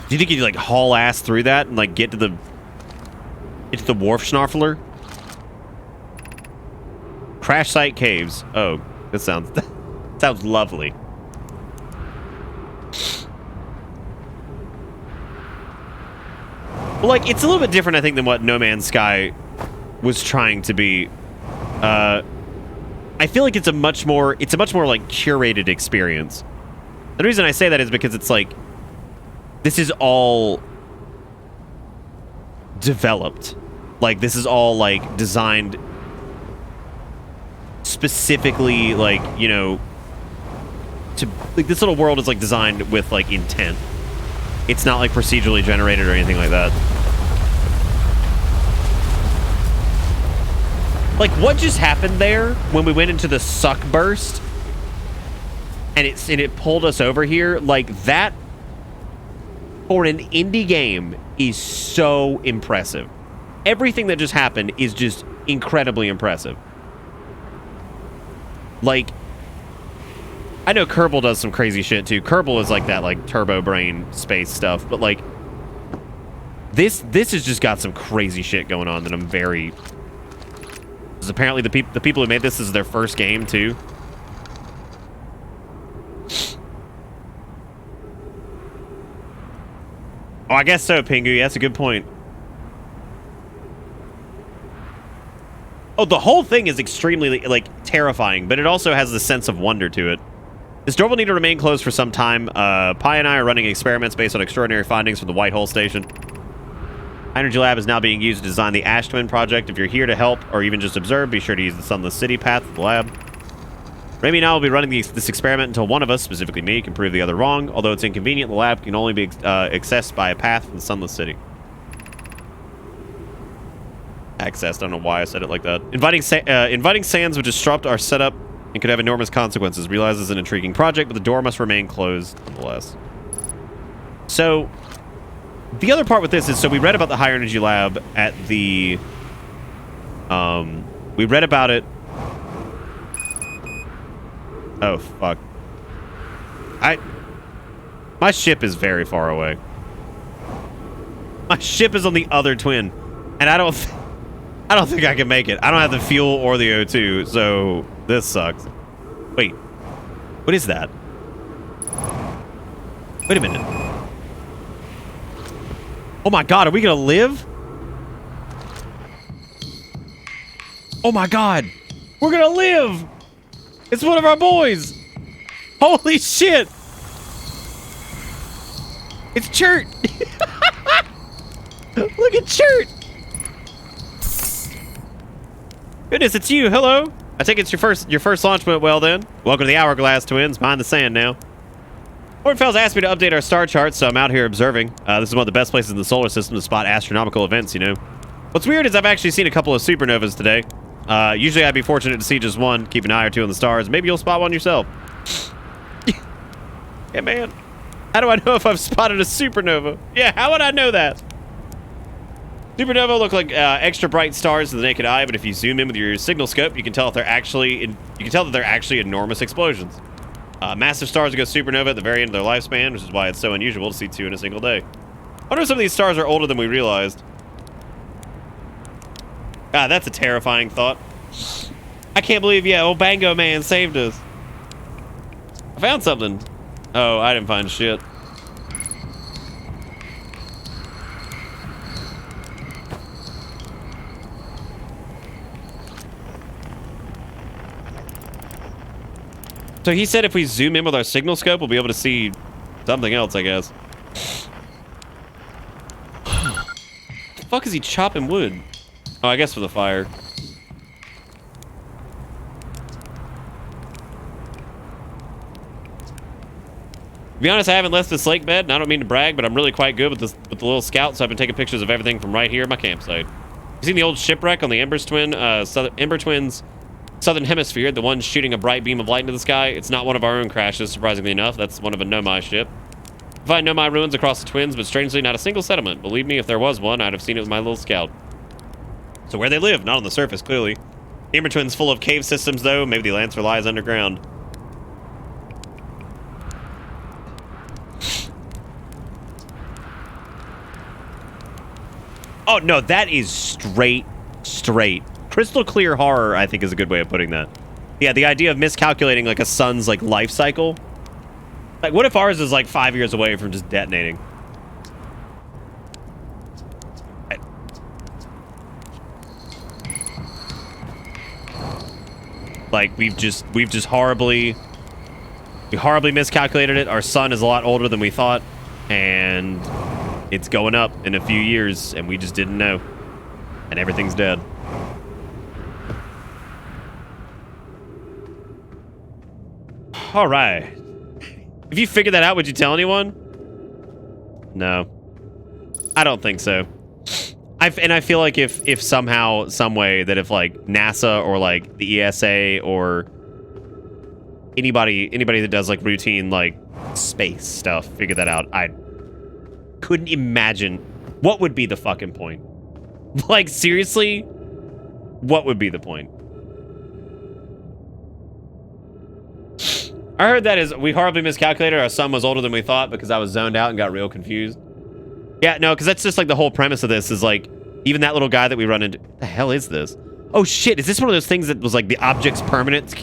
Do you think you'd like haul ass through that and like get to the wharf snarfler? Crash site caves. Oh, that sounds lovely. Well, like, it's a little bit different, I think, than what No Man's Sky was trying to be. I feel like it's a much more like curated experience. The reason I say that is because it's like this is all developed. Like, this is all like designed specifically, like, you know, to like this little world is like designed with like intent. It's not like procedurally generated or anything like that. Like, what just happened there when we went into the suck burst and it pulled us over here? Like, that for an indie game is so impressive. Everything that just happened is just incredibly impressive. Like, I know Kerbal does some crazy shit too. Kerbal is like that, like, turbo brain space stuff, but like this has just got some crazy shit going on that I'm very... Because apparently the people who made this is their first game too. Oh, I guess so, Pingu. That's a good point. Oh, the whole thing is extremely, like, terrifying, but it also has the sense of wonder to it. This door will need to remain closed for some time. Pi and I are running experiments based on extraordinary findings from the White Hole Station. Energy Lab is now being used to design the Ash Twin project. If you're here to help or even just observe, be sure to use the Sunless City path of the lab. Remy and I will be running this experiment until one of us, specifically me, can prove the other wrong. Although it's inconvenient, the lab can only be accessed by a path from the Sunless City. accessed. I don't know why I said it like that. Inviting Sands would disrupt our setup and could have enormous consequences. Realize it's an intriguing project, but the door must remain closed nonetheless. So, the other part with this is, so we read about the higher energy lab at the, we read about it. Oh, fuck. My ship is very far away. My ship is on the other twin, and I don't think I can make it. I don't have the fuel or the O2, so this sucks. Wait, what is that? Wait a minute. Oh my god, are we gonna live? Oh my god, we're gonna live! It's one of our boys! Holy shit! It's Chert! Look at Chert! Goodness, it's you. Hello. I think it's your first launch went well then. Welcome to the Hourglass Twins. Mind the sand now. Hornfels asked me to update our star chart, so I'm out here observing. This is one of the best places in the solar system to spot astronomical events, you know. What's weird is I've actually seen a couple of supernovas today. Usually I'd be fortunate to see just one. Keep an eye or two on the stars. Maybe you'll spot one yourself. Yeah, man. How do I know if I've spotted a supernova? Yeah, how would I know that? Supernova look like extra bright stars to the naked eye, but if you zoom in with your signal scope, you can tell if they're actually that they're actually enormous explosions. Massive stars go supernova at the very end of their lifespan, which is why it's so unusual to see two in a single day. I wonder if some of these stars are older than we realized. God, that's a terrifying thought. I can't believe, yeah, old Bango Man saved us. I found something. Oh, I didn't find shit. So he said if we zoom in with our signal scope, we'll be able to see something else, I guess. The fuck is he chopping wood? Oh, I guess for the fire. To be honest, I haven't left this lake bed, and I don't mean to brag, but I'm really quite good with the little scout, so I've been taking pictures of everything from right here at my campsite. You seen the old shipwreck on the Ember Twins Southern Hemisphere, the one shooting a bright beam of light into the sky? It's not one of our own crashes, surprisingly enough. That's one of a Nomai ship. I find Nomai ruins across the Twins, but strangely not a single settlement. Believe me, if there was one, I'd have seen it with my little scout. So where they live, not on the surface, clearly. The Ember Twins full of cave systems, though. Maybe the Lancer lies underground. Oh, no, that is straight. Crystal clear horror, I think, is a good way of putting that. Yeah, the idea of miscalculating, like, a sun's, like, life cycle. Like, what if ours is, like, 5 years away from just detonating? Like, we horribly miscalculated it. Our sun is a lot older than we thought, and it's going up in a few years, and we just didn't know. And everything's dead. All right. If you figured that out, would you tell anyone? No. I don't think so. I feel like if somehow, some way, that if like NASA or like the ESA or anybody that does like routine like space stuff figured that out, I couldn't imagine what would be the fucking point. Like, seriously, what would be the point? I heard that is we horribly miscalculated. Our sun was older than we thought because I was zoned out and got real confused. Yeah, no, because that's just like the whole premise of this is like, even that little guy that we run into. What the hell is this? Oh shit, is this one of those things that was like the object permanence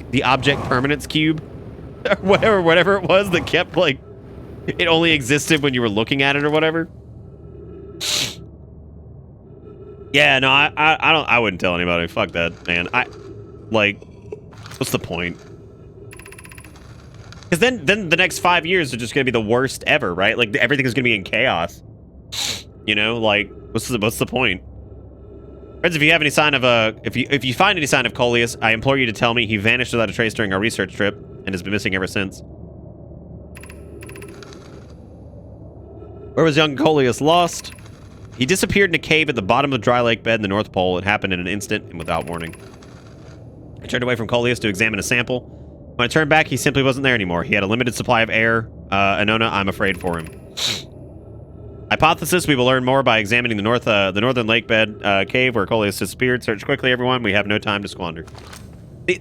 cube? Or whatever it was that kept like, it only existed when you were looking at it or whatever? Yeah, no, I wouldn't tell anybody. Fuck that, man. Like, what's the point? Because then the next 5 years are just gonna be the worst ever, right? Like everything is gonna be in chaos. You know, like what's the point? Friends, if you have any sign of if you find any sign of Coleus, I implore you to tell me. He vanished without a trace during our research trip and has been missing ever since. Where was young Coleus lost? He disappeared in a cave at the bottom of the dry lake bed in the North Pole. It happened in an instant and without warning. I turned away from Coleus to examine a sample. When I turned back, he simply wasn't there anymore. He had a limited supply of air. Anona, I'm afraid for him. Hypothesis, we will learn more by examining the northern lake bed cave where Coleus disappeared. Search quickly, everyone. We have no time to squander.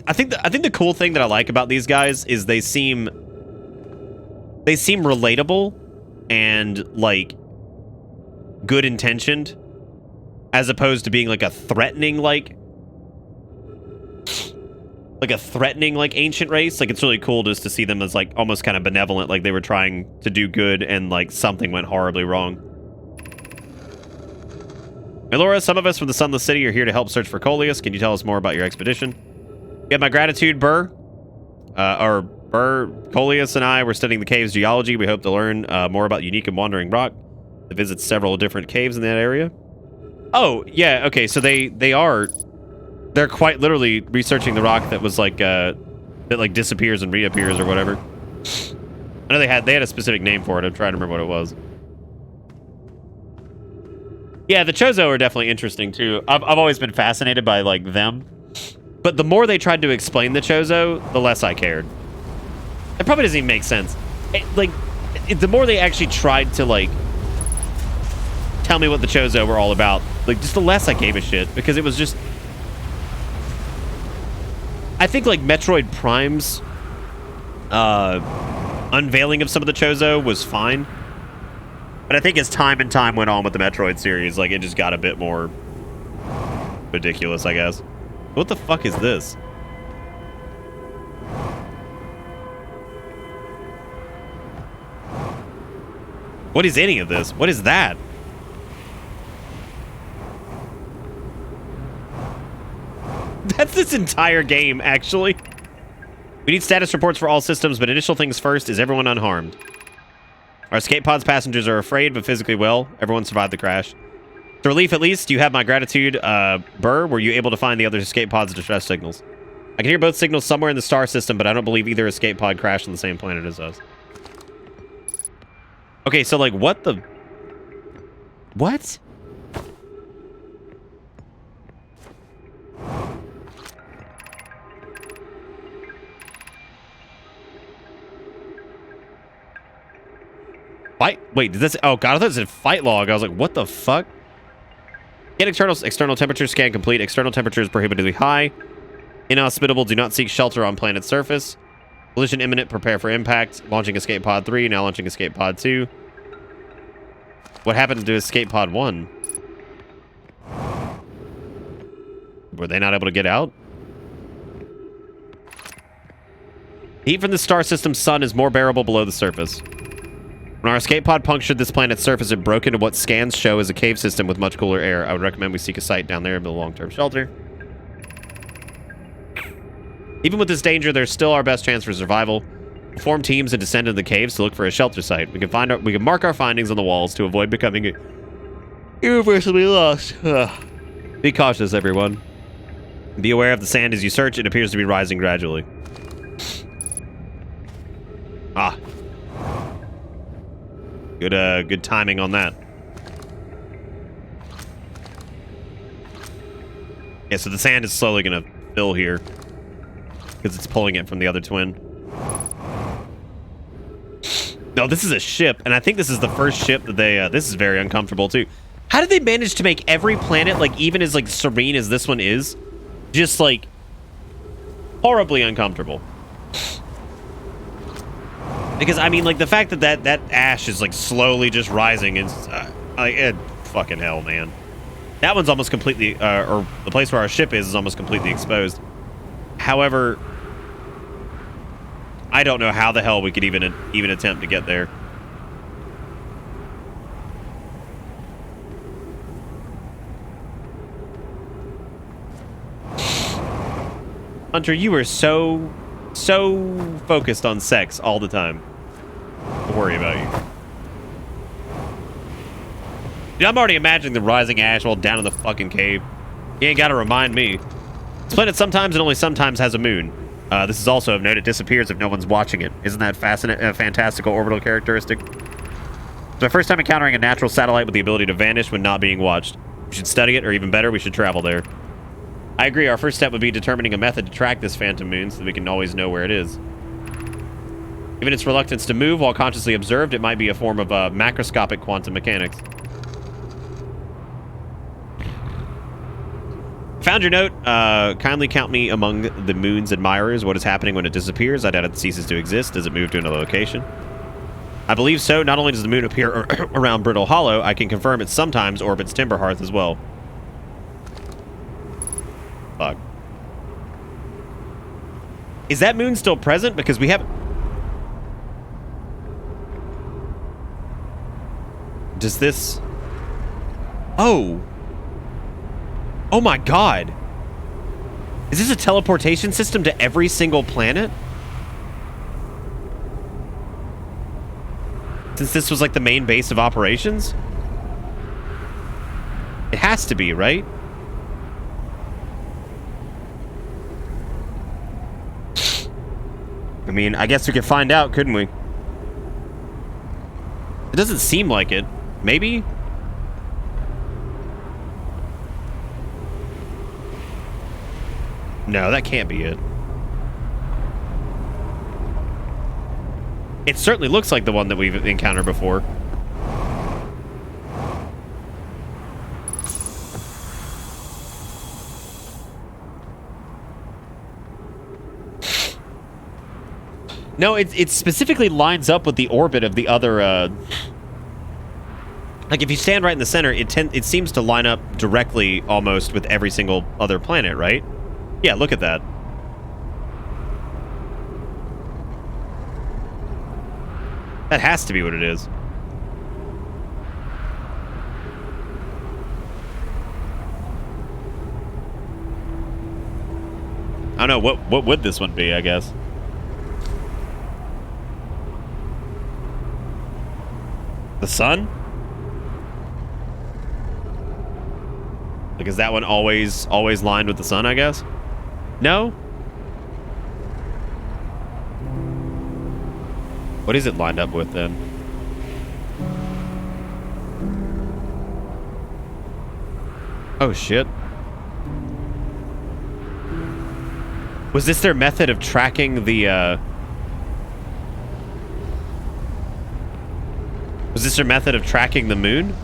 I think the cool thing that I like about these guys is they seem relatable and like good intentioned, as opposed to being like a threatening like ancient race. Like, it's really cool just to see them as like almost kind of benevolent, like they were trying to do good and like something went horribly wrong. Elora, some of us from the Sunless City are here to help search for Coleus. Can you tell us more about your expedition? You have my gratitude, Burr. Coleus and I were studying the cave's geology. We hope to learn more about unique and wandering rock. To visit several different caves in that area. Oh, yeah, okay, so they're quite literally researching the rock that was like that like disappears and reappears or whatever. I know they had a specific name for it. I'm trying to remember what it was. Yeah, the Chozo are definitely interesting too. I've always been fascinated by like them, but the more they tried to explain the Chozo, the less I cared. It probably doesn't even make sense. The more they actually tried to like tell me what the Chozo were all about, like just the less I gave a shit, because it was just. I think like Metroid Prime's unveiling of some of the Chozo was fine, but I think as time went on with the Metroid series, like it just got a bit more ridiculous, I guess. What the fuck is this? What is any of this? What is that? That's this entire game, actually. We need status reports for all systems, but initial things first. Is everyone unharmed? Our escape pod's passengers are afraid, but physically well. Everyone survived the crash. To relief, at least, you have my gratitude. Burr, were you able to find the other escape pod's distress signals? I can hear both signals somewhere in the star system, but I don't believe either escape pod crashed on the same planet as us. Okay, so, like, what the... What? Fight? Wait, did this... Oh, God, I thought it said fight log. I was like, what the fuck? Get external temperature scan complete. External temperature is prohibitively high. Inhospitable. Do not seek shelter on planet's surface. Collision imminent. Prepare for impact. Launching escape pod 3. Now launching escape pod 2. What happened to escape pod 1? Were they not able to get out? Heat from the star system's sun is more bearable below the surface. When our escape pod punctured this planet's surface, it broke into what scans show as a cave system with much cooler air. I would recommend we seek a site down there and build a long-term shelter. Even with this danger, there's still our best chance for survival. We'll form teams and descend into the caves to look for a shelter site. We can mark our findings on the walls to avoid becoming irreversibly lost. Be cautious, everyone. Be aware of the sand as you search. It appears to be rising gradually. Ah. Good timing on that. Yeah, so the sand is slowly gonna fill here because it's pulling it from the other twin. No, this is a ship, and I think this is the first ship that they. This is very uncomfortable too. How did they manage to make every planet, like even as like serene as this one is, just like horribly uncomfortable? Because, I mean, like, the fact that ash is, like, slowly just rising is, fucking hell, man. That one's almost completely, or the place where our ship is almost completely exposed. However, I don't know how the hell we could even attempt to get there. Hunter, you were so focused on sex all the time. Don't worry about you. Dude, I'm already imagining the rising ash while down in the fucking cave. You ain't gotta remind me. This planet sometimes and only sometimes has a moon. This is also of note. It disappears if no one's watching it. Isn't that fantastical orbital characteristic? It's my first time encountering a natural satellite with the ability to vanish when not being watched. We should study it, or even better, we should travel there. I agree, our first step would be determining a method to track this phantom moon so that we can always know where it is. Given its reluctance to move while consciously observed, it might be a form of macroscopic quantum mechanics. Found your note. Kindly count me among the moon's admirers. What is happening when it disappears? I doubt it ceases to exist. Does it move to another location? I believe so. Not only does the moon appear around Brittle Hollow, I can confirm it sometimes orbits Timberhearth as well. Fuck. Is that moon still present? Because we haven't... Does this... Oh. Oh my god. Is this a teleportation system to every single planet? Since this was like the main base of operations? It has to be, right? I mean, I guess we could find out, couldn't we? It doesn't seem like it. Maybe? No, that can't be it. It certainly looks like the one that we've encountered before. No, it specifically lines up with the orbit of the other, like, if you stand right in the center, it seems to line up directly, almost, with every single other planet, right? Yeah, look at that. That has to be what it is. I don't know, what would this one be, I guess? The sun? Like, is that one always lined with the sun, I guess? No? What is it lined up with, then? Oh, shit. Was this their method of tracking the, Was this their method of tracking the moon?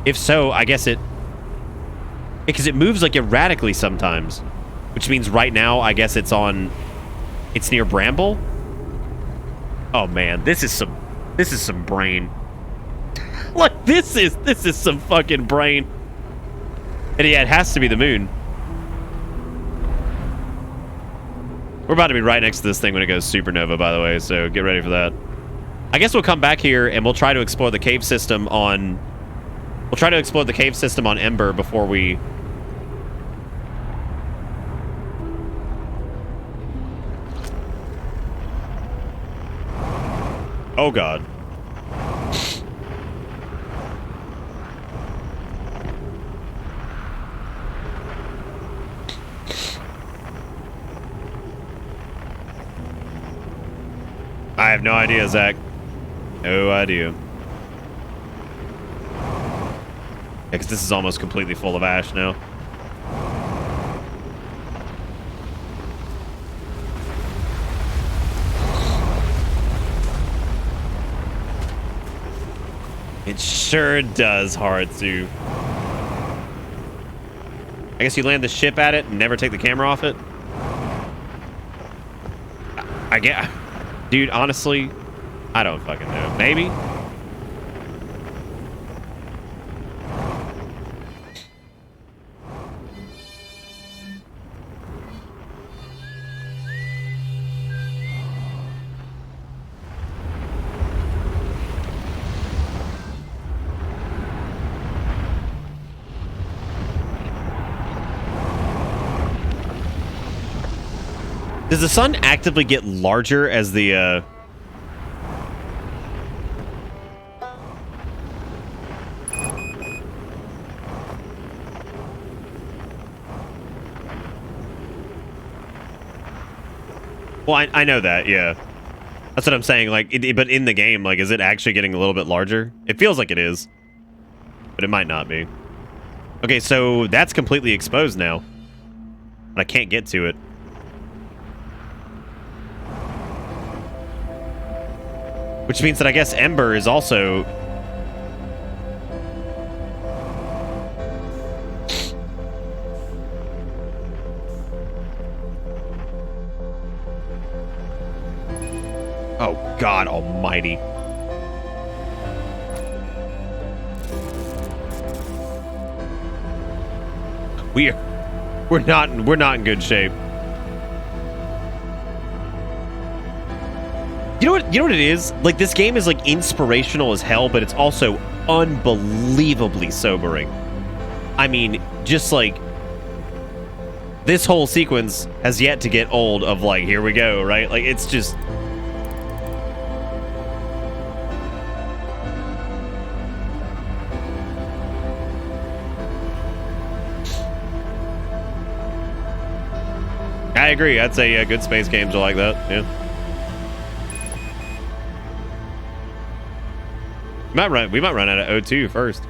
If so, I guess it... Because it moves, like, erratically sometimes. Which means right now, I guess it's on... It's near Bramble? Oh, man. This is some brain. Like, this is some fucking brain. And yeah, it has to be the moon. We're about to be right next to this thing when it goes supernova, by the way, so get ready for that. I guess we'll come back here and we'll try to explore the cave system on... We'll try to explore the cave system on Ember before we... Oh, God. I have no idea, Zach. No idea. Yeah, because this is almost completely full of ash now. It sure does hard to. I guess you land the ship at it and never take the camera off it. I get, dude, honestly, I don't fucking know. Maybe. Does the sun actively get larger as the, Well, I know that, yeah. That's what I'm saying. Like, but in the game, like, is it actually getting a little bit larger? It feels like it is, but it might not be. Okay, so that's completely exposed now. And I can't get to it. Which means that I guess Ember is also... Oh, God almighty. We're not in good shape. You know what it is? Like, this game is like inspirational as hell, but it's also unbelievably sobering. I mean, just like this whole sequence has yet to get old of like, here we go, right? Like, it's just I agree. I'd say good space games are like that. Yeah. We might run out of O2 first.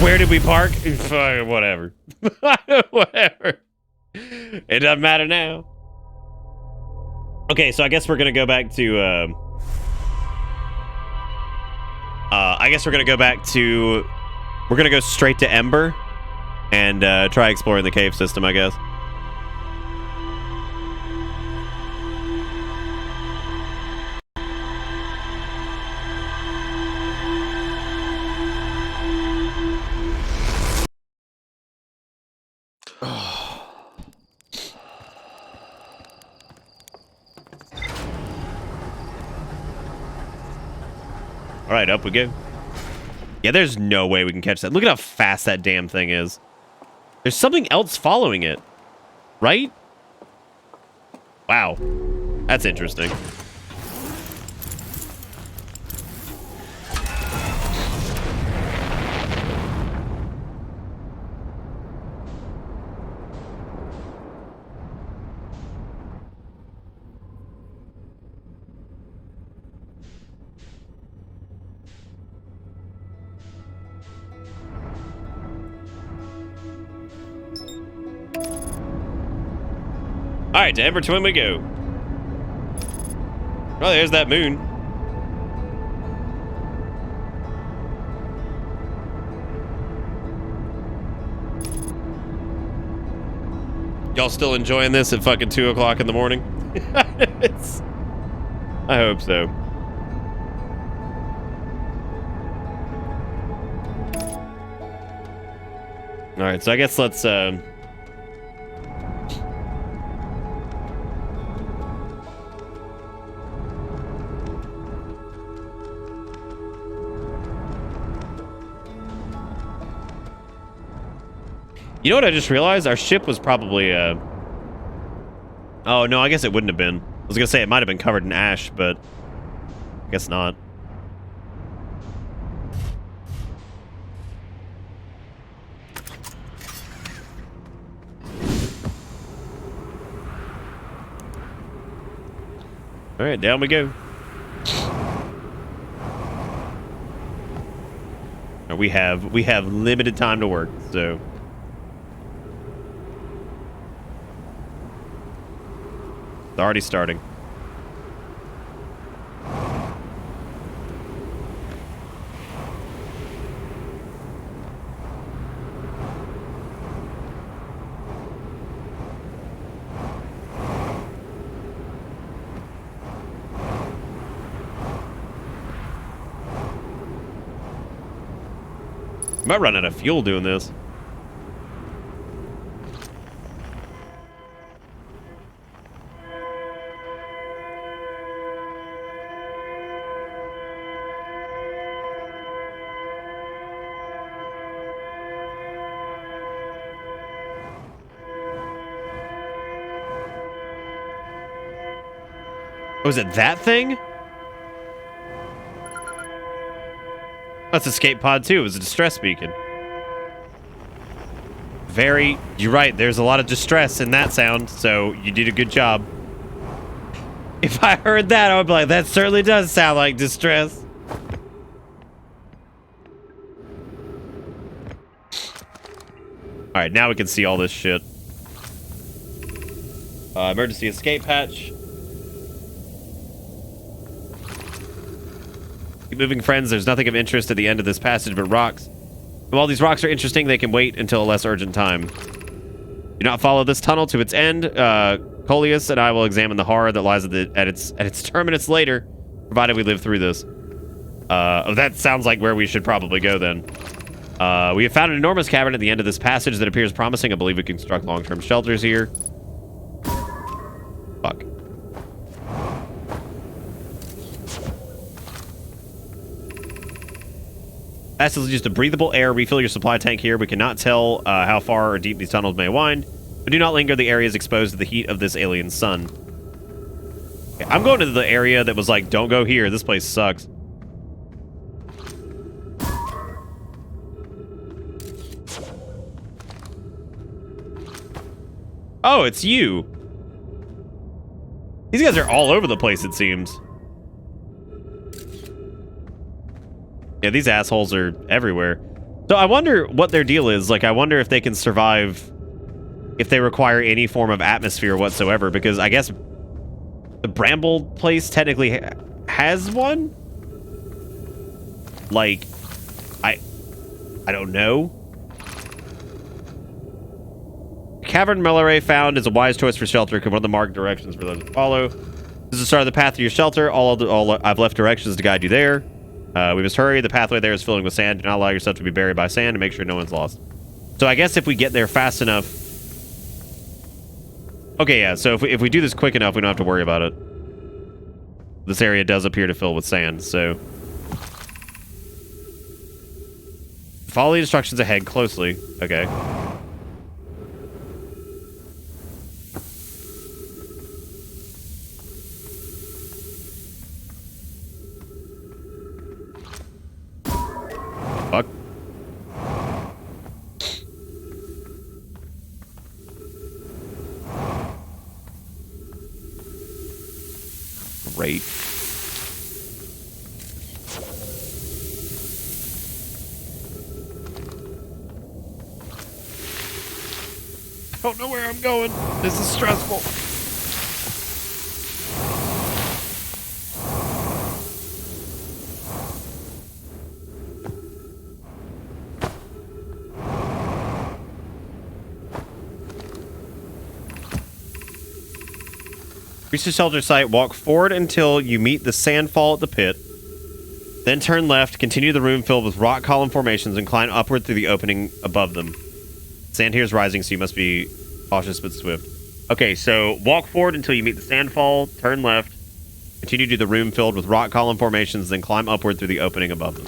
Where did we park? Whatever. Whatever. It doesn't matter now. Okay, so I guess we're gonna go back to we're gonna go straight to Ember and try exploring the cave system, I guess. All right, up we go. Yeah, there's no way we can catch that. Look at how fast that damn thing is. There's something else following it, right? Wow, that's interesting. All right, to Ember Twin we go. Oh, there's that moon. Y'all still enjoying this at fucking 2 o'clock in the morning? I hope so. All right, so I guess let's You know what I just realized? Our ship was probably, oh, no, I guess it wouldn't have been. I was gonna say it might have been covered in ash, but I guess not. All right, down we go. We have limited time to work, so... It's already starting. Might run out of fuel doing this. Was it that thing? That's escape pod too. It was a distress beacon. You're right. There's a lot of distress in that sound, so you did a good job. If I heard that, I would be like, that certainly does sound like distress. All right, now we can see all this shit. Emergency escape hatch. Keep moving, friends. There's nothing of interest at the end of this passage but rocks. While these rocks are interesting, they can wait until a less urgent time. Do not follow this tunnel to its end. Coleus and I will examine the horror that lies at its terminus later, provided we live through this. That sounds like where we should probably go then. We have found an enormous cavern at the end of this passage that appears promising. I believe we can construct long-term shelters here. Fuck. That's just a breathable air. Refill your supply tank here. We cannot tell how far or deep these tunnels may wind, but do not linger. The area is exposed to the heat of this alien sun. Okay, I'm going to the area that was like, don't go here. This place sucks. Oh, it's you. These guys are all over the place, it seems. Yeah, these assholes are everywhere. So I wonder what their deal is. Like, I wonder if they can survive if they require any form of atmosphere whatsoever, because I guess the Bramble place technically has one? Like, I don't know. Cavern Melare found is a wise choice for shelter. Could one of the marked directions for those to follow. This is the start of the path to your shelter. I've left directions to guide you there. We must hurry. The pathway there is filling with sand. Do not allow yourself to be buried by sand and make sure no one's lost. So I guess if we get there fast enough... Okay, yeah, so if we do this quick enough, we don't have to worry about it. This area does appear to fill with sand, so... Follow the instructions ahead closely. Okay. Fuck. Great. I don't know where I'm going. This is stressful. Reach the shelter site, walk forward until you meet the sandfall at the pit. Then turn left, continue the room filled with rock column formations, and climb upward through the opening above them. Sand here is rising, so you must be cautious but swift. Okay, so walk forward until you meet the sandfall, turn left, continue to the room filled with rock column formations, then climb upward through the opening above them.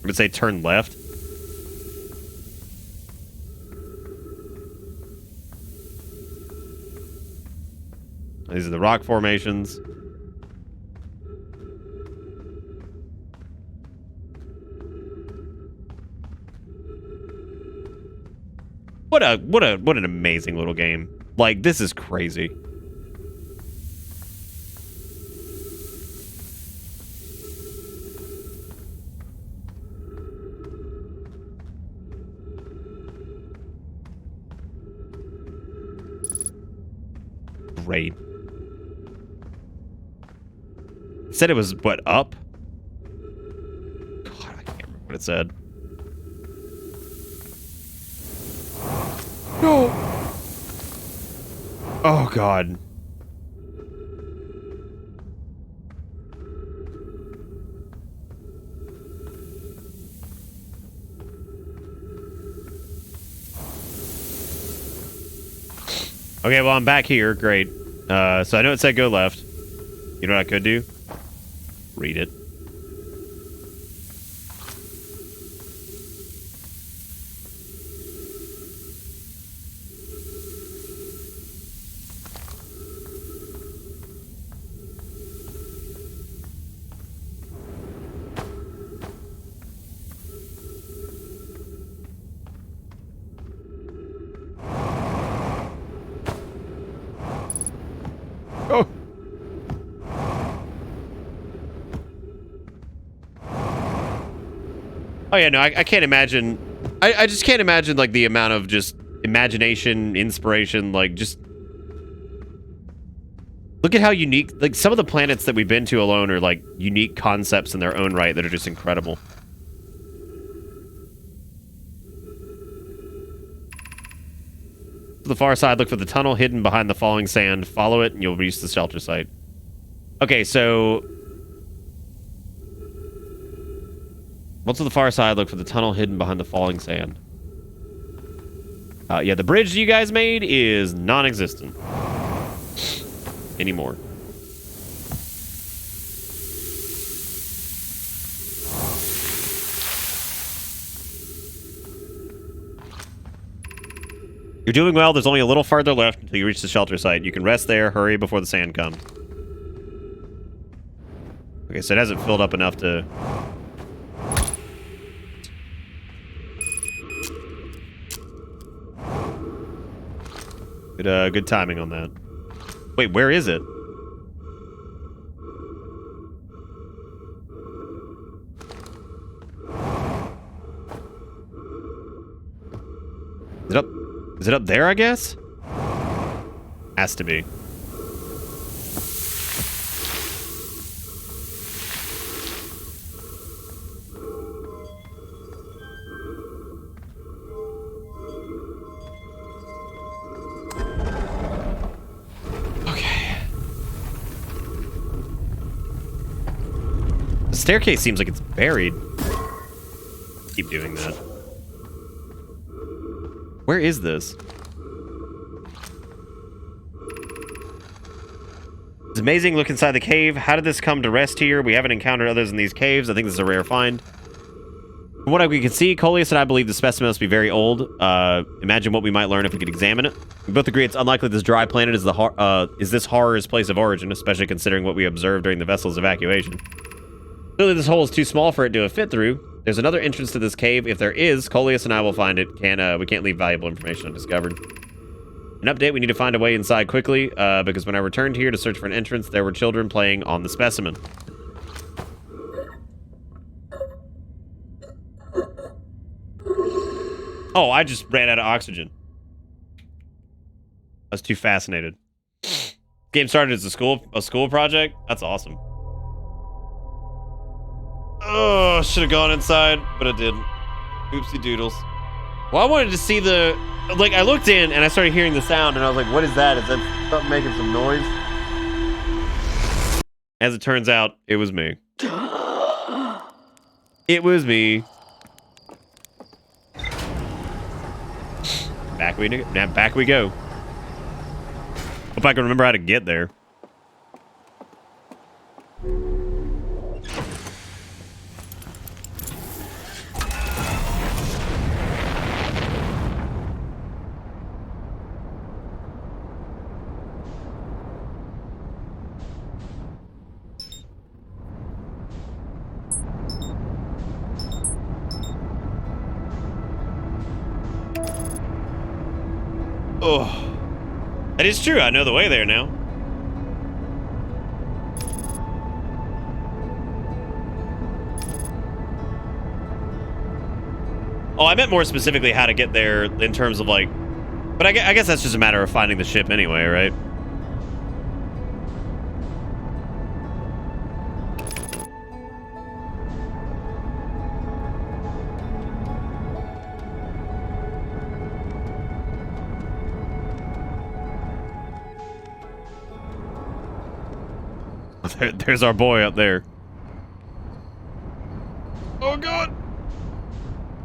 I would say turn left. These are the rock formations. What an amazing little game. Like, this is crazy. Great. It said it was, what, up? God, I can't remember what it said. No. Oh, God. Okay, well, I'm back here. Great. So I know it said go left. You know what I could do? Read it. Oh. Oh yeah, no, I can't imagine. I just can't imagine like the amount of just imagination, inspiration, like just look at how unique, like some of the planets that we've been to alone are like unique concepts in their own right that are just incredible. To the far side, look for the tunnel hidden behind the falling sand. Follow it and you'll reach the shelter site. Okay, so what's to the far side? Look for the tunnel hidden behind the falling sand. Yeah, the bridge you guys made is non-existent anymore. You're doing well. There's only a little farther left until you reach the shelter site. You can rest there. Hurry before the sand comes. Okay, so it hasn't filled up enough to... Good timing on that. Wait, where is it? Is it up? Is it up there, I guess? Has to be. The staircase seems like it's buried. Keep doing that. Where is this? It's amazing. Look inside the cave. How did this come to rest here? We haven't encountered others in these caves. I think this is a rare find. From what we can see, Coleus and I believe the specimen must be very old. Imagine what we might learn if we could examine it. We both agree it's unlikely this dry planet is this horror's place of origin, especially considering what we observed during the vessel's evacuation. Clearly, this hole is too small for it to have fit through. There's another entrance to this cave. If there is, Coleus and I will find it. We can't leave valuable information undiscovered. An update, we need to find a way inside quickly, because when I returned here to search for an entrance, there were children playing on the specimen. Oh, I just ran out of oxygen. I was too fascinated. Game started as a school project? That's awesome. Oh, should have gone inside, but I didn't. Oopsie doodles. Well, I wanted to see the... Like, I looked in, and I started hearing the sound, and I was like, what is that? Is that something making some noise? As it turns out, it was me. It was me. Back we go. Hope I can remember how to get there. Oh, that is true. I know the way there now. Oh, I meant more specifically how to get there in terms of like, but I guess that's just a matter of finding the ship anyway, right? There's our boy up there. Oh god.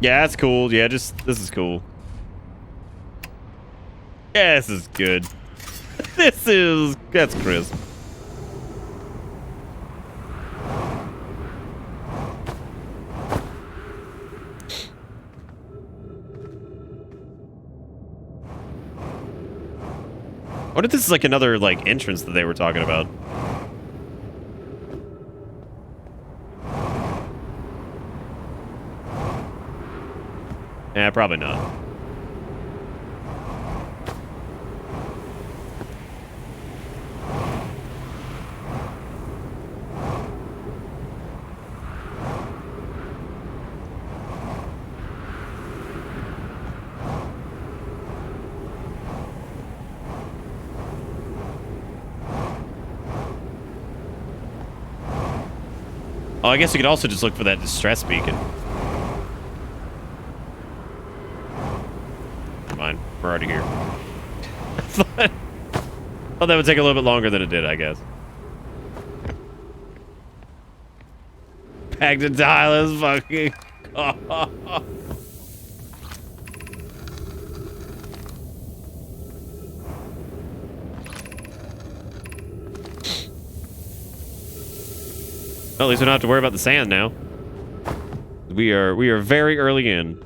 Yeah, that's cool. Yeah, this is cool. Yeah, this is good. That's crisp. What if this is like another like entrance that they were talking about? Yeah, probably not. Oh, I guess you could also just look for that distress beacon. Never mind. We're already here. Thought that would take a little bit longer than it did, I guess. Back to Tyler's fucking... Well, at least we don't have to worry about the sand now. We are very early in.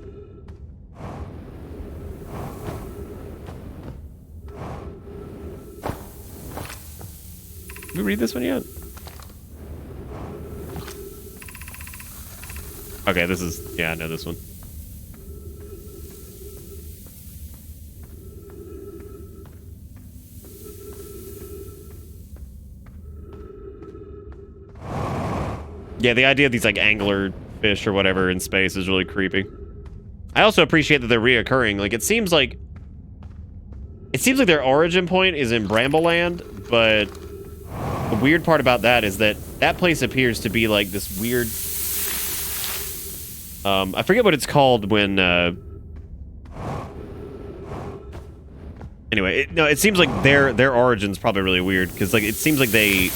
Did we read this one yet? Okay, this is... Yeah, I know this one. Yeah, the idea of these, like, angler fish or whatever in space is really creepy. I also appreciate that they're reoccurring. Like, it seems like their origin point is in Brambleland, but the weird part about that is that that place appears to be, like, this weird... I forget what it's called when, Anyway, it seems like their origin's probably really weird, because, like, it seems like they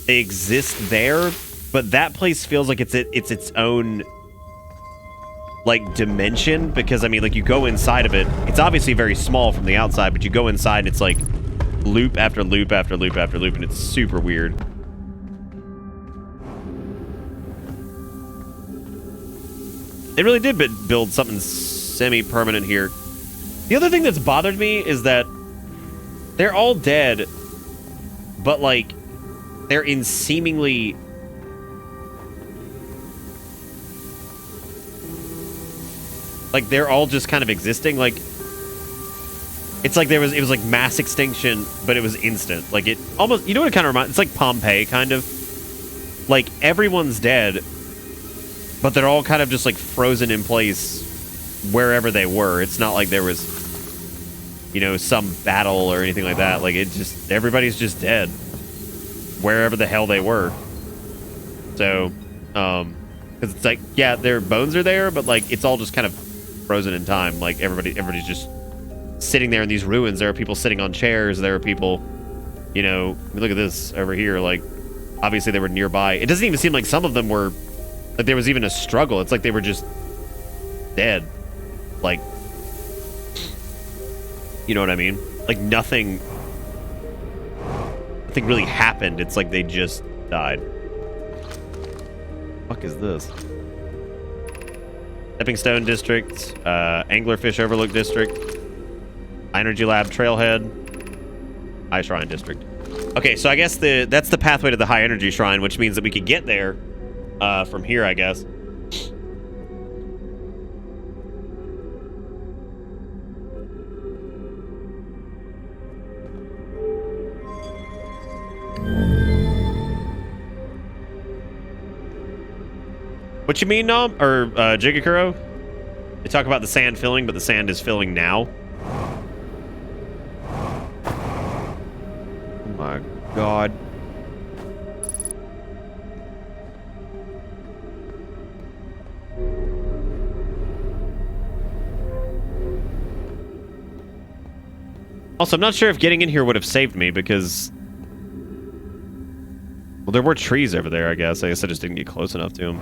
exist there, but that place feels like it's its own, like, dimension, because, I mean, like, you go inside of it, it's obviously very small from the outside, but you go inside and it's, like, loop after loop after loop after loop, and it's super weird. They really did build something semi-permanent here. The other thing that's bothered me is that they're all dead, but, like, they're in seemingly... Like, they're all just kind of existing. Like, it's like it was like mass extinction, but it was instant. Like, it almost... You know what it kind of reminds... It's like Pompeii, kind of. Like, everyone's dead, but they're all kind of just, like, frozen in place wherever they were. It's not like there was, you know, some battle or anything like that. Like, it just... Everybody's just dead. Wherever the hell they were. So, because it's like, yeah, their bones are there, but, like, it's all just kind of frozen in time. Like, everybody's just sitting there in these ruins. There are people sitting on chairs. There are people, you know, look at this over here. Like, obviously they were nearby. It doesn't even seem like some of them were, like, there was even a struggle. It's like they were just dead. Like, you know what I mean? Like, nothing really happened. It's like they just died. What the fuck is this? Stepping Stone District, Anglerfish Overlook District, Energy Lab Trailhead, High Shrine District. Okay, so I guess that's the pathway to the High Energy Shrine, which means that we could get there from here, I guess. What you mean, Nom? Or, Jigakuro? They talk about the sand filling, but the sand is filling now. Oh my god. Also, I'm not sure if getting in here would have saved me, because... Well, there were trees over there, I guess. I guess I just didn't get close enough to them.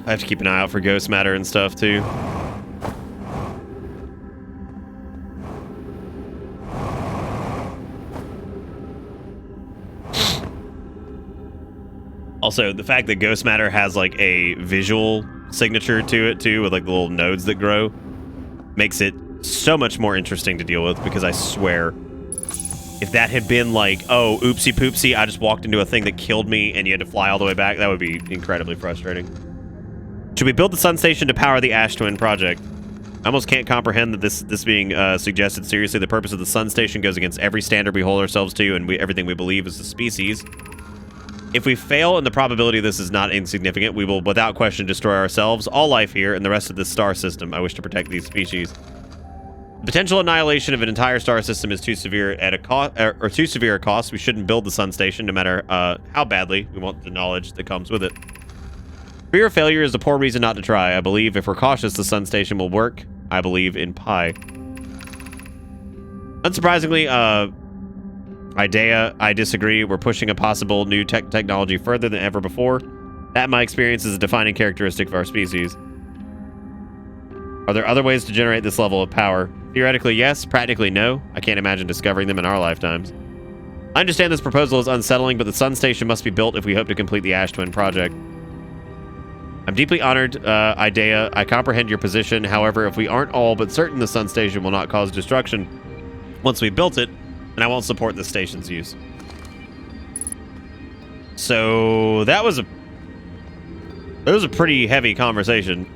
I have to keep an eye out for ghost matter and stuff, too. Also, the fact that ghost matter has, like, a visual signature to it, too, with, like, the little nodes that grow, makes it so much more interesting to deal with, because I swear, if that had been like, oh, oopsie poopsie, I just walked into a thing that killed me and you had to fly all the way back, that would be incredibly frustrating. Should we build the sun station to power the Ash Twin project? I almost can't comprehend that this being suggested seriously. The purpose of the sun station goes against every standard we hold ourselves to and everything we believe as a species. If we fail, and the probability of this is not insignificant, we will without question destroy ourselves, all life here, and the rest of this star system. I wish to protect these species. The potential annihilation of an entire star system is too severe at a cost, or too severe a cost. We shouldn't build the sun station, no matter how badly we want the knowledge that comes with it. Fear of failure is a poor reason not to try. I believe if we're cautious, the sun station will work. I believe in pi. Unsurprisingly, Idea, I disagree. We're pushing a possible new technology further than ever before. That, in my experience, is a defining characteristic of our species. Are there other ways to generate this level of power? Theoretically, yes. Practically, no. I can't imagine discovering them in our lifetimes. I understand this proposal is unsettling, but the sun station must be built if we hope to complete the Ash Twin project. I'm deeply honored, Idea. I comprehend your position. However, if we aren't all but certain the sun station will not cause destruction once we built it, and I won't support the station's use. So that was a pretty heavy conversation.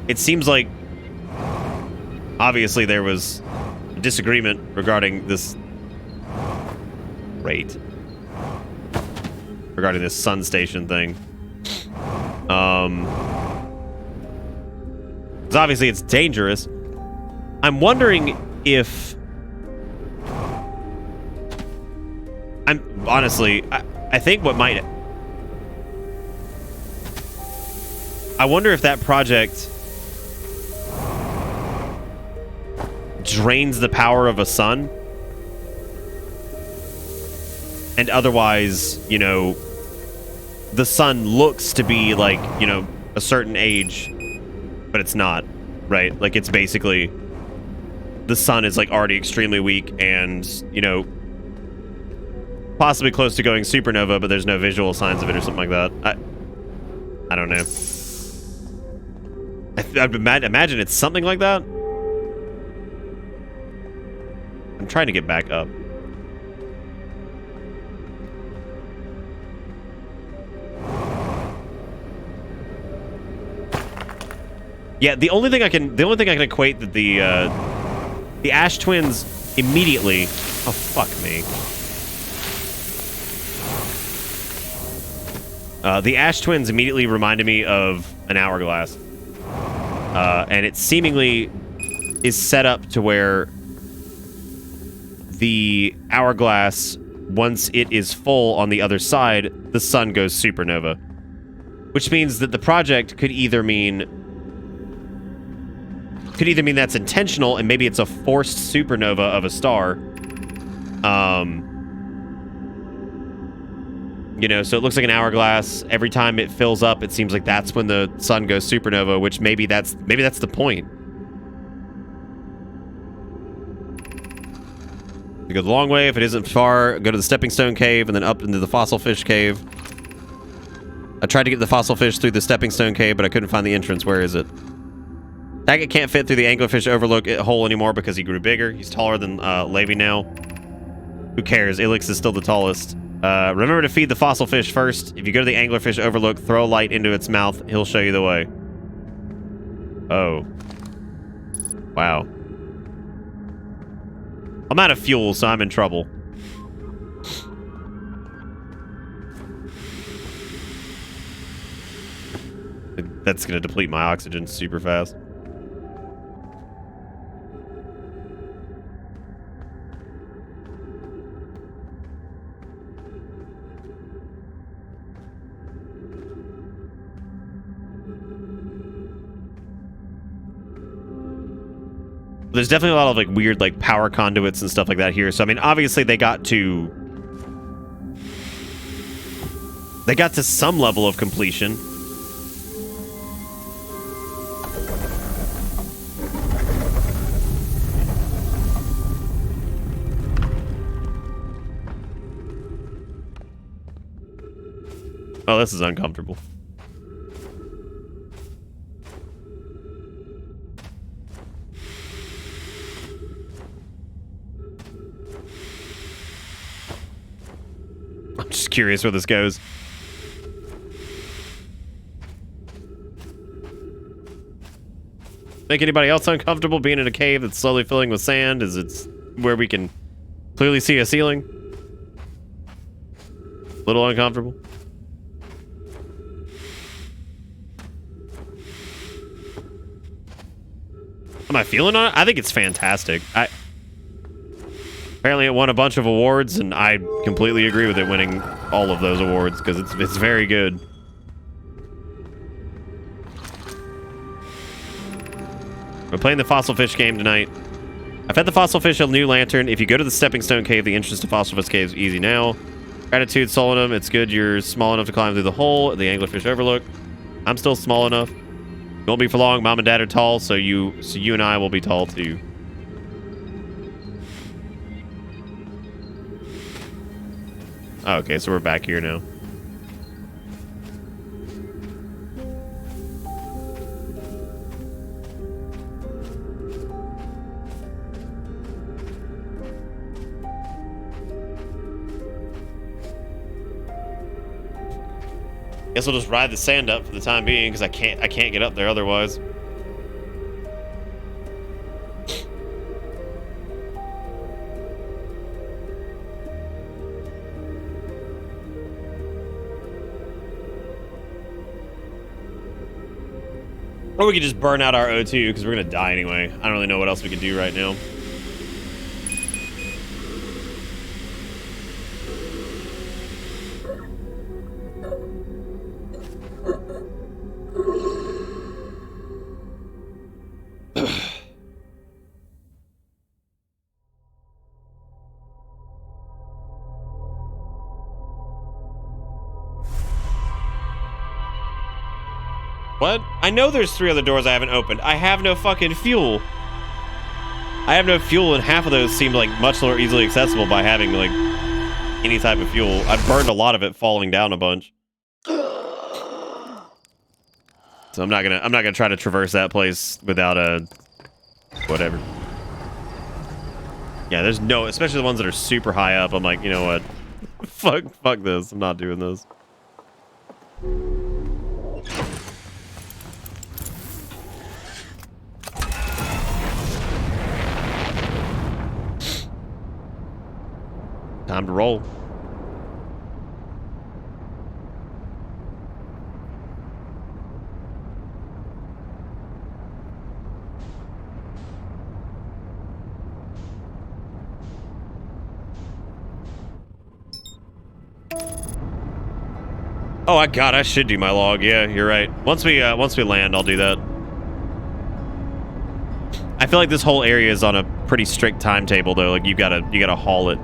It seems like obviously there was a disagreement regarding this regarding this sun station thing. 'Cause obviously it's dangerous. I'm wondering if I think what might... I wonder if that project drains the power of a sun. And otherwise, you know, the sun looks to be like, you know, a certain age, but it's not, right? Like, it's basically... the sun is, like, already extremely weak and, you know... possibly close to going supernova, but there's no visual signs of it or something like that. I don't know. I'd imagine it's something like that. I'm trying to get back up. Yeah, the only thing I can equate that the Ash Twins immediately... oh, fuck me. The Ash Twins immediately reminded me of an hourglass. And it seemingly is set up to where the hourglass, once it is full on the other side, the sun goes supernova. Which means that the project could either mean that's intentional and maybe it's a forced supernova of a star. You know, so it looks like an hourglass. Every time it fills up, it seems like that's when the sun goes supernova, which maybe that's the point. You go the long way. If it isn't far, go to the Stepping Stone Cave and then up into the Fossil Fish Cave. I tried to get the Fossil Fish through the Stepping Stone Cave, but I couldn't find the entrance. Where is it? Daggett can't fit through the Anglerfish Overlook hole anymore because he grew bigger. He's taller than Levy now. Who cares? Ilix is still the tallest. Remember to feed the fossil fish first. If you go to the Anglerfish Overlook, throw a light into its mouth. He'll show you the way. Oh. Wow. I'm out of fuel, so I'm in trouble. That's going to deplete my oxygen super fast. There's definitely a lot of like weird like power conduits and stuff like that here. So I mean, obviously they got to some level of completion. Oh, this is uncomfortable. I'm just curious where this goes. Make anybody else uncomfortable being in a cave that's slowly filling with sand? Is it's where we can clearly see a ceiling? A little uncomfortable. Am I feeling on it? I think it's fantastic. Apparently it won a bunch of awards, and I completely agree with it winning all of those awards because it's very good. We're playing the fossil fish game tonight. I fed the fossil fish a new lantern. If you go to the stepping stone cave, the entrance to fossil fish cave is easy now. Gratitude, Solanum. It's good you're small enough to climb through the hole at the anglerfish overlook. I'm still small enough. Won't be for long. Mom and Dad are tall, so you and I will be tall too. Okay, so we're back here now. Guess we'll just ride the sand up for the time being because I can't get up there otherwise. Or we could just burn out our O2 because we're gonna die anyway. I don't really know what else we could do right now. What? I know there's 3 other doors I haven't opened. I have no fucking fuel. I have no fuel, and half of those seem like much more easily accessible by having like any type of fuel. I've burned a lot of it falling down a bunch. So I'm not gonna try to traverse that place without a whatever. Yeah, there's no, especially the ones that are super high up. I'm like, you know what? fuck this. I'm not doing this. Time to roll. Oh, I should do my log. Yeah, you're right. Once we land, I'll do that. I feel like this whole area is on a pretty strict timetable though. Like you gotta haul it.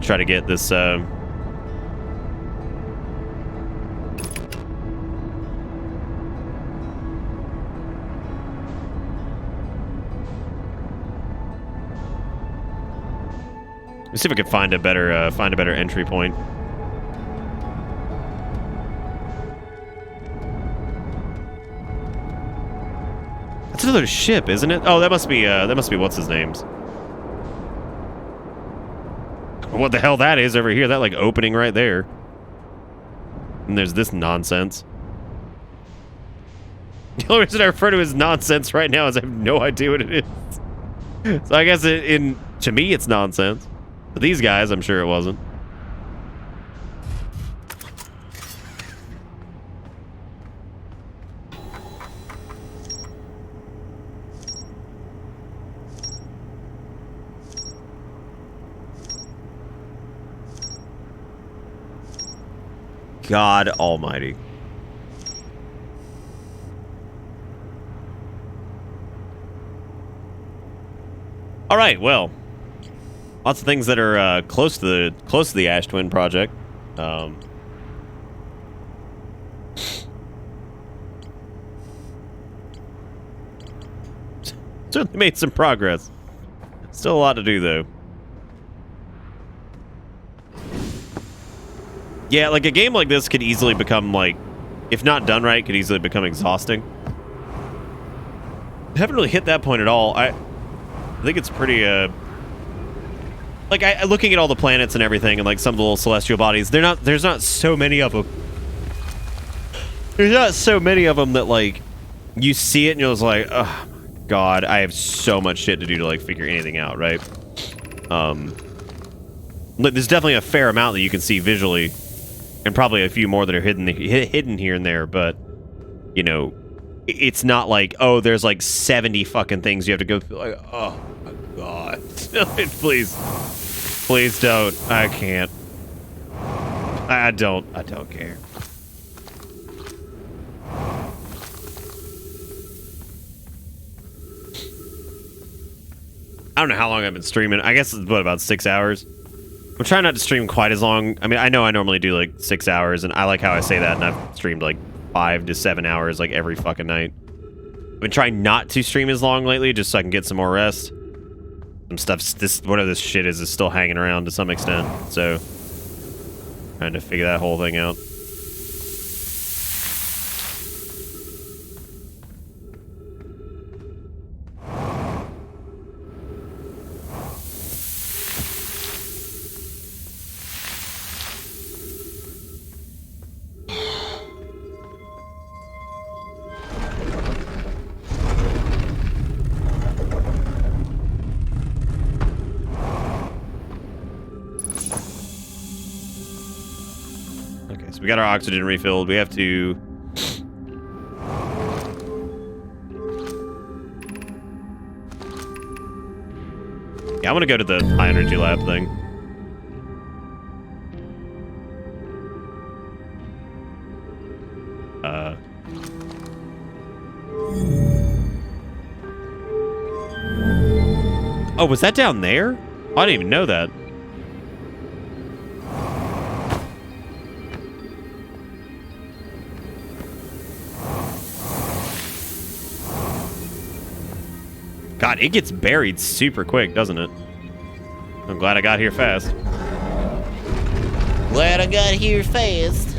Try to get this Let's see if I can find a better entry point. That's another ship, isn't it? Oh, that must be what's his name's. What the hell that is over here? That like opening right there. And there's this nonsense. The only reason I refer to it as nonsense right now is I have no idea what it is. So I guess to me it's nonsense. But these guys, I'm sure it wasn't. God almighty. All right, well, lots of things that are close to the Ash Twin project. Certainly made some progress. Still a lot to do though. Yeah, like a game like this could easily become like, if not done right, could easily become exhausting. I haven't really hit that point at all. I think it's pretty, like looking at all the planets and everything and like some of the little celestial bodies, there's not so many of them. There's not so many of them that like you see it and you're just like, oh God, I have so much shit to do to like figure anything out, right? There's definitely a fair amount that you can see visually, and probably a few more that are hidden here and there, but you know, it's not like, oh, there's like 70 fucking things you have to go through. Like, oh my God, please don't. I can't. I don't care. I don't know how long I've been streaming. I guess it's about 6 hours. I'm trying not to stream quite as long. I mean, I know I normally do like 6 hours, and I like how I say that, and I've streamed like 5 to 7 hours like every fucking night. I've been trying not to stream as long lately, just so I can get some more rest. Some stuff, whatever this shit is still hanging around to some extent. So, trying to figure that whole thing out. We got our oxygen refilled. We have to... Yeah, I want to go to the high energy lab thing. Oh, was that down there? Oh, I didn't even know that. God, it gets buried super quick, doesn't it? I'm glad I got here fast. Glad I got here fast.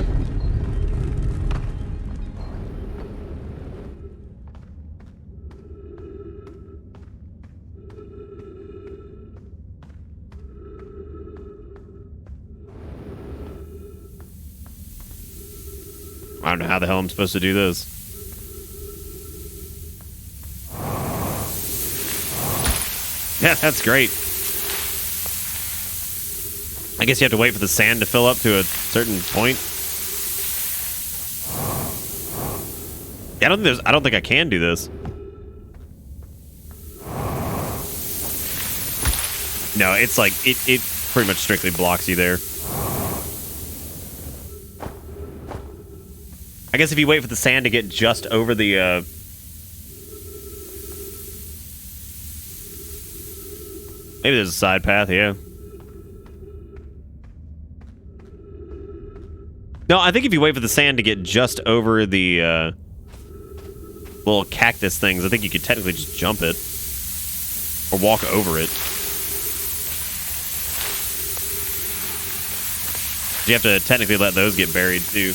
I don't know how the hell I'm supposed to do this. Yeah, that's great. I guess you have to wait for the sand to fill up to a certain point. Yeah, I don't think I can do this. No, it's like it pretty much strictly blocks you there. I guess if you wait for the sand to get just over the maybe there's a side path, yeah. No, I think if you wait for the sand to get just over the little cactus things, I think you could technically just jump it. Or walk over it. You have to technically let those get buried, too.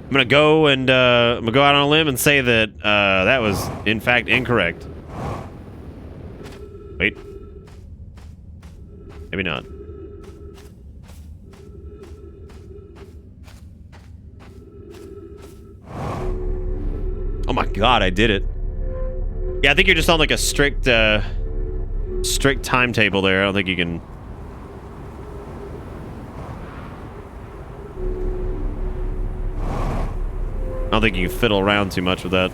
I'm gonna go and I'm gonna go out on a limb and say that that was in fact incorrect. Wait, maybe not. Oh my God, I did it. Yeah, I think you're just on like a strict timetable there. I don't think you can. I don't think you can fiddle around too much with that.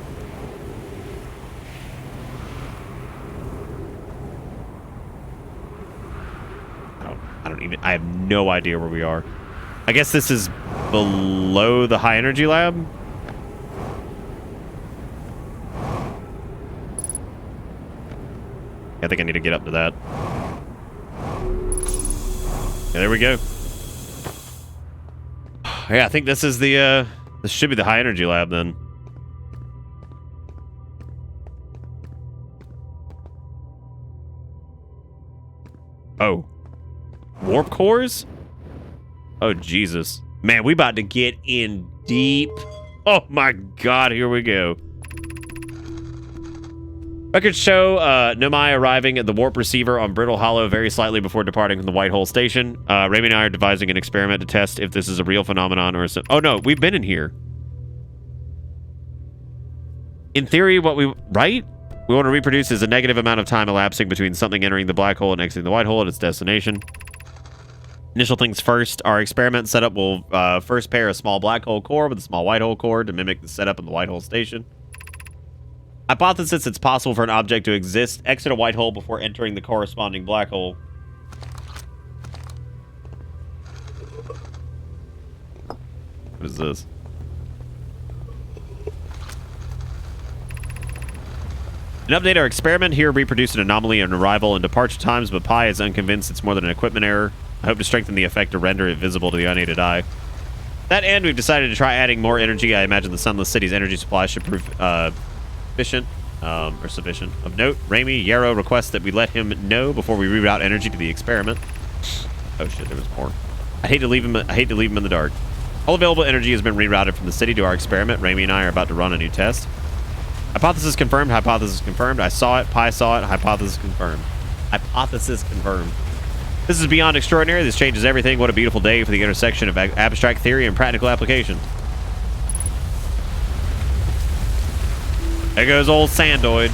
I have no idea where we are. I guess this is below the high energy lab. I think I need to get up to that. Yeah, there we go. Yeah, I think this is the this should be the high energy lab then. Oh. Warp cores? Oh, Jesus. Man, we about to get in deep. Oh my god, here we go. Records show Nomai arriving at the warp receiver on Brittle Hollow very slightly before departing from the White Hole Station. Raimi and I are devising an experiment to test if this is a real phenomenon or a... Oh no, we've been in here. In theory, what we... Right? We want to reproduce is a negative amount of time elapsing between something entering the black hole and exiting the white hole at its destination. Initial things first, our experiment setup will first pair a small black hole core with a small white hole core to mimic the setup in the white hole station. Hypothesis: it's possible for an object to exit a white hole before entering the corresponding black hole. What is this? An update our experiment here reproduced an anomaly in arrival and departure times, but Pi is unconvinced it's more than an equipment error. I hope to strengthen the effect to render it visible to the unaided eye. To that end, we've decided to try adding more energy. I imagine the Sunless City's energy supply should prove efficient or sufficient. Of note, Raimi Yarrow requests that we let him know before we reroute energy to the experiment. Oh shit, there was more. I hate to leave him in the dark. All available energy has been rerouted from the city to our experiment. Raimi and I are about to run a new test. Hypothesis confirmed. Hypothesis confirmed. I saw it. Pi saw it. Hypothesis confirmed. Hypothesis confirmed. This is beyond extraordinary. This changes everything. What a beautiful day for the intersection of abstract theory and practical application. There goes old Sandoid.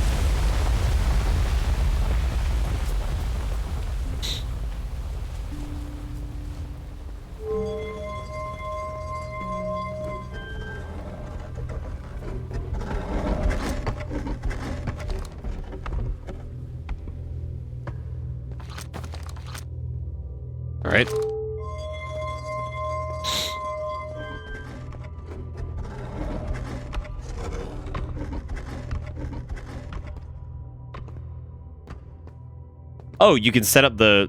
All right. Oh, you can set up the...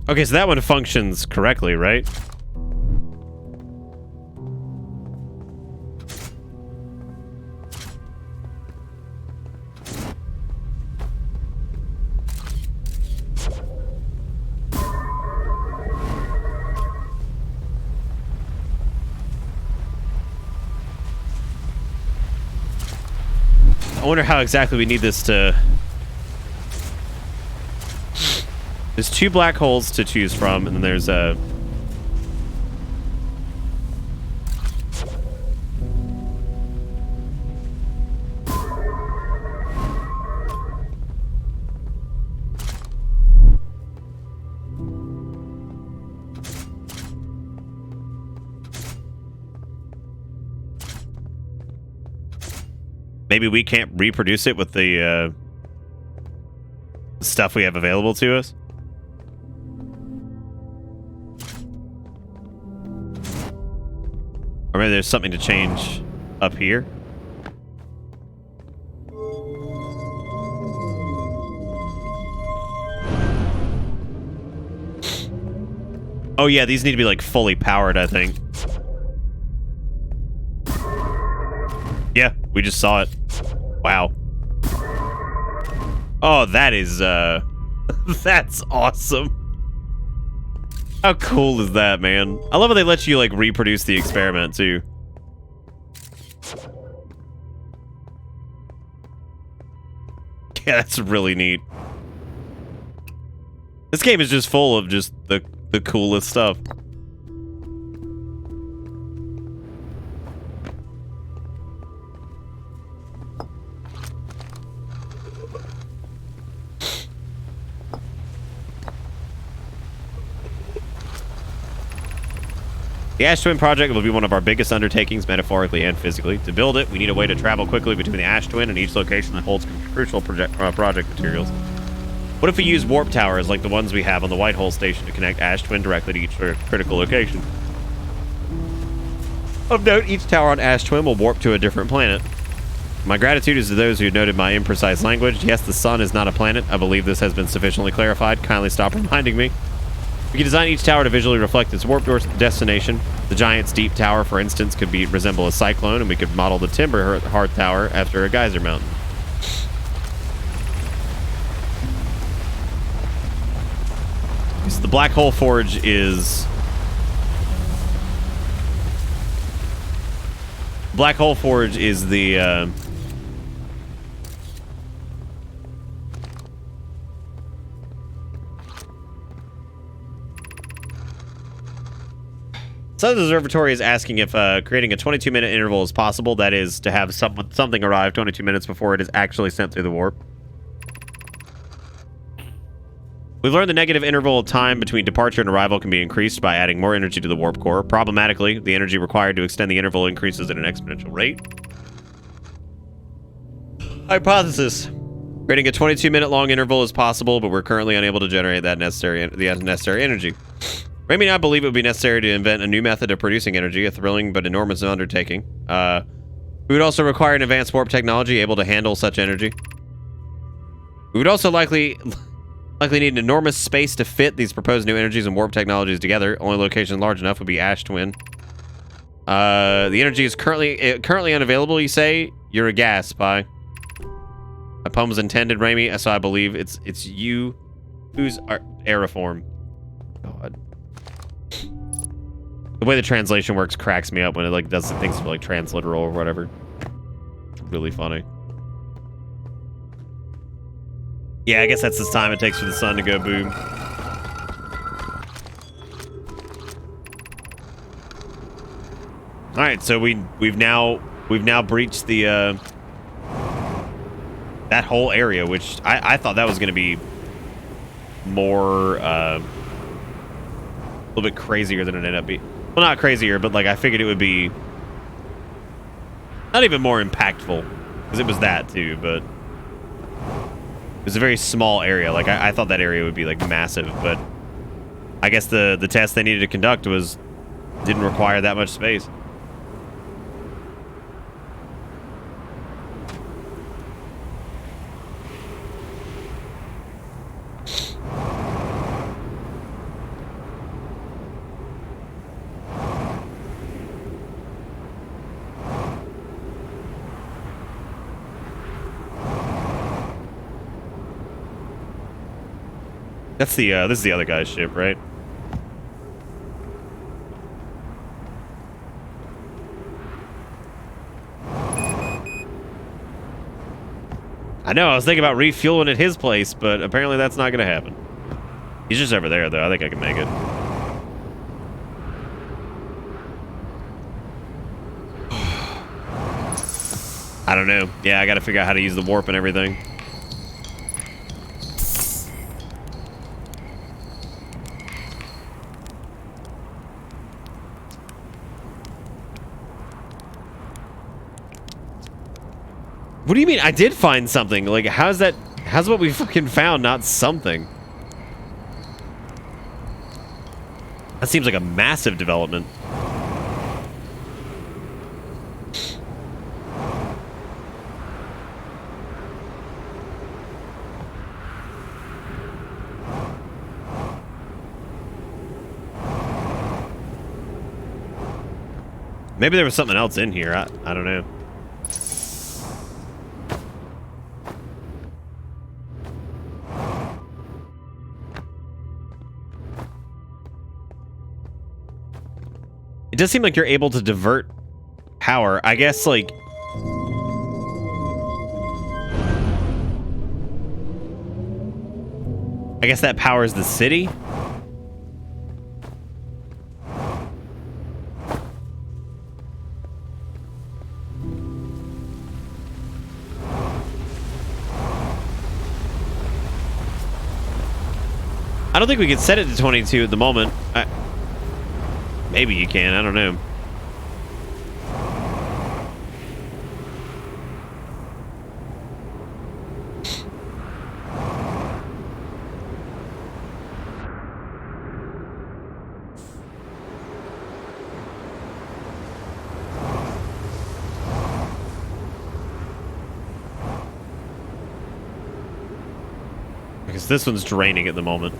Okay, so that one functions correctly, right? I wonder how exactly we need this to... There's 2 black holes to choose from, and then there's a... Maybe we can't reproduce it with the stuff we have available to us. Or maybe there's something to change up here. Oh yeah, these need to be like fully powered, I think. Yeah, we just saw it. Wow. Oh, that is that's awesome. How cool is that, man? I love how they let you, like, reproduce the experiment, too. Yeah, that's really neat. This game is just full of just the coolest stuff. The Ash Twin project will be one of our biggest undertakings, metaphorically and physically. To build it, we need a way to travel quickly between the Ash Twin and each location that holds crucial project materials. What if we use warp towers like the ones we have on the White Hole station to connect Ash Twin directly to each critical location? Of note, each tower on Ash Twin will warp to a different planet. My gratitude is to those who noted my imprecise language. Yes, the sun is not a planet. I believe this has been sufficiently clarified. Kindly stop reminding me. We can design each tower to visually reflect its warp destination. The giant steep tower, for instance, could resemble a cyclone, and we could model the Timber Hearth Tower after a geyser mountain. So the Black Hole Forge is... Black Hole Forge is the... Southern Observatory is asking if creating a 22-minute interval is possible. That is, to have something arrive 22 minutes before it is actually sent through the warp. We've learned the negative interval of time between departure and arrival can be increased by adding more energy to the warp core. Problematically, the energy required to extend the interval increases at an exponential rate. Hypothesis. Creating a 22-minute long interval is possible, but we're currently unable to generate the necessary energy. Ray may not believe it would be necessary to invent a new method of producing energy, a thrilling but enormous undertaking. We would also require an advanced warp technology able to handle such energy. We would also likely need an enormous space to fit these proposed new energies and warp technologies together. Only location large enough would be Ash Twin. The energy is currently unavailable, you say? You're a gas, Spy. My poem was intended, Raimi, so I believe it's you who's aeriform. God. The way the translation works cracks me up when it like does things for like transliteral or whatever. It's really funny. Yeah, I guess that's the time it takes for the sun to go boom. All right, so we've now breached the that whole area, which I thought that was going to be more a little bit crazier than it ended up being. Well, not crazier, but like I figured it would be not even more impactful, because it was that too, but it was a very small area. Like I thought that area would be like massive, but I guess the test they needed to conduct didn't require that much space. That's the this is the other guy's ship, right? I know, I was thinking about refueling at his place, but apparently that's not gonna happen. He's just over there though. I think I can make it. I don't know. Yeah, I gotta figure out how to use the warp and everything. What do you mean? I did find something. Like, how's what we fucking found not something? That seems like a massive development. Maybe there was something else in here. I don't know. It does seem like you're able to divert power. I guess, like... I guess that powers the city? I don't think we can set it to 22 at the moment. Maybe you can, I don't know. so this one's draining at the moment.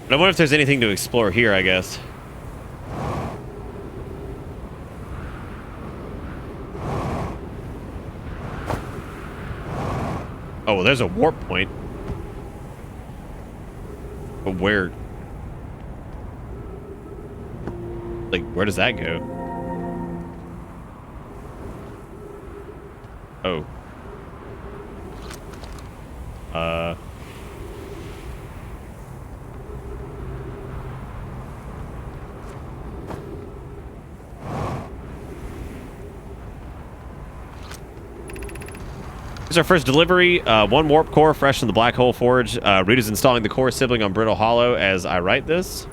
But I wonder if there's anything to explore here, I guess. Oh, well, there's a warp point. But where? Like, where does that go? Oh. Here's our first delivery. One warp core fresh from the Black Hole Forge. Root is installing the core sibling on Brittle Hollow as I write this.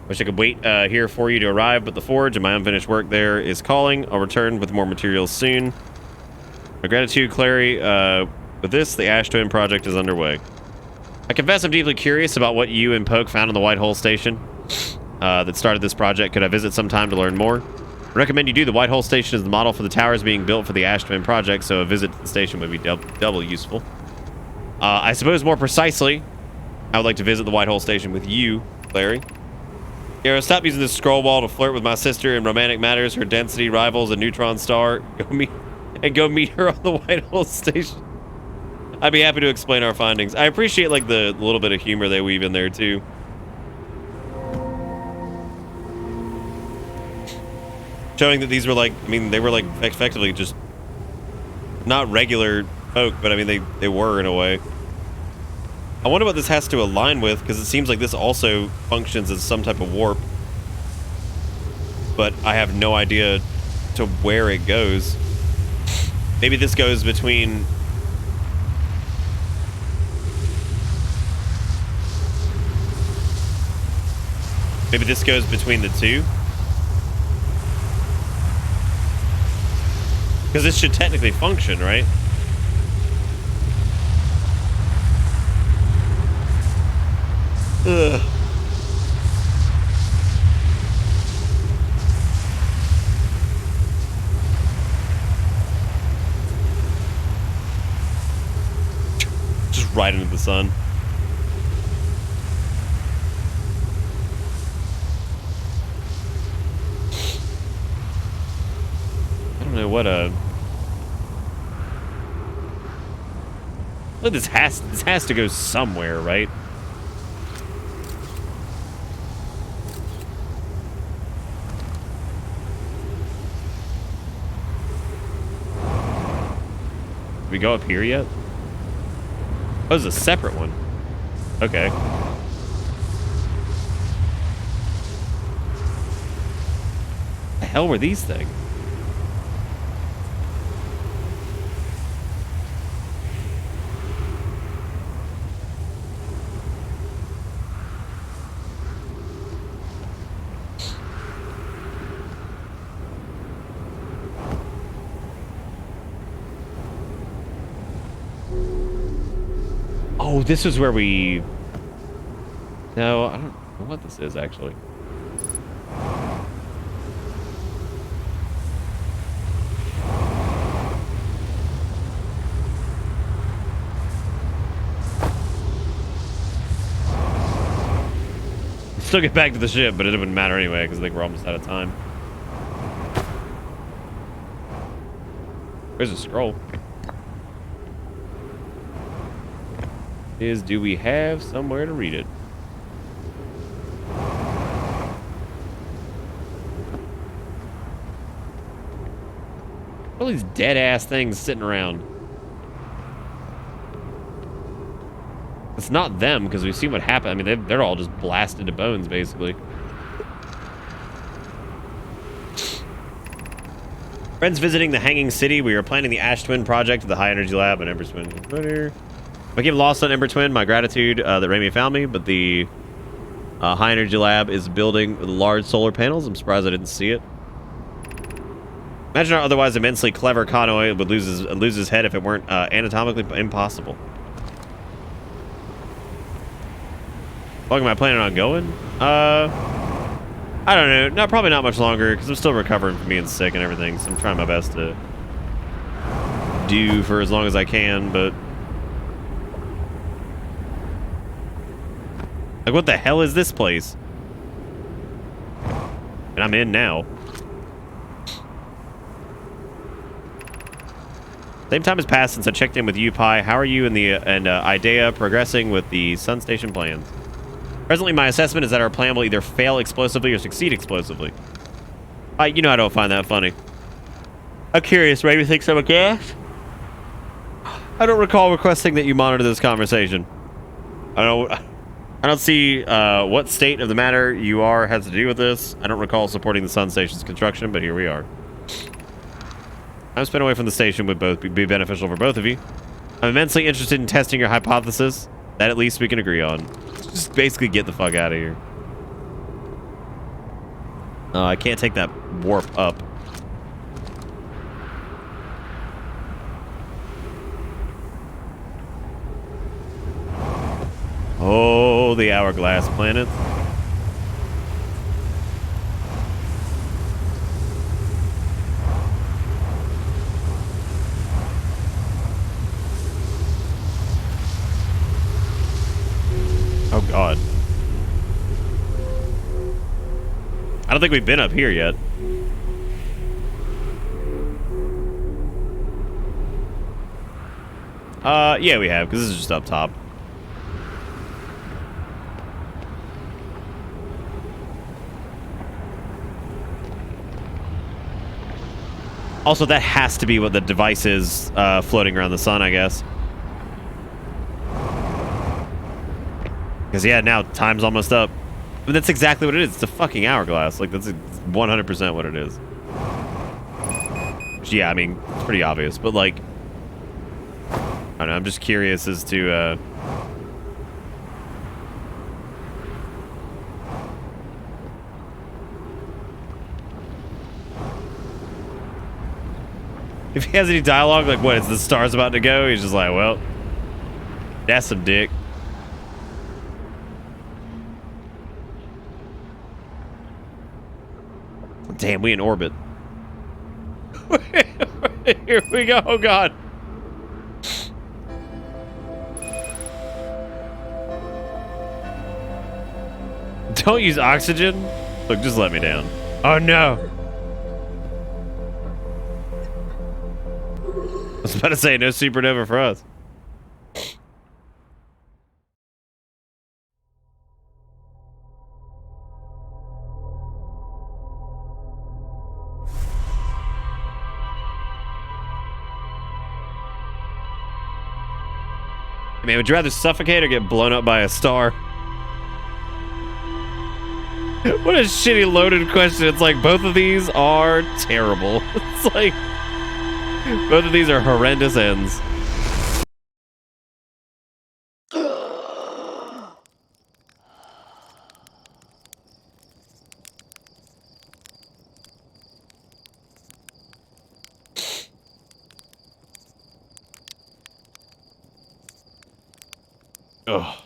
Wish I could wait here for you to arrive, but the forge and my unfinished work there is calling. I'll return with more materials soon. My gratitude, Clary. With this, the Ash Twin project is underway. I confess I'm deeply curious about what you and Poke found in the White Hole Station that started this project. Could I visit sometime to learn more? I recommend you do. The White Hole Station is the model for the towers being built for the Ash Twin project, so a visit to the station would be double useful. I suppose more precisely, I would like to visit the White Hole Station with you, Clary. Garrett, stop using this scroll wall to flirt with my sister in romantic matters. Her density rivals a neutron star. Go meet her on the White Hole Station. I'd be happy to explain our findings. I appreciate like the little bit of humor they weave in there too. Showing that these were like, I mean, they were like effectively just not regular folk, but I mean they were in a way. I wonder what this has to align with, because it seems like this also functions as some type of warp. But I have no idea to where it goes. Maybe this goes between... Maybe this goes between the two? Because this should technically function, right? Ugh. Just right into the sun. I don't know what Well, this has to go somewhere, right? Did we go up here yet? Oh, it's a separate one. Okay. The hell were these things? Oh, this is where we... No, I don't know what this is, actually. Still get back to the ship, but it wouldn't matter anyway, because I think we're almost out of time. There's a scroll. Do we have somewhere to read it? All these dead ass things sitting around. It's not them, because we've seen what happened. I mean, they're all just blasted to bones, basically. Friends visiting the Hanging City. We are planning the Ash Twin project at the High Energy Lab and Ember Twin. Twitter. If I get lost on Ember Twin, my gratitude that Raimi found me, but the High Energy Lab is building large solar panels. I'm surprised I didn't see it. Imagine our otherwise immensely clever Connoy would lose his head if it weren't anatomically impossible. How long am I planning on going? I don't know. Probably not much longer, because I'm still recovering from being sick and everything, so I'm trying my best to do for as long as I can, but... Like, what the hell is this place? And I'm in now. Same time has passed since I checked in with you, Pi. How are you and IDEA progressing with the Sun Station plans? Presently, my assessment is that our plan will either fail explosively or succeed explosively. You know I don't find that funny. I'm curious, maybe think I'm a gas? I don't recall requesting that you monitor this conversation. I don't see what state of the matter you are has to do with this. I don't recall supporting the Sun Station's construction, but here we are. Time spent away from the station would both be beneficial for both of you. I'm immensely interested in testing your hypothesis. That at least we can agree on. Just basically get the fuck out of here. I can't take that warp up. Oh, the hourglass planet. Oh, God. I don't think we've been up here yet. Yeah, we have, because this is just up top. Also, that has to be what the device is floating around the sun, I guess. Because, yeah, now time's almost up. But that's exactly what it is. It's a fucking hourglass. Like, that's 100% what it is. Which, yeah, I mean, it's pretty obvious. But, like, I don't know. I'm just curious as to... if he has any dialogue, like, what, is the stars about to go? He's just like, well, that's some dick. Damn, we in orbit. Here we go. Oh, God. Don't use oxygen? Look, just let me down. Oh, no. I was about to say, no supernova for us. Man, would you rather suffocate or get blown up by a star? What a shitty loaded question. It's like both of these are terrible. It's like both of these are horrendous ends. Ugh.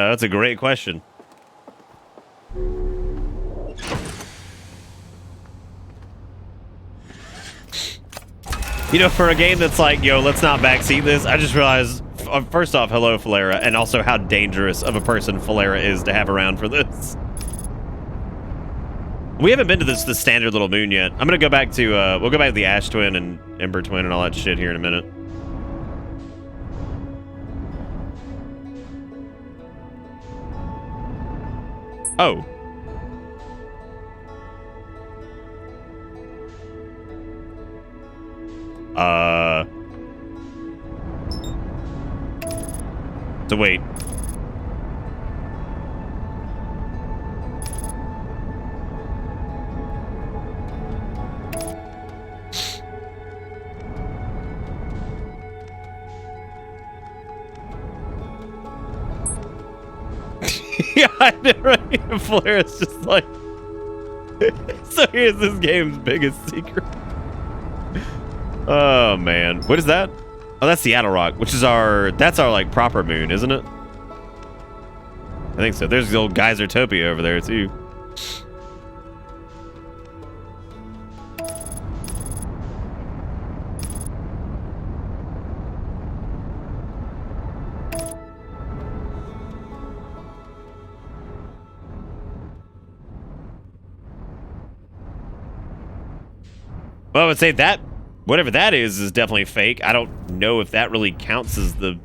That's a great question. You know, for a game that's like, yo, let's not backseat this, I just realized, first off, hello, Falera, and also how dangerous of a person Falera is to have around for this. We haven't been to the standard little moon yet. I'm gonna go back to, we'll go back to the Ash Twin and Ember Twin and all that shit here in a minute. Oh. So wait. Yeah, I know, right? Flare is just like... So here's this game's biggest secret. Oh, man. What is that? Oh, that's Seattle Rock, which is that's our, like, proper moon, isn't it? I think so. There's the old Geysertopia over there, too. Well, I would say that whatever that is definitely fake. I don't know if that really counts as the.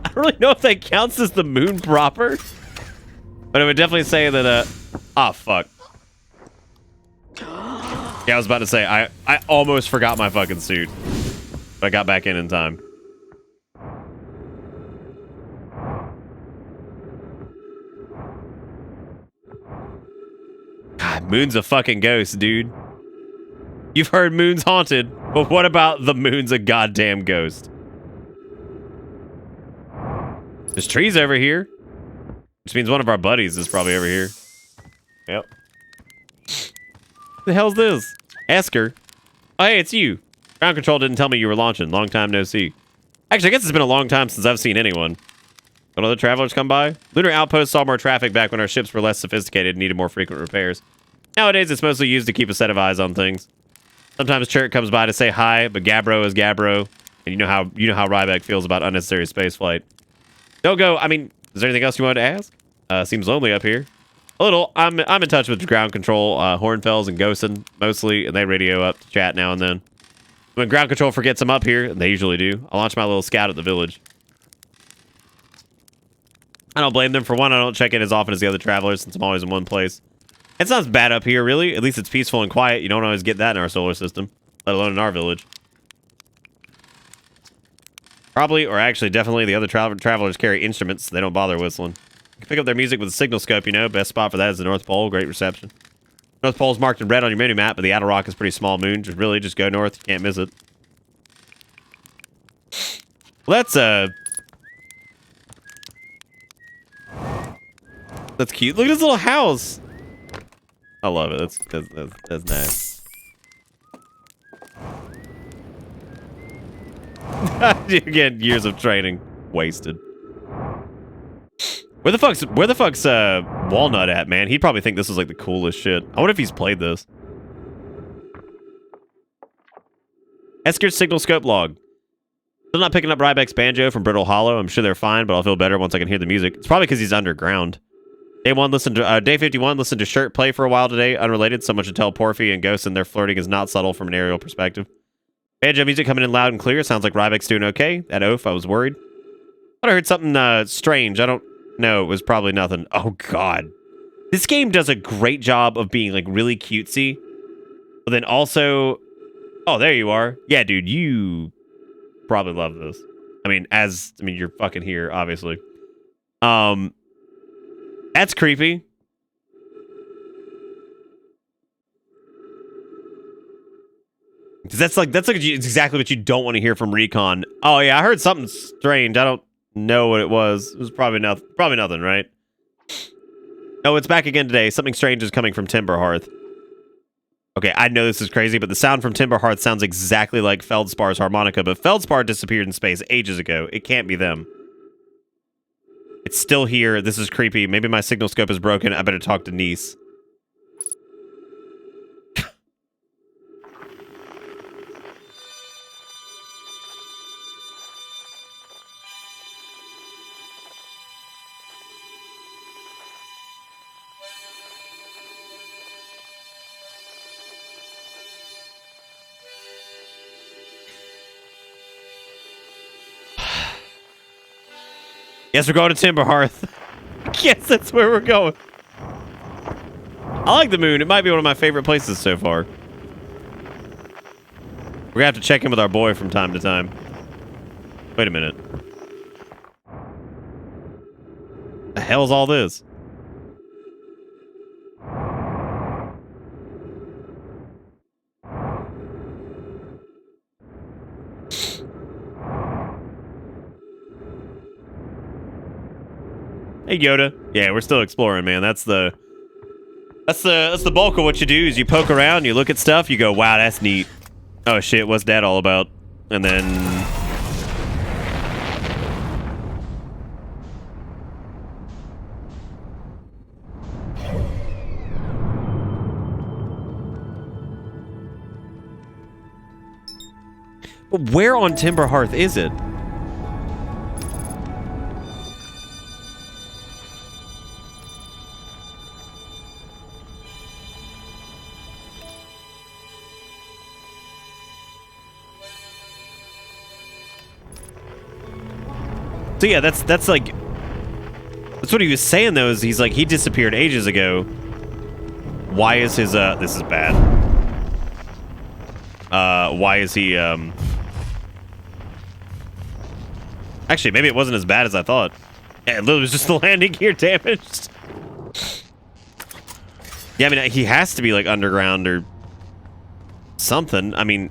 I don't really know if that counts as the moon proper. But I would definitely say that. Ah, fuck. Yeah, I was about to say I almost forgot my fucking suit, but I got back in time. God, Moon's a fucking ghost, dude. You've heard Moon's haunted, but what about the Moon's a goddamn ghost? There's trees over here, which means one of our buddies is probably over here. Yep. What the hell's this? Esker. Oh, hey, it's you. Ground control didn't tell me you were launching. Long time no see. Actually, I guess it's been a long time since I've seen anyone. But other travelers come by? Lunar Outpost saw more traffic back when our ships were less sophisticated and needed more frequent repairs. Nowadays, it's mostly used to keep a set of eyes on things. Sometimes Chirrut comes by to say hi, but Gabbro is Gabbro, and you know how Ryback feels about unnecessary spaceflight. Don't go. I mean, is there anything else you wanted to ask? Seems lonely up here. A little. I'm in touch with ground control, Hornfells and Gosen mostly, and they radio up to chat now and then. When ground control forgets I'm up here, and they usually do, I launch my little scout at the village. I don't blame them. For one, I don't check in as often as the other travelers since I'm always in one place. It's not bad up here, really. At least it's peaceful and quiet. You don't always get that in our solar system, let alone in our village. Probably, or actually definitely, the other travelers carry instruments, so they don't bother whistling. You can pick up their music with a signal scope, you know. Best spot for that is the North Pole. Great reception. North Pole is marked in red on your mini-map, but the outer rock is pretty small moon. Just go north. You can't miss it. Well, that's cute. Look at this little house. I love it. That's nice. Again, years of training wasted. Where the fuck's Walnut at, man? He'd probably think this is like the coolest shit. I wonder if he's played this. Esker's signal scope log. Still not picking up Ryback's banjo from Brittle Hollow. I'm sure they're fine, but I'll feel better once I can hear the music. It's probably because he's underground. Day 51 listened to Chirrut play for a while today. Unrelated, so much to tell Porphy and Ghost, and their flirting is not subtle from an aerial perspective. Banjo music coming in loud and clear. Sounds like Ryback's doing okay. That oaf, I was worried. Thought I heard something strange. I don't know. It was probably nothing. Oh, God. This game does a great job of being, like, really cutesy. But then also... Oh, there you are. Yeah, dude, you probably love this. I mean, you're fucking here, obviously. That's creepy. Because that's exactly what you don't want to hear from Recon. Oh yeah, I heard something strange. I don't know what it was. It was probably nothing, right? Oh, it's back again today. Something strange is coming from Timberhearth. Okay, I know this is crazy, but the sound from Timberhearth sounds exactly like Feldspar's harmonica, but Feldspar disappeared in space ages ago. It can't be them. It's still here. This is creepy. Maybe my signal scope is broken. I better talk to Nice. Yes, we're going to Timberhearth. Yes, that's where we're going. I like the moon. It might be one of my favorite places so far. We're gonna have to check in with our boy from time to time. Wait a minute. The hell's all this? Hey Yoda. Yeah, we're still exploring, man. That's the bulk of what you do is you poke around, you look at stuff, you go, wow, that's neat. Oh shit, what's that all about? And then where on Timberhearth is it? So yeah, that's like that's what he was saying though. Is he's like he disappeared ages ago. Why is his this is bad. Why is he Actually, maybe it wasn't as bad as I thought. Yeah, it was just the landing gear damaged. Yeah, I mean he has to be like underground or something. I mean.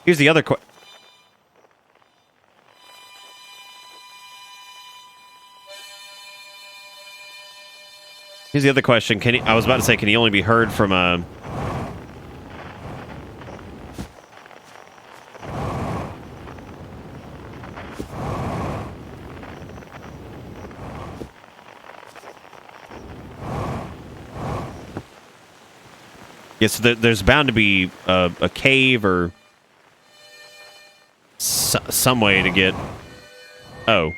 Here's the other Here's the other question. Can he, I was about to say, can he only be heard from a... Yes, yeah, so there's bound to be a cave or some way to get... Oh.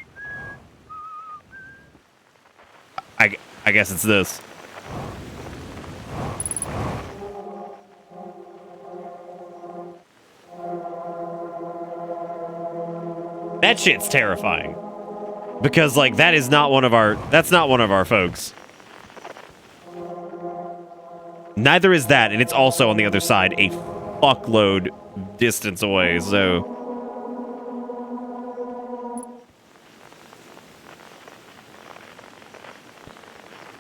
I guess it's this. That shit's terrifying. Because, like, that is not one of our... That's not one of our folks. Neither is that, and it's also on the other side, a fuckload distance away, so...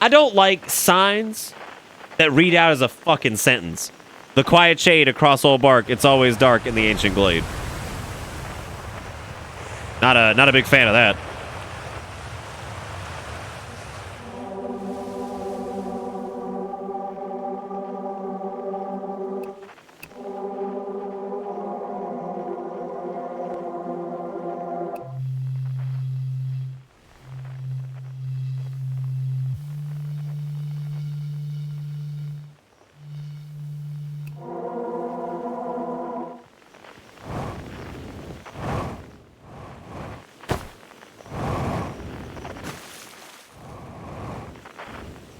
I don't like signs that read out as a fucking sentence. The quiet shade across Old Bark, it's always dark in the ancient glade. Not a big fan of that.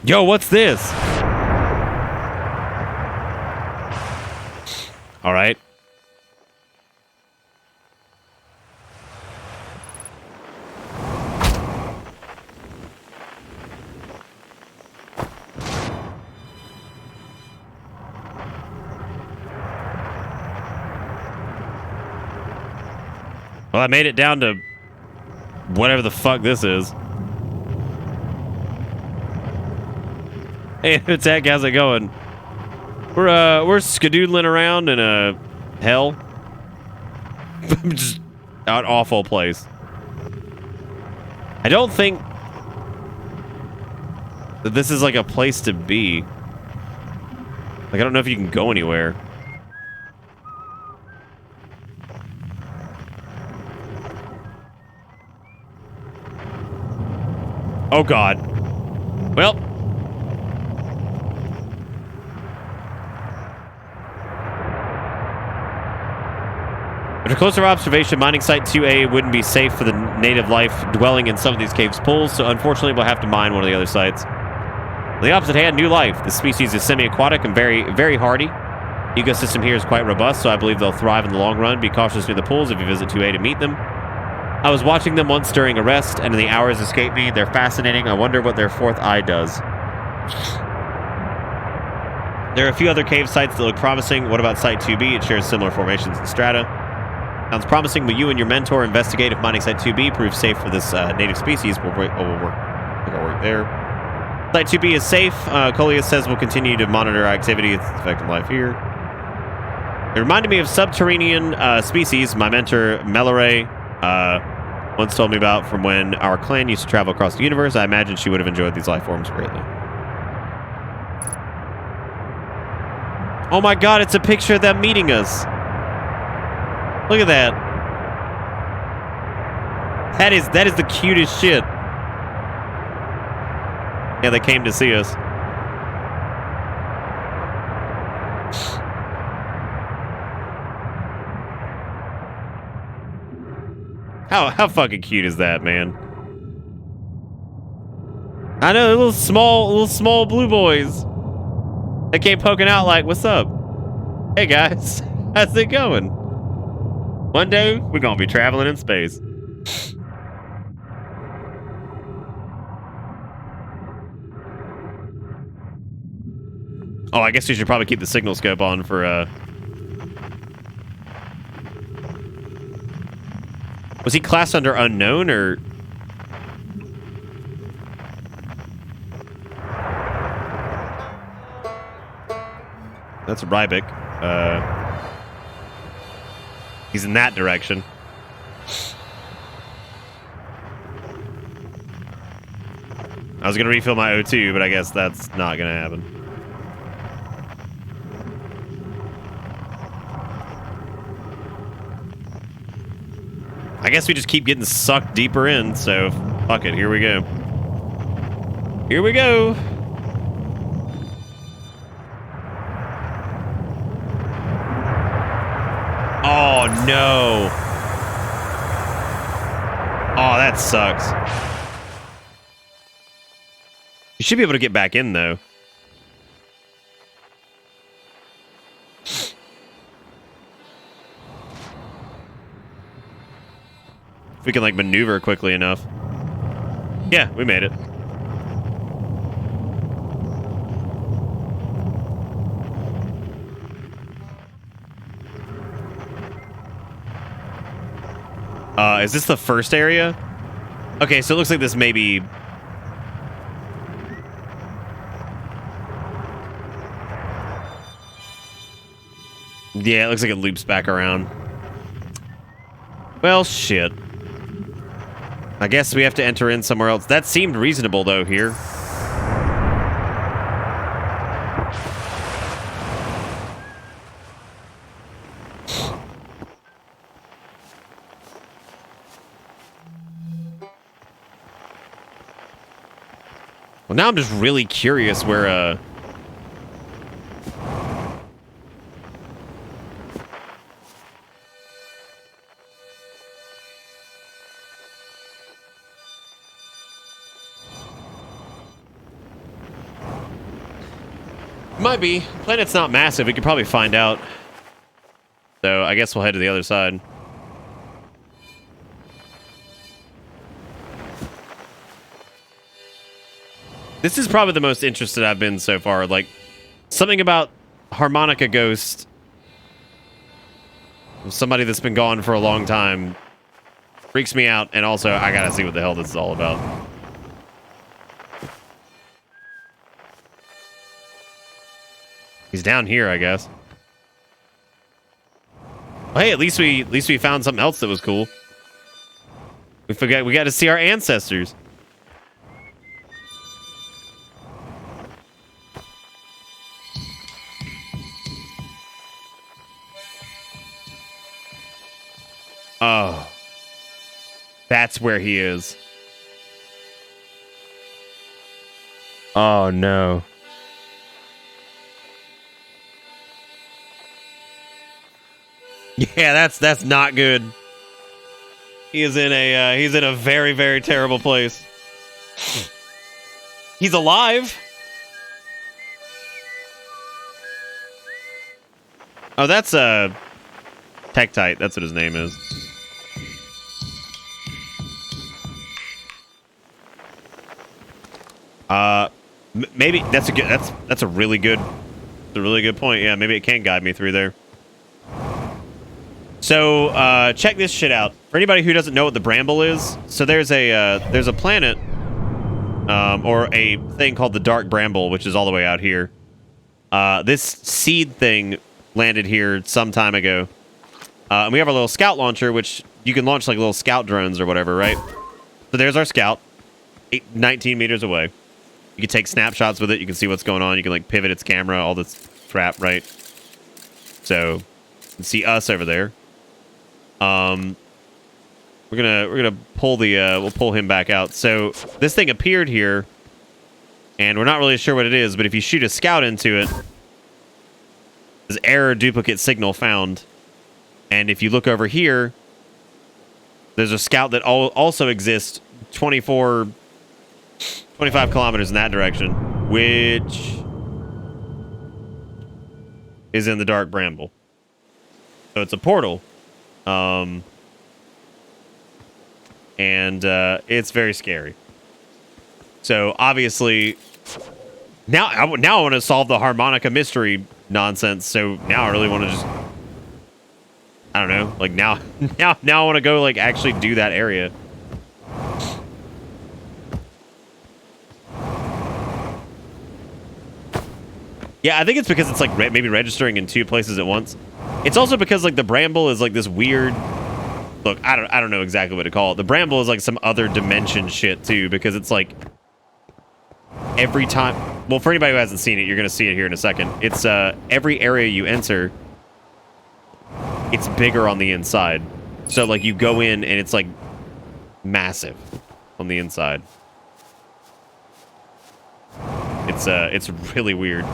Yo, what's this? All right. Well, I made it down to whatever the fuck this is. Hey, Attack, how's it going? We're skadoodling around in a hell. Just an awful place. I don't think that this is like a place to be. Like, I don't know if you can go anywhere. Oh, God. Well. After closer observation, mining site 2A wouldn't be safe for the native life dwelling in some of these caves pools, so unfortunately we'll have to mine one of the other sites. On the opposite hand, new life. The species is semi-aquatic and very, very hardy. The ecosystem here is quite robust, so I believe they'll thrive in the long run. Be cautious near the pools if you visit 2A to meet them. I was watching them once during a rest, and the hours escape me. They're fascinating. I wonder what their fourth eye does. There are a few other cave sites that look promising. What about Site 2B? It shares similar formations and strata. Sounds promising. Will you and your mentor investigate if mining Site 2B proves safe for this native species? We'll work there. Site 2B is safe. Coleus says we'll continue to monitor activity. It's affecting life here. It reminded me of subterranean species my mentor, Melore, once told me about from when our clan used to travel across the universe. I imagine she would have enjoyed these life forms greatly. Oh my god, it's a picture of them meeting us. Look at that. That is the cutest shit. Yeah, they came to see us. How fucking cute is that, man? I know, little small blue boys. They came poking out like, what's up? Hey guys, how's it going? One day, we're gonna be traveling in space. Oh, I guess we should probably keep the signal scope on for, Was he classed under unknown, or... That's Rybic. He's in that direction. I was gonna refill my O2, but I guess that's not gonna happen. I guess we just keep getting sucked deeper in, so fuck it, here we go. Here we go. Oh, no. Oh, that sucks. You should be able to get back in, though. If we can, like, maneuver quickly enough. Yeah, we made it. Is this the first area? Okay, so it looks like this may be... Yeah, it looks like it loops back around. Well, shit. I guess we have to enter in somewhere else. That seemed reasonable, though, here. Well, now I'm just really curious where, Might be. Planet's not massive. We could probably find out. So I guess we'll head to the other side. This is probably the most interested I've been so far. Like, something about Harmonica Ghost, somebody that's been gone for a long time, freaks me out. And also, I gotta see what the hell this is all about. He's down here, I guess. Well, hey, at least we found something else that was cool. We got to see our ancestors. Oh. That's where he is. Oh no. Yeah, that's not good. He is in a very, very terrible place. He's alive. Oh, that's Tektite. That's what his name is. Maybe that's a good. That's a really good. That's a really good point. Yeah, maybe it can guide me through there. So check this shit out. For anybody who doesn't know what the Bramble is, so there's a planet or a thing called the Dark Bramble, which is all the way out here. This seed thing landed here some time ago. And we have our little scout launcher, which you can launch like little scout drones or whatever, right? So there's our scout, 19 meters away. You can take snapshots with it. You can see what's going on. You can like pivot its camera, all this crap, right? So you can see us over there. We're gonna pull the we'll pull him back out. So this thing appeared here, and we're not really sure what it is. But if you shoot a scout into it, there's error duplicate signal found. And if you look over here, there's a scout that also exists 24 25 kilometers in that direction, which is in the dark bramble. So it's a portal. And it's very scary. So obviously, now I want to solve the harmonica mystery nonsense. So now I really want to just, I don't know, like now I want to go like actually do that area. Yeah, I think it's because it's like maybe registering in two places at once. It's also because like the bramble is like this weird. Look, I don't know exactly what to call it. The bramble is like some other dimension shit too, because it's like every time. Well, for anybody who hasn't seen it, you're gonna see it here in a second. It's every area you enter, it's bigger on the inside. So like you go in and it's like massive on the inside. It's really weird.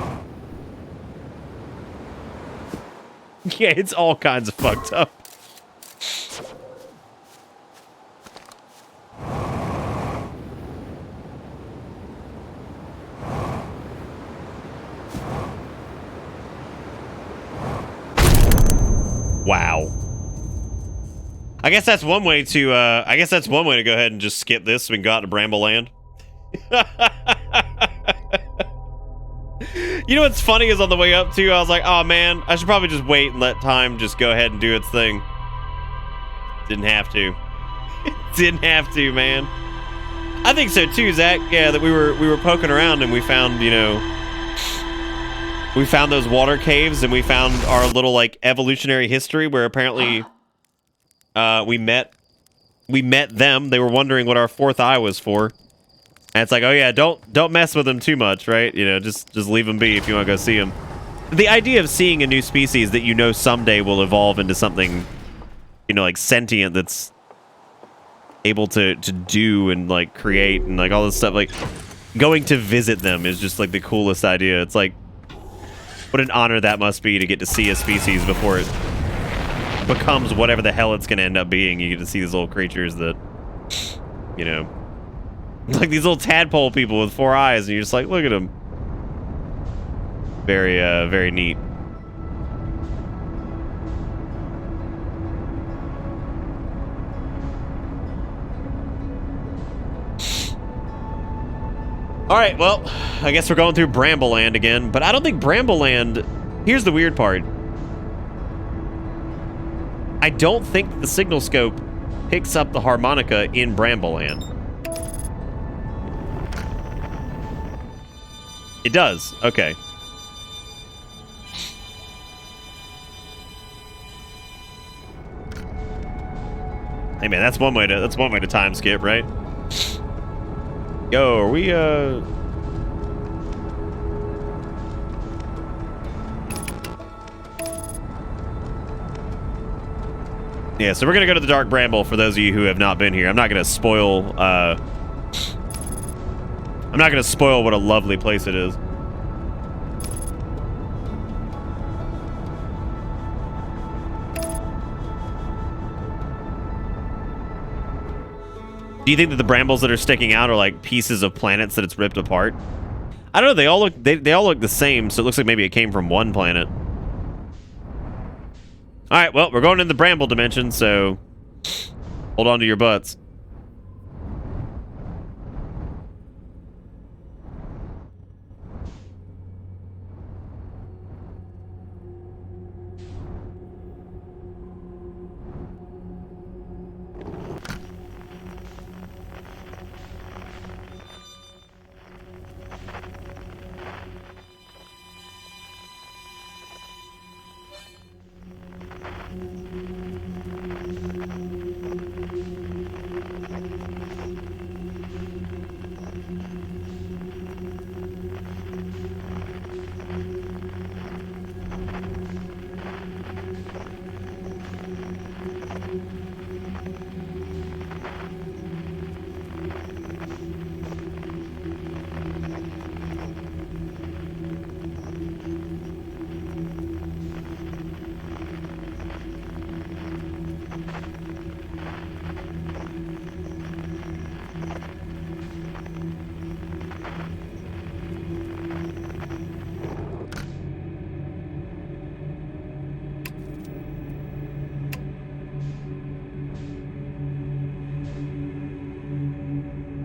Yeah, it's all kinds of fucked up. Wow. I guess that's one way to go ahead and just skip this so we can go out to Bramble Land. You know what's funny is on the way up too, I was like, oh man, I should probably just wait and let time just go ahead and do its thing. Didn't have to. Didn't have to, man. I think so too, Zach. Yeah, that we were poking around and we found, you know, we found those water caves and we found our little like evolutionary history where apparently we met them. They were wondering what our fourth eye was for. And it's like, oh yeah, don't mess with them too much, right? You know, just leave them be if you want to go see them. The idea of seeing a new species that you know someday will evolve into something, you know, like sentient that's able to do and like create and like all this stuff, like going to visit them is just like the coolest idea. It's like, what an honor that must be to get to see a species before it becomes whatever the hell it's going to end up being. You get to see these little creatures that, you know, like these little tadpole people with 4 eyes, and you're just like, look at them. Very, very neat. All right, well, I guess we're going through Bramble Land again, but I don't think Bramble Land... Here's the weird part. I don't think the signal scope picks up the harmonica in Bramble Land. It does. Okay. Hey man, that's one way to time skip, right? Yo, are we yeah, so we're gonna go to the Dark Bramble for those of you who have not been here. I'm not gonna spoil what a lovely place it is. Do you think that the brambles that are sticking out are like pieces of planets that it's ripped apart? I don't know. They all look the same, so it looks like maybe it came from one planet. All right, well, we're going in the bramble dimension, so hold on to your butts.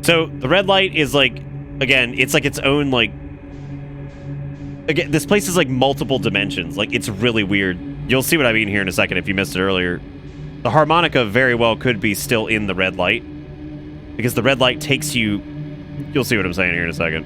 So the red light is like, again, it's like its own like. Again, this place is like multiple dimensions. Like it's really weird. You'll see what I mean here in a second if you missed it earlier. The harmonica very well could be still in the red light because the red light takes you. You'll see what I'm saying here in a second.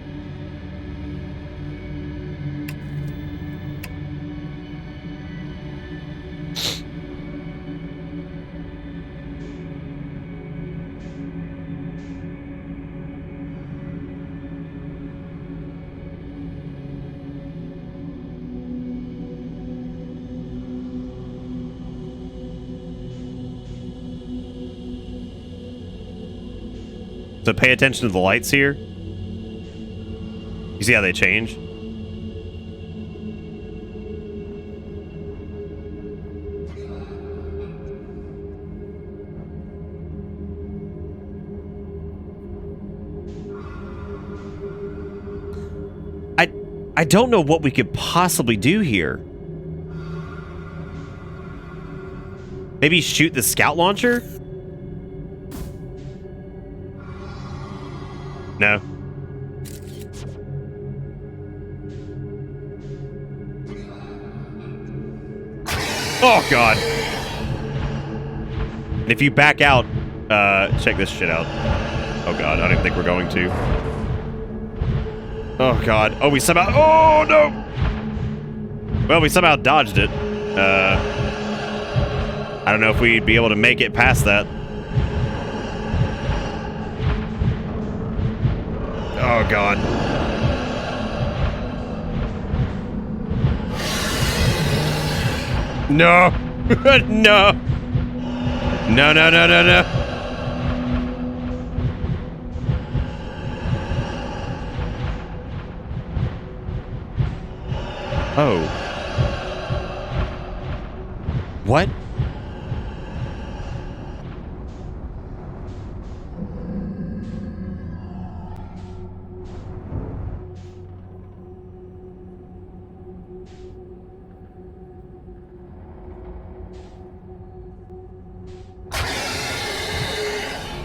So pay attention to the lights here. You see how they change? I don't know what we could possibly do here. Maybe shoot the scout launcher? No. Oh, God. And if you back out, check this shit out. Oh, God. I don't think we're going to. Oh, God. Oh, we somehow... Oh, no! Well, we somehow dodged it. I don't know if we'd be able to make it past that. Oh, God. No. No. No, no, no, no, no. Oh. What?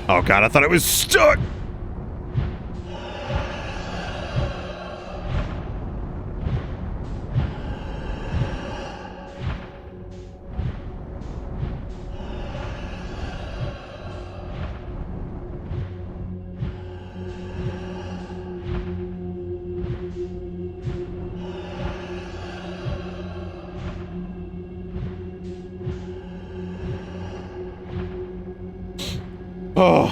Oh, God, I thought it was stuck. Oh.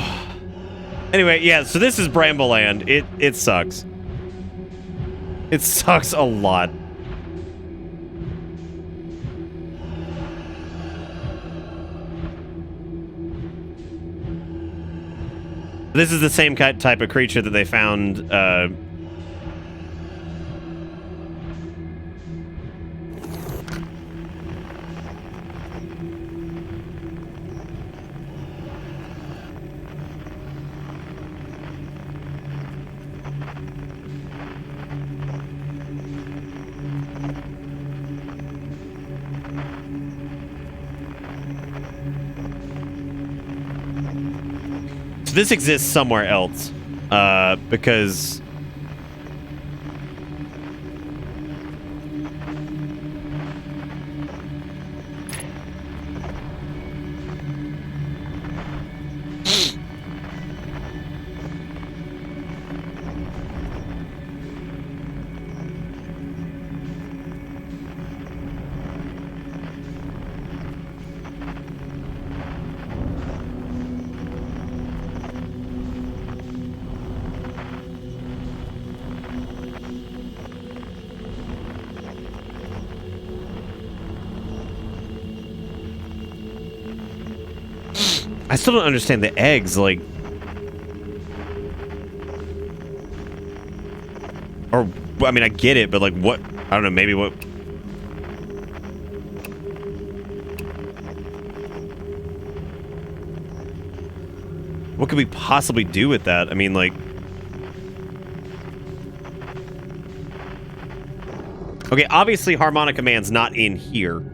Anyway, yeah, so this is Brambleland. It sucks. It sucks a lot. This is the same type of creature that they found, so this exists somewhere else, because I still don't understand the eggs, like... Or, I mean, I get it, but like, what? I don't know, maybe what... What could we possibly do with that? I mean, like... Okay, obviously Harmonica Man's not in here.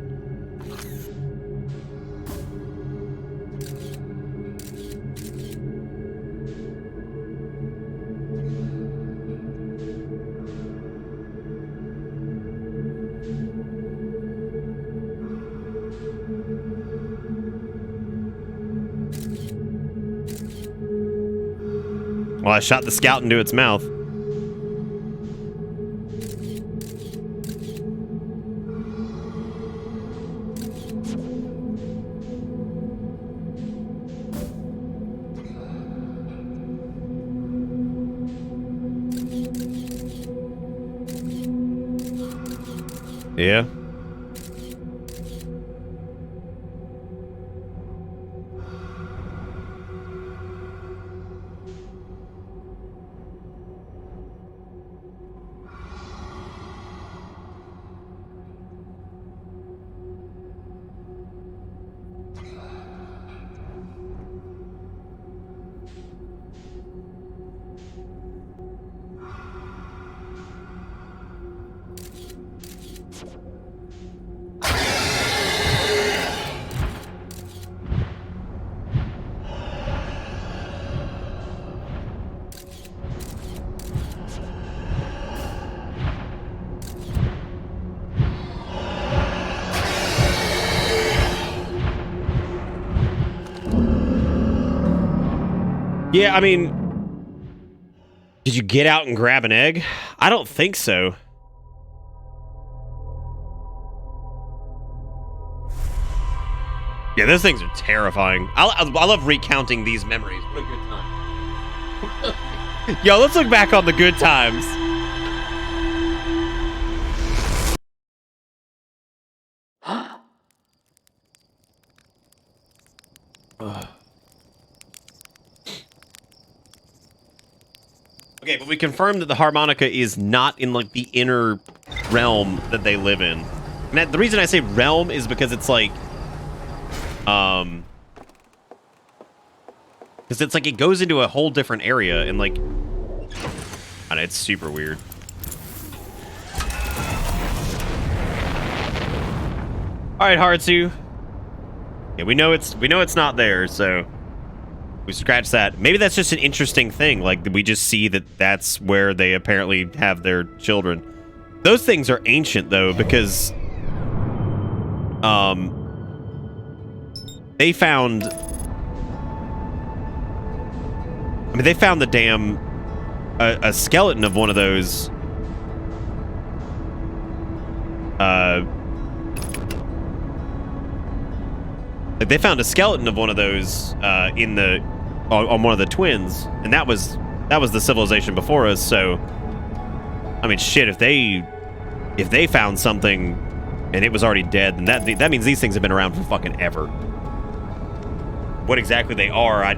Well, I shot the scout into its mouth. Yeah. Yeah, I mean, did you get out and grab an egg? I don't think so. Yeah, those things are terrifying. I love recounting these memories. What a good time. Yo, let's look back on the good times. Okay, but we confirmed that the harmonica is not in like the inner realm that they live in. And the reason I say realm is because it's like, because it's like it goes into a whole different area and like, I don't know, it's super weird. All right, Hartsu. Yeah, we know it's not there, so we scratch that. Maybe that's just an interesting thing. Like, we just see that that's where they apparently have their children. Those things are ancient, though, because they found... I mean, they found the damn... a skeleton of one of those... they found a skeleton of one of those in the... on one of the twins, and that was the civilization before us. So, I mean, shit. If they found something and it was already dead, then that means these things have been around for fucking ever. What exactly they are, I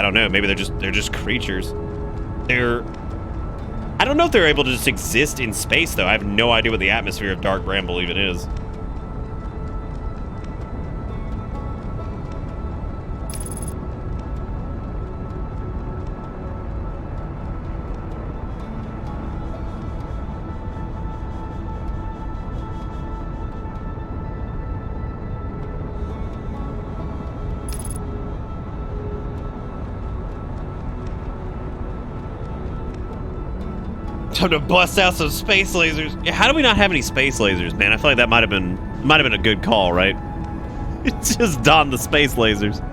don't know. Maybe they're just creatures. I don't know if they're able to just exist in space though. I have no idea what the atmosphere of Dark Bramble even is. Time to bust out some space lasers. Yeah, how do we not have any space lasers, man? I feel like that might have been a good call, right? It's just don the space lasers.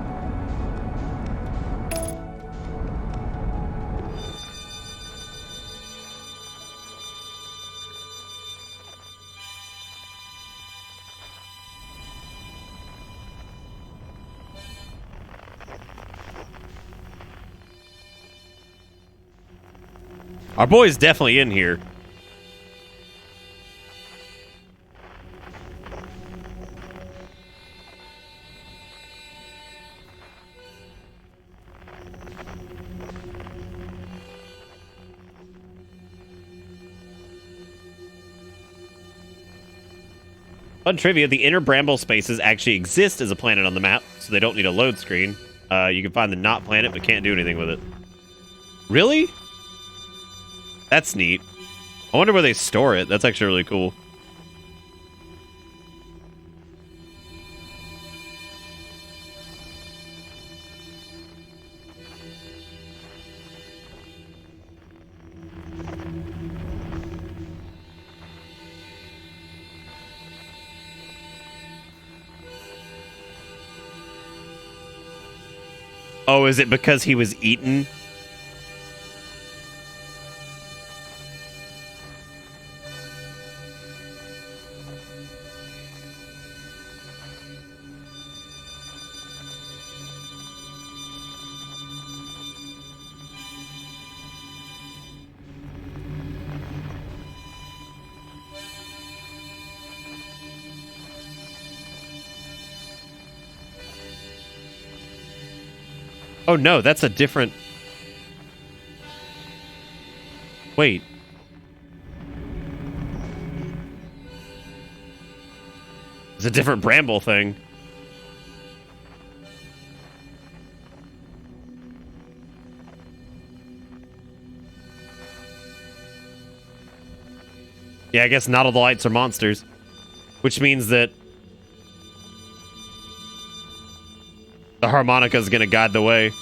Our boy's definitely in here. Fun trivia, the inner Bramble spaces actually exist as a planet on the map, so they don't need a load screen. You can find the not planet, but can't do anything with it. Really? That's neat. I wonder where they store it. That's actually really cool. Oh, is it because he was eaten? Oh no, that's a different... Wait. It's a different bramble thing. Yeah, I guess not all the lights are monsters. Which means that the harmonica is going to guide the way.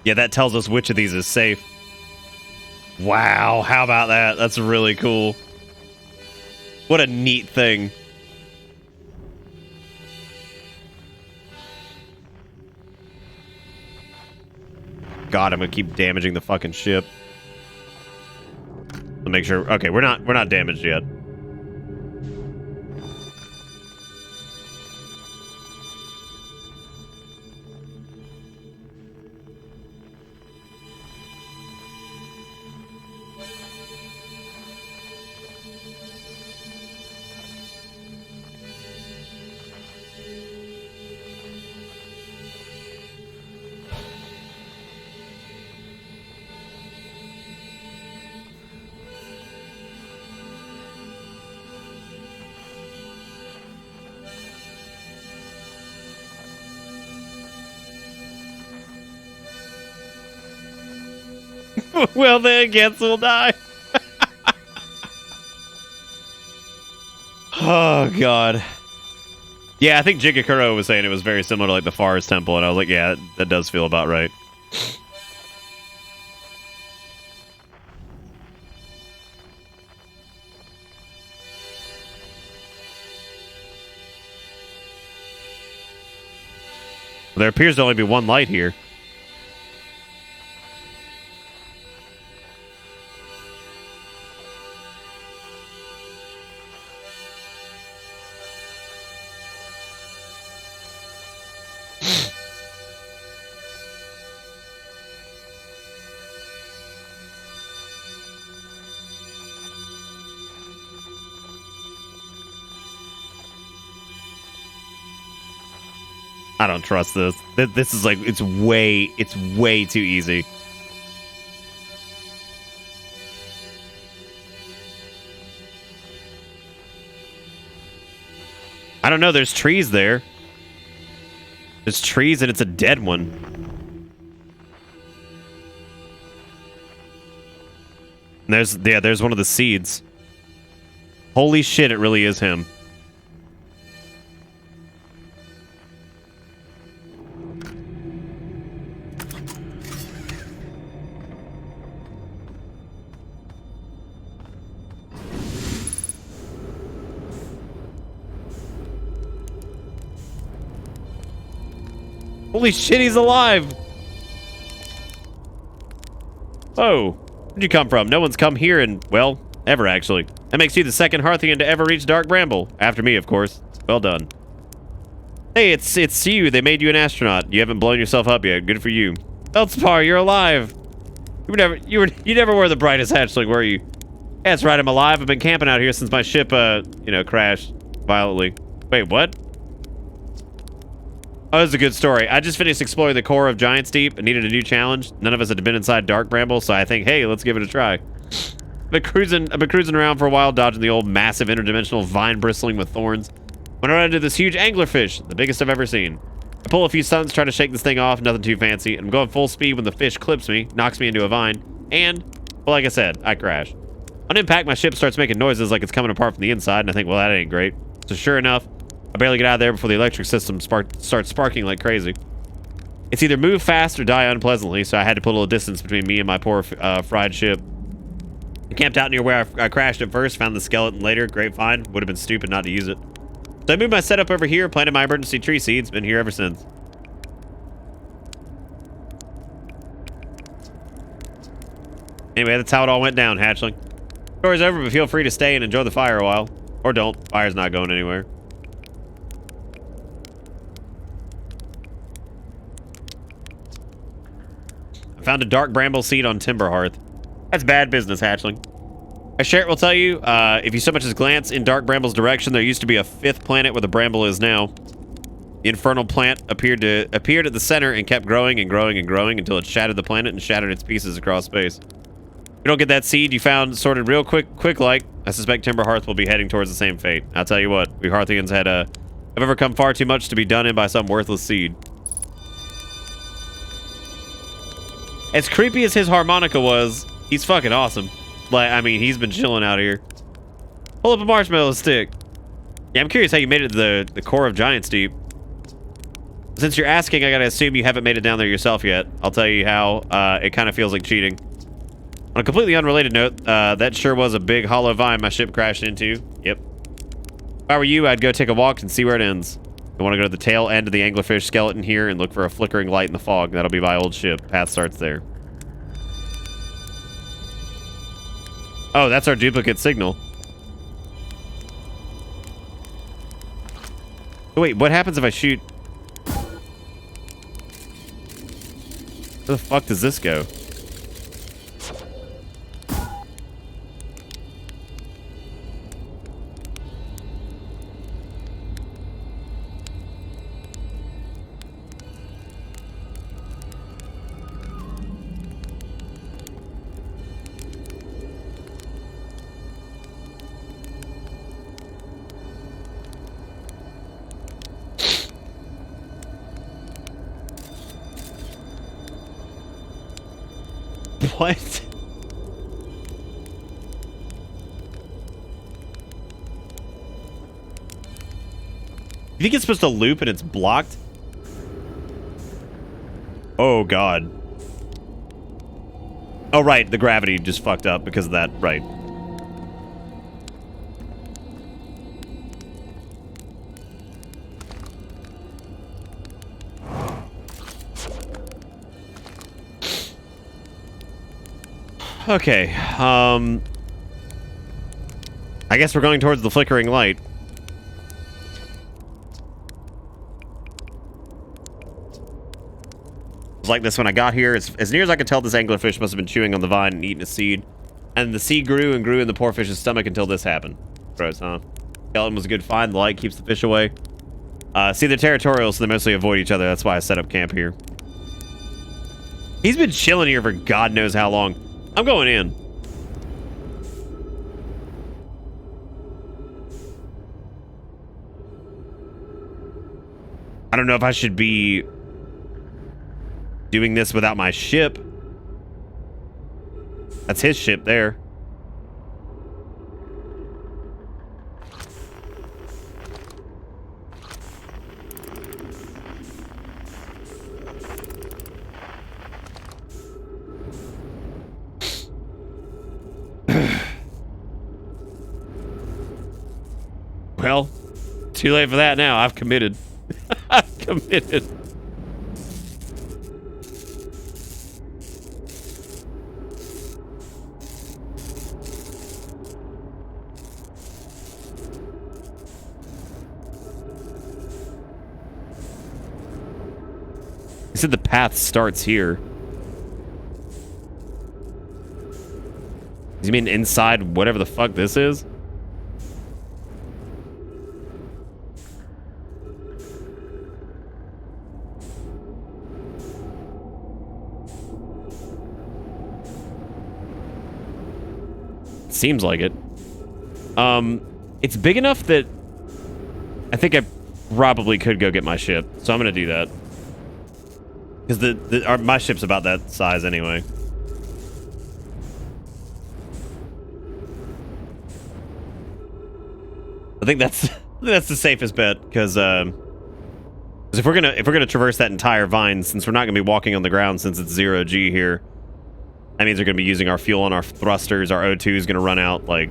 Yeah, that tells us which of these is safe. Wow, how about that? That's really cool. What a neat thing. God, I'm gonna keep damaging the fucking ship. To make sure. Okay, we're not damaged yet. Well, then Gets will die. Oh, God. Yeah, I think Jigakuro was saying it was very similar to like the Forest Temple, and I was like, yeah, that does feel about right. There appears to only be one light here. I don't trust this. This is like, it's way too easy. I don't know, there's trees there. There's trees and it's a dead one. And there's one of the seeds. Holy shit, it really is him. Holy shit, he's alive! Oh, where'd you come from? No one's come here in, well, ever actually. That makes you the second Hearthian to ever reach Dark Bramble. After me, of course. Well done. Hey, it's you. They made you an astronaut. You haven't blown yourself up yet. Good for you. Feldspar, you're alive. You never were the brightest hatchling, were you? Yeah, that's right, I'm alive. I've been camping out here since my ship, crashed violently. Wait, what? Oh, this is a good story. I just finished exploring the core of Giant's Deep and needed a new challenge. None of us had been inside Dark Bramble, so I think, hey, let's give it a try. I've been cruising around for a while, dodging the old massive interdimensional vine bristling with thorns. When I ran into this huge anglerfish, the biggest I've ever seen. I pull a few stunts, try to shake this thing off, nothing too fancy. I'm going full speed when the fish clips me, knocks me into a vine, and, well, like I said, I crash. On impact, my ship starts making noises like it's coming apart from the inside, and I think, well, that ain't great. So sure enough, I barely get out of there before the electric system starts sparking like crazy. It's either move fast or die unpleasantly, so I had to put a little distance between me and my poor fried ship. I camped out near where I crashed at first, found the skeleton later. Great find. Would have been stupid not to use it. So I moved my setup over here, planted my emergency tree seeds. Been here ever since. Anyway, that's how it all went down, hatchling. Story's over, but feel free to stay and enjoy the fire a while. Or don't. Fire's not going anywhere. I found a dark bramble seed on Timber Hearth. That's bad business, hatchling. Sherritt will tell you, if you so much as glance in Dark Bramble's direction, there used to be a 5th planet where the Bramble is now. The infernal plant appeared at the center and kept growing and growing and growing until it shattered the planet and shattered its pieces across space. If you don't get that seed you found sorted real quick like, I suspect Timberhearth will be heading towards the same fate. I'll tell you what, we Hearthians have overcome far too much to be done in by some worthless seed. As creepy as his harmonica was, he's fucking awesome. Like, I mean, he's been chilling out here. Pull up a marshmallow stick. Yeah, I'm curious how you made it to the core of Giant's Deep. Since you're asking, I gotta assume you haven't made it down there yourself yet. I'll tell you how. It kind of feels like cheating. On a completely unrelated note, that sure was a big hollow vine my ship crashed into. Yep. If I were you, I'd go take a walk and see where it ends. I want to go to the tail end of the anglerfish skeleton here and look for a flickering light in the fog. That'll be my old ship. Path starts there. Oh, that's our duplicate signal. Wait, what happens if I shoot? Where the fuck does this go? What? You think it's supposed to loop and it's blocked? Oh, God. Oh, right. The gravity just fucked up because of that. Right. Okay, I guess we're going towards the flickering light. It was like this when I got here. As near as I could tell, this anglerfish must have been chewing on the vine and eating a seed. And the seed grew and grew in the poor fish's stomach until this happened. Gross, huh? Skeleton was a good find. The light keeps the fish away. See, they're territorial, so they mostly avoid each other. That's why I set up camp here. He's been chilling here for God knows how long. I'm going in. I don't know if I should be doing this without my ship. That's his ship there. Well, too late for that now. I've committed. I've committed. He said the path starts here. Does he mean inside whatever the fuck this is? Seems like it. It's big enough that I think I probably could go get my ship, so I'm gonna do that because my ship's about that size anyway. I think that's the safest bet because if we're gonna traverse that entire vine, since we're not gonna be walking on the ground since it's 0G here. That means we're going to be using our fuel on our thrusters. Our O2 is going to run out, like...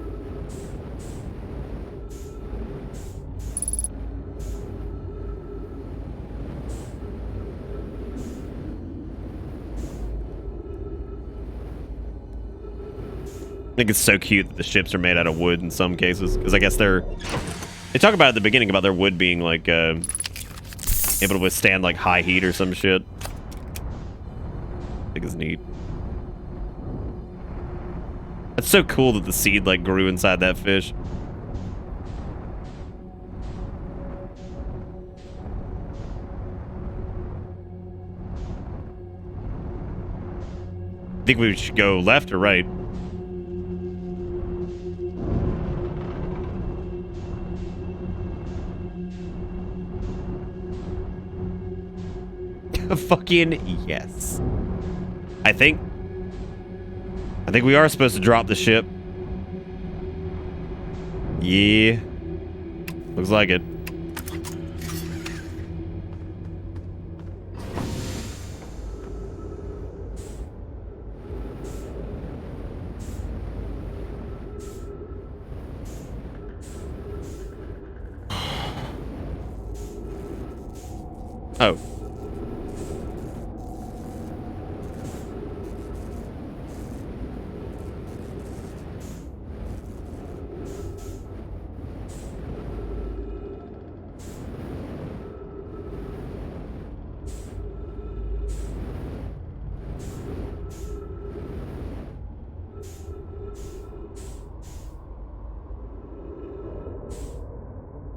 I think it's so cute that the ships are made out of wood in some cases. Because I guess they talk about at the beginning about their wood being, like, able to withstand, like, high heat or some shit. I think it's neat. It's so cool that the seed like grew inside that fish. Think we should go left or right? Fucking yes. I think we are supposed to drop the ship. Yeah. Looks like it. Oh.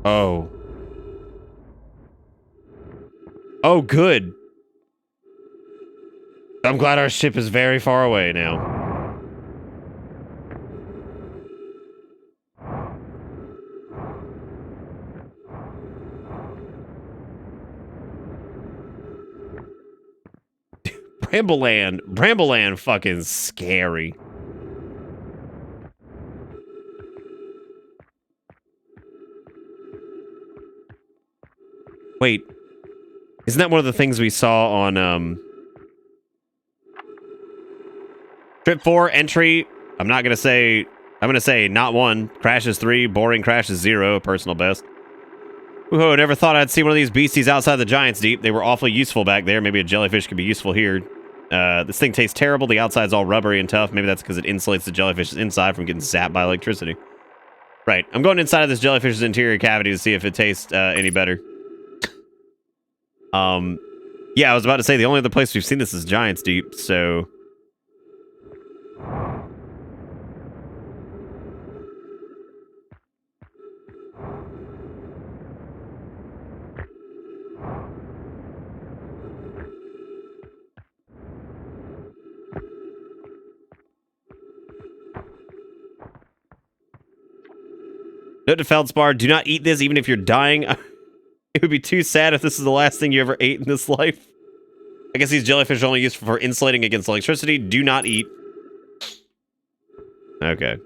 Oh. Oh, good. I'm glad our ship is very far away now. Brambleland fucking scary. Wait. Isn't that one of the things we saw on Trip 4 entry? I'm gonna say not 1, crashes 3, boring crashes 0, personal best. Whoa, never thought I'd see one of these beasties outside the Giant's Deep. They were awfully useful back there. Maybe a jellyfish could be useful here. This thing tastes terrible. The outside's all rubbery and tough. Maybe that's because it insulates the jellyfish's inside from getting zapped by electricity. Right. I'm going inside of this jellyfish's interior cavity to see if it tastes any better. Yeah, I was about to say the only other place we've seen this is Giant's Deep, so... Note to Feldspar, do not eat this even if you're dying. It would be too sad if this is the last thing you ever ate in this life. I guess these jellyfish are only used for insulating against electricity. Do not eat. Okay.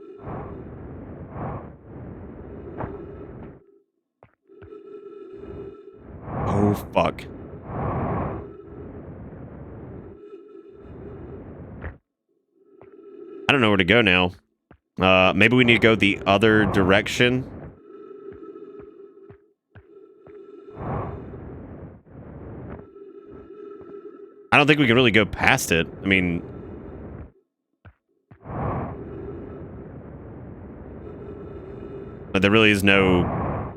Oh, fuck. I don't know where to go now. Maybe we need to go the other direction. I don't think we can really go past it. I mean... But there really is no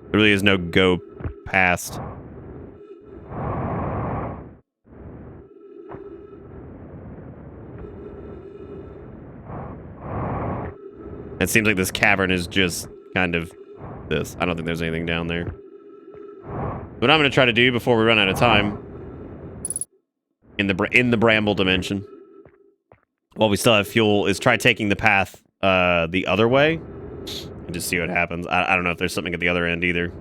go past. It seems like this cavern is just kind of this. I don't think there's anything down there. What I'm going to try to do before we run out of time in the bramble dimension, while we still have fuel, is try taking the path the other way and just see what happens. I don't know if there's something at the other end either.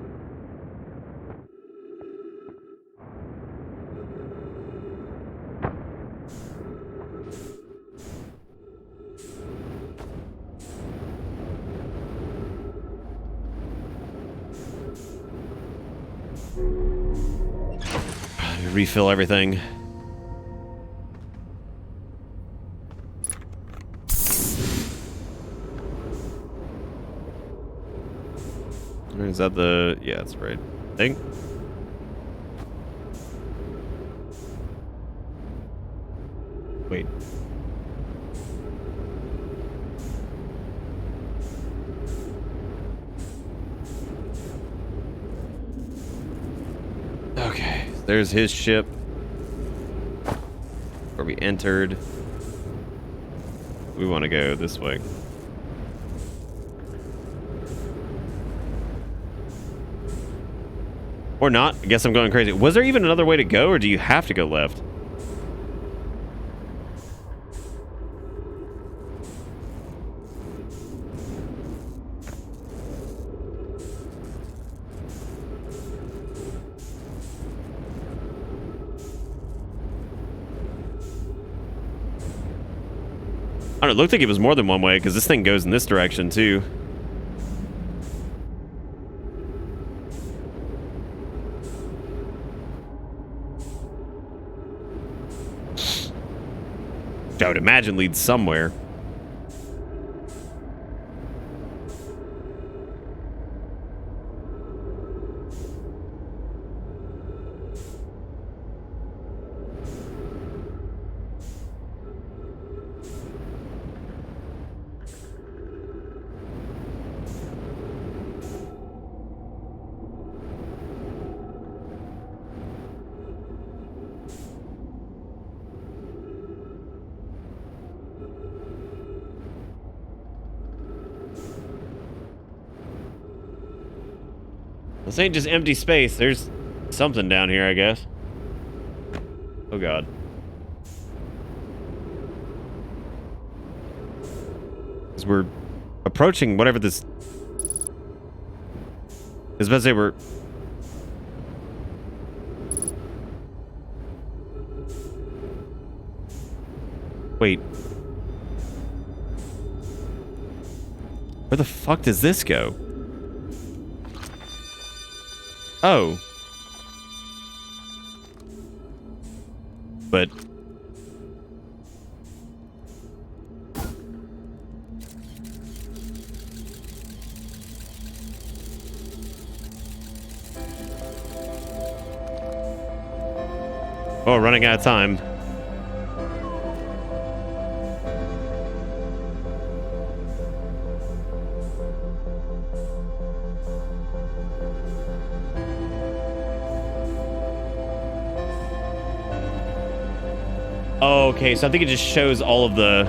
Refill everything. Is that the... Yeah, that's right. Thing? Wait. Okay, there's his ship. Where we entered. We want to go this way. Or not. I guess I'm going crazy. Was there even another way to go, or do you have to go left? I don't know, it looked like it was more than one way, because this thing goes in this direction, too. I would imagine leads somewhere. This ain't just empty space. There's something down here, I guess. Oh, God. As we're approaching whatever this... I was about to say we're... Wait. Where the fuck does this go? Oh. But... Oh, running out of time. Oh, okay, so I think it just shows all of the...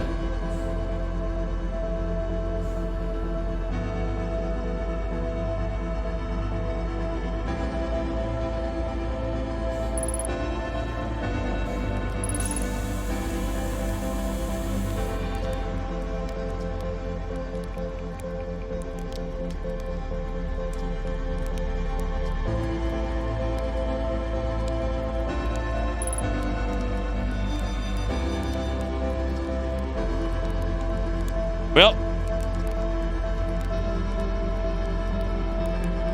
Well.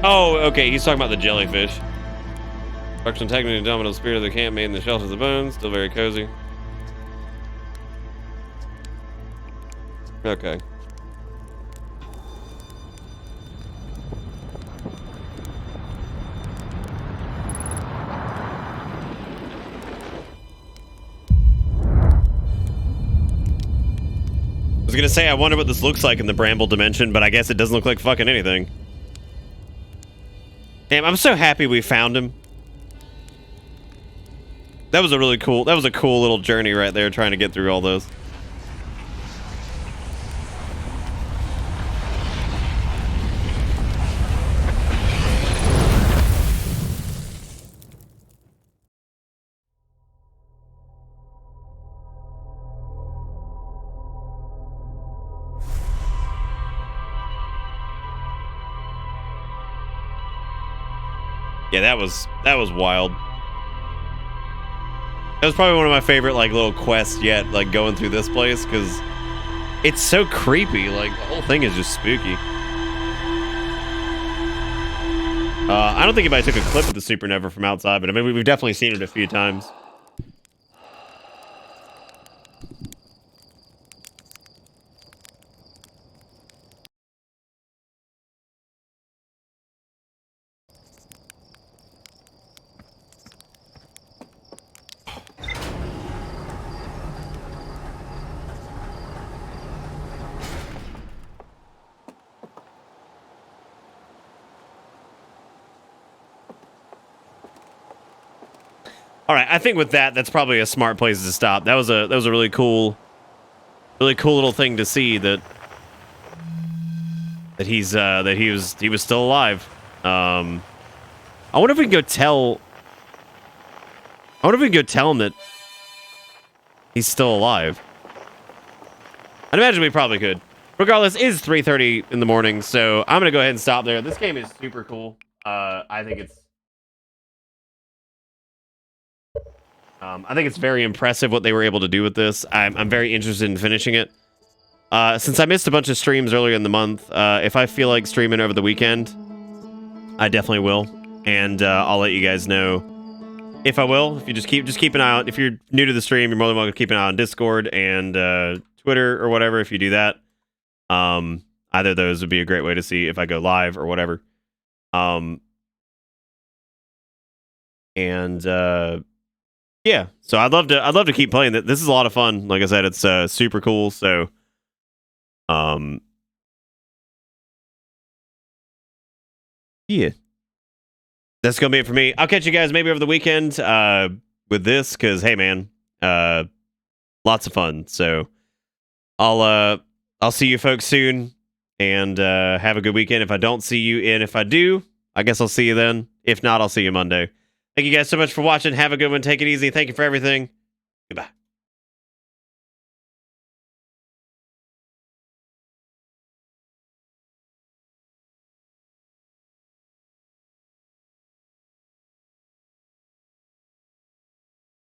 Oh, okay. He's talking about the jellyfish. Production technically dominant spirit of the camp made in the shelter of the bones. Still very cozy. Okay. I was gonna say, I wonder what this looks like in the bramble dimension, but I guess it doesn't look like fucking anything. Damn, I'm so happy we found him. That was a cool little journey right there, trying to get through all those. Yeah, that was wild. That was probably one of my favorite, like, little quests yet, like, going through this place, because it's so creepy. Like, the whole thing is just spooky. I don't think anybody took a clip of the supernova from outside, but I mean, we've definitely seen it a few times. All right, I think with that's probably a smart place to stop. That was a really cool little thing to see that he was still alive. I wonder if we can go tell. I wonder if we can go tell him that he's still alive. I'd imagine we probably could. Regardless, it is 3:30 in the morning, so I'm gonna go ahead and stop there. This game is super cool. I think it's very impressive what they were able to do with this. I'm very interested in finishing it. Since I missed a bunch of streams earlier in the month, if I feel like streaming over the weekend, I definitely will, and I'll let you guys know if I will. If you just keep an eye out. If you're new to the stream, you're more than welcome to keep an eye on Discord and Twitter or whatever. If you do that, either of those would be a great way to see if I go live or whatever. Yeah, so I'd love to keep playing that. This is a lot of fun. Like I said, it's super cool. So, yeah, that's gonna be it for me. I'll catch you guys maybe over the weekend with this, because hey, man, lots of fun. So, I'll see you folks soon, and have a good weekend. If I don't see you, and if I do, I guess I'll see you then. If not, I'll see you Monday. Thank you guys so much for watching. Have a good one. Take it easy. Thank you for everything. Goodbye.